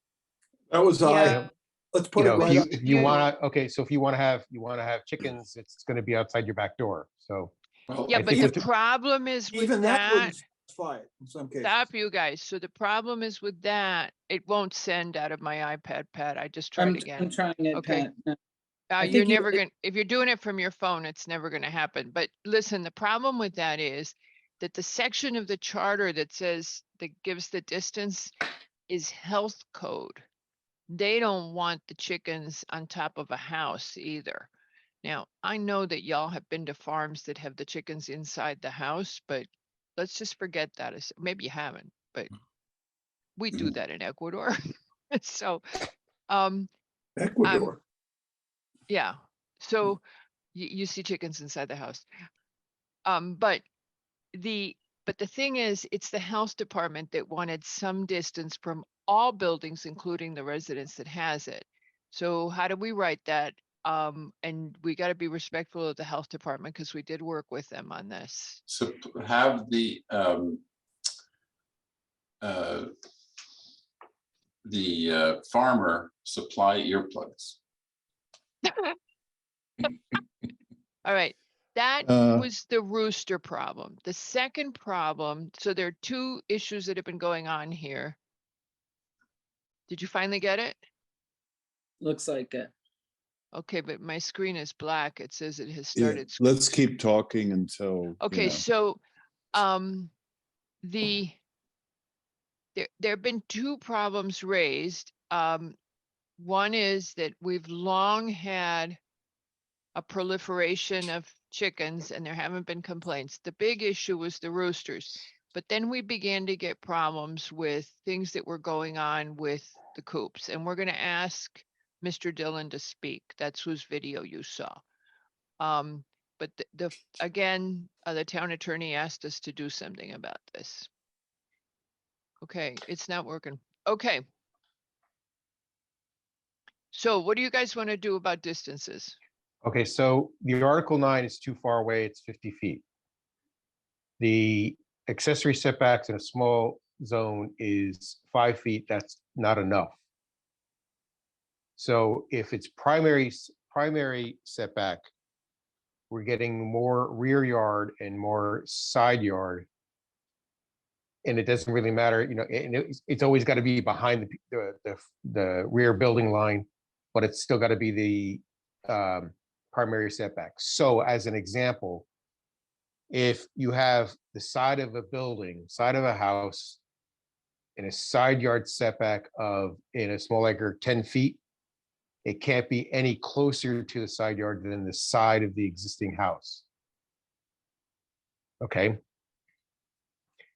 S4: That was
S1: Yeah.
S4: let's
S6: You
S4: put it
S6: know,
S4: right up.
S6: if you want to, okay, so if you want to have chickens, it's going to be outside your back door. So
S5: Well,
S1: Yeah,
S6: I
S1: but
S6: think
S1: the
S6: if the-
S1: problem is with
S4: Even that
S1: that,
S4: wouldn't satisfy it in some cases.
S1: stop you guys. So the problem is with that, it won't send out of my iPad, Pat. I just tried
S11: I'm
S1: again.
S11: trying it,
S1: Okay.
S11: Pat. No.
S1: You're
S11: think you-
S1: never going, if you're doing it from your phone, it's never going to happen. But listen, the problem with that is that the section of the charter that says, that gives the distance is health code. They don't want the chickens on top of a house either. Now, I know that y'all have been to farms that have the chickens inside the house, but let's just forget that. Maybe you haven't, but we do that in Ecuador. So,
S4: Ecuador.
S1: yeah, so you see chickens inside the house. But the thing is, it's the health department that wanted some distance from all buildings, including the residence that has it. So how do we write that? And we got to be respectful of the health department because we did work with them on this.
S17: So have the farmer supply earplugs.
S1: All right, that
S12: Uh,
S1: was the rooster problem. The second problem, so there are two issues that have been going on here. Did you finally get it?
S11: Looks like it.
S1: Okay, but my screen is black. It says it has
S12: Yeah,
S1: started.
S12: let's keep talking until. you
S1: Okay,
S12: know.
S1: so, there have been two problems raised. One is that we've long had a proliferation of chickens and there haven't been complaints. The big issue was the roosters. But then we began to get problems with things that were going on with the coops. And we're going to ask Mr. Dillon to speak. That's whose video you saw. But again, the town attorney asked us to do something about this. Okay, it's not working. Okay. So what do you guys want to do about distances?
S6: Okay, so the Article 9 is too far away, it's 50 feet. The accessory setbacks in a small zone is 5 feet, that's not enough. So if it's primary setback, we're getting more rear yard and more side yard. And it doesn't really matter, you know, and it's always got to be behind the rear building line, but it's still got to be the primary setback. So as an example, if you have the side of a building, side of a house, in a side yard setback of, in a small acre, 10 feet, it can't be any closer to the side yard than the side of the existing house. Okay.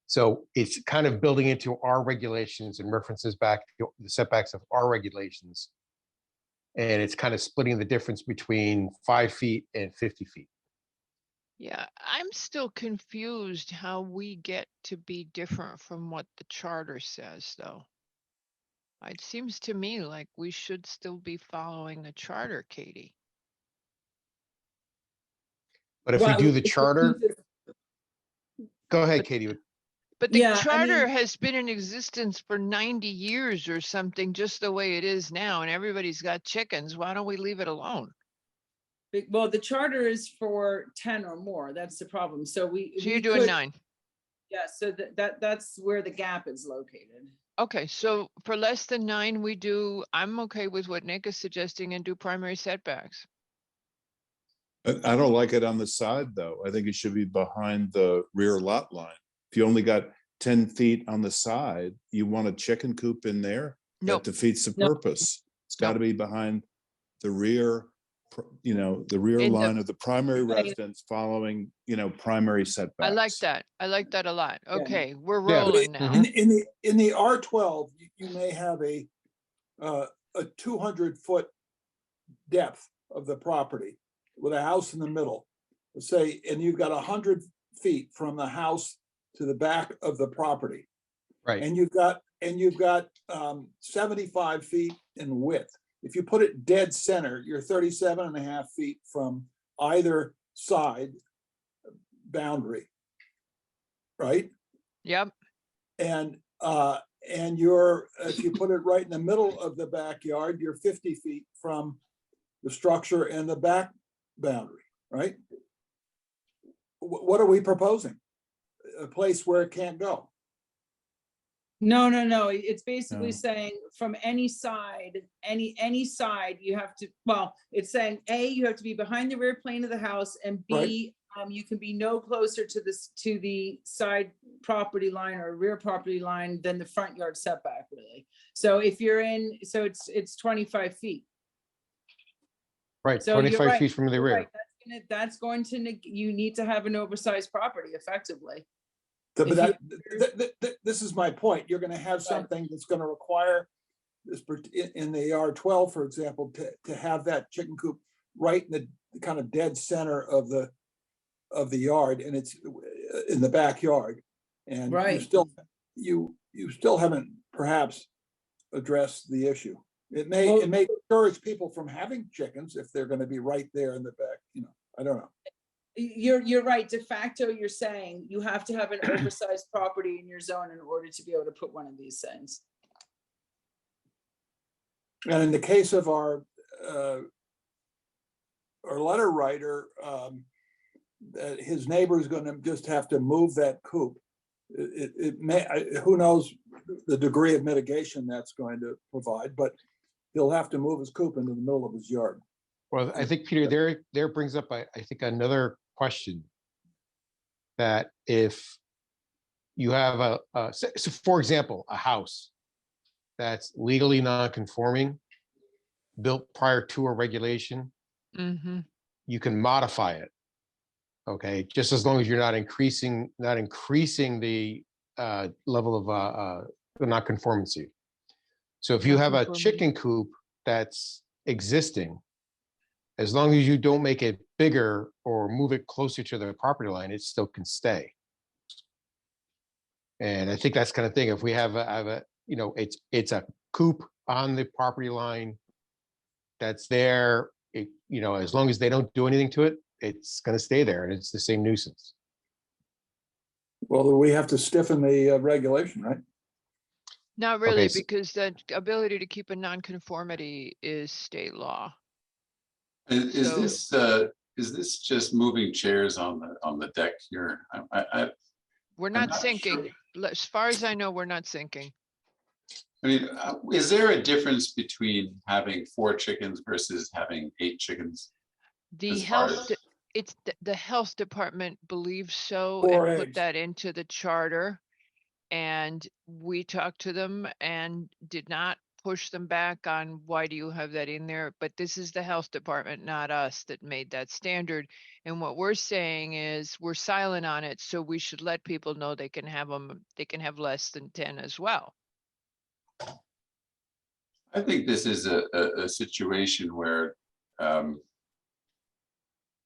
S6: So it's kind of building into our regulations and references back to the setbacks of our regulations. And it's kind of splitting the difference between 5 feet and 50 feet.
S1: Yeah, I'm still confused how we get to be different from what the charter says, though. It seems to me like we should still be following the charter, Katie.
S6: But if we do the charter, Go ahead, Katie.
S1: But the
S11: Yeah, I
S1: charter
S11: mean-
S1: has been in existence for 90 years or something, just the way it is now, and everybody's got chickens. Why don't we leave it alone?
S11: Well, the charter is for 10 or more. That's the problem. So
S1: So
S11: we
S1: you're doing
S11: could-
S1: 9.
S11: Yeah, so that's where the gap is located.
S1: Okay, so for less than 9, I'm okay with what Nick is suggesting and do primary setbacks.
S12: I don't like it on the side, though. I think it should be behind the rear lot line. If you only got 10 feet on the side, you want a chicken coop in there?
S1: Nope.
S12: That defeats the
S11: Nope.
S12: purpose. It's got to be behind the rear, the rear
S1: In the-
S12: line of the primary
S11: Right.
S12: residence following, primary setbacks.
S1: I like that. I like that a lot.
S11: Yeah.
S1: Okay, we're
S6: Yeah.
S1: rolling now.
S4: In the R12, you may have a 200-foot depth of the property with a house in the middle. Let's say, and you've got 100 feet from the house to the back of the property.
S6: Right.
S4: And you've got 75 feet in width. If you put it dead center, you're 37.5 feet from either side boundary. Right?
S1: Yep.
S4: And if you put it right in the middle of the backyard, you're 50 feet from the structure and the back boundary, right? What are we proposing? A place where it can't go.
S11: No. It's basically
S12: No.
S11: saying from any side, any side, you have to, well, it's saying A, you have to be behind the rear plane of the house, and B, you can be no closer to the side property line or rear property line than the front yard setback, really. So if you're it's 25 feet.
S6: Right,
S11: So you're
S6: 25
S11: right,
S6: feet from the
S11: you're
S6: rear.
S11: right. That's going to, you need to have an oversized property effectively.
S4: But
S11: If
S4: this is my point. You're gonna have something that's gonna require this, in the R12, for example, to have that chicken coop right in the kind of dead center of the yard, and it's in the backyard. And
S11: Right.
S4: you still haven't perhaps addressed the issue. It may
S11: Well-
S4: discourage people from having chickens if they're gonna be right there in the back, I don't know.
S11: You're right. De facto, you're saying you have to have an oversized property in your zone in order to be able to put one of these things.
S4: And in the case of our letter writer, that his neighbor is gonna just have to move that coop. It may, who knows the degree of mitigation that's going to provide, but he'll have to move his coop into the middle of his yard.
S6: Well, I think, Peter, there brings up, I think, another question. That if you have so for example, a house that's legally non-conforming, built prior to a regulation,
S1: Mm-hmm.
S6: you can modify it. Okay, just as long as you're not increasing the level of the non-conformity. So if you have a
S1: Non-conformity.
S6: chicken coop that's existing, as long as you don't make it bigger or move it closer to the property line, it still can stay. And I think that's kind of thing. If we have it's a coop on the property line that's there, as long as they don't do anything to it, it's going to stay there, and it's the same nuisance.
S4: Well, we have to stiffen the regulation, right?
S1: Not really,
S6: so-
S1: because the ability to keep a nonconformity is state law.
S17: Is this just moving chairs on the deck here?
S1: We're
S17: I'm
S1: not
S17: not
S1: sinking. As far as I know, we're not sinking.
S17: I mean, is there a difference between having 4 chickens versus having 8 chickens?
S1: The
S17: As far
S1: health,
S17: as-
S1: the health department believes so
S4: 4
S1: and put
S4: eggs.
S1: that into the charter. And we talked to them and did not push them back on why do you have that in there? But this is the health department, not us, that made that standard. And what we're saying is we're silent on it, so we should let people know they can have them, they can have less than 10 as well.
S17: I think this is a situation where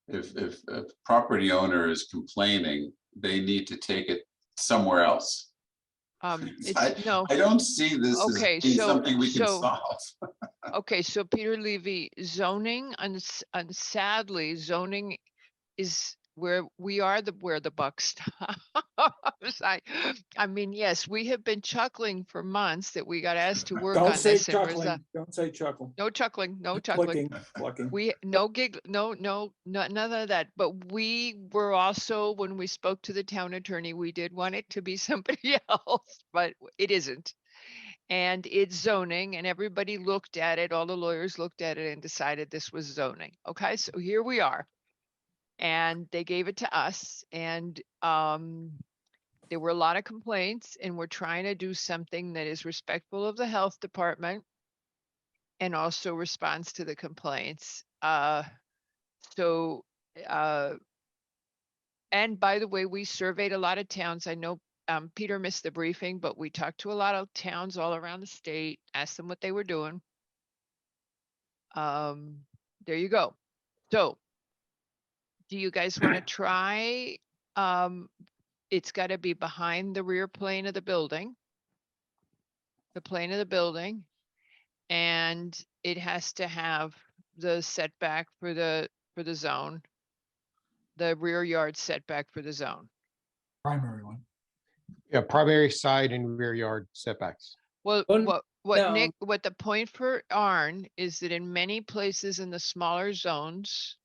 S17: if a property owner is complaining, they need to take it somewhere else.
S1: It's no.
S17: I don't see this as
S1: Okay,
S17: being
S1: so-
S17: something we can
S1: so-
S17: solve.
S1: Okay, so Peter Levy, zoning, sadly, zoning where the buck stops. I mean, yes, we have been chuckling for months that we got asked to work
S4: Don't
S1: on
S4: say
S1: this. and
S4: chuckling, don't say chuckle.
S1: No chuckling, no chuckling.
S4: Clucking.
S1: We, no gig, no, none of that. But we were also, when we spoke to the town attorney, we did want it to be somebody else, but it isn't. And it's zoning, and everybody looked at it, all the lawyers looked at it and decided this was zoning. Okay, so here we are. And they gave it to us, and there were a lot of complaints, and we're trying to do something that is respectful of the health department and also responds to the complaints. And by the way, we surveyed a lot of towns. I know Peter missed the briefing, but we talked to a lot of towns all around the state, asked them what they were doing. There you go. So do you guys want to try? It's got to be behind the rear plane of the building. The plane of the building. And it has to have the setback for the zone. The rear yard setback for the zone.
S19: Primary one.
S6: Yeah, primary side and rear yard setbacks.
S1: Well,
S11: no.
S1: Nick, what the point for Arn is that in many places in the smaller zones,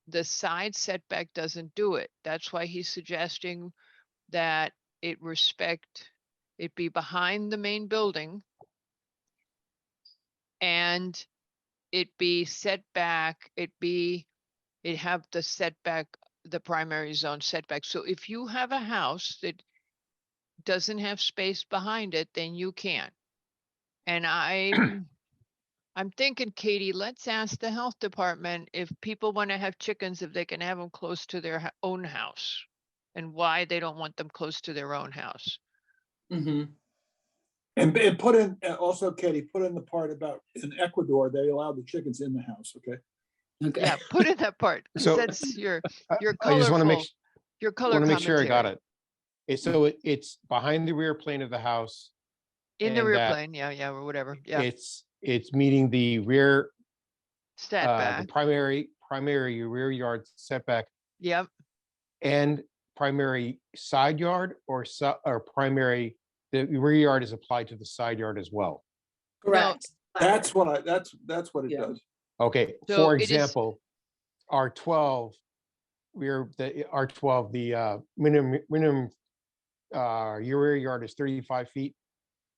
S1: the side setback doesn't do it. That's why he's suggesting that it be behind the main building and it be setback, it have the setback, the primary zone setback. So if you have a house that doesn't have space behind it, then you can't. And I'm thinking, Katie, let's ask the health department if people want to have chickens, if they can have them close to their own house and why they don't want them close to their own house.
S11: Mm-hmm.
S4: And put in, also, Katie, put in the part about in Ecuador, they allow the chickens in the house, okay?
S11: Okay.
S1: Yeah, put in that part. 'Cause
S6: So,
S1: that's your
S6: I just want to make,
S1: your color
S6: want to make sure I got
S1: commentary.
S6: it. So it's behind the rear plane of the house.
S1: In the
S6: and
S1: rear
S6: that
S1: plane, yeah, or whatever, yeah.
S6: It's meeting the rear, the
S1: Setback,
S6: primary rear yard setback
S1: yep.
S6: and primary side yard or primary, the rear yard is applied to the side yard as well.
S11: Correct.
S4: That's what it
S11: Yeah.
S4: does.
S6: Okay,
S1: So
S6: for
S1: it is-
S6: example, R12, the minimum your rear yard is 35 feet.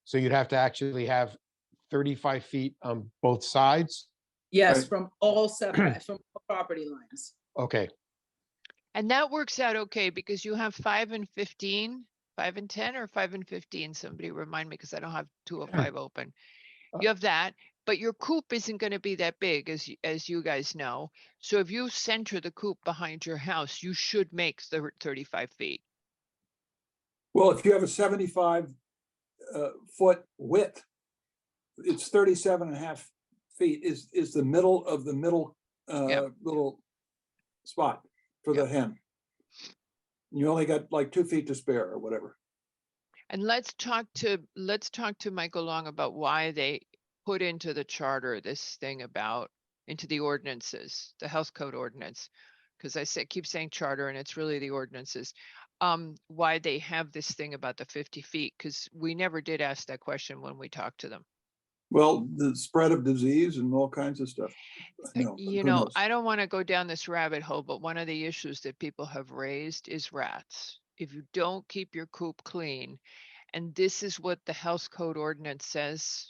S6: So you'd have to actually have 35 feet on both sides.
S11: Yes,
S4: Right.
S11: from all setbacks, from all property lines.
S6: Okay,
S1: And that works out okay because you have 5 and 15, 5 and 10 or 5 and 15. Somebody remind me because I don't have 205 open. You have that, but your coop isn't going to be that big as you guys know. So if you center the coop behind your house, you should make 35 feet.
S4: Well, if you have a 75 foot width, it's 37 and a half feet is the middle of the middle
S1: Yep.
S4: little spot for the hen. You only got like 2 feet to spare or whatever.
S1: And let's talk to Michael Long about why they put into the charter this thing about into the ordinances, the health code ordinance. Because keep saying charter and it's really the ordinances. Why they have this thing about the 50 feet, because we never did ask that question when we talked to them.
S4: Well, the spread of disease and all kinds of stuff.
S1: You
S4: who
S1: know,
S4: knows?
S1: I don't want to go down this rabbit hole, but one of the issues that people have raised is rats. If you don't keep your coop clean, and this is what the health code ordinance says,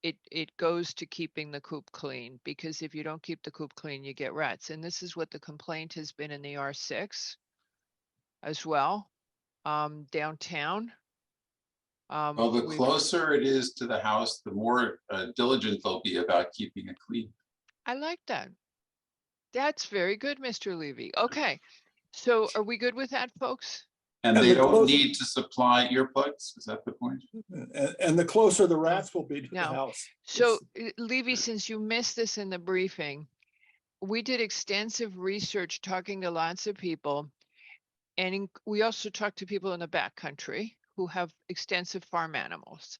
S1: it goes to keeping the coop clean, because if you don't keep the coop clean, you get rats. And this is what the complaint has been in the R6 as well, downtown.
S17: Well, the
S1: we've-
S17: closer it is to the house, the more diligent they'll be about keeping it clean.
S1: I like that. That's very good, Mr. Levy. Okay, so are we good with that, folks?
S17: And
S4: And
S17: they
S4: the
S17: don't
S4: closer-
S17: need to supply earplugs, is that the point?
S4: And the closer the rats will be to the
S1: No.
S4: house.
S1: So Levy, since you missed this in the briefing, we did extensive research talking to lots of people. And we also talked to people in the backcountry who have extensive farm animals.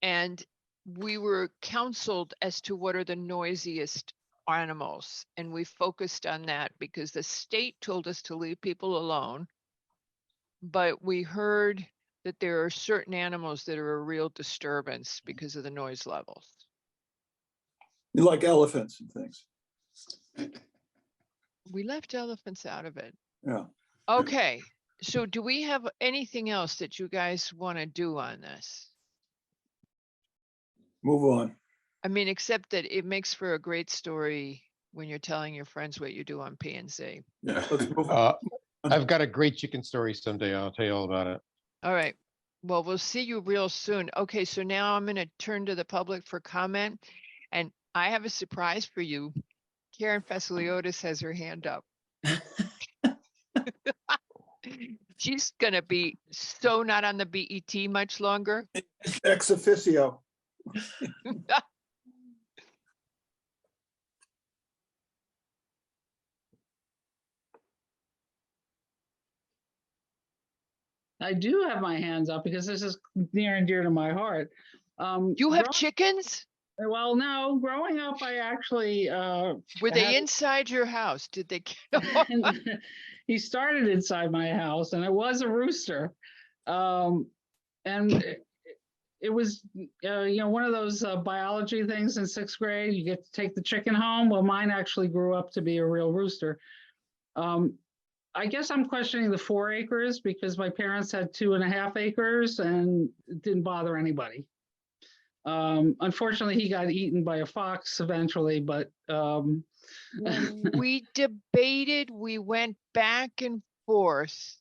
S1: And we were counseled as to what are the noisiest animals, and we focused on that because the state told us to leave people alone. But we heard that there are certain animals that are a real disturbance because of the noise levels.
S4: Like elephants and things.
S1: We left elephants out of it.
S4: Yeah.
S1: Okay, so do we have anything else that you guys want to do on this?
S4: Move on.
S1: I mean, except that it makes for a great story when you're telling your friends what you do on P and Z.
S19: Yeah.
S4: Let's move on.
S6: I've got a great chicken story someday. I'll tell you all about it.
S1: All right. Well, we'll see you real soon. Okay, so now I'm going to turn to the public for comment. And I have a surprise for you. Karen Fasiliotis has her hand up. She's going to be so not on the BET much longer.
S4: Ex officio.
S13: I do have my hands up because this is near and dear to my heart.
S1: You have chickens?
S13: Well, no, growing up, I actually
S1: Were they inside your house? Did they?
S13: He started inside my house, and it was a rooster, and it was one of those biology things in 6th grade. You get to take the chicken home. Well, mine actually grew up to be a real rooster. I guess I'm questioning the 4 acres because my parents had 2.5 acres and it didn't bother anybody. Unfortunately, he got eaten by a fox eventually, but
S1: we debated, we went back and forth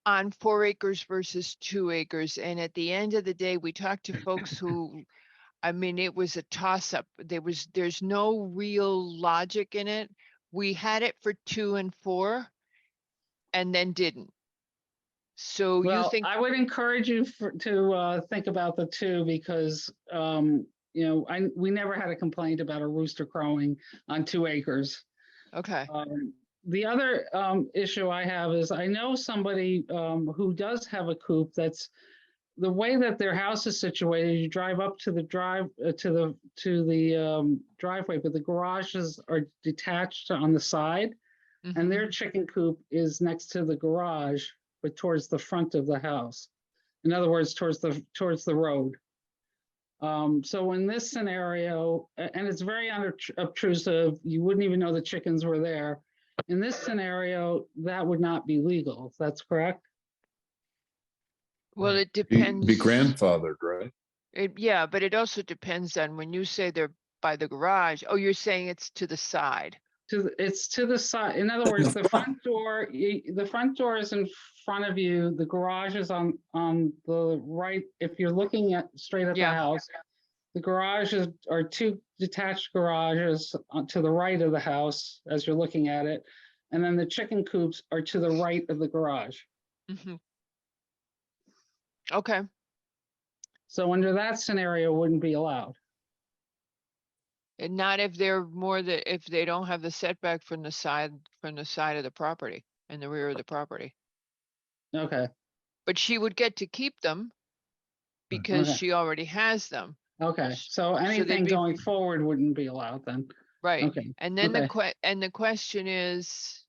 S1: on 4 acres versus 2 acres. And at the end of the day, we talked to folks who, I mean, it was a toss up. There's no real logic in it. We had it for 2 and 4 and then didn't. So
S13: well,
S1: you think
S13: I would encourage you to think about the 2 because we never had a complaint about a rooster crowing on 2 acres.
S1: Okay.
S13: The other issue I have is I know somebody who does have a coop. That's the way that their house is situated. You drive up to the driveway, but the garages are detached on the side, and their chicken coop is next to the garage, but towards the front of the house. In other words, towards the road. So in this scenario, and it's very unobtrusive, you wouldn't even know the chickens were there. In this scenario, that would not be legal. That's correct?
S1: Well, it depends.
S12: Be grandfathered, right?
S1: Yeah, but it also depends on when you say they're by the garage. Oh, you're saying it's to the side.
S13: It's to the side. In other words, the front door is in front of you. The garage is on the right. If you're looking straight at the house, the garages are 2 detached garages to the right of the house as you're looking at it. And then the chicken coops are to the right of the garage.
S1: Okay.
S13: So under that scenario, wouldn't be allowed.
S1: And not if they're if they don't have the setback from the side of the property and the rear of the property.
S13: Okay.
S1: But she would get to keep them because
S13: Okay.
S1: she already has them.
S13: Okay. So
S1: they'd
S13: anything
S1: be-
S13: going forward wouldn't be allowed then.
S1: Right.
S13: Okay.
S1: And then
S13: Okay.
S1: the question is,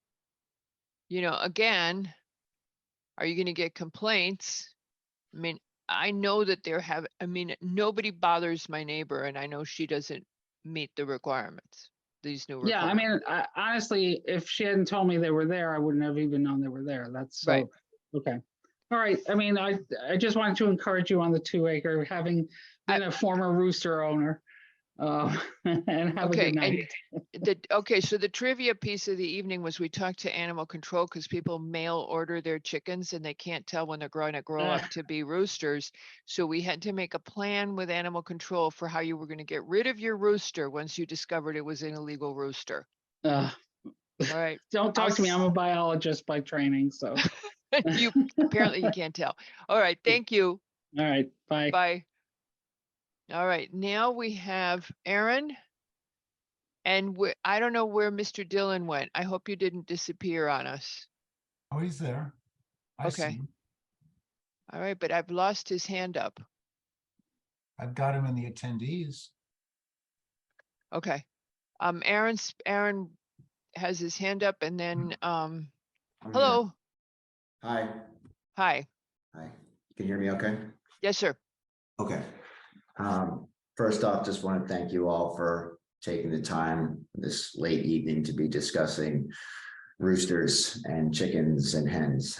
S1: again, are you going to get complaints? I mean, I know that nobody bothers my neighbor, and I know she doesn't meet the requirements, these new
S13: Yeah, I
S1: requirements.
S13: mean, honestly, if she hadn't told me they were there, I wouldn't have even known they were there. That's so,
S1: Right.
S13: Okay. All right. I mean, I just wanted to encourage you on the 2 acre, having been a former rooster owner. And have a
S1: Okay,
S13: good night.
S1: So the trivia piece of the evening was we talked to animal control because people mail order their chickens and they can't tell when they're going to grow up to be roosters. So we had to make a plan with animal control for how you were going to get rid of your rooster once you discovered it was an illegal rooster. All right.
S13: Don't talk to me. I'm a biologist by training, so.
S1: Apparently you can't tell. All right. Thank you.
S13: All right. Bye.
S1: Bye. All right. Now we have Aaron. And I don't know where Mr. Dillon went. I hope you didn't disappear on us.
S19: Oh, he's there. I see
S1: Okay.
S19: him.
S1: All right, but I've lost his hand up.
S19: I've got him in the attendees.
S1: Okay. Aaron has his hand up and then,
S7: I'm here.
S1: hello,
S7: Hi,
S1: hi.
S7: hi. You can hear me okay?
S1: Yes, sir.
S7: Okay. First off, just want to thank you all for taking the time this late evening to be discussing roosters and chickens and hens.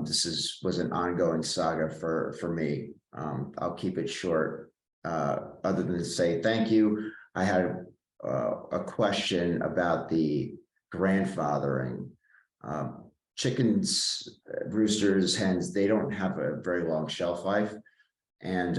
S7: This was an ongoing saga for me. I'll keep it short. Other than to say thank you, I had a question about the grandfathering. Chickens, roosters, hens, they don't have a very long shelf life. And,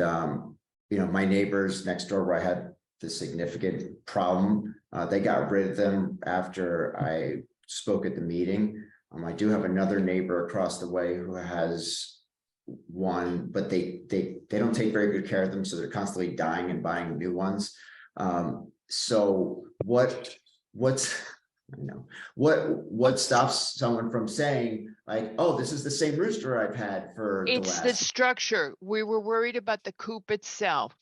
S7: my neighbors next door where I had the significant problem, they got rid of them after I spoke at the meeting. I do have another neighbor across the way who has one, but they don't take very good care of them. So they're constantly dying and buying new ones. So what stops someone from saying like, oh, this is the same rooster I've had for the
S1: It's the
S7: last.
S1: structure. We were worried about the coop itself.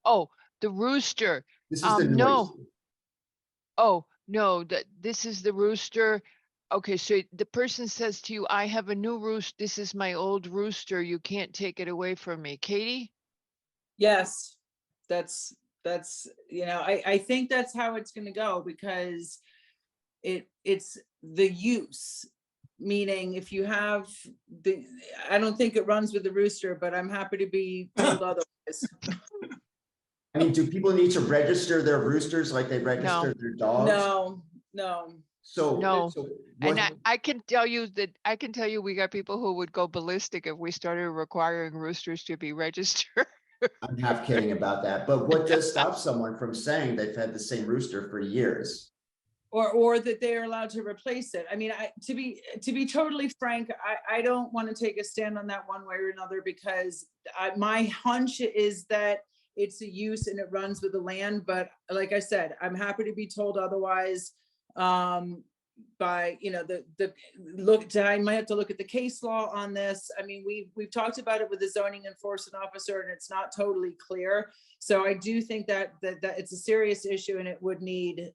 S1: Oh, the rooster.
S7: This is the noise.
S1: No. Oh, no, this is the rooster. Okay, so the person says to you, I have a new rooster. This is my old rooster. You can't take it away from me. Katie?
S11: Yes, that's, I think that's how it's gonna go because it's the use. Meaning if you have I don't think it runs with the rooster, but I'm happy to be told otherwise.
S7: I mean, do people need to register their roosters like they register their dogs?
S11: No.
S7: So.
S1: No.
S7: so
S1: And
S7: what-
S1: I can tell you we got people who would go ballistic if we started requiring roosters to be registered.
S7: I'm half kidding about that, but what does stop someone from saying they've had the same rooster for years?
S11: Or that they're allowed to replace it. I mean, to be totally frank, I don't want to take a stand on that one way or another because my hunch is that it's a use and it runs with the land. But like I said, I'm happy to be told otherwise. By I might have to look at the case law on this. I mean, we've talked about it with the zoning enforcement officer and it's not totally clear. So I do think that it's a serious issue and it would need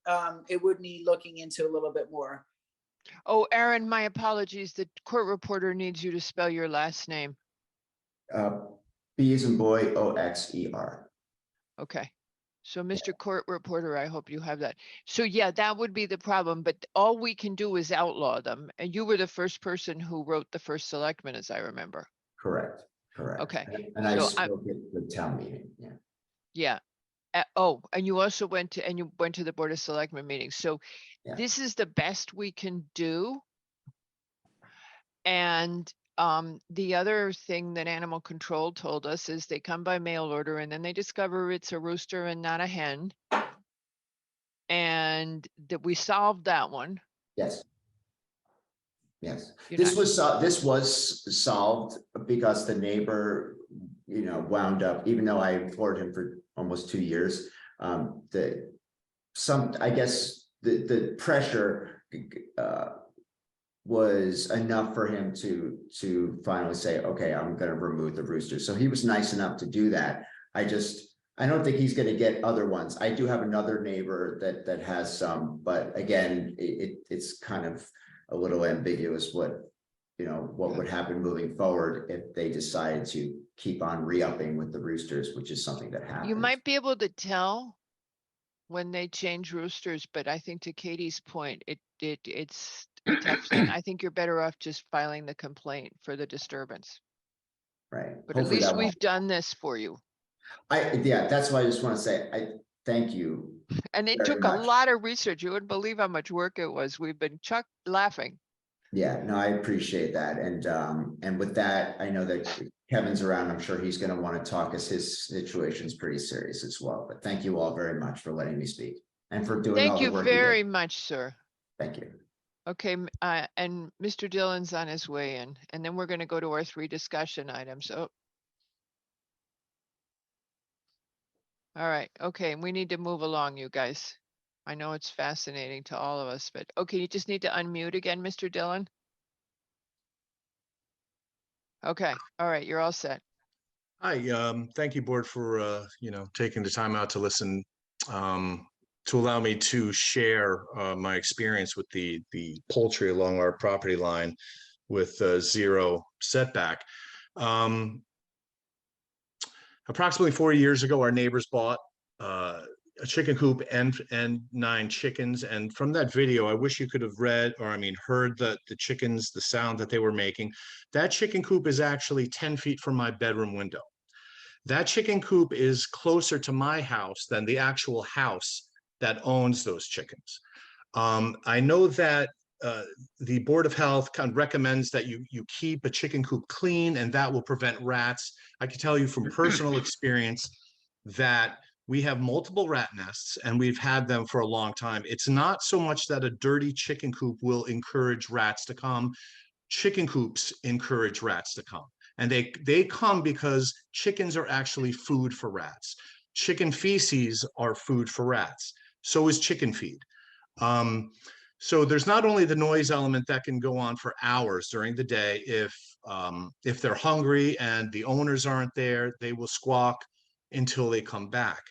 S11: looking into a little bit more.
S1: Oh, Aaron, my apologies. The court reporter needs you to spell your last name.
S7: B as in boy, O-X-E-R.
S1: Okay. So Mr. Court Reporter, I hope you have that. So yeah, that would be the problem, but all we can do is outlaw them. And you were the first person who wrote the first selectman, as I remember.
S7: Correct.
S1: Okay.
S7: And I
S1: So
S7: spoke at the town meeting, yeah.
S1: Yeah. And you also went to the Board of Selectmen meeting. So
S7: Yeah.
S1: this is the best we can do. And the other thing that animal control told us is they come by mail order and then they discover it's a rooster and not a hen. And that we solved that one.
S7: Yes. Yes,
S1: You're
S7: this
S1: not-
S7: was solved because the neighbor, wound up, even though I implored him for almost 2 years, I guess the pressure was enough for him to finally say, okay, I'm going to remove the rooster. So he was nice enough to do that. I don't think he's going to get other ones. I do have another neighbor that has some, but again, it's kind of a little ambiguous what would happen moving forward if they decided to keep on re-upping with the roosters, which is something that happens.
S1: You might be able to tell when they change roosters, but I think to Katie's point, it's a tough thing. I think you're better off just filing the complaint for the disturbance.
S7: Right.
S1: But at
S7: Hopefully
S1: least
S7: that won't-
S1: we've done this for you.
S7: that's why I just want to say, I thank you.
S1: And it
S7: very
S1: took a
S7: much.
S1: lot of research. You wouldn't believe how much work it was. We've been laughing.
S7: Yeah, no, I appreciate that. And with that, I know that Kevin's around. I'm sure he's going to want to talk as his situation's pretty serious as well. But thank you all very much for letting me speak and for doing all
S1: Thank
S7: the
S1: you
S7: work. you did.
S1: very much, sir.
S7: Thank you.
S1: Okay, and Mr. Dillon's on his way in, and then we're going to go to our 3 discussion items. Oh. All right, okay, we need to move along, you guys. I know it's fascinating to all of us, but okay, you just need to unmute again, Mr. Dillon. Okay, all right, you're all set.
S14: Hi, thank you, board, for taking the time out to listen to
S9: to allow me to share my experience with the poultry along our property line with zero setback. Approximately 4 years ago, our neighbors bought a chicken coop and 9 chickens. And from that video, I wish you could have read, or I mean, heard the chickens, the sound that they were making. That chicken coop is actually 10 feet from my bedroom window. That chicken coop is closer to my house than the actual house that owns those chickens. I know that the Board of Health kind of recommends that you keep a chicken coop clean, and that will prevent rats. I can tell you from personal experience that we have multiple rat nests, and we've had them for a long time. It's not so much that a dirty chicken coop will encourage rats to come. Chicken coops encourage rats to come. And they come because chickens are actually food for rats. Chicken feces are food for rats. So is chicken feed. So there's not only the noise element that can go on for hours during the day. If they're hungry and the owners aren't there, they will squawk until they come back.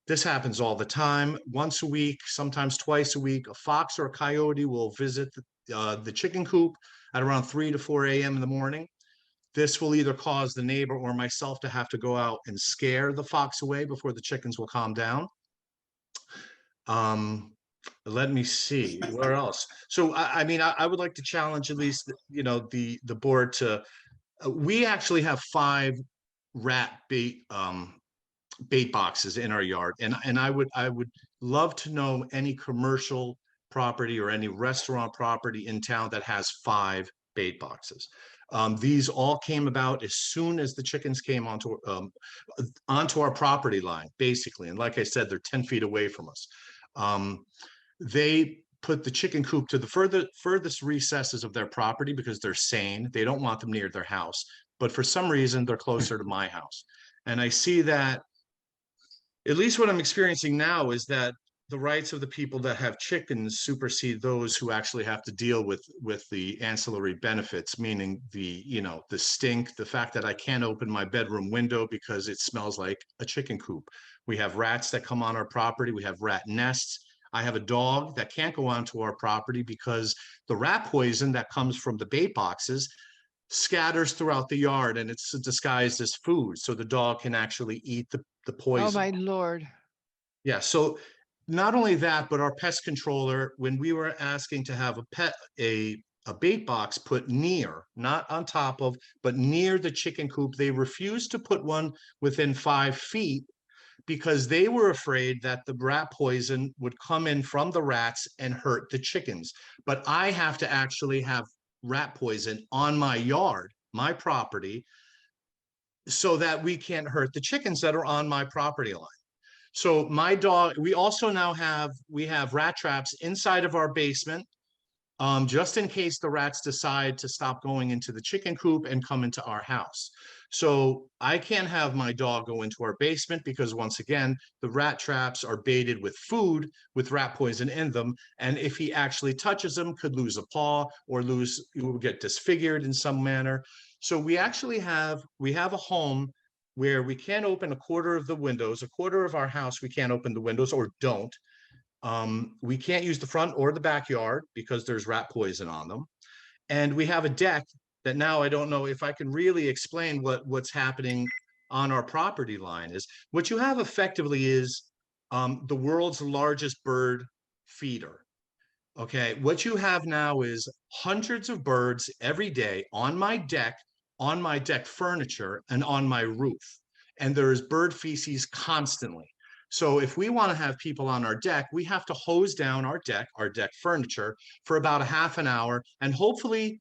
S9: This happens all the time. Once a week, sometimes twice a week, a fox or a coyote will visit the chicken coop at around 3 to 4 a.m. in the morning. This will either cause the neighbor or myself to have to go out and scare the fox away before the chickens will calm down. Let me see, where else? So, I mean, I would like to challenge at least, the board to, we actually have 5 rat bait boxes in our yard. And I would love to know any commercial property or any restaurant property in town that has 5 bait boxes. These all came about as soon as the chickens came onto our property line, basically. And like I said, they're 10 feet away from us. They put the chicken coop to the furthest recesses of their property because they're sane. They don't want them near their house. But for some reason, they're closer to my house. And I see that, at least what I'm experiencing now, is that the rights of the people that have chickens supersede those who actually have to deal with the ancillary benefits, meaning the stink, the fact that I can't open my bedroom window because it smells like a chicken coop. We have rats that come on our property. We have rat nests. I have a dog that can't go onto our property because the rat poison that comes from the bait boxes scatters throughout the yard, and it's disguised as food. So the dog can actually eat the poison.
S1: Oh, my Lord.
S9: Yeah. So not only that, but our pest controller, when we were asking to have a bait box put near, not on top of, but near the chicken coop, they refused to put one within 5 feet because they were afraid that the rat poison would come in from the rats and hurt the chickens. But I have to actually have rat poison on my yard, my property, so that we can't hurt the chickens that are on my property line. So my dog, we also now have rat traps inside of our basement, just in case the rats decide to stop going into the chicken coop and come into our house. So I can't have my dog go into our basement because, once again, the rat traps are baited with food with rat poison in them. And if he actually touches them, could lose a paw or will get disfigured in some manner. So we actually have a home where we can't open a quarter of the windows, a quarter of our house, we can't open the windows or don't. We can't use the front or the backyard because there's rat poison on them. And we have a deck that now I don't know if I can really explain what's happening on our property line. Is what you have effectively is the world's largest bird feeder. Okay, what you have now is hundreds of birds every day on my deck furniture, and on my roof. And there is bird feces constantly. So if we want to have people on our deck, we have to hose down our deck furniture for about a half an hour and hopefully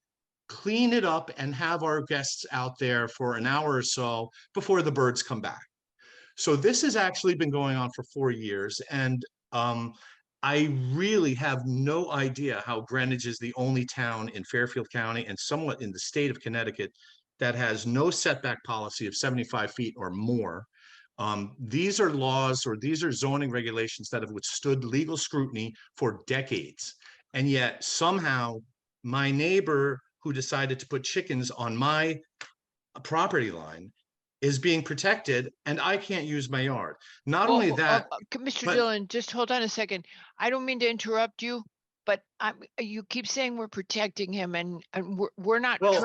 S9: clean it up and have our guests out there for an hour or so before the birds come back. So this has actually been going on for 4 years. And I really have no idea how Greenwich is the only town in Fairfield County and somewhat in the state of Connecticut that has no setback policy of 75 feet or more. These are laws, or these are zoning regulations that have withstood legal scrutiny for decades. And yet somehow my neighbor who decided to put chickens on my property line is being protected and I can't use my yard. Not
S1: Well,
S9: only that,
S1: Mr.
S9: but-
S1: Dillon, just hold on a second. I don't mean to interrupt you, but you keep saying we're protecting him and we're not
S9: Well-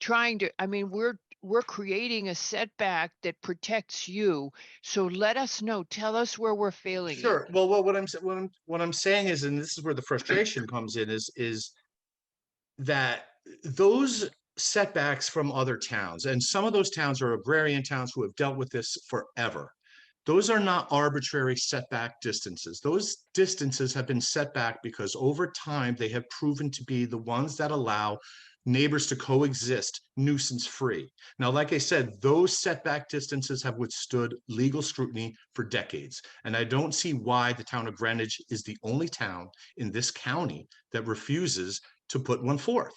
S1: trying to, I mean, we're creating a setback that protects you. So let us know, tell us where we're failing you.
S9: sure. Well, what I'm saying is, and this is where the frustration comes in, is that those setbacks from other towns, and some of those towns are agrarian towns who have dealt with this forever. Those are not arbitrary setback distances. Those distances have been set back because over time they have proven to be the ones that allow neighbors to coexist nuisance free. Now, like I said, those setback distances have withstood legal scrutiny for decades. And I don't see why the town of Greenwich is the only town in this county that refuses to put one forth.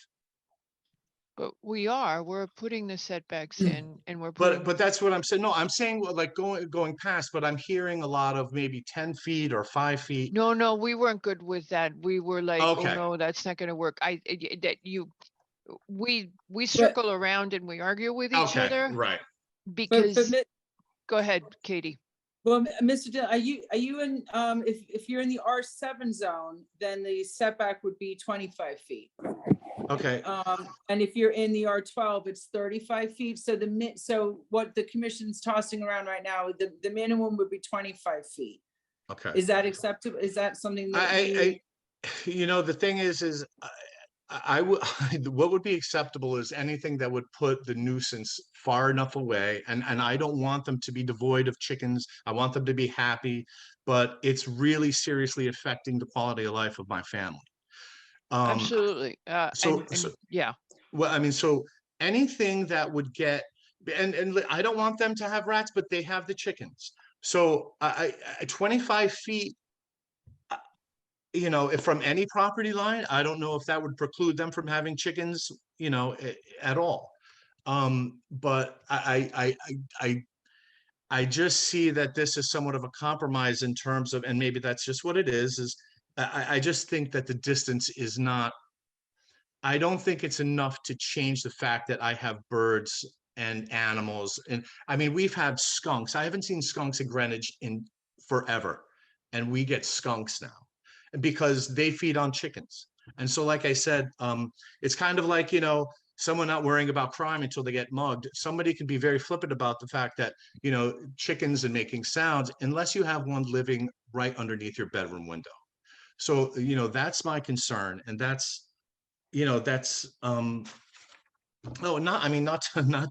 S1: But we're putting the setbacks in and we're putting.
S9: But that's what I'm saying. No, I'm saying like going past, but I'm hearing a lot of maybe 10 feet or 5 feet.
S1: No, we weren't good with that. We were like, oh
S9: Okay.
S1: no, that's not gonna work. We circle around and we argue with each
S9: Okay,
S1: other
S9: right.
S1: because, go ahead, Katie.
S11: Well, Mr. Dillon, are you in, if you're in the R7 zone, then the setback would be 25 feet.
S9: Okay.
S11: And if you're in the R12, it's 35 feet. So so what the commission's tossing around right now, the minimum would be 25 feet.
S9: Okay.
S11: Is that acceptable? Is that something that
S9: the thing is I would, what would be acceptable is anything that would put the nuisance far enough away. And I don't want them to be devoid of chickens. I want them to be happy, but it's really seriously affecting the quality of life of my family.
S1: Absolutely. Yeah.
S9: Well, I mean, so anything that would get, and I don't want them to have rats, but they have the chickens. So 25 feet, if from any property line, I don't know if that would preclude them from having chickens, at all. But I just see that this is somewhat of a compromise in terms of, and maybe that's just what it is I just think that the distance is not, I don't think it's enough to change the fact that I have birds and animals. And I mean, we've had skunks. I haven't seen skunks in Greenwich in forever. And we get skunks now because they feed on chickens. And so, like I said, it's kind of like, someone not worrying about crime until they get mugged. Somebody can be very flippant about the fact that, chickens and making sounds, unless you have one living right underneath your bedroom window. So, that's my concern. And that's, not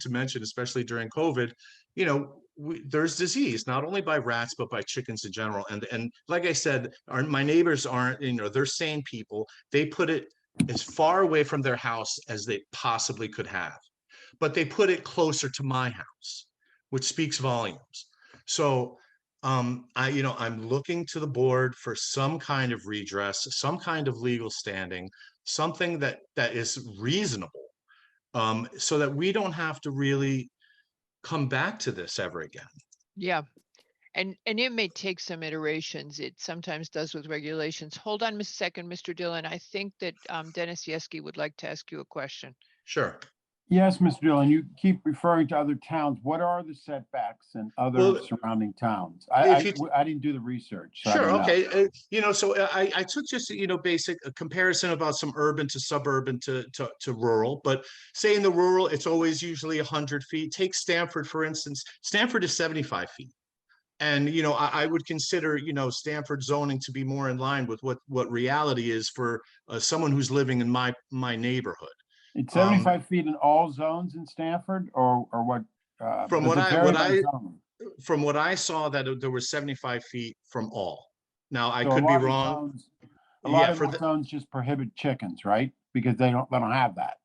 S9: to mention, especially during COVID, there's disease, not only by rats, but by chickens in general. And like I said, my neighbors aren't, they're sane people. They put it as far away from their house as they possibly could have, but they put it closer to my house, which speaks volumes. So, I'm looking to the board for some kind of redress, some kind of legal standing, something that is reasonable, so that we don't have to really come back to this ever again.
S1: Yeah. And it may take some iterations. It sometimes does with regulations. Hold on a second, Mr. Dillon. I think that Dennis Yeski would like to ask you a question.
S9: Sure.
S10: Yes, Mr. Dillon, you keep referring to other towns. What are the setbacks in other surrounding towns? I didn't do the research. So
S9: Sure. Okay. So I took just, basic comparison about some urban to suburban to rural, but say in the rural, it's always usually 100 feet. Take Stamford, for instance. Stamford is 75 feet. And, I would consider, Stamford zoning to be more in line with what reality is for someone who's living in my neighborhood.
S10: It's 75 feet in all zones in Stamford, or what?
S9: From what I saw, that there were 75 feet from all. Now I could be wrong.
S10: A lot of zones just prohibit chickens, right? Because they don't have that.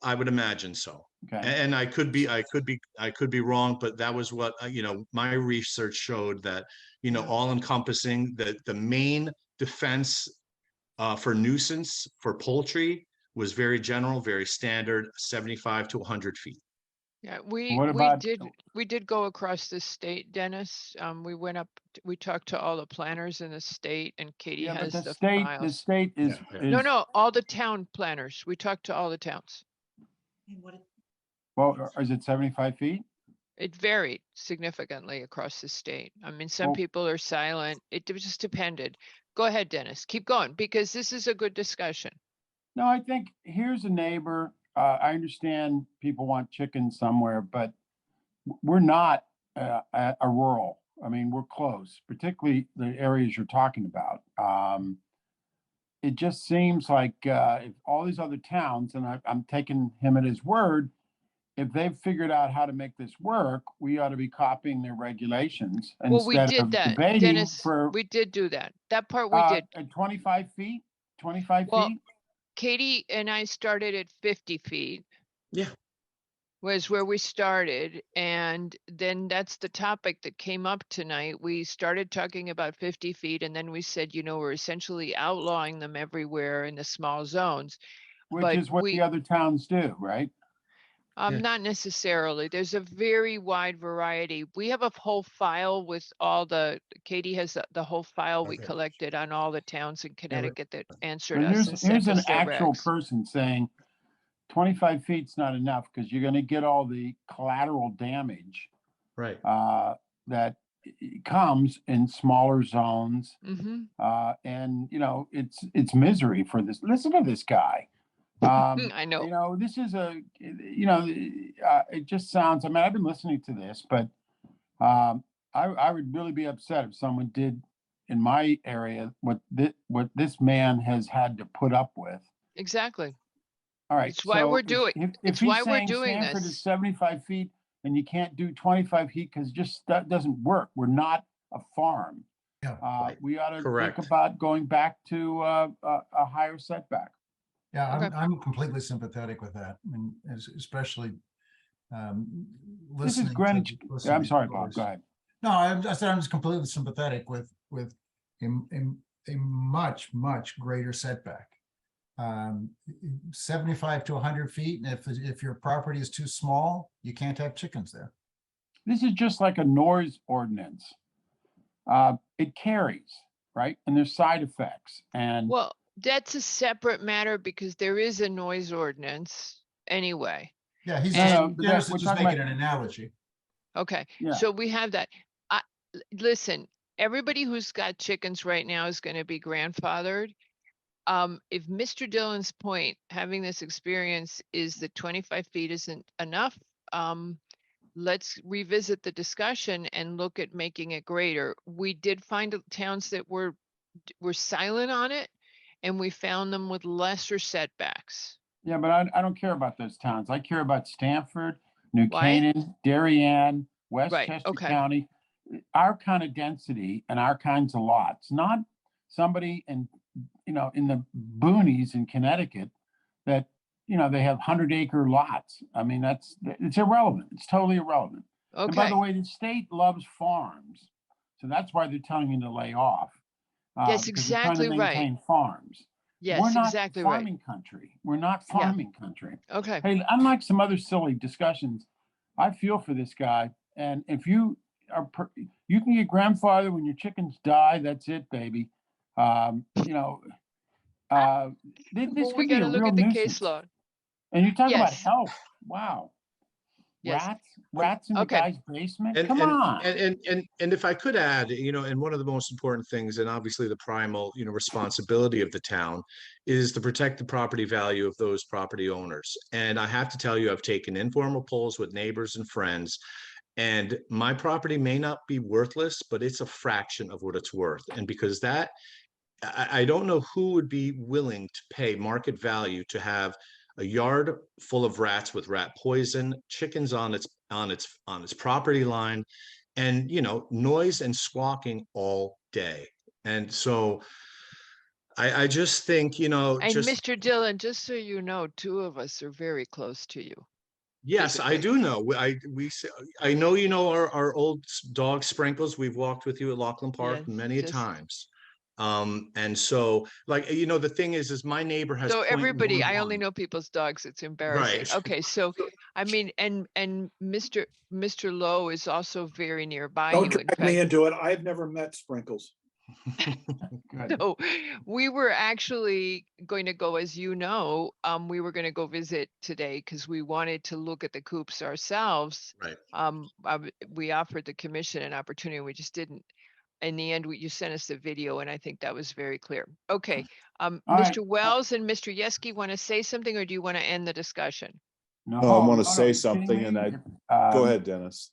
S9: I would imagine so.
S10: Okay.
S9: And I could be wrong, but that was what my research showed, that all encompassing, that the main defense for nuisance for poultry was very general, very standard, 75 to 100 feet.
S1: Yeah, we did go across the state, Dennis. We went up, we talked to all the planners in the state, and Katie has the files.
S10: The state is
S1: No, all the town planners. We talked to all the towns.
S10: Well, is it 75 feet?
S1: It varied significantly across the state. I mean, some
S10: Well-
S1: people are silent. It just depended. Go ahead, Dennis, keep going, because this is a good discussion.
S10: No, I think here's a neighbor. I understand people want chickens somewhere, but we're not a rural. I mean, we're close, particularly the areas you're talking about. It just seems like if all these other towns, and I'm taking him at his word, if they've figured out how to make this work, we ought to be copying their regulations
S1: Well, we
S10: instead
S1: did
S10: of
S1: that,
S10: debating
S1: Dennis,
S10: for
S1: we did do that. That part we did.
S10: at 25 feet, 25
S1: Well,
S10: feet.
S1: Katie and I started at 50 feet.
S9: Yeah.
S1: Was where we started, and then that's the topic that came up tonight. We started talking about 50 feet, and then we said, you know, we're essentially outlawing them everywhere in the small zones.
S10: Which
S1: But
S10: is what
S1: we,
S10: the other towns do, right?
S9: Yeah.
S1: not necessarily. There's a very wide variety. We have a whole file with all Katie has the whole file we
S19: Okay.
S1: collected on all the towns in Connecticut that answered
S10: And
S1: us and
S10: here's
S1: sent
S10: an
S1: us their
S10: actual
S1: regs.
S10: person saying 25 feet's not enough because you're going to get all the collateral damage
S9: Right.
S10: that comes in smaller zones.
S1: Mhm.
S10: And you know, it's misery for this. Listen to this guy.
S1: I know.
S10: You know, this is it just sounds, I mean, I've been listening to this, but I would really be upset if someone did in my area what this man has had to put up with.
S1: Exactly.
S10: All right.
S1: It's why
S10: so
S1: we're doing-
S10: If
S1: it's
S10: he's
S1: why we're
S10: saying
S1: doing
S10: Sanford
S1: this.
S10: is 75 feet and you can't do 25 feet because just that doesn't work. We're not a farm.
S19: Yeah.
S10: We ought to
S9: Correct.
S10: think about going back to a higher setback.
S19: Yeah,
S1: Okay.
S19: I'm completely sympathetic with that, and especially
S10: This is
S19: listening.
S10: Greenwich.
S19: listening
S10: I'm
S19: to
S10: sorry,
S19: the
S10: Bob.
S19: others.
S10: Go ahead.
S19: No, I said I'm just completely sympathetic with a much greater setback. 75 to 100 feet, and if your property is too small, you can't have chickens there.
S10: This is just like a noise ordinance. It carries, right? And there's side effects. And
S1: Well, that's a separate matter because there is a noise ordinance anyway.
S19: Yeah, he's
S10: No,
S19: just,
S10: no, but
S19: Dennis
S10: we're
S19: is just
S10: talking
S19: making
S10: about-
S19: an analogy.
S1: Okay,
S10: Yeah.
S1: so we have that. Listen, everybody who's got chickens right now is going to be grandfathered. If Mr. Dillon's point, having this experience is that 25 feet isn't enough, let's revisit the discussion and look at making it greater. We did find towns that were silent on it, and we found them with lesser setbacks.
S10: yeah, but I don't care about those towns. I care about Stanford, New
S1: Why?
S10: Canaan, Darien, Westchester
S1: okay.
S10: County. Our kind of density and our kinds of lots, not somebody in the boonies in Connecticut that, they have 100-acre lots. I mean, it's irrelevant. It's totally irrelevant. And by
S1: Okay,
S10: the way, the state loves farms. So that's why they're telling you to lay off.
S1: Yes,
S10: because they're trying to
S1: exactly right.
S10: maintain farms. We're
S1: yes,
S10: not
S1: exactly right.
S10: farming country. We're not
S1: Yeah.
S10: farming country.
S1: Okay,
S10: Hey, unlike some other silly discussions, I feel for this guy. And if you you can get grandfather when your chickens die. That's it, baby. This
S1: well, we
S10: could be
S1: gotta
S10: a
S1: look
S10: real
S1: at the
S10: nuisance.
S1: caseload.
S10: And you're talking about
S1: Yes.
S10: health. Wow.
S1: Yes.
S10: Rats in the
S1: Okay.
S10: guy's basement.
S9: And,
S10: Come
S9: and,
S10: on.
S9: and if I could add, and one of the most important things, and obviously the primal, responsibility of the town is to protect the property value of those property owners. And I have to tell you, I've taken informal polls with neighbors and friends, and my property may not be worthless, but it's a fraction of what it's worth. And because I don't know who would be willing to pay market value to have a yard full of rats with rat poison, chickens on its property line, and noise and squawking all day. And so I just think,
S1: And Mr. Dillon, just so you know, two of us are very close to you.
S9: yes, I do know. I know our old dog Sprinkles. We've walked with you at Laughlin Park
S1: Yes,
S9: many a
S1: just-
S9: times. And so the thing is my neighbor has.
S1: So everybody, I only
S9: 0.11.
S1: know people's dogs. It's embarrassing.
S9: Right.
S1: Okay, so I mean, and Mr. Lowe is also very nearby
S4: Don't
S1: you. In
S4: drag me
S1: fact,
S4: into it. I've never met Sprinkles.
S10: Good.
S1: So we were actually going to go, as you know, we were going to go visit today because we wanted to look at the coops ourselves.
S9: Right.
S1: We offered the commission an opportunity. We just didn't. In the end, you sent us the video, and I think that was very clear. Okay.
S10: All right.
S1: Mr. Wells and Mr. Yeski want to say something, or do you want to end the discussion?
S12: No, I want
S10: no,
S12: to say
S10: you kidding
S12: something and
S10: me?
S12: go
S10: Um,
S12: ahead, Dennis.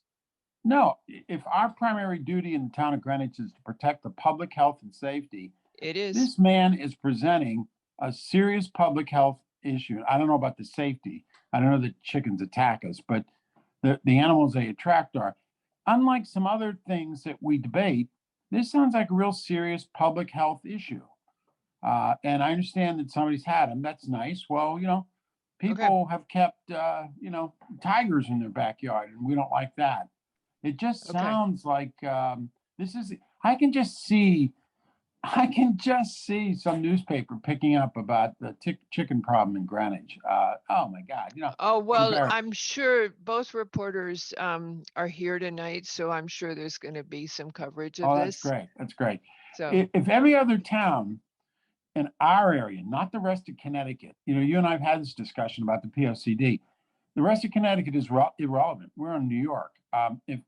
S10: No, if our primary duty in the town of Greenwich is to protect the public health and safety,
S1: It is.
S10: this man is presenting a serious public health issue. I don't know about the safety. I don't know that chickens attack us, but the animals they attract are. Unlike some other things that we debate, this sounds like a real serious public health issue. And I understand that somebody's had them. That's nice. Well, people have kept, tigers in their backyard, and we don't like that. It just sounds like this is. I can just see some newspaper picking up about the chicken problem in Greenwich. Oh my God!
S1: Oh, well,
S10: embarrassing.
S1: I'm sure both reporters are here tonight, so I'm sure there's going to be some coverage of
S10: Oh,
S1: this.
S10: that's great. That's great.
S1: So
S10: If every other town in our area, not the rest of Connecticut, you and I have had this discussion about the POCD. The rest of Connecticut is irrelevant. We're in New York. If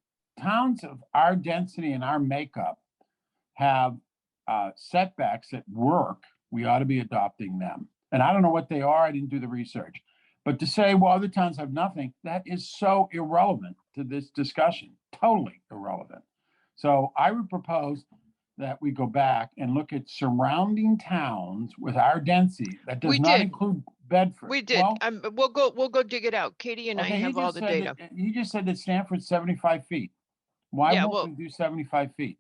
S10: towns of our density and our makeup have setbacks at work, we ought to be adopting them. And I don't know what they are. I didn't do the research. But to say, well, other towns have nothing, that is so irrelevant to this discussion. Totally irrelevant. So I would propose that we go back and look at surrounding towns with our density. That does
S1: We
S10: not
S1: did.
S10: include Bedford.
S1: we did.
S10: Well,
S1: We'll go dig it out. Katie and I
S10: okay,
S1: have all the data.
S10: You just said that Stanford's 75 feet. Why
S1: Yeah,
S10: won't
S1: well-
S10: we do 75 feet?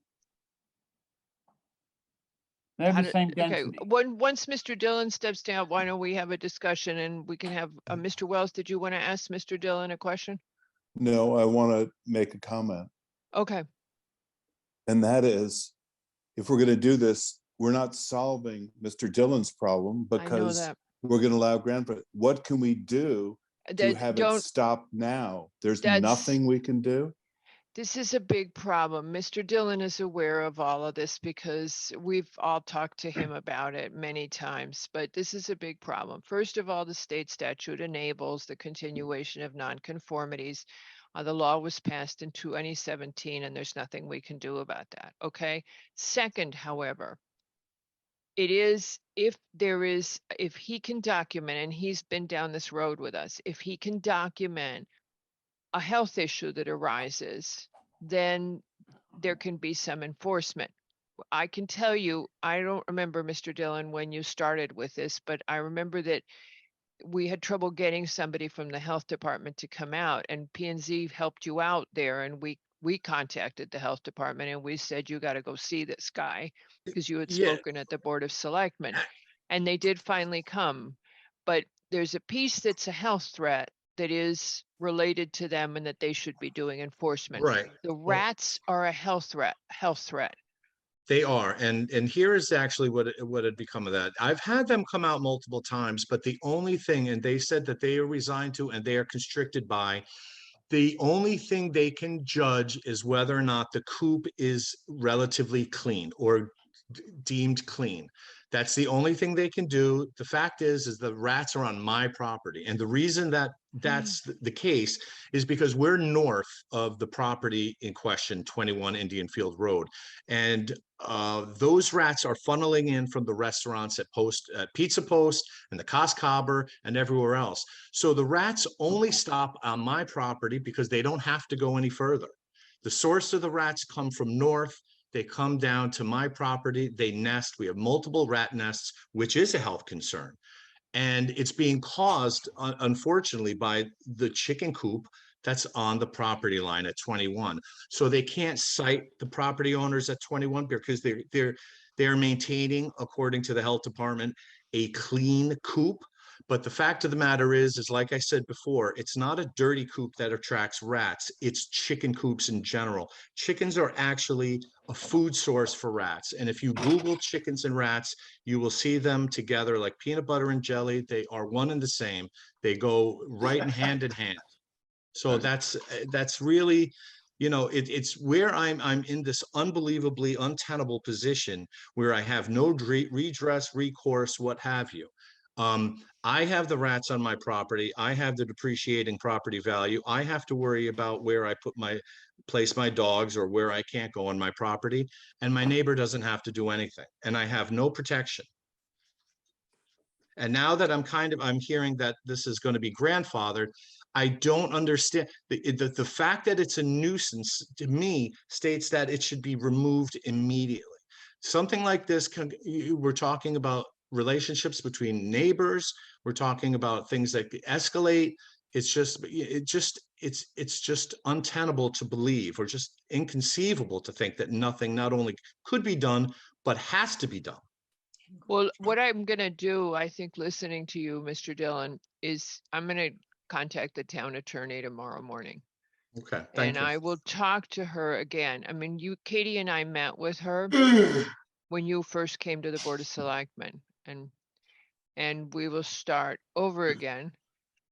S10: They have
S1: How
S10: the
S1: did-
S10: same
S1: okay,
S10: density.
S1: once Mr. Dillon steps down, why don't we have a discussion and we can have, Mr. Wells, did you want to ask Mr. Dillon a question?
S12: No, I want to make a comment.
S1: Okay,
S12: And that is, if we're going to do this, we're not solving Mr. Dillon's problem
S1: I know
S12: because
S1: that.
S12: we're going to allow grandpa. What can we do to
S1: That
S12: have it
S1: don't-
S12: stop now? There's
S1: That's-
S12: nothing we can do.
S1: This is a big problem. Mr. Dillon is aware of all of this because we've all talked to him about it many times, but this is a big problem. First of all, the state statute enables the continuation of nonconformities. The law was passed in 2017 and there's nothing we can do about that, okay? Second, however, it is, if he can document, and he's been down this road with us, if he can document a health issue that arises, then there can be some enforcement. I can tell you, I don't remember, Mr. Dillon, when you started with this, but I remember that we had trouble getting somebody from the health department to come out, and P&Z helped you out there, and we contacted the health department and we said, you got to go see this guy because you had
S9: Yeah.
S1: spoken at the Board of Selectmen, and they did finally come. But there's a piece that's a health threat that is related to them and that they should be doing enforcement.
S9: Right.
S1: The rats are a health threat.
S9: They are, and here is actually what had become of that. I've had them come out multiple times, but the only thing, and they said that they are resigned to and they are constricted by, the only thing they can judge is whether or not the coop is relatively clean or deemed clean. That's the only thing they can do. The fact is the rats are on my property. And the reason that that's the case is because we're north of the property in question, 21 Indian Field Road. And those rats are funneling in from the restaurants at Pizza Post and the Coscobber and everywhere else. So the rats only stop on my property because they don't have to go any further. The source of the rats come from north. They come down to my property, they nest. We have multiple rat nests, which is a health concern. And it's being caused, unfortunately, by the chicken coop that's on the property line at 21. So they can't cite the property owners at 21 because they're maintaining, according to the health department, a clean coop. But the fact of the matter is like I said before, it's not a dirty coop that attracts rats. It's chicken coops in general. Chickens are actually a food source for rats. And if you Google chickens and rats, you will see them together like peanut butter and jelly. They are one and the same. They go right in hand in hand. So that's really, You know, it's where I'm in this unbelievably untenable position where I have no redress, recourse, what have you. I have the rats on my property. I have the depreciating property value. I have to worry about where I place my dogs or where I can't go on my property. And my neighbor doesn't have to do anything. And I have no protection. And now that I'm hearing that this is going to be grandfathered, I don't understand. The fact that it's a nuisance to me states that it should be removed immediately. Something like this, we're talking about relationships between neighbors. We're talking about things that escalate. It's just untenable to believe, or just inconceivable to think that nothing not only could be done, but has to be done.
S1: Well, what I'm gonna do, I think, listening to you, Mr. Dillon, is I'm gonna contact the town attorney tomorrow morning.
S9: Okay,
S1: And I will talk to her again. I mean, Katie and I met with her when you first came to the Board of Selectmen, and we will start over again.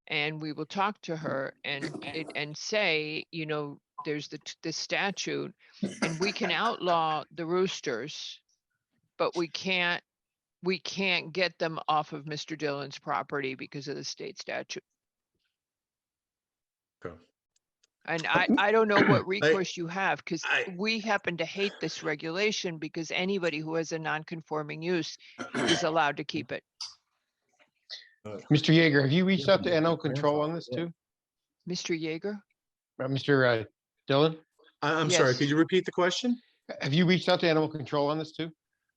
S1: And we will talk to her and say, you know, there's the statute, and we can outlaw the roosters, but we can't get them off of Mr. Dillon's property because of the state statute.
S9: Okay.
S1: And I don't know what recourse you have, because we happen to hate this regulation because anybody who has a non-conforming use is allowed to keep it.
S6: Mr. Yeager, have you reached out to Animal Control on this too?
S1: Mr. Yeager?
S6: Mr. Dillon?
S9: I'm sorry,
S1: Yes.
S9: could you repeat the question?
S6: Have you reached out to Animal Control on this too?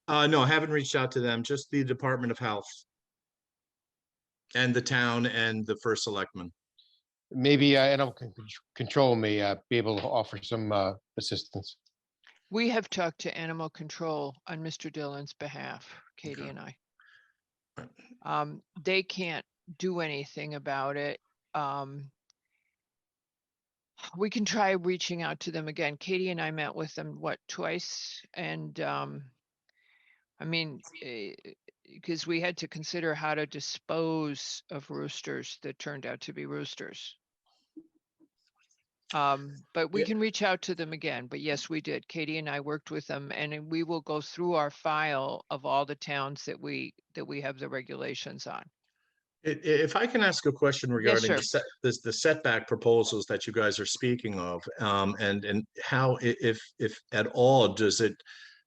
S9: No, I haven't reached out to them, just the Department of Health and the town and the first selectman.
S6: Maybe Animal Control may be able to offer some assistance.
S1: We have talked to Animal Control on Mr. Dillon's behalf, Katie and I. They can't do anything about it. We can try reaching out to them again. Katie and I met with them, twice? And I mean, because we had to consider how to dispose of roosters that turned out to be roosters. But we can reach out to them again. But yes, we did. Katie and I worked with them, and we will go through our file of all the towns that we have the regulations on.
S9: If I can ask a question regarding
S1: sir.
S9: the setback proposals that you guys are speaking of, and how, if at all, does it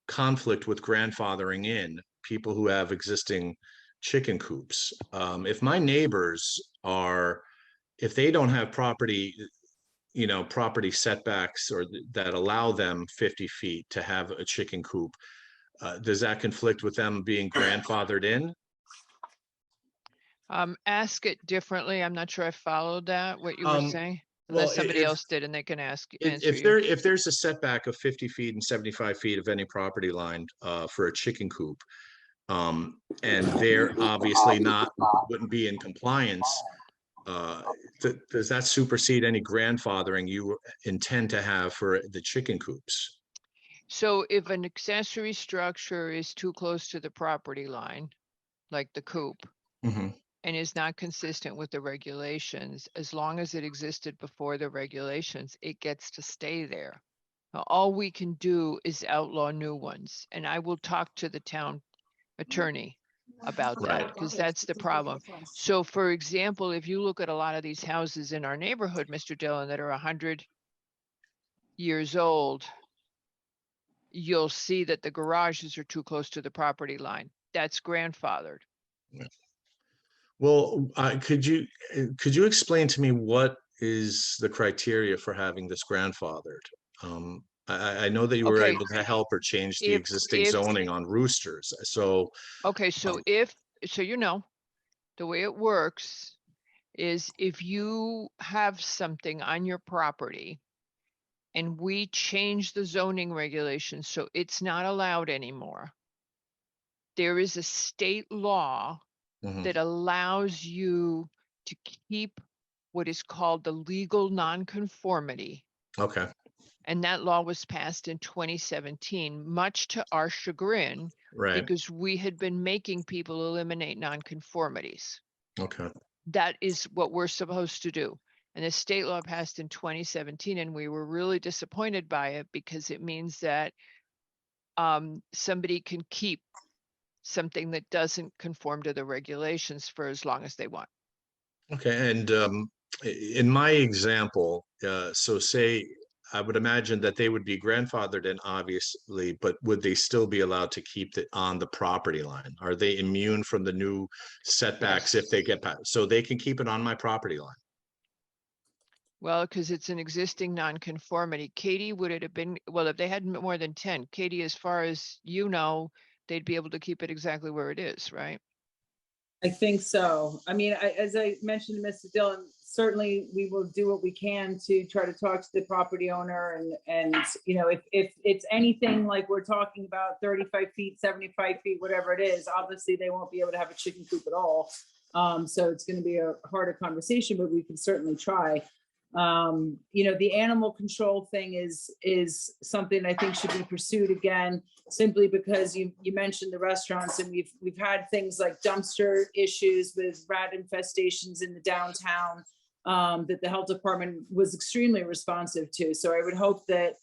S9: conflict with grandfathering in people who have existing chicken coops? If my neighbors if they don't have property setbacks or that allow them 50 feet to have a chicken coop, does that conflict with them being grandfathered in?
S1: Ask it differently. I'm not sure I followed that, what you were saying.
S9: well,
S1: Unless somebody
S9: if-
S1: else did and they can answer
S9: If
S1: you.
S9: if there's a setback of 50 feet and 75 feet of any property line for a chicken coop, and they're obviously wouldn't be in compliance, does that supersede any grandfathering you intend to have for the chicken coops?
S1: So if an accessory structure is too close to the property line, like the coop, and is not consistent with the regulations, as long as it existed before the regulations, it gets to stay there. Now, all we can do is outlaw new ones, and I will talk to the town attorney about that, because that's the problem. So for example, if you look at a lot of these houses in our neighborhood, Mr. Dillon, that are 100 years old, you'll see that the garages are too close to the property line. That's grandfathered.
S9: Well, could you explain to me what is the criteria for having this grandfathered? I know that you were
S1: Okay.
S9: able to help or change the
S1: If-
S9: existing
S1: if-
S9: zoning on roosters, so.
S1: Okay, so the way it works is if you have something on your property and we change the zoning regulations so it's not allowed anymore, there is a state law that allows you to keep what is called the legal nonconformity.
S9: Okay,
S1: And that law was passed in 2017, much to our chagrin,
S9: right,
S1: because we had been making people eliminate nonconformities.
S9: okay,
S1: That is what we're supposed to do. And the state law passed in 2017, and we were really disappointed by it because it means that somebody can keep something that doesn't conform to the regulations for as long as they want.
S9: Okay, and in my example, so say, I would imagine that they would be grandfathered in, obviously, but would they still be allowed to keep it on the property line? Are they immune from the new setbacks if they get past? So they can keep it on my property line?
S1: Well, because it's an existing nonconformity. Katie, would it have been, well, if they had more than 10, Katie, as far as you know, they'd be able to keep it exactly where it is, right?
S11: I think so. I mean, as I mentioned to Mr. Dillon, certainly we will do what we can to try to talk to the property owner and, you know, if it's anything like we're talking about 35 feet, 75 feet, whatever it is, obviously they won't be able to have a chicken coop at all. So it's going to be a harder conversation, but we can certainly try. You know, the animal control thing is something I think should be pursued again, simply because you mentioned the restaurants, and we've had things like dumpster issues with rat infestations in the downtown that the health department was extremely responsive to. So I would hope that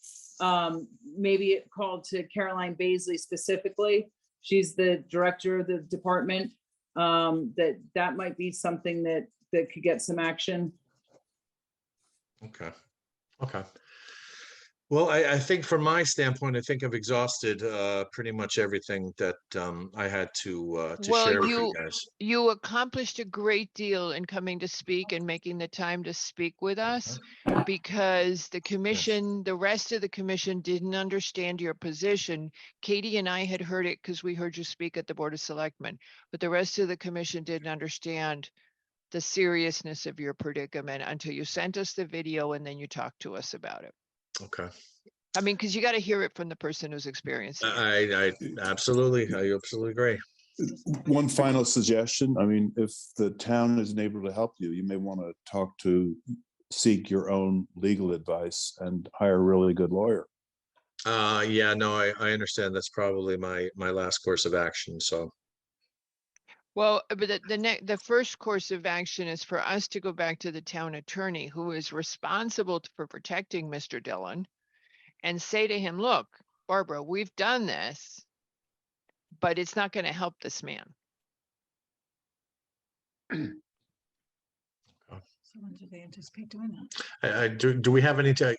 S11: maybe it called to Caroline Baisley specifically. She's the director of the department. That might be something that could get some action.
S9: Okay, okay. Well, I think from my standpoint, I think I've exhausted pretty much everything that I had to share with you guys.
S1: You accomplished a great deal in coming to speak and making the time to speak with us, because the commission, the rest of the commission didn't understand your position. Katie and I had heard it because we heard you speak at the Board of Selectmen, but the rest of the commission didn't understand the seriousness of your predicament until you sent us the video and then you talked to us about it.
S9: Okay.
S1: I mean, because you got to hear it from the person who's experiencing it.
S9: I absolutely agree.
S12: One final suggestion. I mean, if the town isn't able to help you, you may want to seek your own legal advice and hire a really good lawyer.
S9: Yeah, no, I understand. That's probably my last course of action. So.
S1: Well, but the first course of action is for us to go back to the town attorney, who is responsible for protecting Mr. Dillon, and say to him, look, Barbara, we've done this, but it's not going to help this man.
S21: So when do they anticipate doing that?
S9: Do we have any time?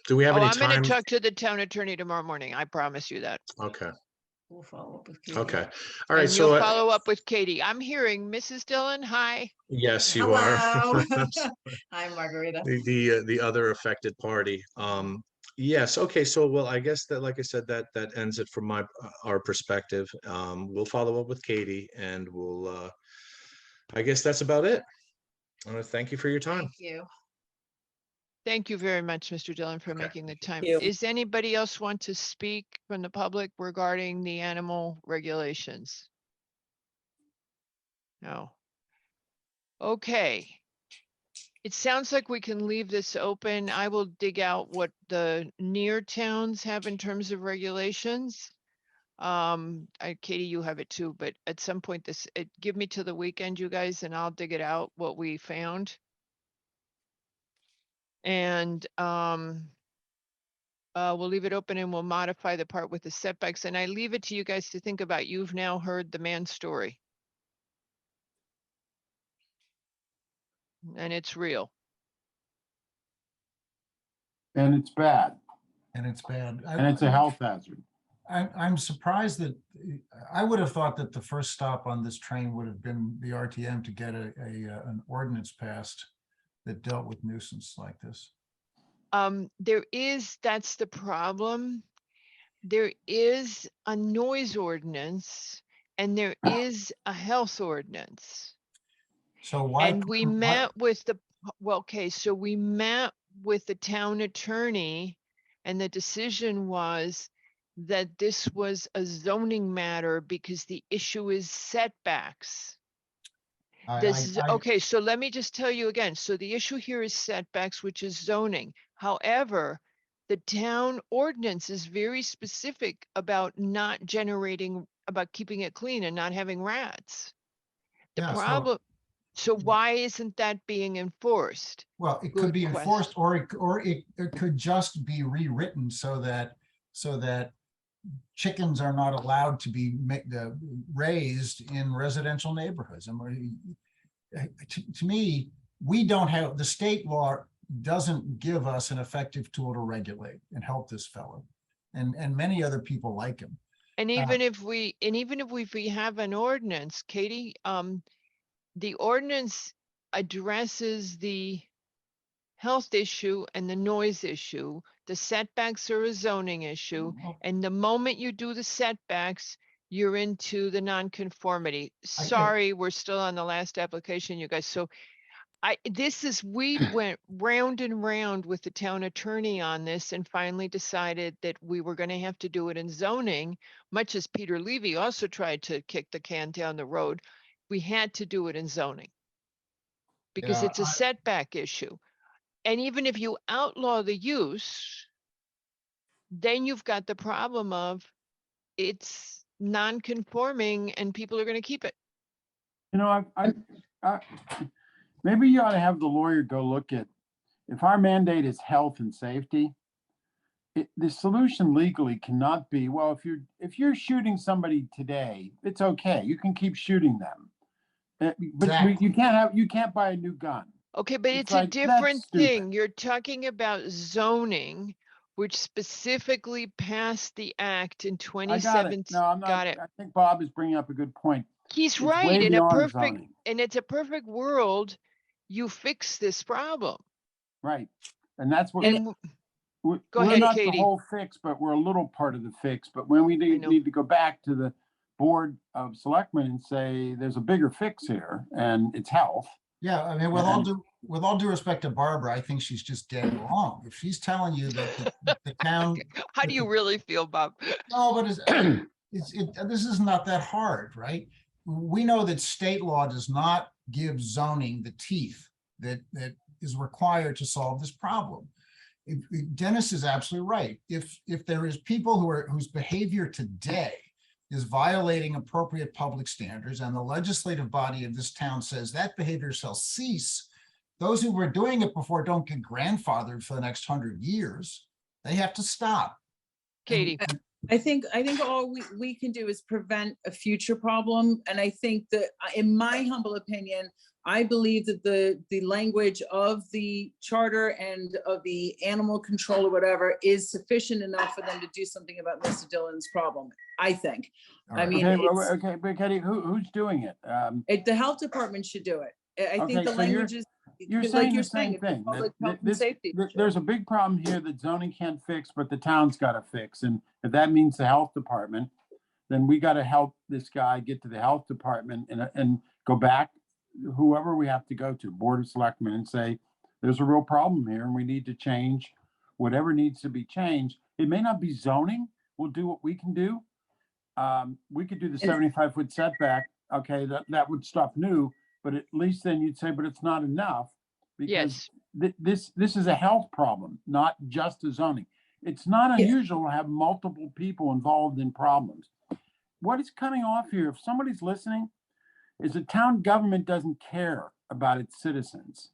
S9: Do we have any
S1: I'm
S9: time?
S1: going to talk to the town attorney tomorrow morning. I promise you that.
S9: Okay.
S21: We'll follow up with Katie.
S9: Okay. All right.
S1: And
S9: So
S1: you'll follow up with Katie. I'm hearing Mrs. Dillon. Hi.
S9: Yes, you
S21: Hello.
S9: are.
S21: Hi, Margarita.
S9: The other affected party. Yes. Okay. So, well, I guess that, like I said, that ends it from our perspective. We'll follow up with Katie, and we'll. I guess that's about it. I want to thank you for your time.
S21: Thank you.
S1: Thank you very much, Mr. Dillon, for making the time.
S11: you.
S1: Is anybody else want to speak from the public regarding the animal regulations? No. Okay. It sounds like we can leave this open. I will dig out what the near towns have in terms of regulations. Katie, you have it too, but at some point give me to the weekend, you guys, and I'll dig it out, what we found. And we'll leave it open, and we'll modify the part with the setbacks. And I leave it to you guys to think about. You've now heard the man's story. And it's real.
S10: And it's bad.
S19: And it's bad.
S10: And it's a health hazard.
S19: I'm surprised that, I would have thought that the first stop on this train would have been the RTM to get an ordinance passed that dealt with nuisance like this.
S1: That's the problem. There is a noise ordinance and there is a health ordinance.
S19: So why?
S1: And we met with so we met with the town attorney, and the decision was that this was a zoning matter because the issue is setbacks. Okay, so let me just tell you again. So the issue here is setbacks, which is zoning. However, the town ordinance is very specific about about keeping it clean and not having rats. The problem. So why isn't that being enforced?
S19: Well, it
S1: Good
S19: could be
S1: question.
S19: enforced, or it could just be rewritten so that chickens are not allowed to be raised in residential neighborhoods. And to me, we don't have, the state law doesn't give us an effective tool to regulate and help this fellow, and many other people like him.
S1: And even if we have an ordinance, Katie, the ordinance addresses the health issue and the noise issue. The setbacks are a zoning issue. And the moment you do the setbacks, you're into the nonconformity. Sorry, we're still on the last application, you guys. So we went round and round with the town attorney on this and finally decided that we were going to have to do it in zoning, much as Peter Levy also tried to kick the can down the road. We had to do it in zoning because
S19: Yeah,
S1: it's a setback issue. And even if you outlaw the use, then you've got the problem of it's non-conforming and people are going to keep it.
S10: You know, I maybe you ought to have the lawyer go look at, if our mandate is health and safety, the solution legally cannot be, well, if you're shooting somebody today, it's okay. You can keep shooting them. But
S19: Exactly.
S10: you can't buy a new gun.
S1: Okay, but it's a
S10: like, that's
S1: different
S10: stupid.
S1: thing. You're talking about zoning, which specifically passed the act in
S10: I got it.
S1: 2017.
S10: No, I'm not.
S1: Got it.
S10: I think Bob is bringing up a good point.
S1: He's
S10: It's
S1: right.
S10: way
S1: In a
S10: beyond
S1: perfect,
S10: zoning.
S1: and it's a perfect world, you fix this problem.
S10: Right. And that's what.
S1: And
S10: we're
S1: go ahead,
S10: not
S1: Katie.
S10: the whole fix, but we're a little part of the fix. But when we need to go back to the Board of Selectmen and say, there's a bigger fix here and it's health.
S19: Yeah, I mean, with all due respect to Barbara, I think she's just dead wrong. If she's telling you that the town.
S1: How do you really feel, Bob?
S19: No, but this is not that hard, right? We know that state law does not give zoning the teeth that is required to solve this problem. Dennis is absolutely right. If there is people whose behavior today is violating appropriate public standards, and the legislative body of this town says that behavior shall cease, those who were doing it before don't get grandfathered for the next 100 years. They have to stop.
S1: Katie.
S11: I think all we can do is prevent a future problem. And I think that, in my humble opinion, I believe that the language of the charter and of the animal control or whatever is sufficient enough for them to do something about Mr. Dillon's problem, I think. I mean,
S10: okay, but Katie, who's doing it?
S11: The health department should do it. I think the
S10: so
S11: language is.
S10: You're
S11: like
S10: saying
S11: you're
S10: the same
S11: it's a
S10: thing.
S11: public health and safety issue.
S10: There's a big problem here that zoning can't fix, but the town's got to fix. And if that means the health department, then we got to help this guy get to the health department and go back, whoever we have to go to, Board of Selectmen, and say, there's a real problem here and we need to change whatever needs to be changed. It may not be zoning. We'll do what we can do. We could do the 75-foot setback. Okay, that would stop new. But at least then you'd say, but it's not enough because this is a health problem, not just a zoning. It's not unusual to have multiple people involved in problems. What is coming off here, if somebody's listening, is the town government doesn't care about its citizens.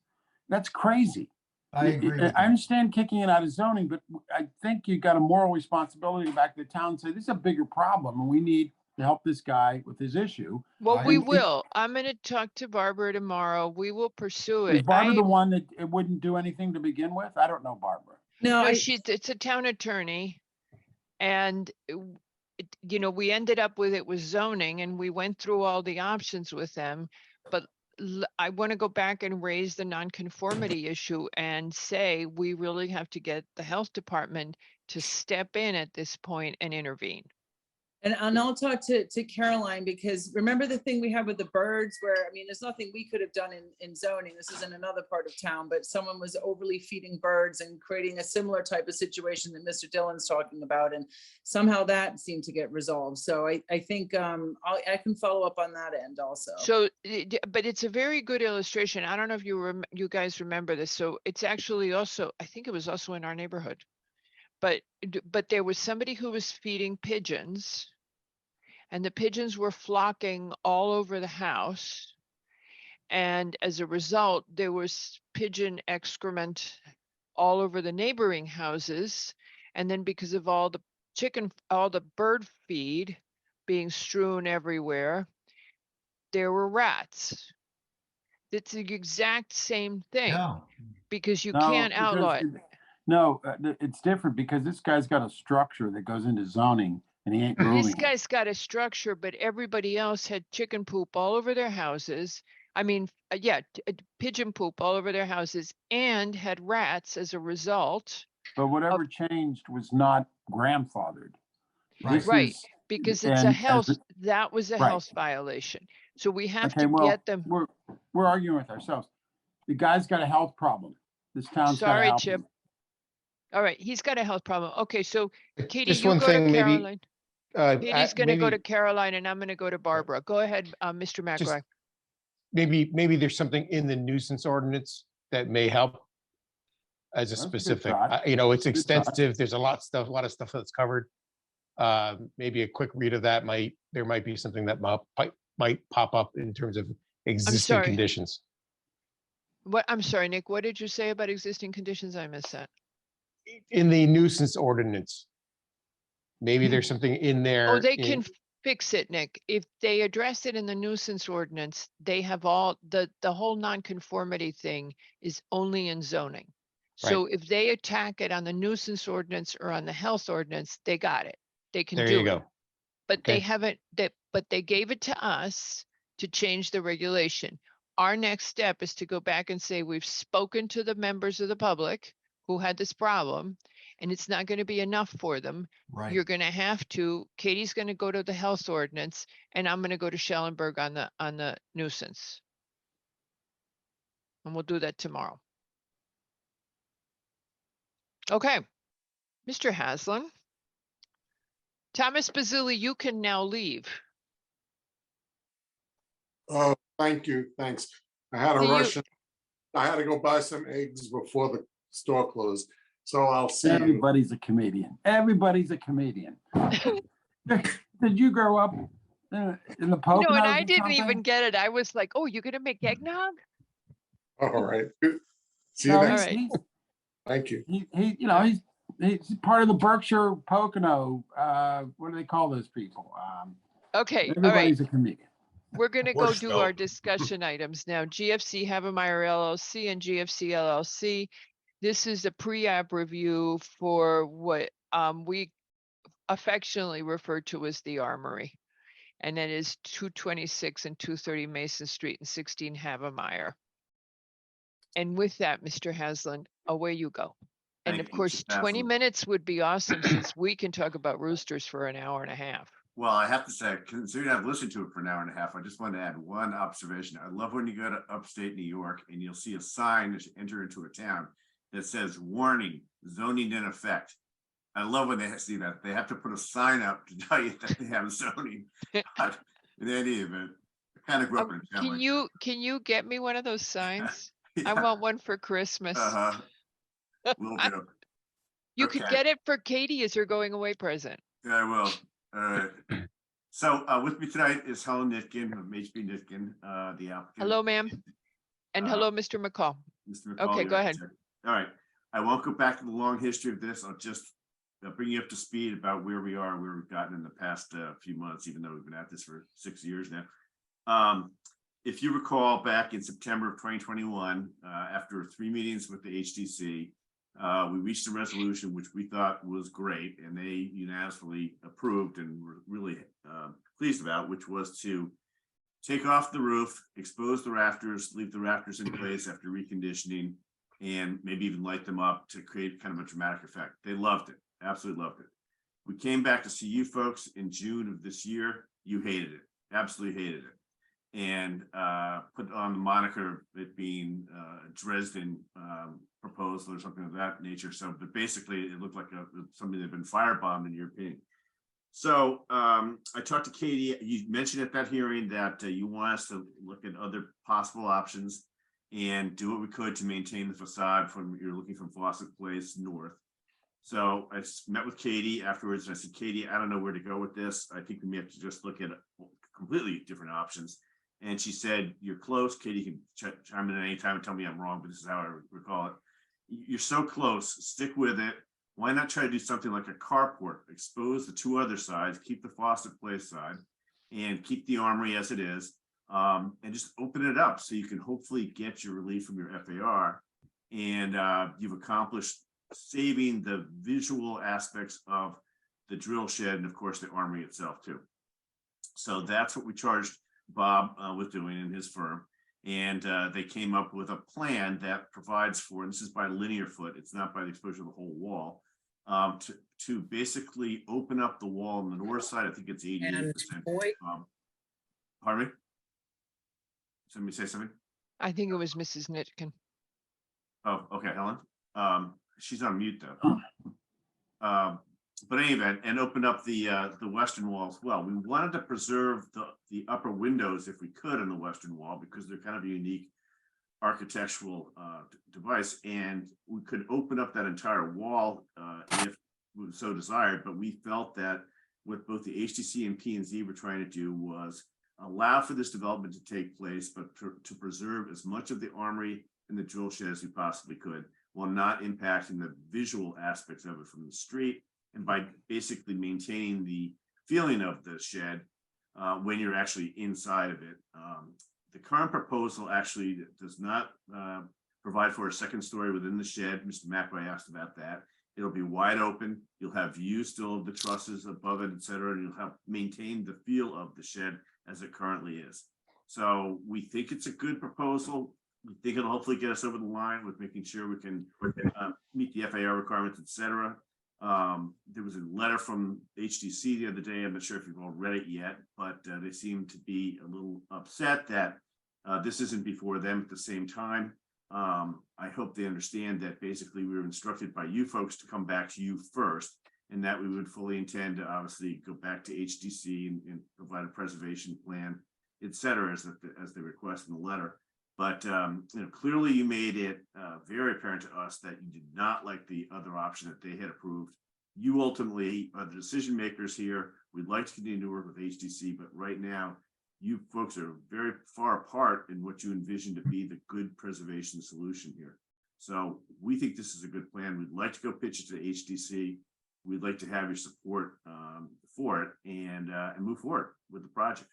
S10: That's crazy.
S19: I agree.
S10: I understand kicking it out of zoning, but I think you got a moral responsibility back to the town and say, this is a bigger problem and we need to help this guy with his issue.
S1: Well, we will. I'm going to talk to Barbara tomorrow. We will pursue it.
S10: Is Barbara the one that it wouldn't do anything to begin with? I don't know Barbara.
S1: No, it's a town attorney. And, we ended up with it with zoning and we went through all the options with them. But I want to go back and raise the nonconformity issue and say, we really have to get the health department to step in at this point and intervene.
S11: And I'll talk to Caroline, because remember the thing we had with the birds where, I mean, there's nothing we could have done in zoning. This is in another part of town, but someone was overly feeding birds and creating a similar type of situation that Mr. Dillon's talking about. And somehow that seemed to get resolved. So I think I can follow up on that end also.
S1: So, but it's a very good illustration. I don't know if you guys remember this. So it's actually also, I think it was also in our neighborhood. But there was somebody who was feeding pigeons and the pigeons were flocking all over the house. And as a result, there was pigeon excrement all over the neighboring houses. And then because of all the bird feed being strewn everywhere, there were rats. It's the exact same thing.
S19: Yeah.
S1: Because you
S10: No,
S1: can't
S10: because
S1: outlaw it.
S10: No, it's different because this guy's got a structure that goes into zoning and he ain't moving
S1: This
S10: it.
S1: guy's got a structure, but everybody else had chicken poop all over their houses. I mean, pigeon poop all over their houses and had rats as a result.
S10: But whatever changed was not grandfathered. This
S1: Right,
S10: is-
S1: because it's
S10: and
S1: a
S10: as
S1: health,
S10: it-
S1: that was a
S10: Right.
S1: health violation. So we have
S10: Okay,
S1: to
S10: well,
S1: get them.
S10: we're arguing with ourselves. The guy's got a health problem. This town's got to
S1: Sorry,
S10: help
S1: Chip.
S10: him.
S1: All right, he's got a health problem. Okay, so Katie,
S6: Just
S1: you
S6: one
S1: go to
S6: thing, maybe,
S1: Caroline. Katie's gonna go
S6: maybe-
S1: to Caroline and I'm gonna go to Barbara. Go ahead, Mr.
S6: Just-
S1: McRae.
S6: maybe there's something in the nuisance ordinance that may help as a
S10: That's a good
S6: specific,
S10: thought.
S6: it's
S10: Good thought.
S6: extensive. There's a lot of stuff that's covered. Maybe a quick read of that there might be something that might pop up in terms of existing
S1: sorry.
S6: conditions.
S1: What, I'm sorry, Nick, what did you say about existing conditions? I missed that.
S6: In the nuisance ordinance. Maybe there's something in there.
S1: Oh, they
S6: in-
S1: can fix it, Nick. If they address it in the nuisance ordinance, they have all, the whole nonconformity thing is only in zoning. So if they attack it on the nuisance ordinance or on the health ordinance, they got it. They can
S6: There
S1: do
S6: you
S1: it.
S6: go.
S1: But they
S6: Okay.
S1: haven't, but they gave it to us to change the regulation. Our next step is to go back and say, we've spoken to the members of the public who had this problem, and it's not going to be enough for them.
S19: Right.
S1: You're going to have to, Katie's going to go to the health ordinance, and I'm going to go to Schellenberg on the nuisance. And we'll do that tomorrow. Okay, Mr. Haslam. Thomas Basili, you can now leave.
S5: Oh, thank you, thanks. I had to
S1: See you-
S5: rush. I had to go buy some eggs before the store closed, so I'll see you.
S10: Everybody's a comedian. Everybody's a comedian. Did you grow up in the Poconos?
S1: No, and I
S10: or
S1: didn't even
S10: something?
S1: get it. I was like, oh, you're going to make eggnog?
S5: All right. See you
S10: No,
S5: next.
S1: right.
S5: Thank you.
S10: He's part of the Berkshire Pocono. What do they call those people?
S1: Okay, all right.
S10: Everybody's a comedian.
S1: We're gonna go
S9: Worse
S1: do
S9: no.
S1: our discussion items now. GFC Havemeyer LLC and GFC LLC. This is a pre-app review for what we affectionately refer to as the Armory. And that is 226 and 230 Mason Street and 16 Havemeyer. And with that, Mr. Hasland, away you go. And
S8: Thank
S1: of
S8: you,
S1: course,
S8: Mr.
S1: 20
S8: Haslam.
S1: minutes would be awesome since we can talk about roosters for an hour and a half.
S8: Well, I have to say, considering I've listened to it for an hour and a half, I just wanted to add one observation. I love when you go to upstate New York and you'll see a sign as you enter into a town that says, warning, zoning in effect. I love when they see that. They have to put a sign up to tell you that they have zoning. But in any event, I kind of grew up in a town like
S1: Can you get me one of those signs?
S8: that.
S1: I want one for Christmas.
S8: Uh-huh. Will do.
S1: You could
S8: Okay.
S1: get it for Katie as her going away present.
S8: Yeah, I will. All right. So with me tonight is Helen Nitkin of HB Nitkin, the applicant.
S1: Hello, ma'am. And
S8: Uh,
S1: hello, Mr. McCall.
S8: Mr. McCall,
S1: Okay,
S8: the
S1: go ahead.
S8: architect. All right. I won't go back to the long history of this. I'll just bring you up to speed about where we are, where we've gotten in the past few months, even though we've been at this for 6 years now. If you recall, back in September of 2021, after 3 meetings with the HDC, we reached a resolution which we thought was great, and they unanimously approved and were really pleased about, which was to take off the roof, expose the rafters, leave the rafters in place after reconditioning, and maybe even light them up to create kind of a dramatic effect. They loved it, absolutely loved it. We came back to see you folks in June of this year. You hated it, absolutely hated it. And put on the moniker of it being Dresden proposal or something of that nature. So, but basically it looked like something that had been firebombed in your opinion. So I talked to Katie. You mentioned at that hearing that you want us to look at other possible options and do what we could to maintain the facade from, you're looking from Fawcett Place north. So I met with Katie afterwards and I said, Katie, I don't know where to go with this. I think we may have to just look at completely different options. And she said, "You're close." Katie can chime in at any time and tell me I'm wrong, but this is how I recall it. You're so close, stick with it. Why not try to do something like a carport, expose the two other sides, keep the Foster Place side and keep the Armory as it is, and just open it up so you can hopefully get your relief from your FAR. And you've accomplished saving the visual aspects of the drill shed and of course the Armory itself too. So that's what we charged Bob with doing in his firm. And they came up with a plan that provides for, and this is by linear foot, it's not by the exposure of the whole wall, to basically open up the wall on the north side. I think it's 88%. Pardon me? Somebody say something?
S1: I think it was Mrs. Nitkin.
S8: Oh, okay, Helen. She's on mute though. But any event, and open up the western wall as well. We wanted to preserve the upper windows if we could on the western wall because they're kind of a unique architectural device, and we could open up that entire wall if we so desired. But we felt that what both the HTC and P&Z were trying to do was allow for this development to take place, but to preserve as much of the Armory and the drill shed as we possibly could, while not impacting the visual aspects of it from the street, and by basically maintaining the feeling of the shed when you're actually inside of it. The current proposal actually does not provide for a second story within the shed. Mr. McRae asked about that. It'll be wide open. You'll have views still of the trusses above it, et cetera, and you'll have maintained the feel of the shed as it currently is. So we think it's a good proposal. We think it'll hopefully get us over the line with making sure we can meet the FAR requirements, et cetera. There was a letter from HDC the other day. I'm not sure if you've all read it yet, but they seem to be a little upset that this isn't before them at the same time. I hope they understand that basically we were instructed by you folks to come back to you first, and that we would fully intend to obviously go back to HDC and provide a preservation plan, et cetera, as they request in the letter. But clearly you made it very apparent to us that you did not like the other option that they had approved. You ultimately are the decision makers here. We'd like to continue to work with HDC, but right now you folks are very far apart in what you envision to be the good preservation solution here. So we think this is a good plan. We'd like to go pitch it to HDC. We'd like to have your support for it and move forward with the project.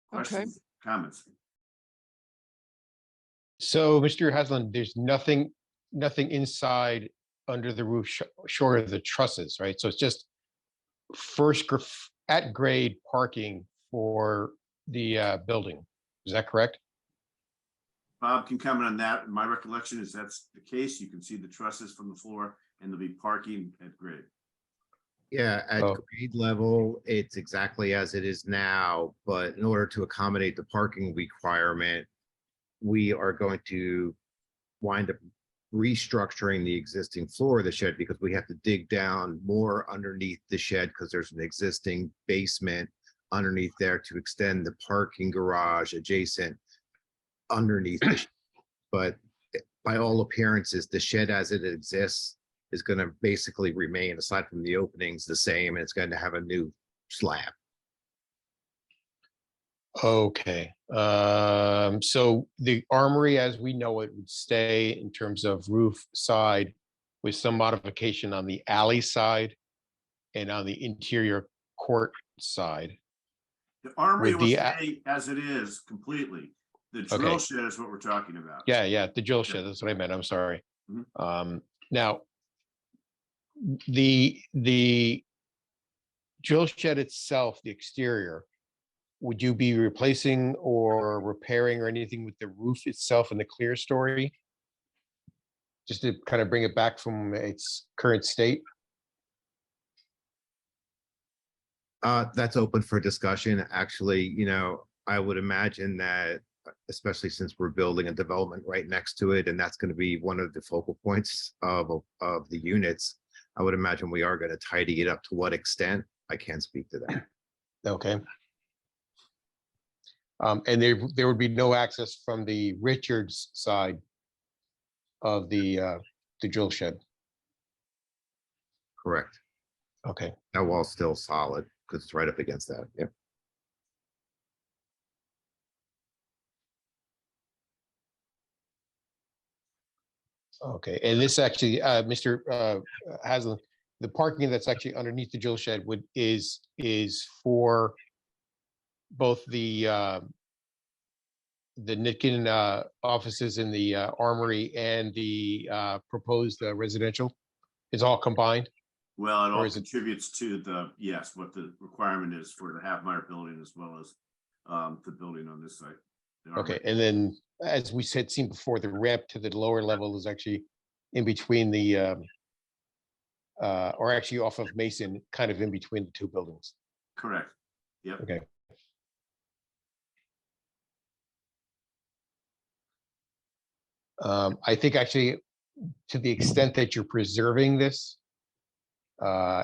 S8: Questions? Comments?
S6: So, Mr. Haslam, there's nothing inside under the roof short of the trusses, right? So it's just at grade parking for the building. Is that correct?
S8: Bob can comment on that. My recollection is that's the case. You can see the trusses from the floor and there'll be parking at grade.
S14: Yeah, at grade level, it's exactly as it is now, but in order to accommodate the parking requirement, we are going to wind up restructuring the existing floor of the shed because we have to dig down more underneath the shed because there's an existing basement underneath there to extend the parking garage adjacent underneath the shed. But by all appearances, the shed as it exists is going to basically remain, aside from the openings, the same, and it's going to have a new slab.
S6: Okay. So the Armory, as we know it, would stay in terms of roof side with some modification on the alley side and on the interior court side.
S8: The Armory will stay as it is completely. The drill shed is what we're talking about.
S6: Yeah, the drill shed. That's what I meant. I'm sorry. Now, the drill shed itself, the exterior, would you be replacing or repairing or anything with the roof itself in the clear story? Just to kind of bring it back from its current state?
S14: That's open for discussion. Actually, I would imagine that, especially since we're building a development right next to it, and that's going to be one of the focal points of the units, I would imagine we are going to tidy it up. To what extent, I can't speak to that.
S6: Okay. And there would be no access from the Richards side of the drill shed.
S14: Correct.
S6: Okay.
S14: That wall's still solid because it's right up against that. Yep.
S6: Okay, and this actually, Mr. Haslam, the parking that's actually underneath the drill shed is for both the Nitkin offices in the Armory and the proposed residential? It's all combined?
S8: Well, it all
S6: Or is it-
S8: contributes to the, yes, what the requirement is for the Halfmeyer building as well as the building on this site. the
S6: Okay,
S8: Armory.
S6: and then, as we said, seen before, the ramp to the lower level is actually in between the, or actually off of Mason, kind of in between the two buildings.
S8: Correct. Yep.
S6: Okay. I think actually, to the extent that you're preserving this,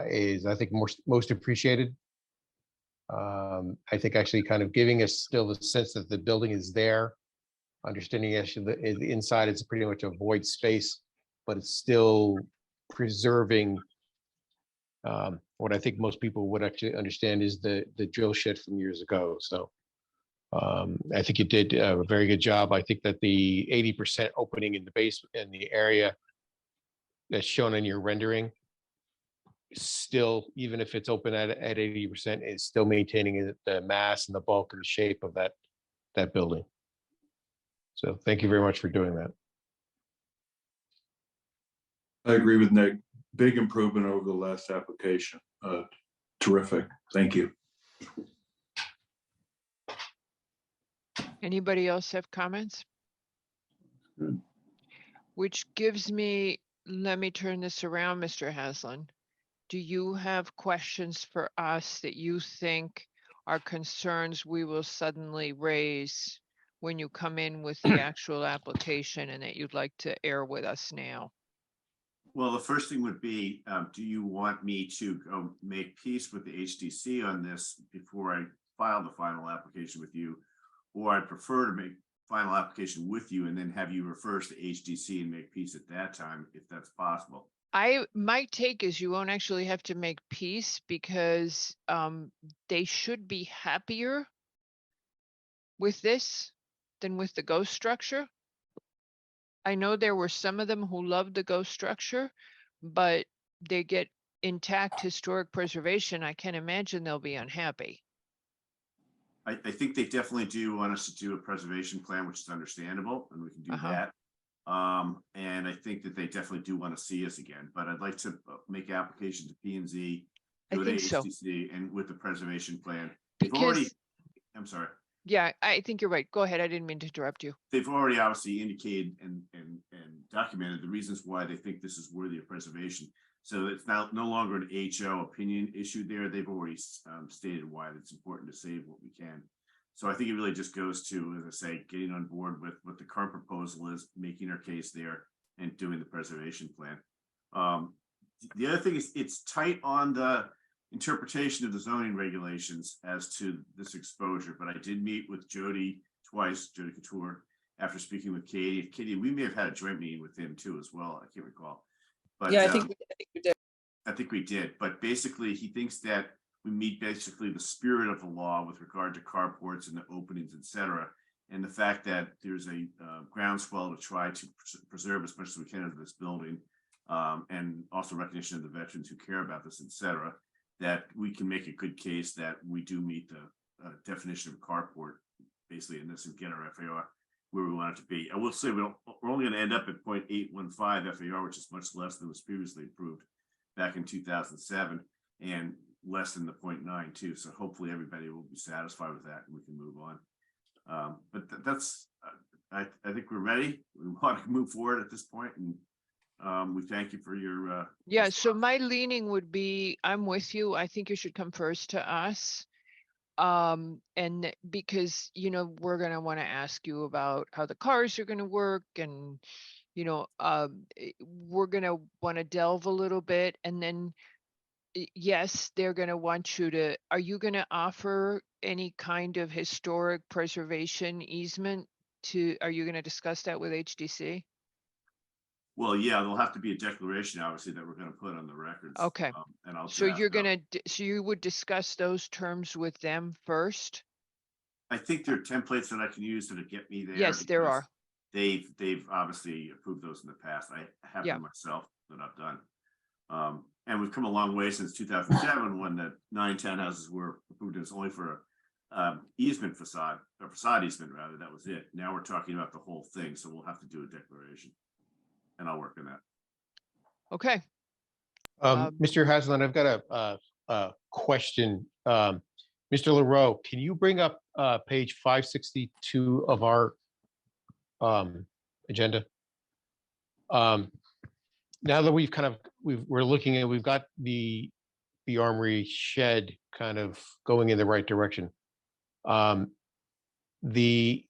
S6: is, I think, most appreciated. I think actually kind of giving us still the sense that the building is there, understanding actually the inside is pretty much a void space, but it's still preserving what I think most people would actually understand is the drill shed from years ago. So I think you did a very good job. I think that the 80% opening in the basement in the area that's shown in your rendering still, even if it's open at 80%, is still maintaining the mass and the bulk and the shape of that building. So thank you very much for doing that.
S12: I agree with Nick. Big improvement over the last application. Terrific. Thank you.
S1: Anybody else have comments?
S12: Good.
S1: Which gives me, let me turn this around, Mr. Haslam. Do you have questions for us that you think are concerns we will suddenly raise when you come in with the actual application and that you'd like to air with us now?
S8: Well, the first thing would be, do you want me to go make peace with the HDC on this before I file the final application with you? Or I'd prefer to make final application with you and then have you refer us to HDC and make peace at that time, if that's possible.
S1: My take is you won't actually have to make peace because they should be happier with this than with the ghost structure. I know there were some of them who loved the ghost structure, but they get intact historic preservation. I can't imagine they'll be unhappy.
S8: I think they definitely do want us to do a preservation plan, which is understandable, and we can do that. And I think that they definitely do want to see us again, but I'd like to make application to P&Z, go to
S1: think so.
S8: HDC, and with the preservation plan. They've already, I'm sorry.
S1: Yeah, I think you're right. Go ahead. I didn't mean to interrupt you.
S8: They've already obviously indicated and documented the reasons why they think this is worthy of preservation. So it's now no longer an HO opinion issue there. They've already stated why it's important to save what we can. So I think it really just goes to, as I say, getting on board with what the current proposal is, making our case there and doing the preservation plan. The other thing is it's tight on the interpretation of the zoning regulations as to this exposure, but I did meet with Jody twice, Jody Couture, after speaking with Katie. Katie, we may have had a joint meeting with him too as well. I can't recall. But
S11: Yeah, I think we did.
S8: I think we did, but basically he thinks that we meet basically the spirit of the law with regard to carports and the openings, et cetera. And the fact that there's a groundswell to try to preserve as much as we can of this building, and also recognition of the veterans who care about this, et cetera, that we can make a good case that we do meet the definition of carport basically in this and get our FAR where we want it to be. I will say we're only going to end up at 0.815 FAR, which is much less than was previously approved back in 2007 and less than the 0.92. So hopefully everybody will be satisfied with that and we can move on. But that's, I think we're ready. We want to move forward at this point, and we thank you for your.
S1: Yeah, so my leaning would be, I'm with you. I think you should come first to us. And because, you know, we're going to want to ask you about how the cars are going to work and, you know, we're going to want to delve a little bit. And then, yes, they're going to want you to, are you going to offer any kind of historic preservation easement to, are you going to discuss that with HDC?
S8: Well, yeah, there'll have to be a declaration, obviously, that we're going to put on the records.
S1: Okay.
S8: And I'll.
S1: So you're
S8: draft
S1: going to, so you would discuss those terms with them first?
S8: I think there are templates that I can use that'll get me there.
S1: Yes, there
S8: because
S1: are.
S8: they've obviously approved those in the past. I have
S1: Yeah.
S8: them myself that I've done. And we've come a long way since 2007 when the 9 townhouses were approved as only for easement facade, or facade easement rather, that was it. Now we're talking about the whole thing, so we'll have to do a declaration. And I'll work on that.
S1: Okay.
S6: Mr. Haslam, I've got a question. Mr. LaRoe, can you bring up page 562 of our agenda? Now that we're looking at, we've got the Armory shed kind of going in the right direction. The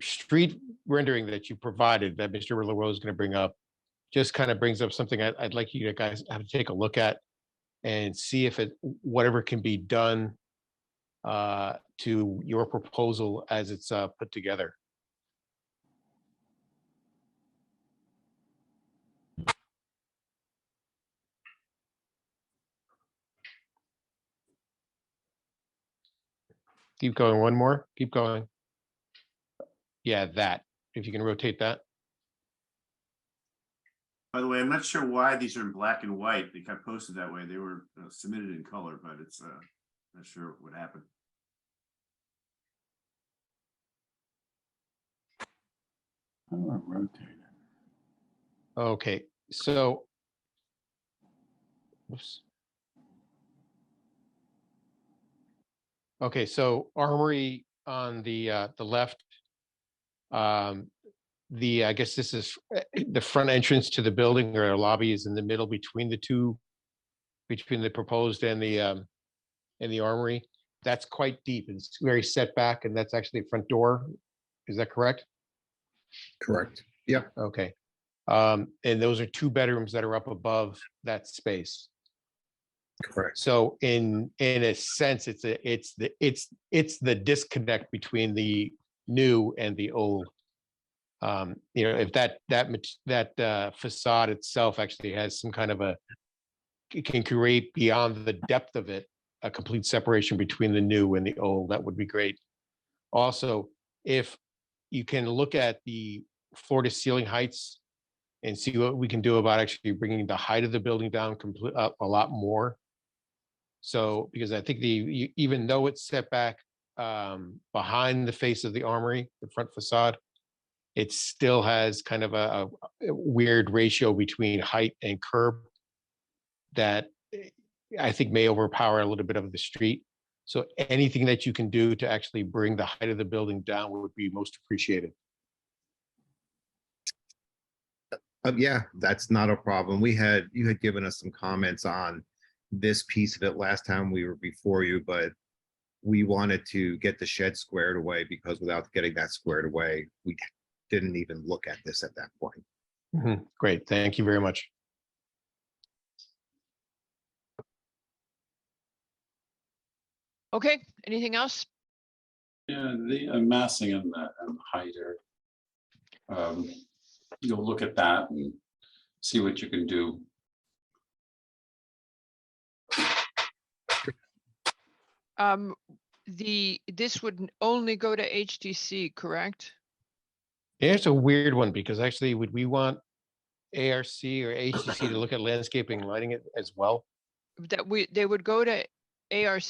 S6: street rendering that you provided, that Mr. LaRoe is going to bring up, just kind of brings up something I'd like you guys to have to take a look at and see if whatever can be done to your proposal as it's put together. Keep going, one more, keep going. Yeah, that, if you can rotate that.
S8: By the way, I'm not sure why these are in black and white. They got posted that way. They were submitted in color, but it's not sure what happened.
S10: Oh, rotate.
S6: Okay, so. Oops. Okay, so Armory on the left. I guess this is the front entrance to the building, or lobby is in the middle between the two, between the proposed and the Armory. That's quite deep. It's very set back, and that's actually the front door. Is that correct?
S14: Correct. Yeah.
S6: Okay. And those are 2 bedrooms that are up above that space.
S14: Correct.
S6: So in a sense, it's the disconnect between the new and the old. If that facade itself actually has some kind of it can create beyond the depth of it, a complete separation between the new and the old, that would be great. Also, if you can look at the floor to ceiling heights and see what we can do about actually bringing the height of the building down up a lot more. So, because I think even though it's set back behind the face of the Armory, the front facade, it still has kind of a weird ratio between height and curb that I think may overpower a little bit of the street. So anything that you can do to actually bring the height of the building down would be most appreciated.
S14: Yeah, that's not a problem. You had given us some comments on this piece of it last time we were before you, but we wanted to get the shed squared away, because without getting that squared away, we didn't even look at this at that point.
S6: Great, thank you very much.
S1: Okay, anything else?
S17: Yeah, the massing and the height are, you'll look at that and see what you can do.
S1: This would only go to HTC, correct?
S6: Yeah, it's a weird one, because actually, would we want ARC or HTC to look at landscaping, lighting it as well?
S1: They would go to ARC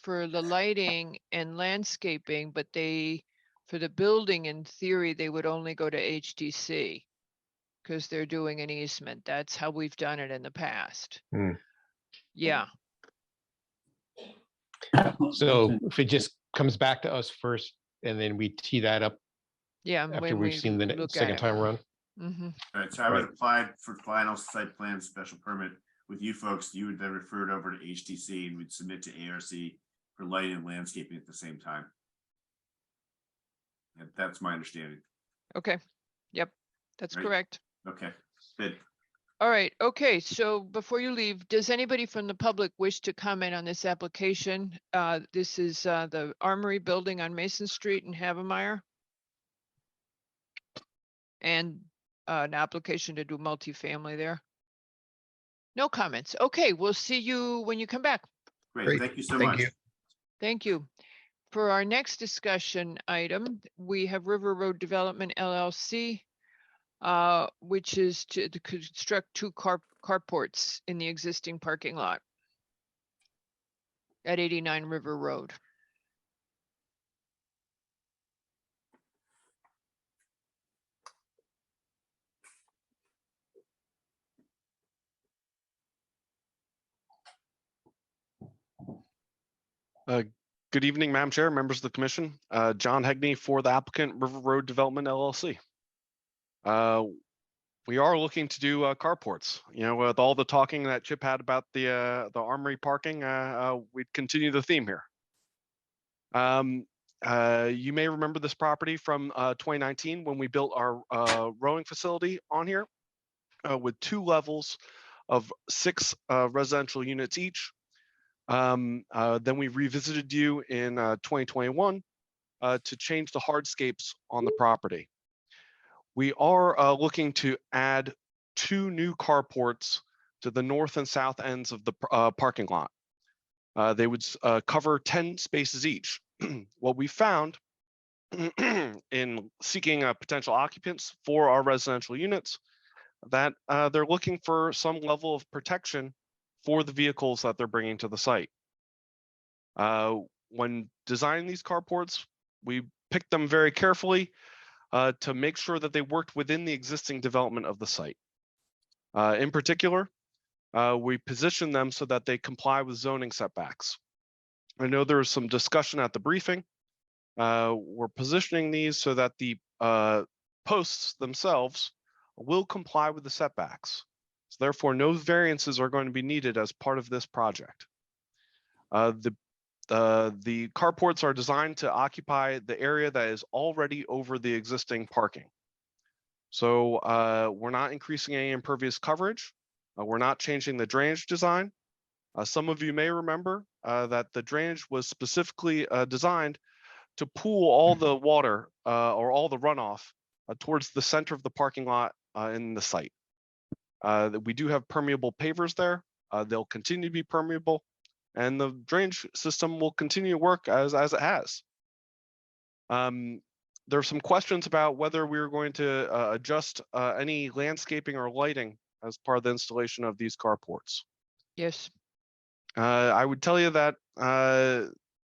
S1: for the lighting and landscaping, but for the building, in theory, they would only go to HTC because they're doing an easement. That's how we've done it in the past. Yeah.
S6: So if it just comes back to us first, and then we tee that up.
S1: Yeah.
S6: After we've seen the second time around.
S1: Mm-hmm.
S8: All right, so I would apply for final site plan special permit with you folks. You would then refer it over to HTC and we'd submit to ARC for lighting and landscaping at the same time. And that's my understanding.
S1: Okay. Yep, that's
S8: Right.
S1: correct.
S8: Okay, good.
S1: All right. Okay. So before you leave, does anybody from the public wish to comment on this application? This is the Armory building on Mason Street in Havemeyer. And an application to do multifamily there. No comments. Okay, we'll see you when you come back.
S8: Great, thank you so much.
S1: Thank you. For our next discussion item, we have River Road Development LLC, which is to construct two carports in the existing parking lot at 89 River Road.
S15: Good evening, Madam Chair, members of the commission. John Hegney for the applicant River Road Development LLC. We are looking to do carports. You know, with all the talking that Chip had about the Armory parking, we'd continue the theme here. You may remember this property from 2019 when we built our rowing facility on here with 2 levels of 6 residential units each. Then we revisited you in 2021 to change the hardscapes on the property. We are looking to add 2 new carports to the north and south ends of the parking lot. They would cover 10 spaces each. What we found in seeking potential occupants for our residential units, that they're looking for some level of protection for the vehicles that they're bringing to the site. When designing these carports, we picked them very carefully to make sure that they worked within the existing development of the site. In particular, we positioned them so that they comply with zoning setbacks. I know there was some discussion at the briefing. We're positioning these so that the posts themselves will comply with the setbacks. So therefore, no variances are going to be needed as part of this project. The carports are designed to occupy the area that is already over the existing parking. So we're not increasing any impervious coverage. We're not changing the drainage design. Some of you may remember that the drainage was specifically designed to pool all the water or all the runoff towards the center of the parking lot in the site. We do have permeable pavers there. They'll continue to be permeable, and the drainage system will continue to work as it has. There are some questions about whether we're going to adjust any landscaping or lighting as part of the installation of these carports.
S1: Yes.
S15: I would tell you that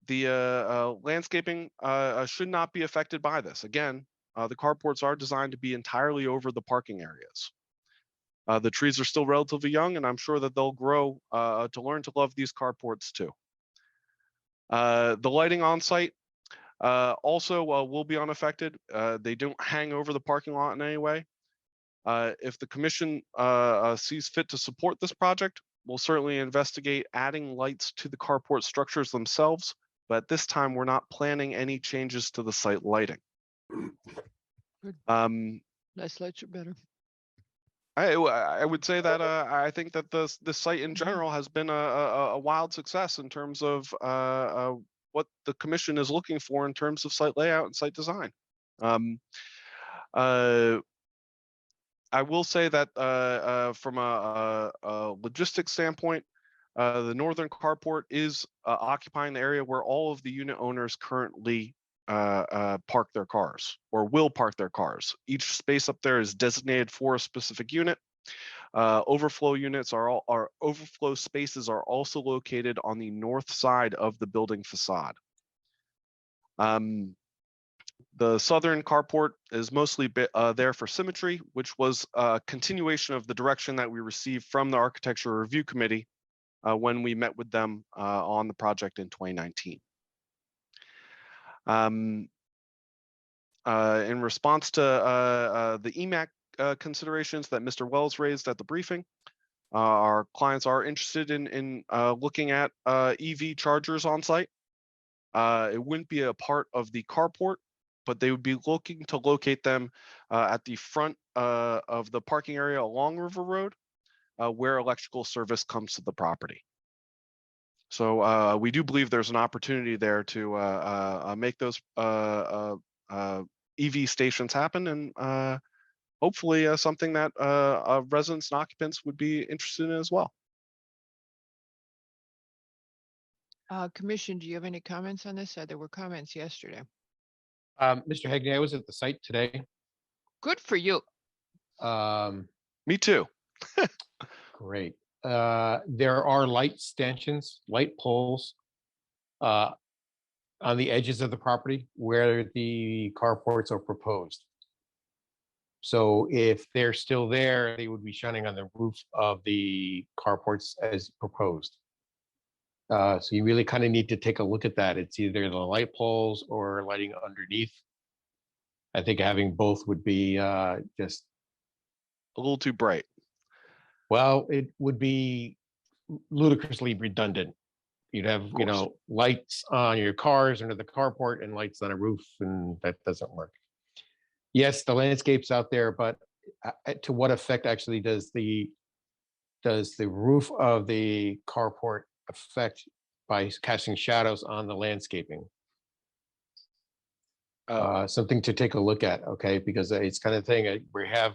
S15: the landscaping should not be affected by this. Again, the carports are designed to be entirely over the parking areas. The trees are still relatively young, and I'm sure that they'll grow to learn to love these carports too. The lighting on site also will be unaffected. They don't hang over the parking lot in any way. If the commission sees fit to support this project, we'll certainly investigate adding lights to the carport structures themselves, but at this time, we're not planning any changes to the site lighting.
S1: Good. Less lights are better.
S15: I would say that I think that this site in general has been a wild success in terms of what the commission is looking for in terms of site layout and site design. I will say that from a logistics standpoint, the northern carport is occupying the area where all of the unit owners currently park their cars or will park their cars. Each space up there is designated for a specific unit. Overflow units overflow spaces are also located on the north side of the building facade. The southern carport is mostly there for symmetry, which was a continuation of the direction that we received from the Architecture Review Committee when we met with them on the project in 2019. In response to the EMAC considerations that Mr. Wells raised at the briefing, our clients are interested in looking at EV chargers on site. It wouldn't be a part of the carport, but they would be looking to locate them at the front of the parking area along River Road, where electrical service comes to the property. So we do believe there's an opportunity there to make those EV stations happen, and hopefully something that residents and occupants would be interested in as well.
S1: Commission, do you have any comments on this? There were comments yesterday.
S6: Mr. Hegney, I was at the site today.
S1: Good for you.
S15: Me too.
S6: Great. There are light stanchions, light poles on the edges of the property where the carports are proposed. So if they're still there, they would be shining on the roof of the carports as proposed. So you really kind of need to take a look at that. It's either the light poles or lighting underneath. I think having both would be just
S15: a little too bright.
S6: Well, it would be ludicrously redundant. You'd have, you know, lights on your cars under the carport and lights on a roof, and that doesn't work. Yes, the landscape's out there, but to what effect actually does the roof of the carport affect by casting shadows on the landscaping? Something to take a look at, okay? Because it's kind of thing we have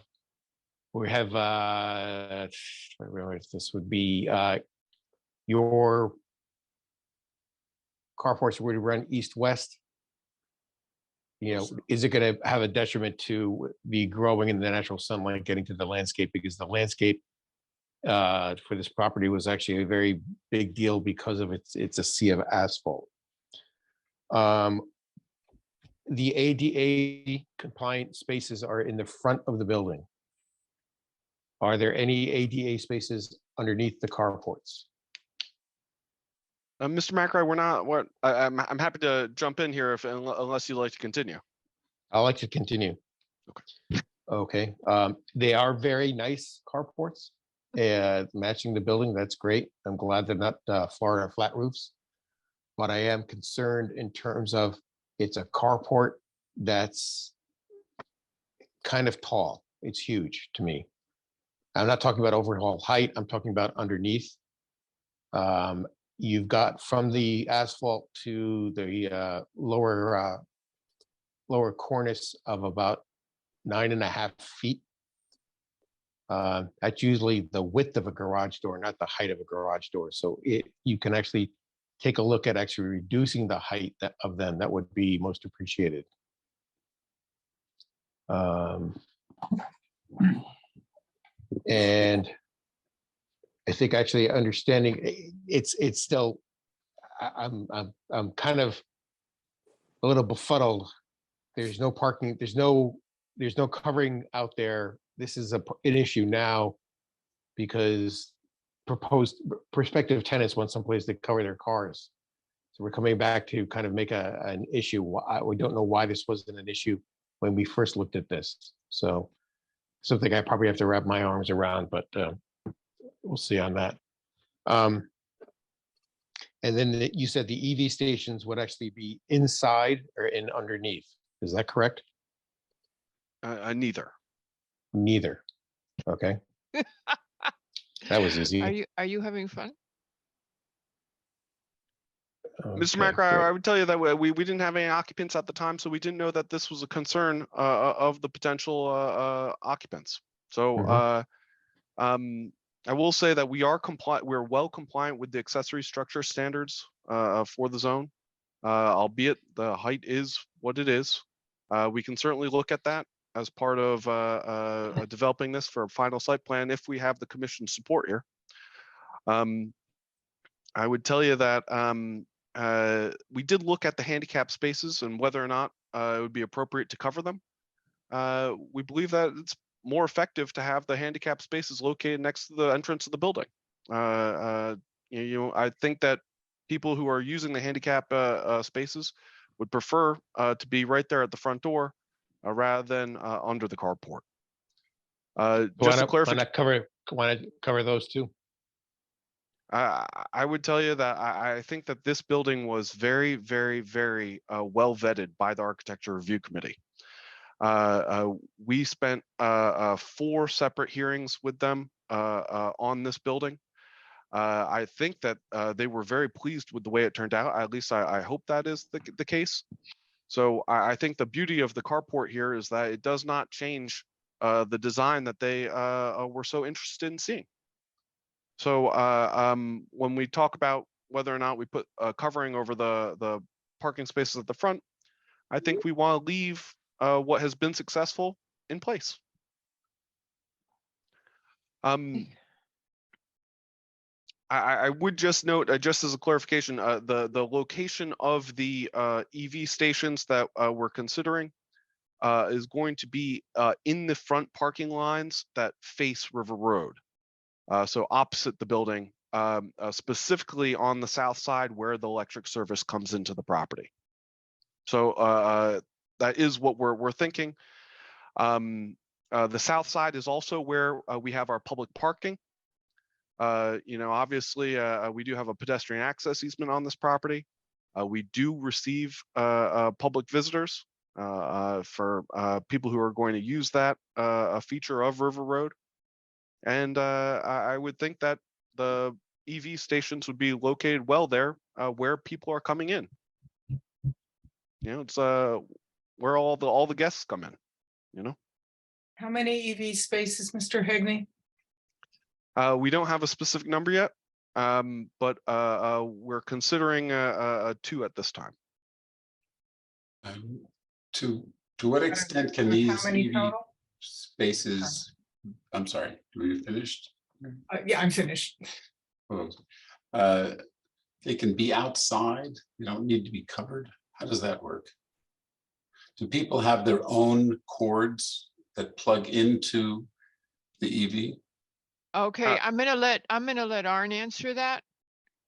S6: I realize this would be your carports would run east-west. You know, is it going to have a detriment to the growing in the natural sunlight getting to the landscape? Because the landscape for this property was actually a very big deal because of it's a sea of asphalt. The ADA compliant spaces are in the front of the building. Are there any ADA spaces underneath the carports?
S15: Mr. McRae, we're not. What I'm happy to jump in here unless you'd like to continue.
S6: I'd like to continue. Okay. They are very nice carports, matching the building. That's great. I'm glad they're not Florida flat roofs, but I am concerned in terms of it's a carport that's kind of tall. It's huge to me. I'm not talking about overall height. I'm talking about underneath. You've got from the asphalt to the lower cornice of about 9.5 feet. That's usually the width of a garage door, not the height of a garage door. So you can actually take a look at actually reducing the height of them. That would be most appreciated. And I think actually understanding it's still, I'm kind of a little befuddled. There's no parking, there's no covering out there. This is an issue now because prospective tenants want someplace to cover their cars. So we're coming back to kind of make an issue. We don't know why this wasn't an issue when we first looked at this. So something I probably have to wrap my arms around, but we'll see on that. And then you said the EV stations would actually be inside or in underneath. Is that correct?
S15: Neither.
S6: Neither. Okay. That was easy.
S1: Are you having fun?
S15: Mr. McRae, I would tell you that we didn't have any occupants at the time, so we didn't know that this was a concern of the potential occupants. So I will say that we are compliant. We're well compliant with the accessory structure standards for the zone, albeit the height is what it is. We can certainly look at that as part of developing this for a final site plan if we have the commission's support here. I would tell you that we did look at the handicap spaces and whether or not it would be appropriate to cover them. We believe that it's more effective to have the handicap spaces located next to the entrance of the building. I think that people who are using the handicap spaces would prefer to be right there at the front door rather than under the carport. Just to clarify,
S6: why not cover those too?
S15: I would tell you that I think that this building was very, very, very well vetted by the Architecture Review Committee. We spent 4 separate hearings with them on this building. I think that they were very pleased with the way it turned out. At least I hope that is the case. So I think the beauty of the carport here is that it does not change the design that they were so interested in seeing. So when we talk about whether or not we put covering over the parking spaces at the front. I think we want to leave what has been successful in place. I would just note, just as a clarification, the location of the EV stations that we're considering is going to be in the front parking lines that face River Road. So opposite the building, specifically on the south side where the electric service comes into the property. So that is what we're thinking. The south side is also where we have our public parking. Obviously, we do have a pedestrian access easement on this property. We do receive public visitors for people who are going to use that a feature of River Road. And I would think that the EV stations would be located well there where people are coming in. It's where all the guests come in,
S3: How many EV spaces, Mr. Hegney?
S15: We don't have a specific number yet, but we're considering 2 at this time.
S17: To what extent can
S3: How
S17: these
S3: many
S17: EV
S3: total?
S17: spaces, I'm sorry, were you finished?
S3: Yeah, I'm finished.
S17: They can be outside, they don't need to be covered. How does that work? Do people have their own cords that plug into the EV?
S1: Okay, I'm gonna let Arn answer that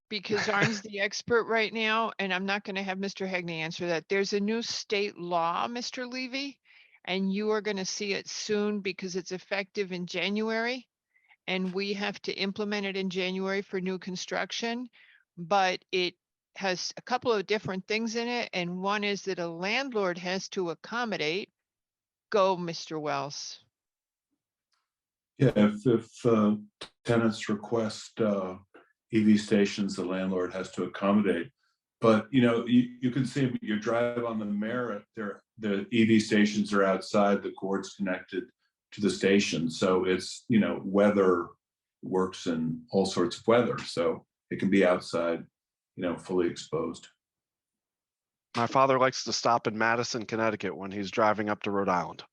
S1: because Arn's the expert right now, and I'm not gonna have Mr. Hegney answer that. There's a new state law, Mr. Levy, and you are gonna see it soon because it's effective in January. And we have to implement it in January for new construction, but it has a couple of different things in it, and one is that a landlord has to accommodate. Go, Mr. Wells.
S12: Yeah, if tenants request EV stations, the landlord has to accommodate. But you can see you drive on the Merritt, the EV stations are outside, the cords connected to the station. So it's weather works in all sorts of weather. So it can be outside, fully exposed.
S15: My father likes to stop in Madison, Connecticut when he's driving up to Rhode Island.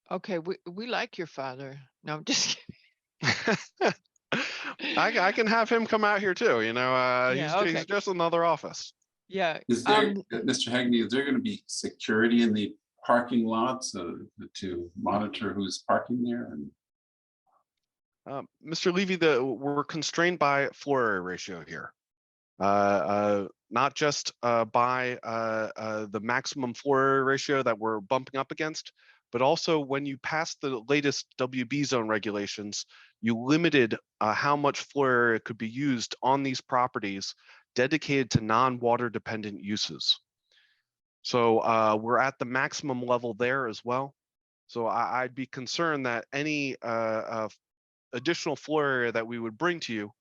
S1: Okay, we like your father. No, I'm just kidding.
S15: I can have him come out here too.
S1: Yeah, okay.
S15: He's just another office.
S1: Yeah.
S17: Is there, Mr. Hegney, is there going to be security in the parking lots to monitor who's parking there? And
S15: Mr. Levy, we're constrained by floor area ratio here. Not just by the maximum floor area ratio that we're bumping up against, but also when you pass the latest WB zone regulations, you limited how much floor area could be used on these properties dedicated to non-water dependent uses. So we're at the maximum level there as well. So I'd be concerned that any additional floor area that we would bring to you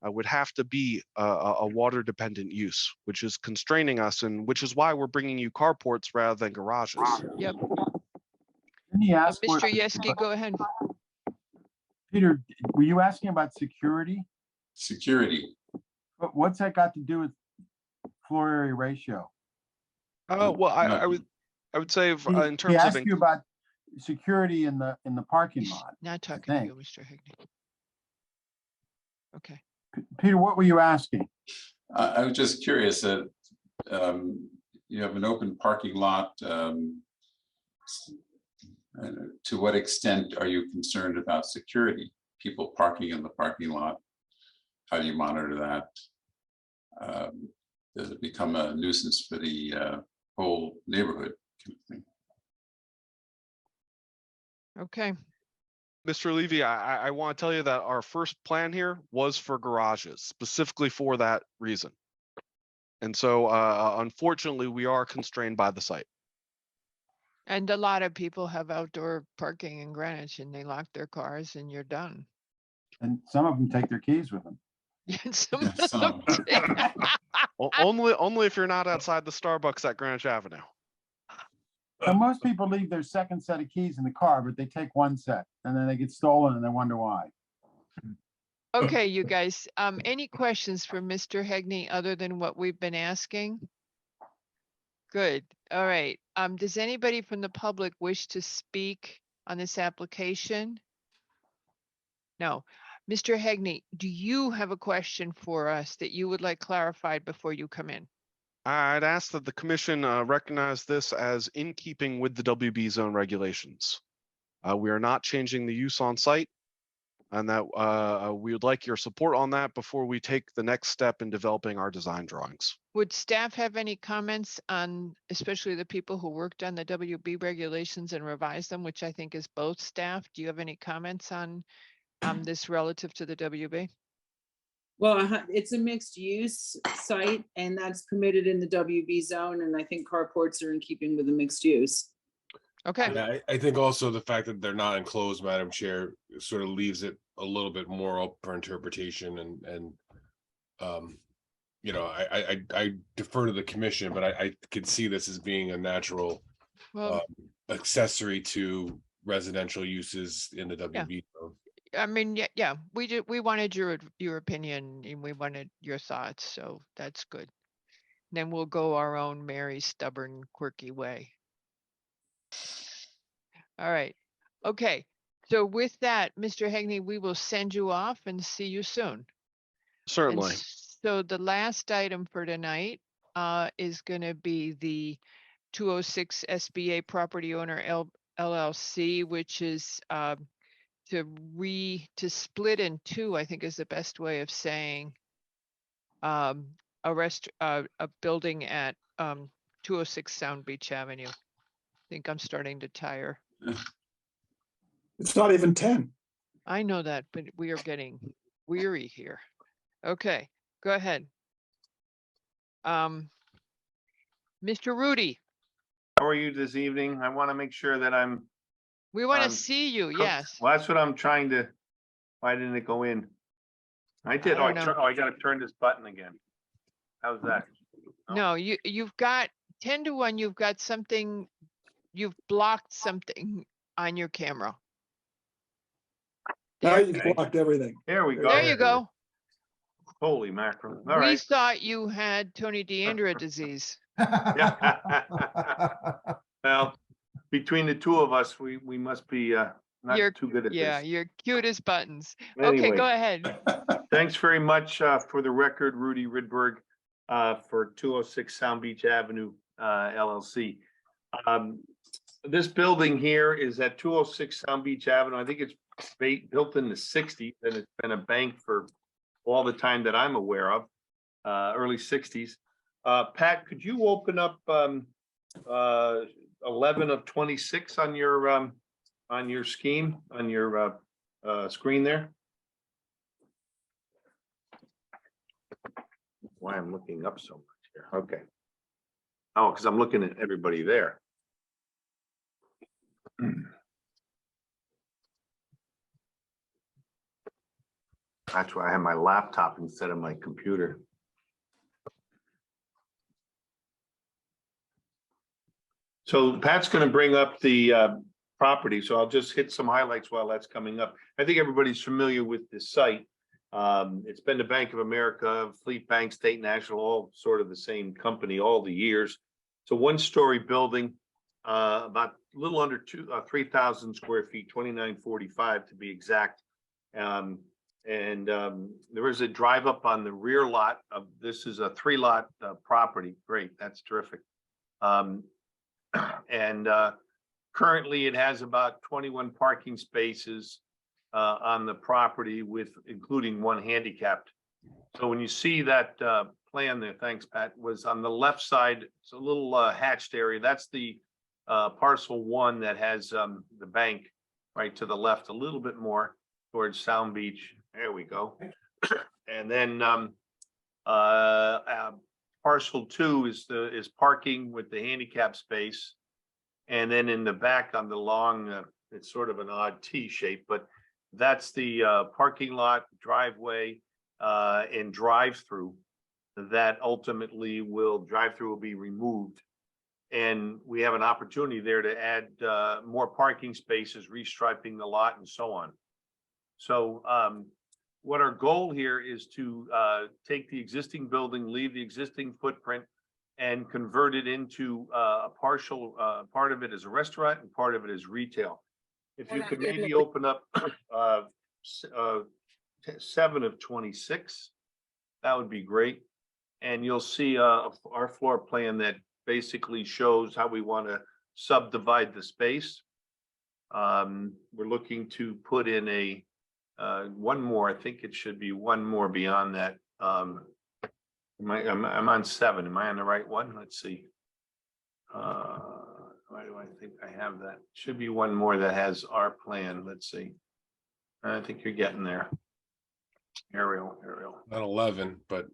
S15: would have to be a water dependent use, which is constraining us, and which is why we're bringing you carports rather than garages.
S1: Yep.
S10: Mr.
S1: Mr. Yeski, go ahead.
S10: Peter, were you asking about security?
S17: Security.
S10: But what's that got to do with floor area ratio?
S15: Oh, well, I would say in terms
S10: He
S15: of
S10: asked you about security in the parking lot.
S1: Not talking to you, Mr. Hegney. Okay.
S10: Peter, what were you asking?
S17: I was just curious that you have an open parking lot. To what extent are you concerned about security? People parking in the parking lot? How do you monitor that? Does it become a nuisance for the whole neighborhood?
S1: Okay.
S15: Mr. Levy, I want to tell you that our first plan here was for garages, specifically for that reason. And so, unfortunately, we are constrained by the site.
S1: And a lot of people have outdoor parking in Greenwich and they lock their cars and you're done.
S10: And some of them take their keys with them.
S15: Only if you're not outside the Starbucks at Greenwich Avenue.
S10: And most people leave their second set of keys in the car, but they take one set and then they get stolen and they wonder why.
S1: Okay, you guys, any questions for Mr. Hegney other than what we've been asking? Good, all right. Does anybody from the public wish to speak on this application? No. Mr. Hegney, do you have a question for us that you would like clarified before you come in?
S15: I'd ask that the commission recognize this as in keeping with the WB zone regulations. We are not changing the use on site, and that we would like your support on that before we take the next step in developing our design drawings.
S1: Would staff have any comments on, especially the people who worked on the WB regulations and revised them, which I think is both staff? Do you have any comments on this relative to the WB?
S11: Well, it's a mixed use site and that's permitted in the WB zone. And I think carports are in keeping with the mixed use.
S1: Okay.
S2: Yeah, I think also the fact that they're not enclosed, Madam Chair, sort of leaves it a little bit more up for interpretation and you know, I defer to the commission, but I could see this as being a natural
S1: Well,
S2: accessory to residential uses in the WB zone.
S1: I mean, yeah, we wanted your opinion and we wanted your thoughts, so that's good. Then we'll go our own merry, stubborn, quirky way. All right. Okay. So with that, Mr. Hegney, we will send you off and see you soon. And
S15: Certainly.
S1: so the last item for tonight is going to be the 206 SBA Property Owner LLC, which is to split in two, I think is the best way of saying a building at 206 Sound Beach Avenue. I think I'm starting to tire.
S4: It's not even 10.
S1: I know that, but we are getting weary here. Okay, go ahead. Mr. Rudy,
S16: How are you this evening? I want to make sure that
S1: we want to
S16: I'm
S1: see you.
S16: cooked.
S1: Yes.
S16: Well, that's what I'm trying to, why didn't it go in? I did.
S1: I don't know.
S16: I gotta turn this button again. How's that?
S1: No, you've got 10 to 1. You've got something. You've blocked something on your camera.
S4: Now you've blocked everything.
S16: There we go.
S1: There you go.
S16: Holy mackerel. All
S1: We
S16: right.
S1: thought you had Tony DeAndrea disease.
S16: Well, between the two of us, we must be not
S1: You're-
S16: too good at
S1: Yeah,
S16: this.
S1: you're cute as buttons. Okay,
S16: Anyway.
S1: go ahead.
S16: Thanks very much for the record, Rudy Rydberg, for 206 Sound Beach Avenue LLC. This building here is at 206 Sound Beach Avenue. I think it's built in the 60s and it's been a bank for all the time that I'm aware of, early 60s. Pat, could you open up 11 of 26 on your scheme, on your screen there? Why I'm looking up so much here. Okay. Oh, because I'm looking at everybody there. That's why I have my laptop instead of my computer. So Pat's going to bring up the property, so I'll just hit some highlights while that's coming up. I think everybody's familiar with this site. It's been the Bank of America, Fleet Bank, State National, all sort of the same company all the years. It's a one-story building, about a little under 3,000 square feet, 2,945 to be exact. There is a drive up on the rear lot of, this is a 3-lot property. Great, that's terrific. Currently it has about 21 parking spaces on the property with including 1 handicapped. So when you see that plan there, thanks Pat, was on the left side, it's a little hatched area. That's the parcel 1 that has the bank right to the left a little bit more towards Sound Beach. There we go. And then parcel 2 is parking with the handicap space. And then in the back on the long, it's sort of an odd T shape, but that's the parking lot, driveway, and drive-through that ultimately drive-through will be removed. And we have an opportunity there to add more parking spaces, restriping the lot and so on. So what our goal here is to take the existing building, leave the existing footprint, and convert it into a partial part of it as a restaurant and part of it as retail. If you could maybe open up 7 of 26, that would be great. And you'll see our floor plan that basically shows how we want to subdivide the space. We're looking to put in a one more. I think it should be one more beyond that. I'm on 7. Am I on the right one? Let's see. Why do I think I have that? Should be one more that has our plan. Let's see. I think you're getting there. Aerial.
S2: Not 11, but.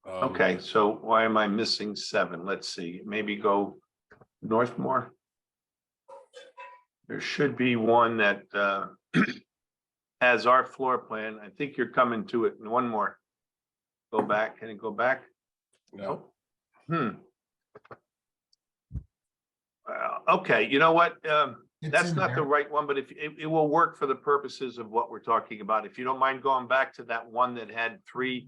S16: Okay, so why am I missing 7? Let's see. Maybe go north more. There should be one that has our floor plan. I think you're coming to it. And one more. Go back. Can it go back?
S2: No.
S16: Okay, you know what? That's
S19: in
S16: not the
S19: there.
S16: right one, but if it will work for the purposes of what we're talking about. If you don't mind going back to that one that had 3,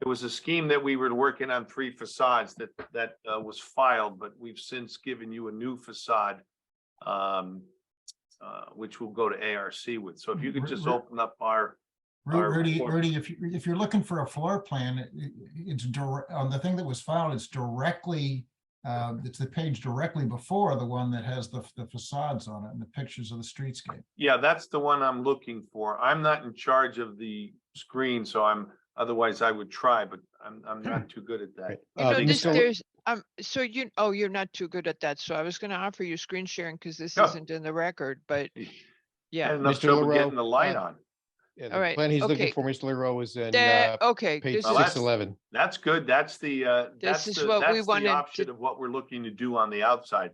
S16: it was a scheme that we were working on 3 facades that was filed, but we've since given you a new facade, which will go to ARC with. So if you could just open up our
S19: Rudy,
S16: floor-
S19: if you're looking for a floor plan, it's on the thing that was filed, it's directly, it's the page directly before the one that has the facades on it and the pictures of the streetscape.
S16: Yeah, that's the one I'm looking for. I'm not in charge of the screen, so otherwise I would try, but I'm not too good at that.
S1: You know,
S6: Mr.
S1: there's, so you're not too good at that. So I was gonna offer you screen sharing because this
S16: No.
S1: isn't in the record, but
S16: I
S1: yeah.
S16: had enough
S6: Mr.
S16: trouble
S6: Leroux,
S16: getting the light on.
S6: Yeah, the
S1: All right,
S6: plan he's
S1: okay.
S6: looking for, Mr. Leroux, is in
S1: Okay,
S6: page
S1: this
S16: Well,
S1: is,
S6: 611.
S16: That's good. That's the
S1: This is what we
S16: that's
S1: wanted
S16: the
S1: to-
S16: option of what we're looking to do on the outside.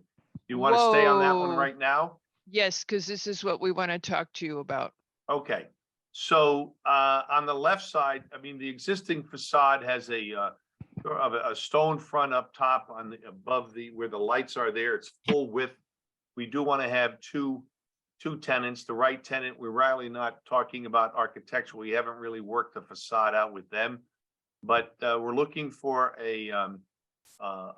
S16: You want to stay on that one
S1: Whoa.
S16: right now?
S1: yes, because this is what we want to talk to you about.
S16: Okay, so on the left side, I mean, the existing facade has a stone front up top on the above where the lights are there. It's full width. We do want to have two tenants. The right tenant, we're really not talking about architectural. We haven't really worked the facade out with them, but we're looking for a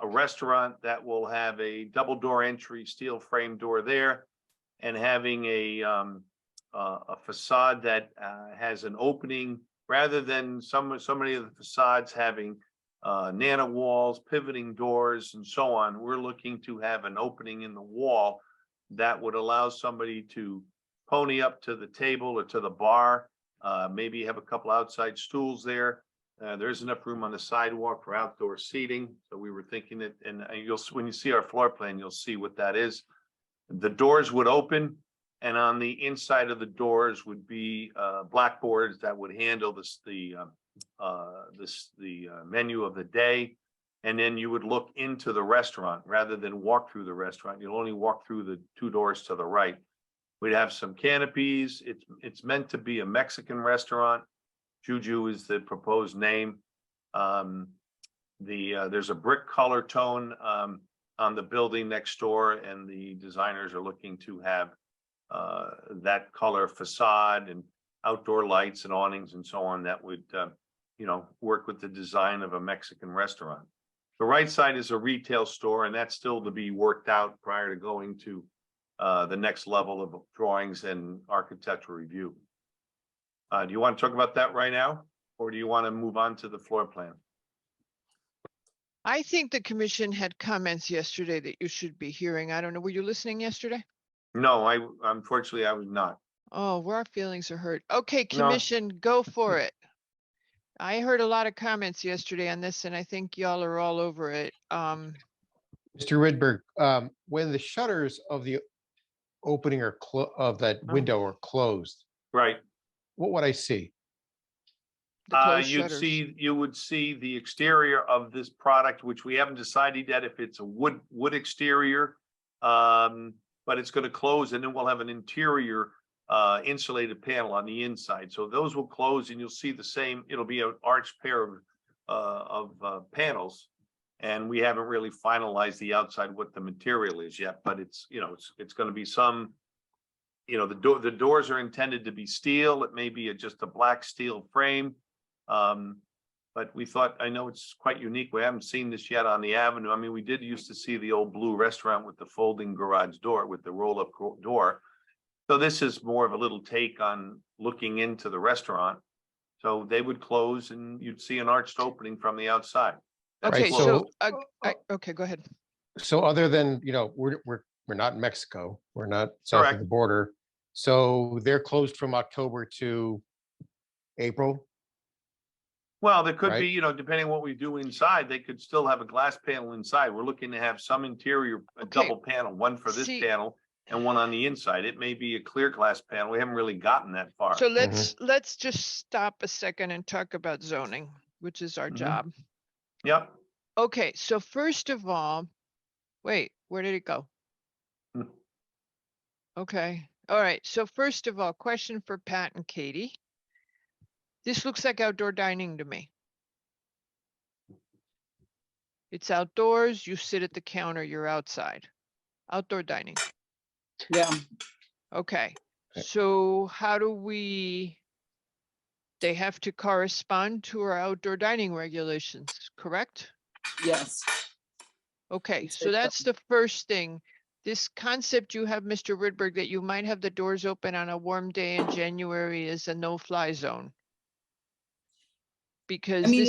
S16: restaurant that will have a double door entry, steel frame door there, and having a facade that has an opening rather than so many of the facades having nano walls, pivoting doors, and so on. We're looking to have an opening in the wall that would allow somebody to pony up to the table or to the bar, maybe have a couple outside stools there. There's enough room on the sidewalk for outdoor seating. So we were thinking that, and when you see our floor plan, you'll see what that is. The doors would open, and on the inside of the doors would be blackboards that would handle the menu of the day. And then you would look into the restaurant rather than walk through the restaurant. You'll only walk through the 2 doors to the right. We'd have some canopies. It's meant to be a Mexican restaurant. Juju is the proposed name. There's a brick color tone on the building next door, and the designers are looking to have that color facade and outdoor lights and awnings and so on that would work with the design of a Mexican restaurant. The right side is a retail store, and that's still to be worked out prior to going to the next level of drawings and architectural review. Do you want to talk about that right now, or do you want to move on to the floor plan?
S1: I think the commission had comments yesterday that you should be hearing. I don't know, were you listening yesterday?
S16: No, unfortunately I was not.
S1: Oh, where our feelings are hurt. Okay,
S16: No.
S1: commission, go for it. I heard a lot of comments yesterday on this, and I think y'all are all over it.
S6: Mr. Ridberg, when the shutters of the opening of that window are closed,
S16: Right.
S6: what would I see?
S1: The closed
S16: You would see the exterior of this product, which we haven't decided yet if it's a wood exterior, but it's going to close, and then we'll have an interior insulated panel on the inside. So those will close, and you'll see the same. It'll be an arched pair of panels, and we haven't really finalized the outside what the material is yet. But it's going to be some you know, the doors are intended to be steel. It may be just a black steel frame. But we thought, I know it's quite unique. We haven't seen this yet on the avenue. I mean, we did used to see the old blue restaurant with the folding garage door with the roll-up door. So this is more of a little take on looking into the restaurant. So they would close and you'd see an arched opening from the outside. That's
S1: Okay,
S16: closed.
S1: so, okay, go ahead.
S6: So other than, you know, we're not in Mexico, we're not south of
S16: Correct.
S6: the border. So they're closed from October to April.
S16: Well, there could
S6: Right.
S16: be, you know, depending on what we do inside, they could still have a glass panel inside. We're looking to have some interior, a
S1: Okay.
S16: double panel, one for this
S1: See-
S16: panel and one on the inside. It may be a clear glass panel. We haven't really gotten that far.
S1: So let's just stop a second and talk about zoning, which is our
S16: Mhm.
S1: job.
S16: Yep.
S1: Okay, so first of all, wait, where did it go?
S16: Hmm.
S1: Okay, all right. So first of all, question for Pat and Katie. This looks like outdoor dining to me. It's outdoors, you sit at the counter, you're outside. Outdoor dining.
S11: Yeah,
S1: Okay, so how do they have to correspond to our outdoor dining regulations, correct?
S11: yes.
S1: Okay,
S11: Yes,
S1: so
S11: they
S1: that's the first thing. This concept you have, Mr. Rydberg, that you might have the doors open on a warm day in January is a no-fly zone. Because
S11: mean,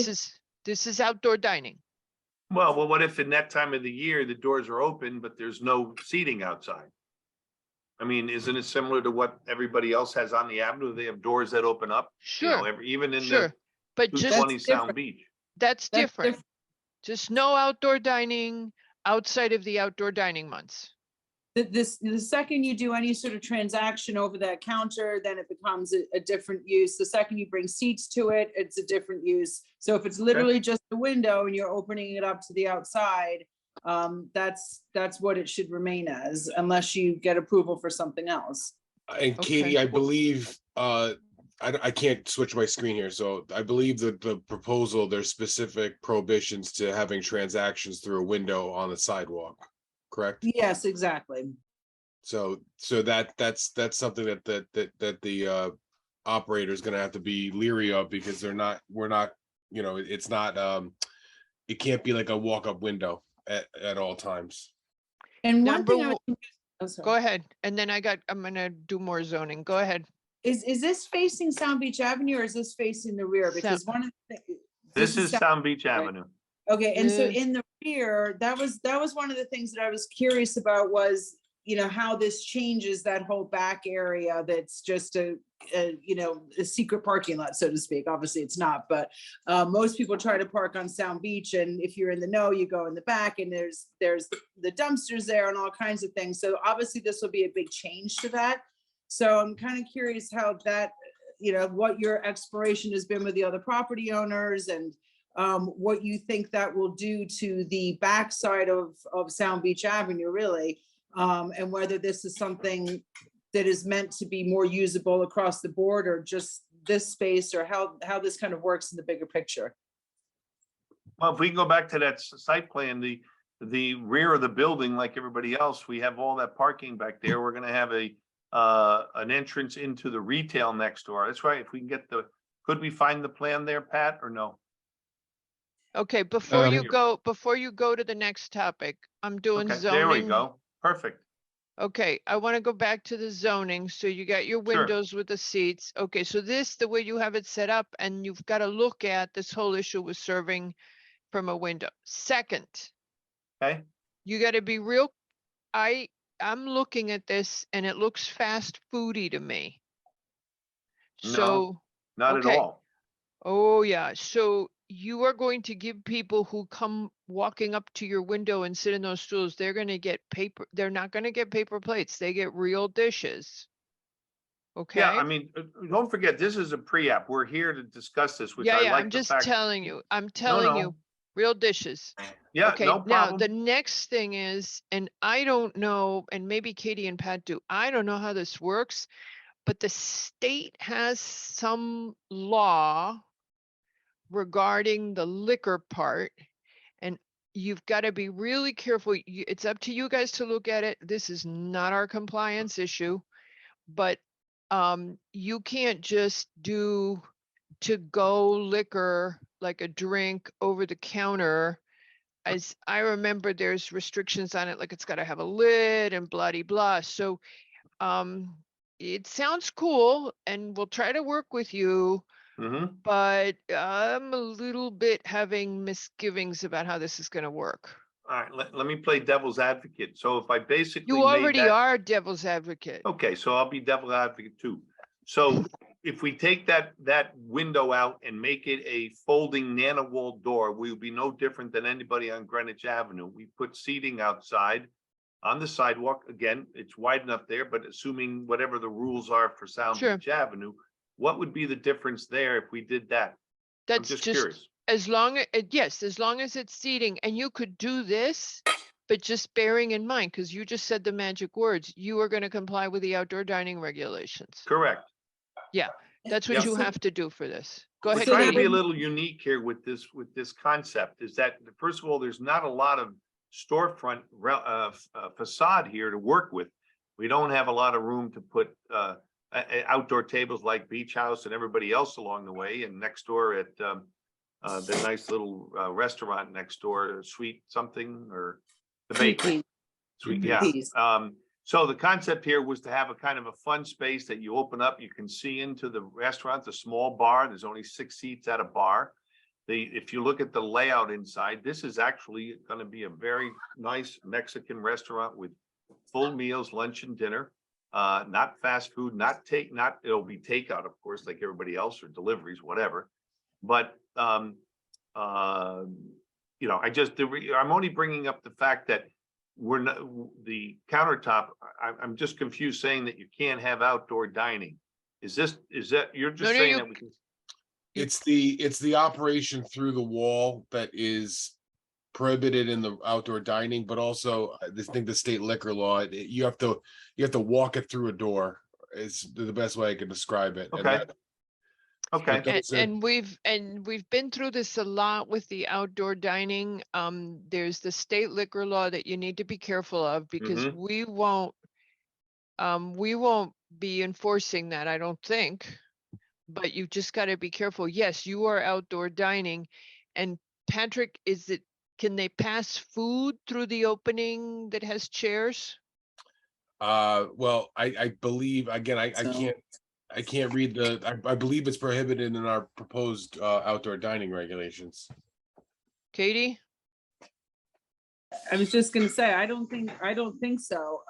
S1: this is outdoor dining.
S16: Well, what if in that time of the year, the doors are open, but there's no seating outside? I mean, isn't it similar to what everybody else has on the avenue? They have doors that open up, you know,
S1: Sure,
S16: even in the
S1: sure. But just
S16: 220
S11: That's
S16: Sound
S11: different.
S16: Beach.
S1: That's
S11: That's
S1: different.
S11: different.
S1: Just no outdoor dining outside of the outdoor dining months.
S11: The second you do any sort of transaction over that counter, then it becomes a different use. The second you bring seats to it, it's a different use. So if it's literally just a window and you're opening it up to the outside, that's what it should remain as, unless you get approval for something else.
S2: And Katie,
S1: Okay.
S2: I believe, I can't switch my screen here, so I believe that the proposal, there's specific prohibitions to having transactions through a window on the sidewalk, correct?
S11: Yes, exactly.
S2: So that's something that the operator is gonna have to be leery of because we're not, you know, it's not, it can't be like a walk-up window at all times.
S11: And one
S1: Number
S11: thing I
S1: one-
S11: was oh, sorry.
S1: Go ahead. And then I'm gonna do more zoning. Go ahead.
S11: Is this facing Sound Beach Avenue or is this facing the rear? Because one of the.
S16: This is Sound Beach
S11: right?
S16: Avenue.
S11: Okay, and so
S1: Yeah.
S11: in the rear, that was one of the things that I was curious about was, you know, how this changes that whole back area that's just a secret parking lot, so to speak. Obviously, it's not, but most people try to park on Sound Beach, and if you're in the know, you go in the back, and there's the dumpsters there and all kinds of things. So obviously, this will be a big change to that. So I'm kind of curious how that, you know, what your exploration has been with the other property owners and what you think that will do to the backside of Sound Beach Avenue, really, and whether this is something that is meant to be more usable across the board or just this space, or how this kind of works in the bigger picture.
S16: Well, if we can go back to that site plan, the rear of the building, like everybody else, we have all that parking back there. We're gonna have an entrance into the retail next door. That's right. If we can get could we find the plan there, Pat, or no?
S1: Okay, before you
S16: Um,
S1: go to the next topic, I'm doing
S16: Okay,
S1: zoning.
S16: there we go. Perfect.
S1: Okay, I want to go back to the zoning. So you got your
S16: Sure.
S1: windows with the seats. Okay, so the way you have it set up, and you've got to look at this whole issue with serving from a window. Second,
S16: Okay,
S1: you got to be real. I'm looking at this and it looks fast foody to me.
S16: No.
S1: So,
S16: not at
S1: okay.
S16: all.
S1: Oh yeah, so you are going to give people who come walking up to your window and sit in those stools, they're gonna get paper, they're not gonna get paper plates, they get real dishes. Okay?
S16: Yeah, I mean, don't forget, this is a pre-app. We're here to discuss this, which
S1: Yeah,
S16: I
S1: yeah,
S16: like
S1: I'm
S16: the
S1: just
S16: fact.
S1: telling you, real dishes.
S16: Yeah,
S1: Okay,
S16: no
S1: now
S16: problem.
S1: the next thing is, and I don't know, and maybe Katie and Pat do, I don't know how this works, but the state has some law regarding the liquor part, and you've got to be really careful. It's up to you guys to look at it. This is not our compliance issue, but you can't just do to-go liquor, like a drink over the counter. As I remember, there's restrictions on it, like it's gotta have a lid and blah. So it sounds cool and we'll try to work with you,
S16: Mhm.
S1: but I'm a little bit having misgivings about how this is gonna work.
S16: All right, let me play devil's advocate. So if I basically
S1: You
S16: made
S1: already
S16: that-
S1: are devil's advocate.
S16: Okay, so I'll be devil's advocate too. So if we take that window out and make it a folding nano wall door, we'll be no different than anybody on Greenwich Avenue. We put seating outside on the sidewalk. Again, it's wide enough there, but assuming whatever the rules are for Sound
S1: Sure.
S16: Beach Avenue, what would be the difference there if we did that? I'm
S1: That's
S16: just
S1: just,
S16: curious.
S1: as long, yes, as long as it's seating, and you could do this, but just bearing in mind, because you just said the magic words, you are gonna comply with the outdoor dining regulations.
S16: Correct.
S1: Yeah, that's what
S16: Yeah.
S1: you have to do for this. Go
S16: We're
S1: ahead,
S16: trying to be
S1: Katie.
S16: a little unique here with this concept, is that, first of all, there's not a lot of storefront facade here to work with. We don't have a lot of room to put outdoor tables like Beach House and everybody else along the way, and next door at the nice little restaurant next door, Sweet something, or the bakery. Sweet, yeah.
S11: Peas.
S16: So the concept here was to have a kind of a fun space that you open up, you can see into the restaurant, the small bar. There's only 6 seats at a bar. If you look at the layout inside, this is actually going to be a very nice Mexican restaurant with full meals, lunch and dinner. Not fast food, it'll be takeout, of course, like everybody else, or deliveries, whatever. But I'm only bringing up the fact that we're not, the countertop, I'm just confused saying that you can't have outdoor dining. Is that, you're just saying that we can?
S2: It's the operation through the wall that is prohibited in the outdoor dining, but also the state liquor law, you have to walk it through a door is the best way I can describe it. And
S16: Okay. Okay.
S1: And we've been through this a lot with the outdoor dining. There's the state liquor law that you need to be careful of, because
S16: Mhm.
S1: we won't be enforcing that, I don't think. But you've just got to be careful. Yes, you are outdoor dining. And Patrick, can they pass food through the opening that has chairs?
S2: Well, I believe, again, I can't read I believe it's prohibited in our proposed outdoor dining regulations.
S1: Katie?
S11: I was just gonna say, I don't think so.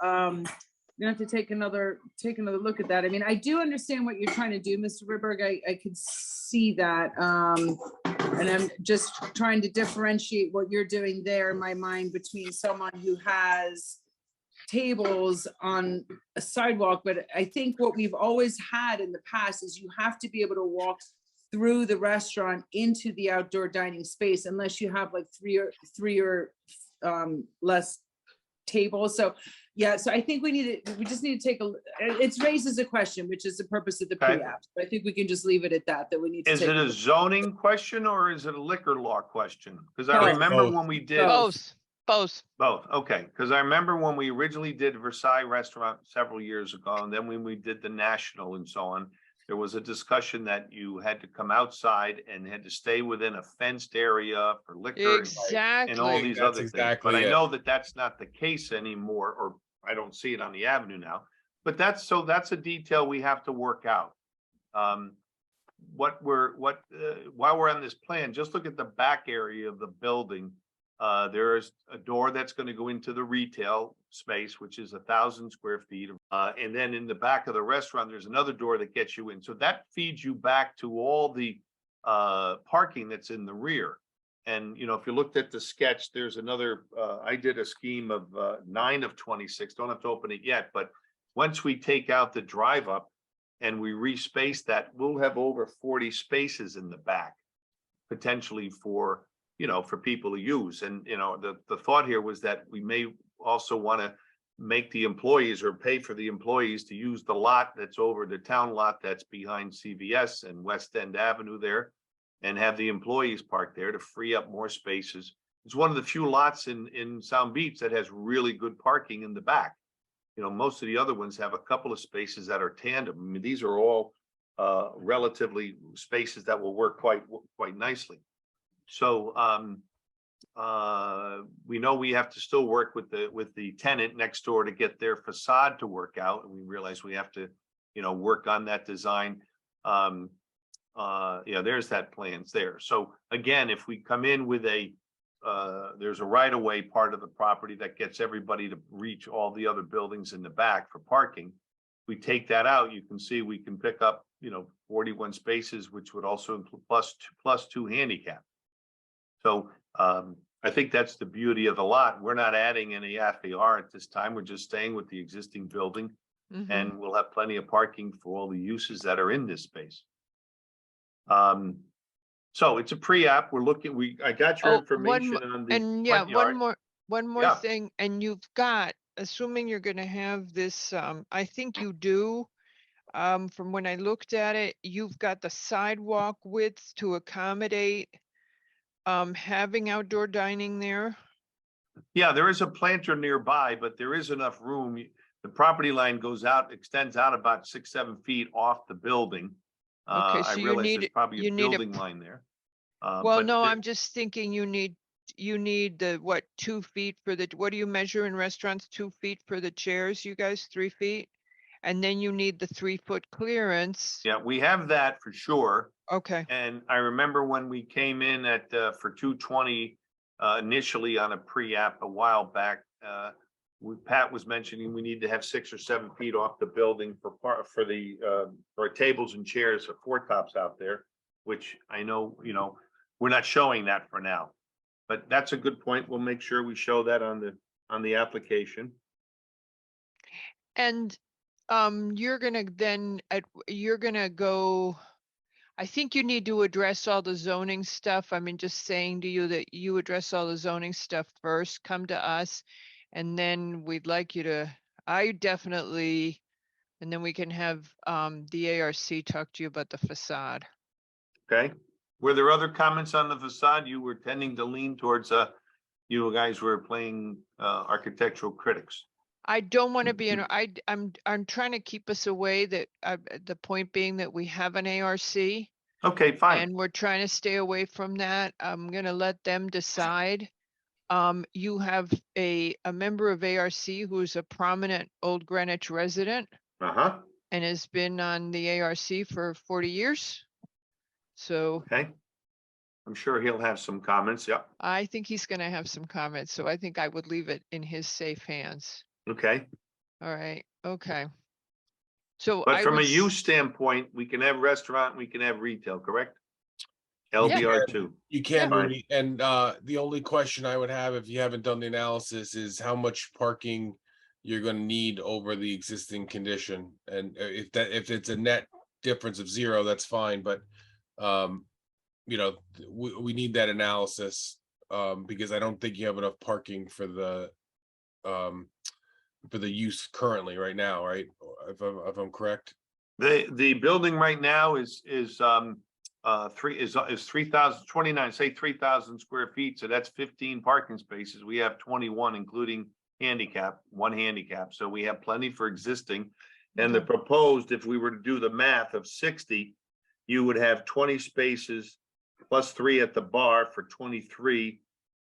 S11: You have to take another look at that. I mean, I do understand what you're trying to do, Mr. Ribberg. I could see that. And I'm just trying to differentiate what you're doing there in my mind between someone who has tables on a sidewalk. But I think what we've always had in the past is you have to be able to walk through the restaurant into the outdoor dining space unless you have like three or less tables. So yeah, so I think we just need to take it raises a question, which is the purpose of the
S16: Okay.
S11: pre-app. I think we can just leave it at that we need to
S16: Is
S11: take
S16: it
S11: a
S16: a
S11: look.
S16: zoning question or is it a liquor law question? Because I
S11: Both.
S16: remember
S2: Both.
S16: when we did.
S1: Both.
S16: Both, okay, because I remember when we originally did Versailles Restaurant several years ago, and then when we did the National and so on, there was a discussion that you had to come outside and had to stay within a fenced area for liquor and all
S1: Exactly.
S16: these
S2: That's
S16: other things.
S2: exactly
S16: But I
S2: it.
S16: know that that's not the case anymore, or I don't see it on the avenue now. But that's a detail we have to work out. While we're on this plan, just look at the back area of the building. There is a door that's going to go into the retail space, which is 1,000 square feet. And then in the back of the restaurant, there's another door that gets you in. So that feeds you back to all the parking that's in the rear. And, if you looked at the sketch, there's another, I did a scheme of 9 of 26, don't have to open it yet. But once we take out the drive up and we respace that, we'll have over 40 spaces in the back, potentially for people to use. And, the thought here was that we may also want to make the employees or pay for the employees to use the lot that's over the town lot that's behind CVS and West End Avenue there, and have the employees park there to free up more spaces. It's one of the few lots in Sound Beach that has really good parking in the back. You know, most of the other ones have a couple of spaces that are tandem. I mean, these are all relatively spaces that will work quite nicely. So we know we have to still work with the tenant next door to get their facade to work out, and we realize we have to, you know, work on that design. Yeah, there's that plans there. So again, if we come in with there's a right of way part of the property that gets everybody to reach all the other buildings in the back for parking. We take that out, you can see we can pick up, you know, 41 spaces, which would also include plus two handicap. So I think that's the beauty of the lot. We're not adding any FAR at this time. We're just staying with the existing building, and we'll have plenty of parking for all the uses that are in this space. So it's a pre-app. We're looking, I got your information on the
S1: And yeah,
S16: front yard.
S1: one more
S16: Yeah.
S1: thing, and you've got, assuming you're gonna have this, I think you do. From when I looked at it, you've got the sidewalk width to accommodate having outdoor dining there.
S16: Yeah, there is a planter nearby, but there is enough room. The property line goes out, extends out about 6-7 feet off the building.
S1: Okay,
S16: I
S1: so you
S16: realize
S1: need,
S16: there's probably a
S1: you need a,
S16: building line there.
S1: well,
S16: But
S1: no,
S16: the-
S1: I'm just thinking you need the, what, 2 feet for the, what do you measure in restaurants? 2 feet for the chairs, you guys, 3 feet? And then you need the 3-foot clearance.
S16: Yeah, we have that for sure.
S1: Okay,
S16: And I remember when we came in at for 220 initially on a pre-app a while back, Pat was mentioning we need to have 6 or 7 feet off the building for tables and chairs or 4 tops out there, which I know, you know, we're not showing that for now. But that's a good point. We'll make sure we show that on the application.
S1: and you're gonna then, you're gonna go, I think you need to address all the zoning stuff. I mean, just saying to you that you address all the zoning stuff first, come to us. And then we'd like you to, I definitely, and then we can have the ARC talk to you about the facade.
S16: Okay. Were there other comments on the facade? You were tending to lean towards, you guys were playing architectural critics.
S1: I don't want to be in, I'm trying to keep us away that, the point being that we have an ARC.
S16: Okay, fine.
S1: And we're trying to stay away from that. I'm gonna let them decide. You have a member of ARC who's a prominent Old Greenwich resident
S16: Uh-huh.
S1: and has been on the ARC for 40 years. So
S16: Okay. I'm sure he'll have some comments. Yep.
S1: I think he's gonna have some comments, so I think I would leave it in his safe hands.
S16: Okay.
S1: All right, okay. So
S16: But
S1: I
S16: from a
S1: would s-
S16: use standpoint, we can have restaurant, we can have retail, correct? LBR two.
S2: You can,
S16: Fine.
S2: Rudy, and the only question I would have if you haven't done the analysis is how much parking you're gonna need over the existing condition. And if it's a net difference of 0, that's fine, but you know, we need that analysis because I don't think you have enough parking for the use currently right now, right? If I'm correct.
S16: The building right now is 3,029, say 3,000 square feet. So that's 15 parking spaces. We have 21, including handicap, 1 handicap. So we have plenty for existing. And the proposed, if we were to do the math of 60, you would have 20 spaces plus 3 at the bar for 23,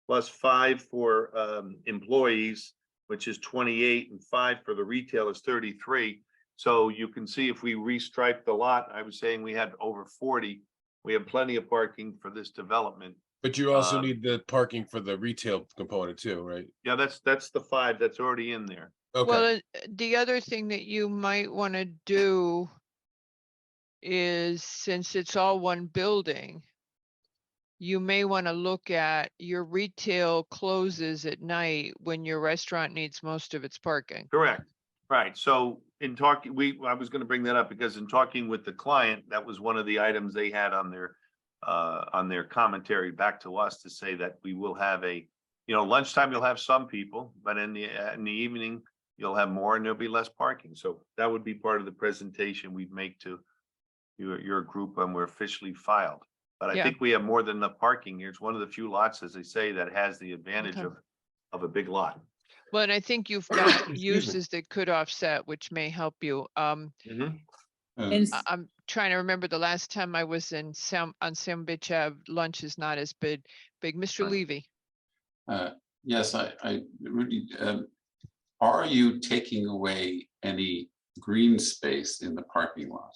S16: plus 5 for employees, which is 28, and 5 for the retail is 33. So you can see if we restripe the lot, I was saying we had over 40. We have plenty of parking for this development.
S2: But you also need the parking for the retail component too, right?
S16: Yeah, that's the 5 that's already in there.
S2: Okay.
S1: Well, the other thing that you might want to do is, since it's all one building, you may want to look at your retail closes at night when your restaurant needs most of its parking.
S16: Correct. Right. So in talking, I was going to bring that up because in talking with the client, that was one of the items they had on their commentary back to us to say that we will have lunchtime, you'll have some people, but in the evening, you'll have more and there'll be less parking. So that would be part of the presentation we'd make to your group when we're officially filed. But I
S1: Yeah.
S16: think we have more than enough parking here. It's one of the few lots, as they say, that has the advantage
S1: Okay.
S16: of a big lot.
S1: Well, and I think you've got
S2: Excuse me.
S1: uses that could offset, which may help you.
S3: Mm-hmm.
S11: And
S1: I'm trying to remember the last time I was in on Sam Beach Ave, lunch is not as big. Mr.
S8: Right.
S1: Levy,
S17: Yes, Rudy, are you taking away any green space in the parking lot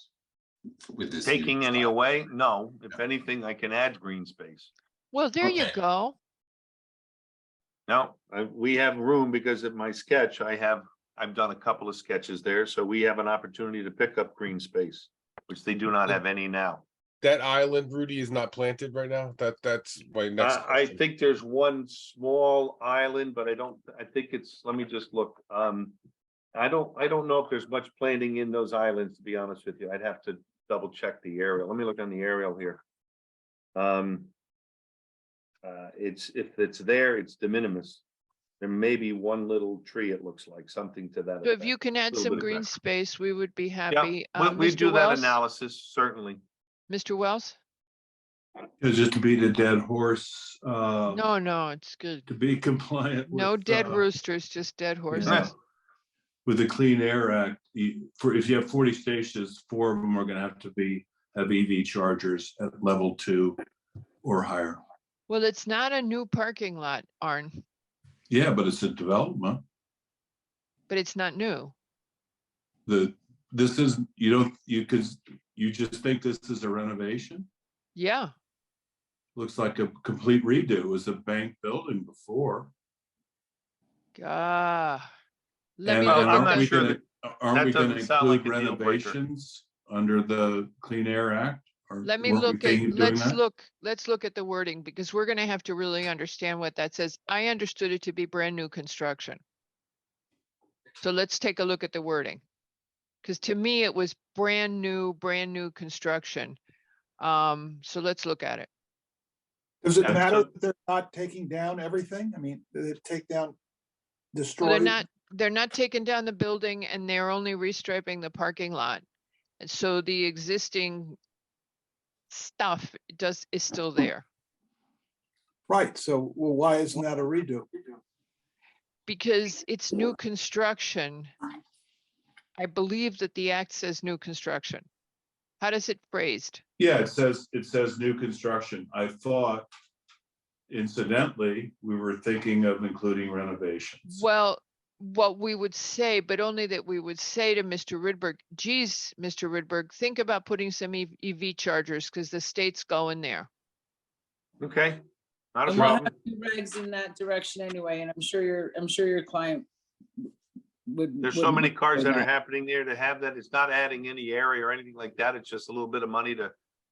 S17: with this? new
S16: Taking any
S17: design?
S16: away? No. If anything, I can add green space.
S1: well, there you
S17: Okay.
S1: go.
S16: No, we have room because of my sketch. I've done a couple of sketches there, so we have an opportunity to pick up green space, which they do not have any now.
S2: That island, Rudy, is not planted right now. That's my next
S16: I
S2: question.
S16: think there's one small island, but I think it's, let me just look. I don't know if there's much planting in those islands, to be honest with you. I'd have to double check the aerial. Let me look on the aerial here. If it's there, it's de minimis. There may be one little tree, it looks like, something to that
S1: So if
S16: effect.
S1: you can add
S16: Little
S1: some
S16: bit of
S1: green
S16: that.
S1: space, we would be
S16: Yeah,
S1: happy.
S16: we
S1: Mr.
S16: do that
S1: Wells?
S16: analysis, certainly.
S1: Mr. Wells?
S22: Just to beat a dead horse,
S1: No, it's good.
S22: to be compliant with.
S1: No dead roosters, just dead horses.
S22: With the Clean Air Act, if you have 40 stations, 4 of them are gonna have EV chargers at level 2 or higher.
S1: Well, it's not a new parking lot, Arn,
S22: Yeah, but it's a development.
S1: but it's not new.
S22: This is, you just think this is a renovation?
S1: Yeah,
S22: Looks like a complete redo. It was a bank building before.
S1: let
S22: And
S1: me look
S16: I'm
S1: at
S16: not
S1: the,
S16: sure that-
S22: aren't we
S16: that
S22: gonna
S16: doesn't sound like
S22: include
S16: a deal breaker.
S22: renovations under the Clean Air Act? Or
S1: let me
S22: weren't we
S1: look
S22: thinking
S1: at,
S22: of doing
S1: let's
S22: that?
S1: look at the wording, because we're gonna have to really understand what that says. I understood it to be brand new construction. So let's take a look at the wording. Because to me, it was brand new construction. So let's look at it.
S4: Does it
S16: Yeah,
S4: matter
S16: so-
S4: that they're not taking down everything? I mean, did it take down,
S1: Well,
S4: destroy?
S1: they're not taking down the building, and they're only restriping the parking lot. And so the existing stuff is still there.
S4: Right, so, well, why isn't that a redo?
S1: Because it's new construction. I believe that the act says new construction. How does it phrased?
S22: Yeah, it says new construction. I thought incidentally, we were thinking of including renovations.
S1: Well, what we would say, but only that we would say to Mr. Rydberg, geez, Mr. Rydberg, think about putting some EV chargers, because the state's going there.
S16: Okay, not a
S11: And we'll have
S16: problem.
S11: two regs in that direction anyway, and I'm sure your client would.
S16: There's so many cars that are
S11: happy.
S16: happening there to have that. It's not adding any area or anything like that. It's just a little bit of money to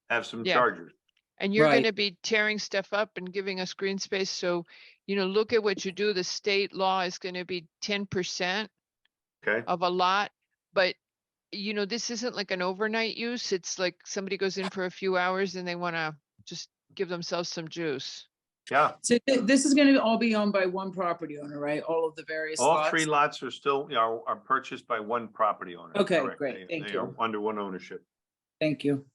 S16: have some
S1: Yeah.
S16: chargers.
S1: And you're
S11: Right.
S1: gonna be tearing stuff up and giving us green space, so, look at what you do. The state law is gonna be 10%
S16: Okay,
S1: of a lot, but, this isn't like an overnight use. It's like somebody goes in for a few hours and they wanna just give themselves some juice.
S16: yeah.
S11: So this is gonna all be owned by one property owner, right? All of the various
S16: All
S11: lots?
S16: 3 lots are still, are purchased by one property owner.
S11: Okay,
S16: Correct.
S11: great. Thank
S16: They are
S11: you.
S16: under one ownership.
S11: Thank you.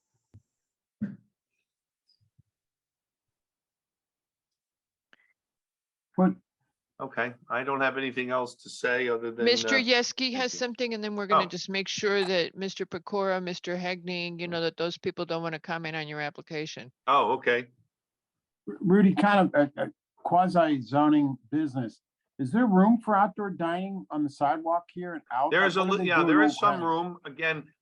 S16: Okay, I don't have anything else to say other than.
S1: Mr. Yeski
S16: thank
S1: has
S16: you.
S1: something, and then we're gonna
S16: Oh.
S1: just make sure that Mr. Pecora, Mr. Hegning, that those people don't wanna comment on your application.
S16: Oh, okay.
S10: Rudy, kind of a quasi zoning business. Is there room for outdoor dining on the sidewalk here and out?
S16: There is
S10: Like, what are they
S16: yeah,
S10: doing
S16: there is
S10: all
S16: some
S10: kinds-
S16: room. Again,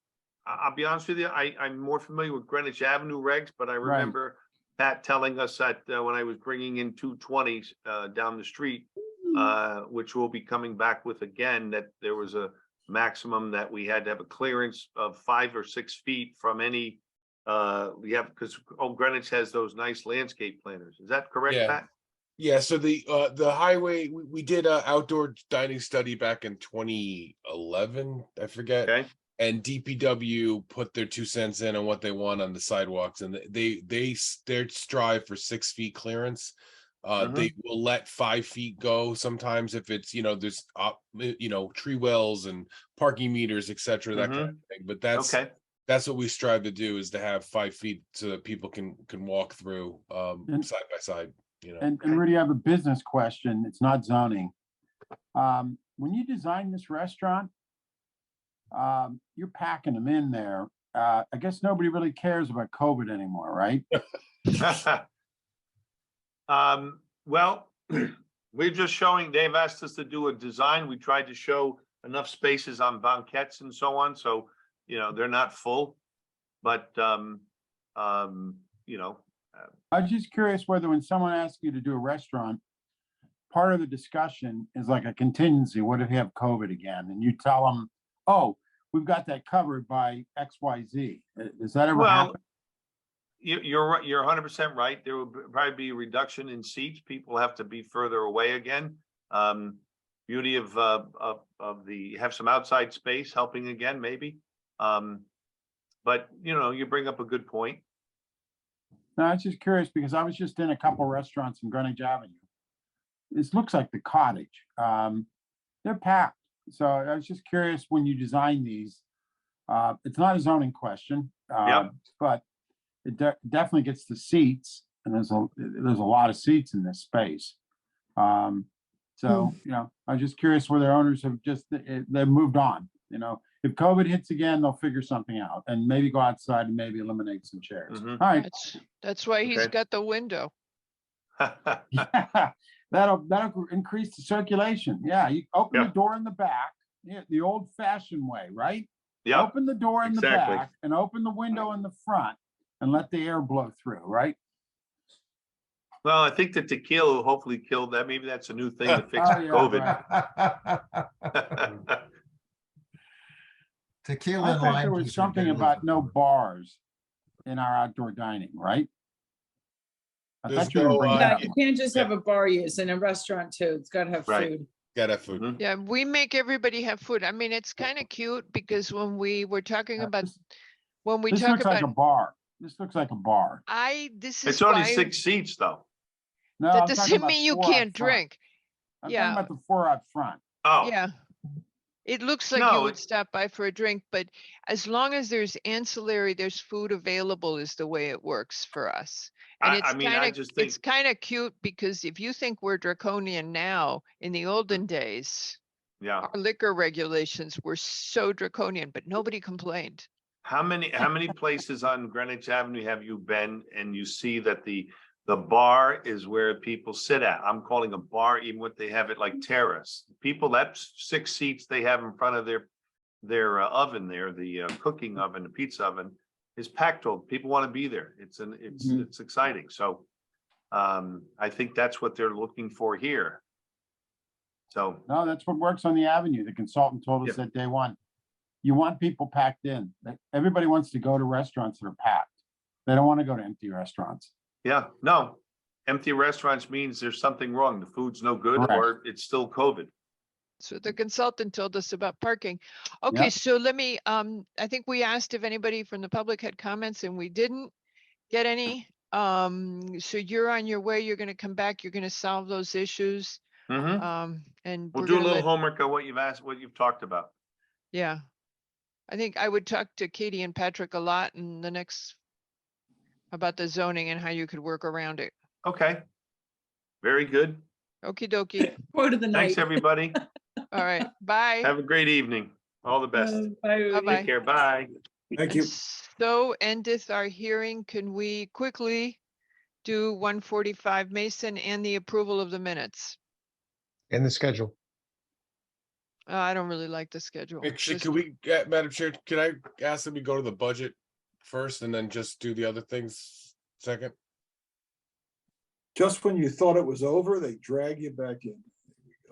S16: I'll be honest with you, I'm more familiar with Greenwich Avenue regs, but I
S10: Right.
S16: remember Pat telling us that when I was bringing in 220s down the street, which we'll be coming back with again, that there was a maximum that we had to have a clearance of 5 or 6 feet from any, because Greenwich has those nice landscape planners. Is that correct,
S2: Yeah.
S16: Pat?
S2: Yeah, so the highway, we did a outdoor dining study back in 2011, I forget.
S16: Okay,
S2: And DPW put their 2 cents in on what they want on the sidewalks, and they strive for 6 feet clearance. They will let 5 feet go sometimes if it's, there's tree wells and parking meters, etc., that kind of thing. But
S16: okay.
S2: that's what we strive to do, is to have 5 feet so that people can walk through
S10: And-
S2: side by side.
S10: And Rudy, I have a business question. It's not zoning. When you design this restaurant, you're packing them in there. I guess nobody really cares about COVID anymore, right?
S16: Well, we're just showing, they've asked us to do a design. We tried to show enough spaces on banquettes and so on, so, you know, they're not full. But, you know.
S10: I was just curious whether when someone asks you to do a restaurant, part of the discussion is like a contingency. What if you have COVID again? And you tell them, oh, we've got that covered by XYZ. Does that ever happen?
S16: You're right. You're 100% right. There will probably be a reduction in seats. People have to be further away again. Beauty of the have some outside space helping again, maybe. But you know, you bring up a good point.
S10: No, I was just curious because I was just in a couple restaurants in Greenwich Avenue. This looks like the Cottage. They're packed. So I was just curious when you design these. It's not a zoning question, but it definitely gets the seats, and there's a lot of seats in this space. So you know, I was just curious where their owners have just they've moved on. You know, if COVID hits again, they'll figure something out and maybe go outside and maybe eliminate some chairs. All right,
S1: That's why he's got the window.
S10: yeah, that'll increase the circulation. Yeah, you open the door in the back, the old-fashioned way, right?
S16: Yeah.
S10: Open the door in the back and open the window in the front and let the air blow through, right?
S16: Well, I think the tequila will hopefully kill that. Maybe that's a new thing to fix COVID.
S19: Tequila
S10: I
S19: and
S10: thought
S19: lime
S10: there was
S19: juice are
S10: something
S19: good.
S10: about no bars in our outdoor dining, right? I
S2: There's
S10: thought you were
S2: no,
S10: bringing
S11: Yeah,
S10: that up.
S11: you can't just have a bar use in a restaurant too. It's gotta have
S16: Right.
S11: food.
S2: Gotta have food.
S1: Yeah, we make everybody have food. I mean, it's kind of cute because when we were talking about, when we
S10: This
S1: talk
S10: looks like a
S1: about,
S10: bar. This looks like a bar.
S1: this is
S16: It's only
S1: why,
S16: 6 seats though.
S10: No,
S1: that
S10: I'm talking
S1: doesn't
S10: about
S1: mean you
S10: 4 out
S1: can't
S10: front.
S1: drink.
S10: I'm
S1: Yeah.
S10: talking about the 4 out front.
S16: Oh,
S1: Yeah. It looks like you
S16: No,
S1: would stop by for a drink, but as long as there's ancillary, there's food available is the way it works for us. And
S16: I mean, I just think,
S1: it's kind of cute because if you think we're draconian now, in the olden days,
S16: yeah.
S1: our liquor regulations were so draconian, but nobody complained.
S16: How many places on Greenwich Avenue have you been and you see that the bar is where people sit at? I'm calling a bar, even what they have it like terrace. People, that's 6 seats they have in front of their oven there, the cooking oven, the pizza oven is packed full. People want to be there. It's exciting. So I think that's what they're looking for here. So
S10: No, that's what works on the avenue. The consultant told us that day one. You want people packed in. Everybody wants to go to restaurants that are packed. They don't want to go to empty restaurants.
S16: yeah, no, empty restaurants means there's something wrong. The food's no good
S10: Correct.
S16: or it's still COVID.
S1: So the consultant told us about parking. Okay,
S10: Yep.
S1: so let me, I think we asked if anybody from the public had comments and we didn't get any. So you're on your way, you're gonna come back, you're gonna solve those issues.
S16: Mhm.
S1: And
S16: We'll
S1: we're
S16: do a
S1: gonna
S16: little
S1: let,
S16: homework on what you've asked, what you've talked about.
S1: yeah. I think I would talk to Katie and Patrick a lot in the next, about the zoning and how you could work around it.
S16: Okay. Very good.
S1: Okie dokie.
S11: Quote of the night.
S16: Thanks, everybody.
S1: All right, bye.
S16: Have a great evening. All the best.
S11: Bye, Rudy.
S1: Bye-bye.
S16: Take care. Bye.
S4: Thank
S1: And
S4: you.
S1: so endeth our hearing. Can we quickly do 145 Mason and the approval of the minutes?
S6: And the schedule.
S1: I don't really like the schedule.
S2: Actually,
S1: Just-
S2: can we, Madam Chair, can I ask that we go to the budget first and then just do the other things second?
S4: Just when you thought it was over, they drag you back in.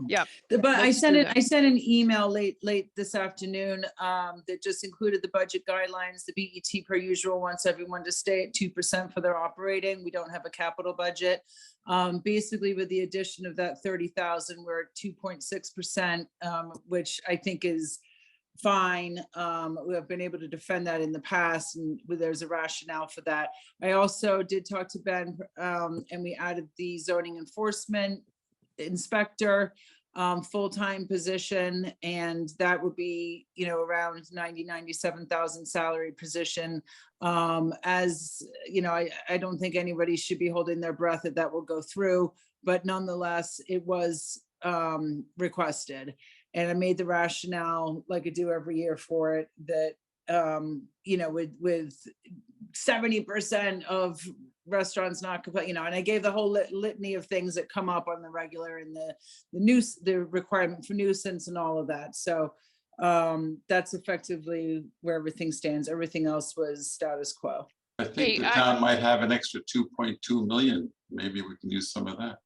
S1: Yeah.
S11: But I
S1: Let's
S11: sent
S1: do
S11: it,
S1: that.
S11: I sent an email late this afternoon that just included the budget guidelines. The BET per usual wants everyone to stay at 2% for their operating. We don't have a capital budget. Basically, with the addition of that 30,000, we're at 2.6%, which I think is fine. We have been able to defend that in the past, and there's a rationale for that. I also did talk to Ben, and we added the zoning enforcement inspector full-time position, and that would be, you know, around 97,000 salary position. As you know, I don't think anybody should be holding their breath that will go through, but nonetheless, it was requested. And I made the rationale, like I do every year for it, that, with 70% of restaurants not complete, and I gave the whole litany of things that come up on the regular, and the requirement for nuisance and all of that. So that's effectively where everything stands. Everything else was status quo.
S17: I think the town might have an extra 2.2 million. Maybe we can use some of that.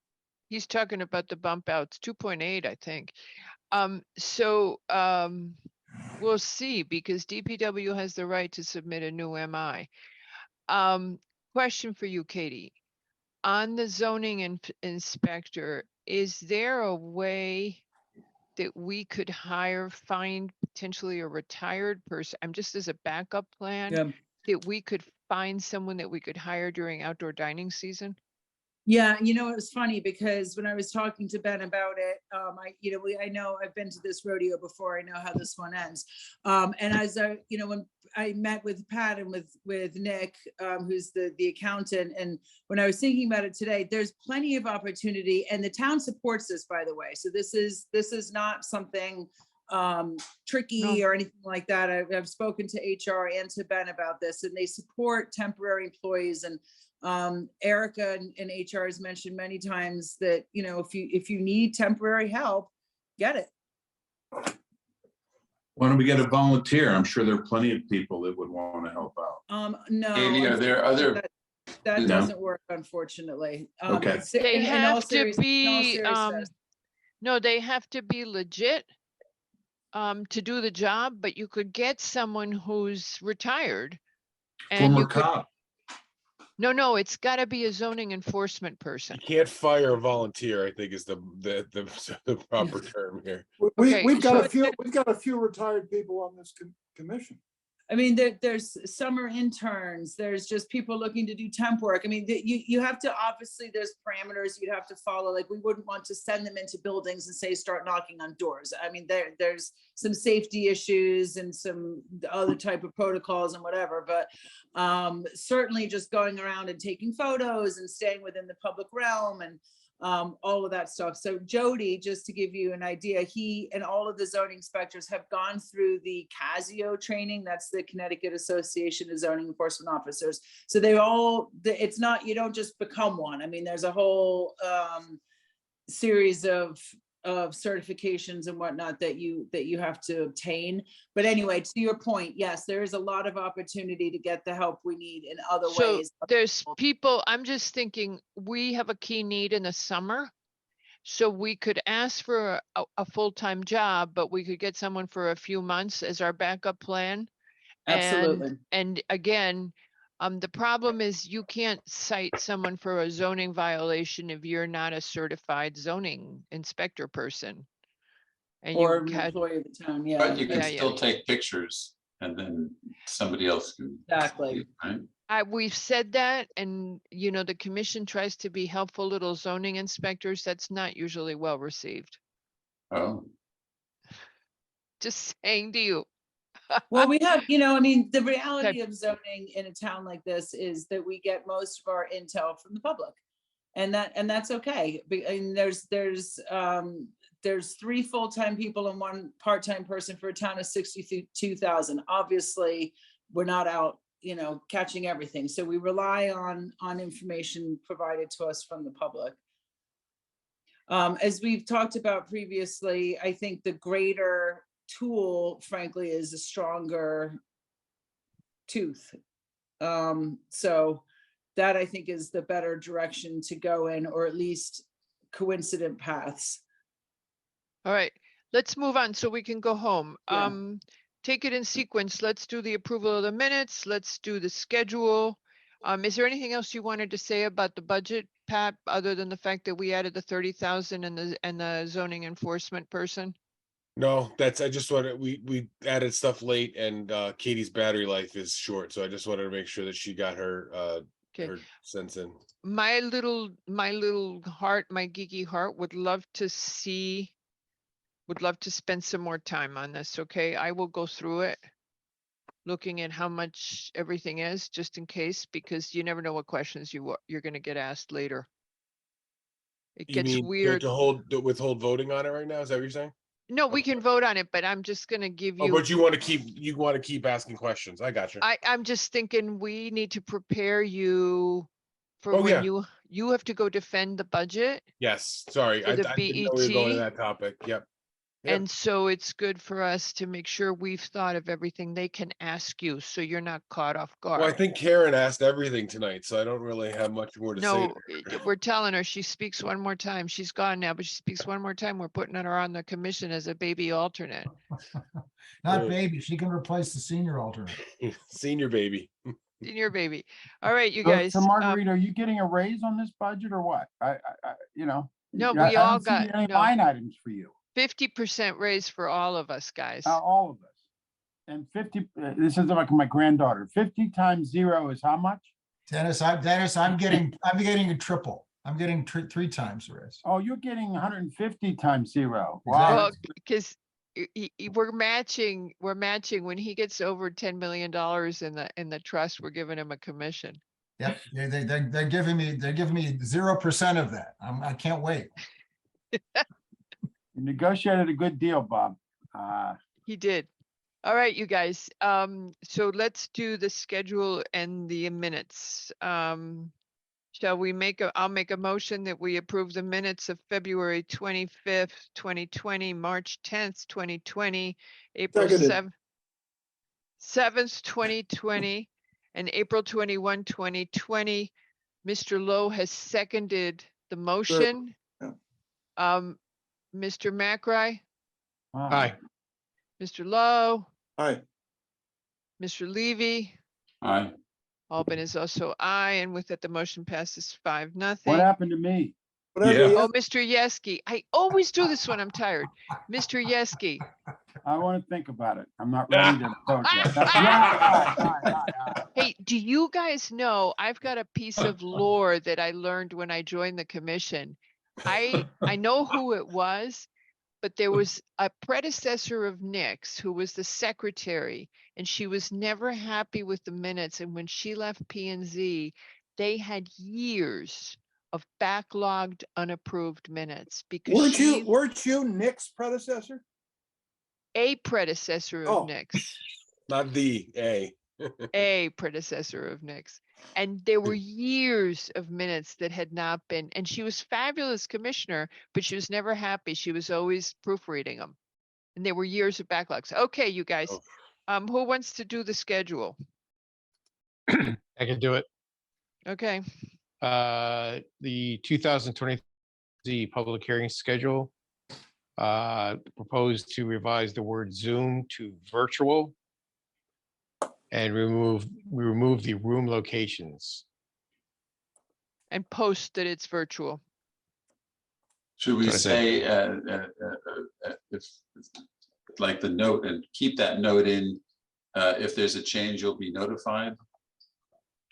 S1: He's talking about the bump outs, 2.8, I think. We'll see, because DPW has the right to submit a new MI. Question for you, Katie. On the zoning inspector, is there a way that we could find potentially a retired person? I'm just as a backup plan, that we could find someone that we could hire during outdoor dining season?
S11: Yeah, it was funny because when I was talking to Ben about it, I know I've been to this rodeo before. I know how this one ends. And as when I met with Pat and with Nick, who's the accountant, and when I was thinking about it today, there's plenty of opportunity, and the town supports this, by the way. So this is not something tricky or anything like that. I've spoken to HR and to Ben about this, and they support temporary employees. And Erica and HR has mentioned many times that, if you need temporary help, get it.
S22: Why don't we get a volunteer? I'm sure there are plenty of people that would want to help out.
S11: No.
S17: Katie, are there other?
S11: That
S22: No.
S11: doesn't work, unfortunately.
S22: Okay.
S1: They
S11: in all
S1: have to be,
S11: seriousness.
S1: no, they have to be legit to do the job, but you could get someone who's retired. And
S22: Former
S1: you could,
S22: cop.
S1: no, it's gotta be a zoning enforcement person.
S2: You can't fire a volunteer, I think is the proper term here.
S1: Okay,
S4: We've got
S1: so-
S4: we've got a few retired people on this commission.
S11: I mean, there's summer interns, there's just people looking to do temp work. I mean, you have to, obviously, there's parameters you'd have to follow. Like, we wouldn't want to send them into buildings and say, start knocking on doors. I mean, there's some safety issues and some other type of protocols and whatever, but certainly just going around and taking photos and staying within the public realm and all of that stuff. So Jody, just to give you an idea, he and all of the zoning inspectors have gone through the CASIO training. That's the Connecticut Association of Zoning Enforcement Officers. So it's not, you don't just become one. I mean, there's a whole series of certifications and whatnot that you have to obtain. But anyway, to your point, yes, there is a lot of opportunity to get the help we need in other
S1: So
S11: ways.
S1: there's people, I'm just thinking, we have a key need in the summer. So we could ask for a full-time job, but we could get someone for a few months as our backup plan.
S11: Absolutely.
S1: And again, the problem is you can't cite someone for a zoning violation if you're not a certified zoning inspector person. And
S11: Or
S1: you
S11: an
S1: had,
S11: employee of the town, yeah.
S17: But you can
S1: Yeah,
S17: still take pictures and then somebody else can.
S11: Exactly.
S17: Right?
S1: we've said that, and the commission tries to be helpful little zoning inspectors. That's not usually well received.
S17: Oh,
S1: Just saying to you.
S11: Well, we have, I mean, the reality of zoning in a town like this is that we get most of our intel from the public. And that's okay. And there's 3 full-time people and 1 part-time person for a town of 62,000. Obviously, we're not out, catching everything. So we rely on information provided to us from the public. As we've talked about previously, I think the greater tool, frankly, is a stronger tooth. So that, I think, is the better direction to go in, or at least coincident paths.
S1: All right, let's move on so we can go home.
S11: Yeah.
S1: Take it in sequence. Let's do the approval of the minutes. Let's do the schedule. Is there anything else you wanted to say about the budget, Pat, other than the fact that we added the 30,000 and the zoning enforcement person?
S2: No, I just wanted, we added stuff late, and Katie's battery life is short, so I just wanted to make sure that she got her
S1: Okay.
S2: sense in.
S1: My little heart, my geeky heart would love to spend some more time on this. Okay, I will go through it, looking at how much everything is, just in case, because you never know what questions you're going to get asked later. It
S2: You
S1: gets
S2: mean
S1: weird.
S2: to withhold voting on it right now? Is that what you're saying?
S1: No, we can vote on it, but I'm just gonna give
S2: Oh,
S1: you,
S2: but you want to keep asking questions. I got you.
S1: I'm just thinking we need to prepare you for
S2: Oh,
S1: when
S2: yeah.
S1: you have to go defend the budget.
S2: Yes, sorry.
S1: For
S2: I
S1: the
S2: didn't know we were going to
S1: BET.
S2: that topic. Yep. Yep.
S1: And so it's good for us to make sure we've thought of everything they can ask you, so you're not caught off
S2: Well, I
S1: guard.
S2: think Karen asked everything tonight, so I don't really have much more to say.
S1: No, we're telling her she speaks one more time. She's gone now, but she speaks one more time. We're putting her on the commission as a baby alternate.
S19: Not baby, she can replace the senior alternate.
S2: Senior baby.
S1: Senior baby. All right, you
S10: So-
S1: guys.
S10: So Marguerite, are you getting a raise on this budget or what? You know.
S1: No,
S10: I
S1: we
S10: don't
S1: all
S10: see
S1: got,
S10: Any
S1: no,
S10: line items for you,
S1: 50% raise for all of us, guys.
S10: all of us. And 50, this is like my granddaughter, 50 times 0 is how much?
S19: Dennis, I'm getting a triple. I'm getting 3 times the raise.
S10: Oh, you're getting 150 times 0.
S19: Exactly.
S10: Wow.
S1: Well, because we're matching when he gets over $10 million in the trust, we're giving him a commission.
S19: Yep, they're giving me 0% of that. I can't wait.
S10: You negotiated a good deal, Bob.
S1: He did. All right, you guys. So let's do the schedule and the minutes. Shall we I'll make a motion that we approve the minutes of February 25th, 2020, March 10th, 2020, April
S4: Seconded.
S1: 7th, 2020, and April 21, 2020. Mr. Lowe has seconded the motion.
S4: Yeah.
S1: Mr. McRae,
S6: Aye.
S1: Mr. Lowe,
S4: Aye.
S1: Mr. Levy,
S17: Aye.
S1: Albin is also aye, and with that, the motion passes 5-0.
S10: What happened to me?
S4: Whatever.
S1: Oh, Mr. Yeski, I always do this when I'm tired. Mr. Yeski,
S10: I want to think about it. I'm not ready to vote yet. Yeah,
S1: hey, do you guys know, I've got a piece of lore that I learned when I joined the commission. I know who it was, but there was a predecessor of Nick's who was the secretary, and she was never happy with the minutes. And when she left P and Z, they had years of backlogged, unapproved minutes because
S4: Weren't you Nick's predecessor?
S1: a predecessor
S4: Oh.
S1: of Nick's.
S2: Not the A.
S1: A predecessor of Nick's. And there were years of minutes that had not been, and she was fabulous commissioner, but she was never happy. She was always proofreading them. And there were years of backlogs. Okay, you guys, who wants to do the schedule?
S6: I can do it.
S1: Okay,
S6: The 2020 public hearing schedule. Proposed to revise the word Zoom to virtual. And we remove the room locations.
S1: and post that it's virtual.
S17: Should we
S6: That's what I
S17: say, if, like the note, and keep that note in, if there's a change, you'll be notified?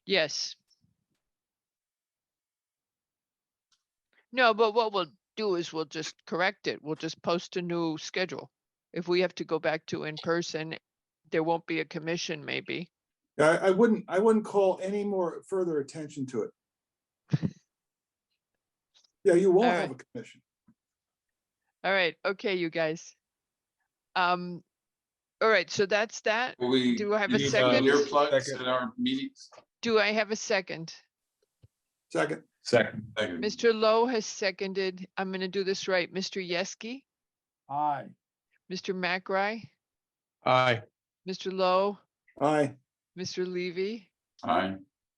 S1: Yes. No, but what we'll do is we'll just correct it. We'll just post a new schedule. If we have to go back to in person, there won't be a commission maybe.
S4: I wouldn't call any more further attention to it. Yeah, you won't
S1: All
S4: have
S1: right.
S4: a commission.
S1: All right, okay, you guys. All right, so that's that.
S17: Will we
S1: Do I have a
S17: use,
S1: second?
S17: earplugs in our meetings?
S1: Do I have a second?
S4: Second.
S17: Second.
S1: Mr. Lowe has seconded. I'm gonna do this right. Mr. Yeski,
S10: Aye.
S1: Mr. McRae,
S6: Aye.
S1: Mr. Lowe,
S4: Aye.
S1: Mr. Levy.
S17: Aye.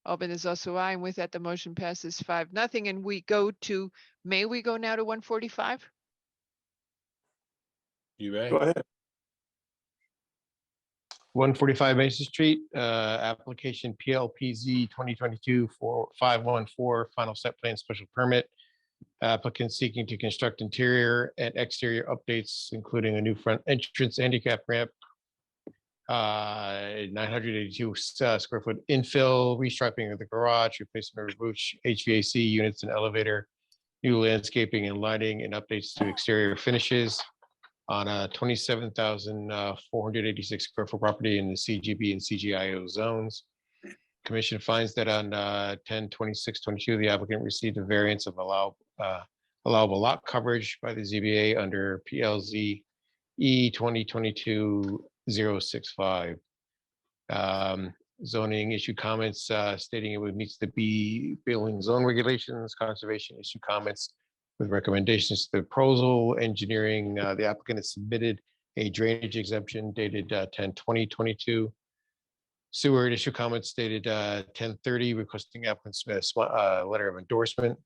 S1: Albin is also aye, and with that, the motion passes 5-0, and we go to, may we go now to 145?
S2: You may.
S4: Go ahead.
S6: 145 Mason Street, application PLPZ 2022-4514, final set plan special permit. Applicant seeking to construct interior and exterior updates, including a new front entrance, handicap ramp, 982 square foot infill, restriping of the garage, replacement of roof HVAC units and elevator, new landscaping and lighting, and updates to exterior finishes on a 27,486 square foot property in the CGB and CGIO zones. Commission finds that on 10/26/22, the applicant received a variance of allowable lot coverage by the ZBA under PLZ E 2022-065. Zoning issue comments stating it would meet the B building zone regulations. Conservation issue comments with recommendations to the proposal. Engineering, the applicant has submitted a drainage exemption dated 10/20/22. Sewer issue comments dated 10/30, requesting applicants letter of endorsement.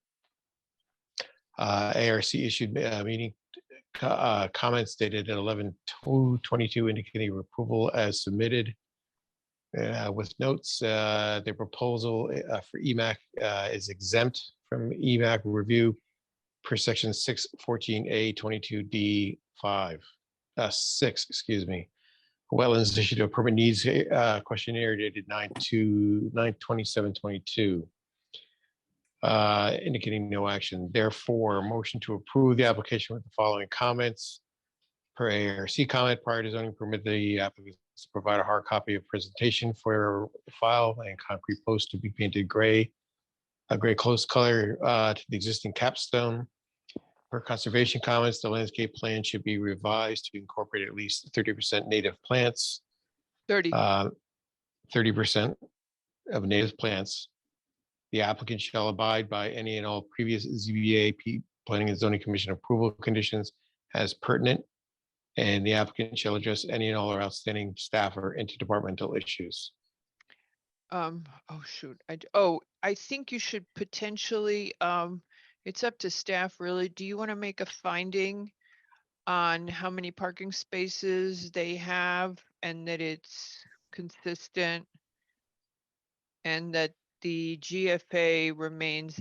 S6: ARC issued meeting comments dated at 11/22, indicating approval as submitted. With notes, the proposal for EMAC is exempt from EMAC review per section 614A 22D5, 6, excuse me. Wetlands issued a permit needs questionnaire dated 9/27/22, indicating no action. Therefore, motion to approve the application with the following comments. Per ARC comment, prior to zoning permit, the applicant to provide a hard copy of presentation for the file and concrete post to be painted gray, a gray close color to the existing capstone. For conservation comments, the landscape plan should be revised to incorporate at least 30% native plants. 30% of native plants. The applicant shall abide by any and all previous ZBA Planning and Zoning Commission approval conditions as pertinent. And the applicant shall address any and all our outstanding staff or interdepartmental issues.
S1: Oh, shoot. I think you should potentially, it's up to staff really. Do you want to make a finding on how many parking spaces they have and that it's consistent? And that the GFA remains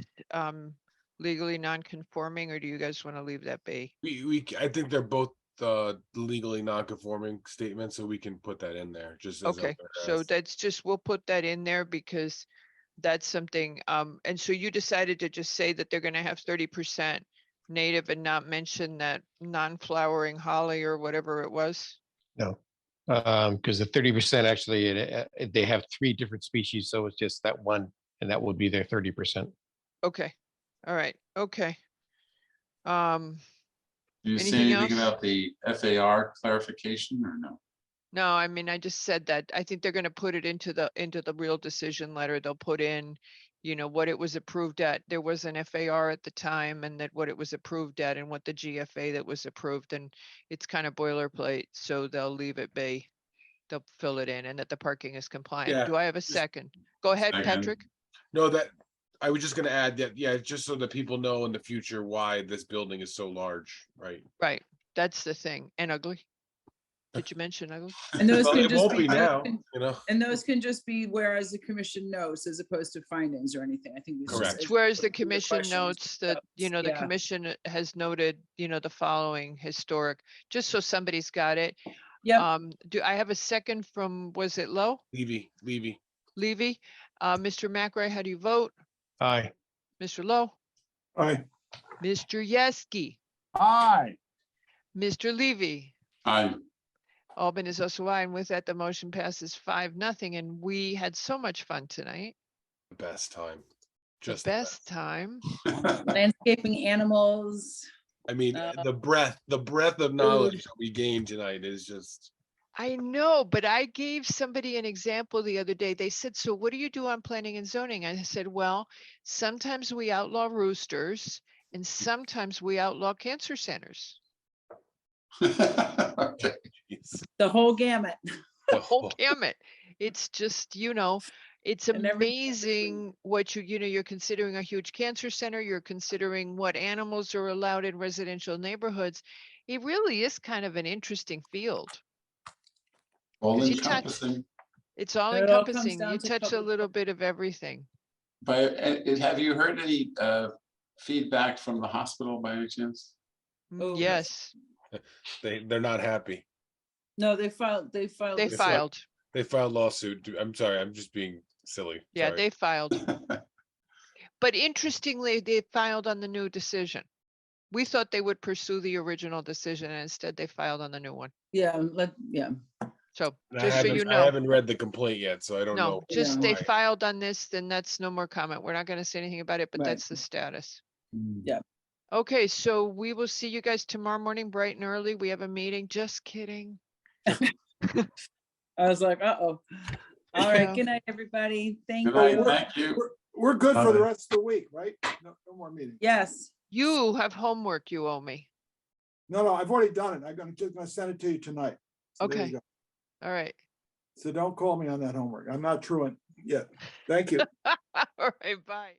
S1: legally non-conforming, or do you guys want to leave that be?
S2: I think they're both legally non-conforming statements, so we can put that in there just as
S1: Okay, so that's just, we'll put that in there because that's something, and so you decided to just say that they're gonna have 30% native and not mention that non-flowering holly or whatever it was?
S6: No, because the 30% actually, they have 3 different species, so it's just that one, and that would be their 30%.
S1: Okay, all right, okay.
S17: Do you say
S1: Anything
S17: anything
S1: else?
S17: about the FAR clarification or no?
S1: No, I mean, I just said that. I think they're gonna put it into the real decision letter. They'll put in, what it was approved at. There was an FAR at the time and that what it was approved at and what the GFA that was approved, and it's kind of boilerplate, so they'll leave it be. They'll fill it in and that the parking is compliant.
S2: Yeah,
S1: Do I have a second? Go ahead,
S17: Second.
S1: Patrick.
S2: No, that I was just gonna add that, yeah, just so that people know in the future why this building is so large, right?
S1: Right, that's the thing. And ugly. Did you mention ugly?
S11: And those
S2: Well,
S11: can
S2: it
S11: just
S2: won't
S11: be,
S2: be now,
S11: and those can just be whereas the commission knows as opposed to findings or anything. I think. this is-
S2: Correct.
S1: Whereas the
S11: Your
S1: commission
S11: questions,
S1: notes that, the
S11: yeah.
S1: commission has noted, the following historic, just so somebody's got it.
S11: Yep.
S1: Do I have a second from, was it Lowe?
S2: Levy.
S1: Levy? Mr. McRae, how do you vote?
S6: Aye.
S1: Mr. Lowe?
S4: Aye.
S1: Mr. Yeski?
S10: Aye.
S1: Mr. Levy?
S17: I
S1: Albin is also aye, and with that, the motion passes 5-0, and we had so much fun tonight.
S2: The best time.
S1: The
S2: Just
S1: best time.
S11: Landscaping animals.
S2: I mean, the breadth of knowledge that we gained tonight is just.
S1: I know, but I gave somebody an example the other day. They said, so what do you do on planning and zoning? I said, well, sometimes we outlaw roosters and sometimes we outlaw cancer centers.
S17: Okay.
S11: The whole gamut.
S1: The whole gamut. It's just, it's
S11: And every-
S1: amazing what you're considering a huge cancer center. You're considering what animals are allowed in residential neighborhoods. It really is kind of an interesting field.
S17: All
S1: 'Cause you touch-
S17: encompassing.
S1: It's all
S11: It all comes
S1: encompassing.
S11: down
S1: You
S11: to
S1: touch a
S11: public-
S1: little bit of everything.
S17: But have you heard any feedback from the hospital by any chance?
S11: Oh,
S1: Yes,
S2: They're not happy.
S11: No, they filed.
S1: they
S2: filed-
S1: filed.
S2: They filed lawsuit. I'm sorry, I'm just being silly.
S1: Yeah,
S2: Sorry.
S1: they filed. But interestingly, they filed on the new decision. We thought they would pursue the original decision and instead they filed on the new one.
S11: Yeah,
S1: So
S2: And
S1: just so you
S2: I
S1: know,
S2: haven't read the complaint yet, so I don't
S1: no,
S2: know.
S1: just they
S2: why.
S1: filed on this, then that's no more comment. We're not going to say anything about it, but
S11: Right.
S1: that's the status.
S11: Yeah.
S1: Okay, so we will see you guys tomorrow morning bright and early. We have a meeting. Just kidding.
S18: I was like, uh-oh. All right,
S1: Yeah.
S18: good night, everybody. Thank
S17: Good night,
S18: you.
S17: thank you.
S4: We're good for the
S22: Bye.
S4: rest of the week, right? No, no more meetings.
S18: Yes.
S1: You have homework you owe me.
S4: No, I've already done it. just gonna send it to you tonight. So there you
S1: Okay.
S4: go.
S1: All right.
S4: So don't call me on that homework. I'm not truant yet. Thank you.
S1: All right, bye.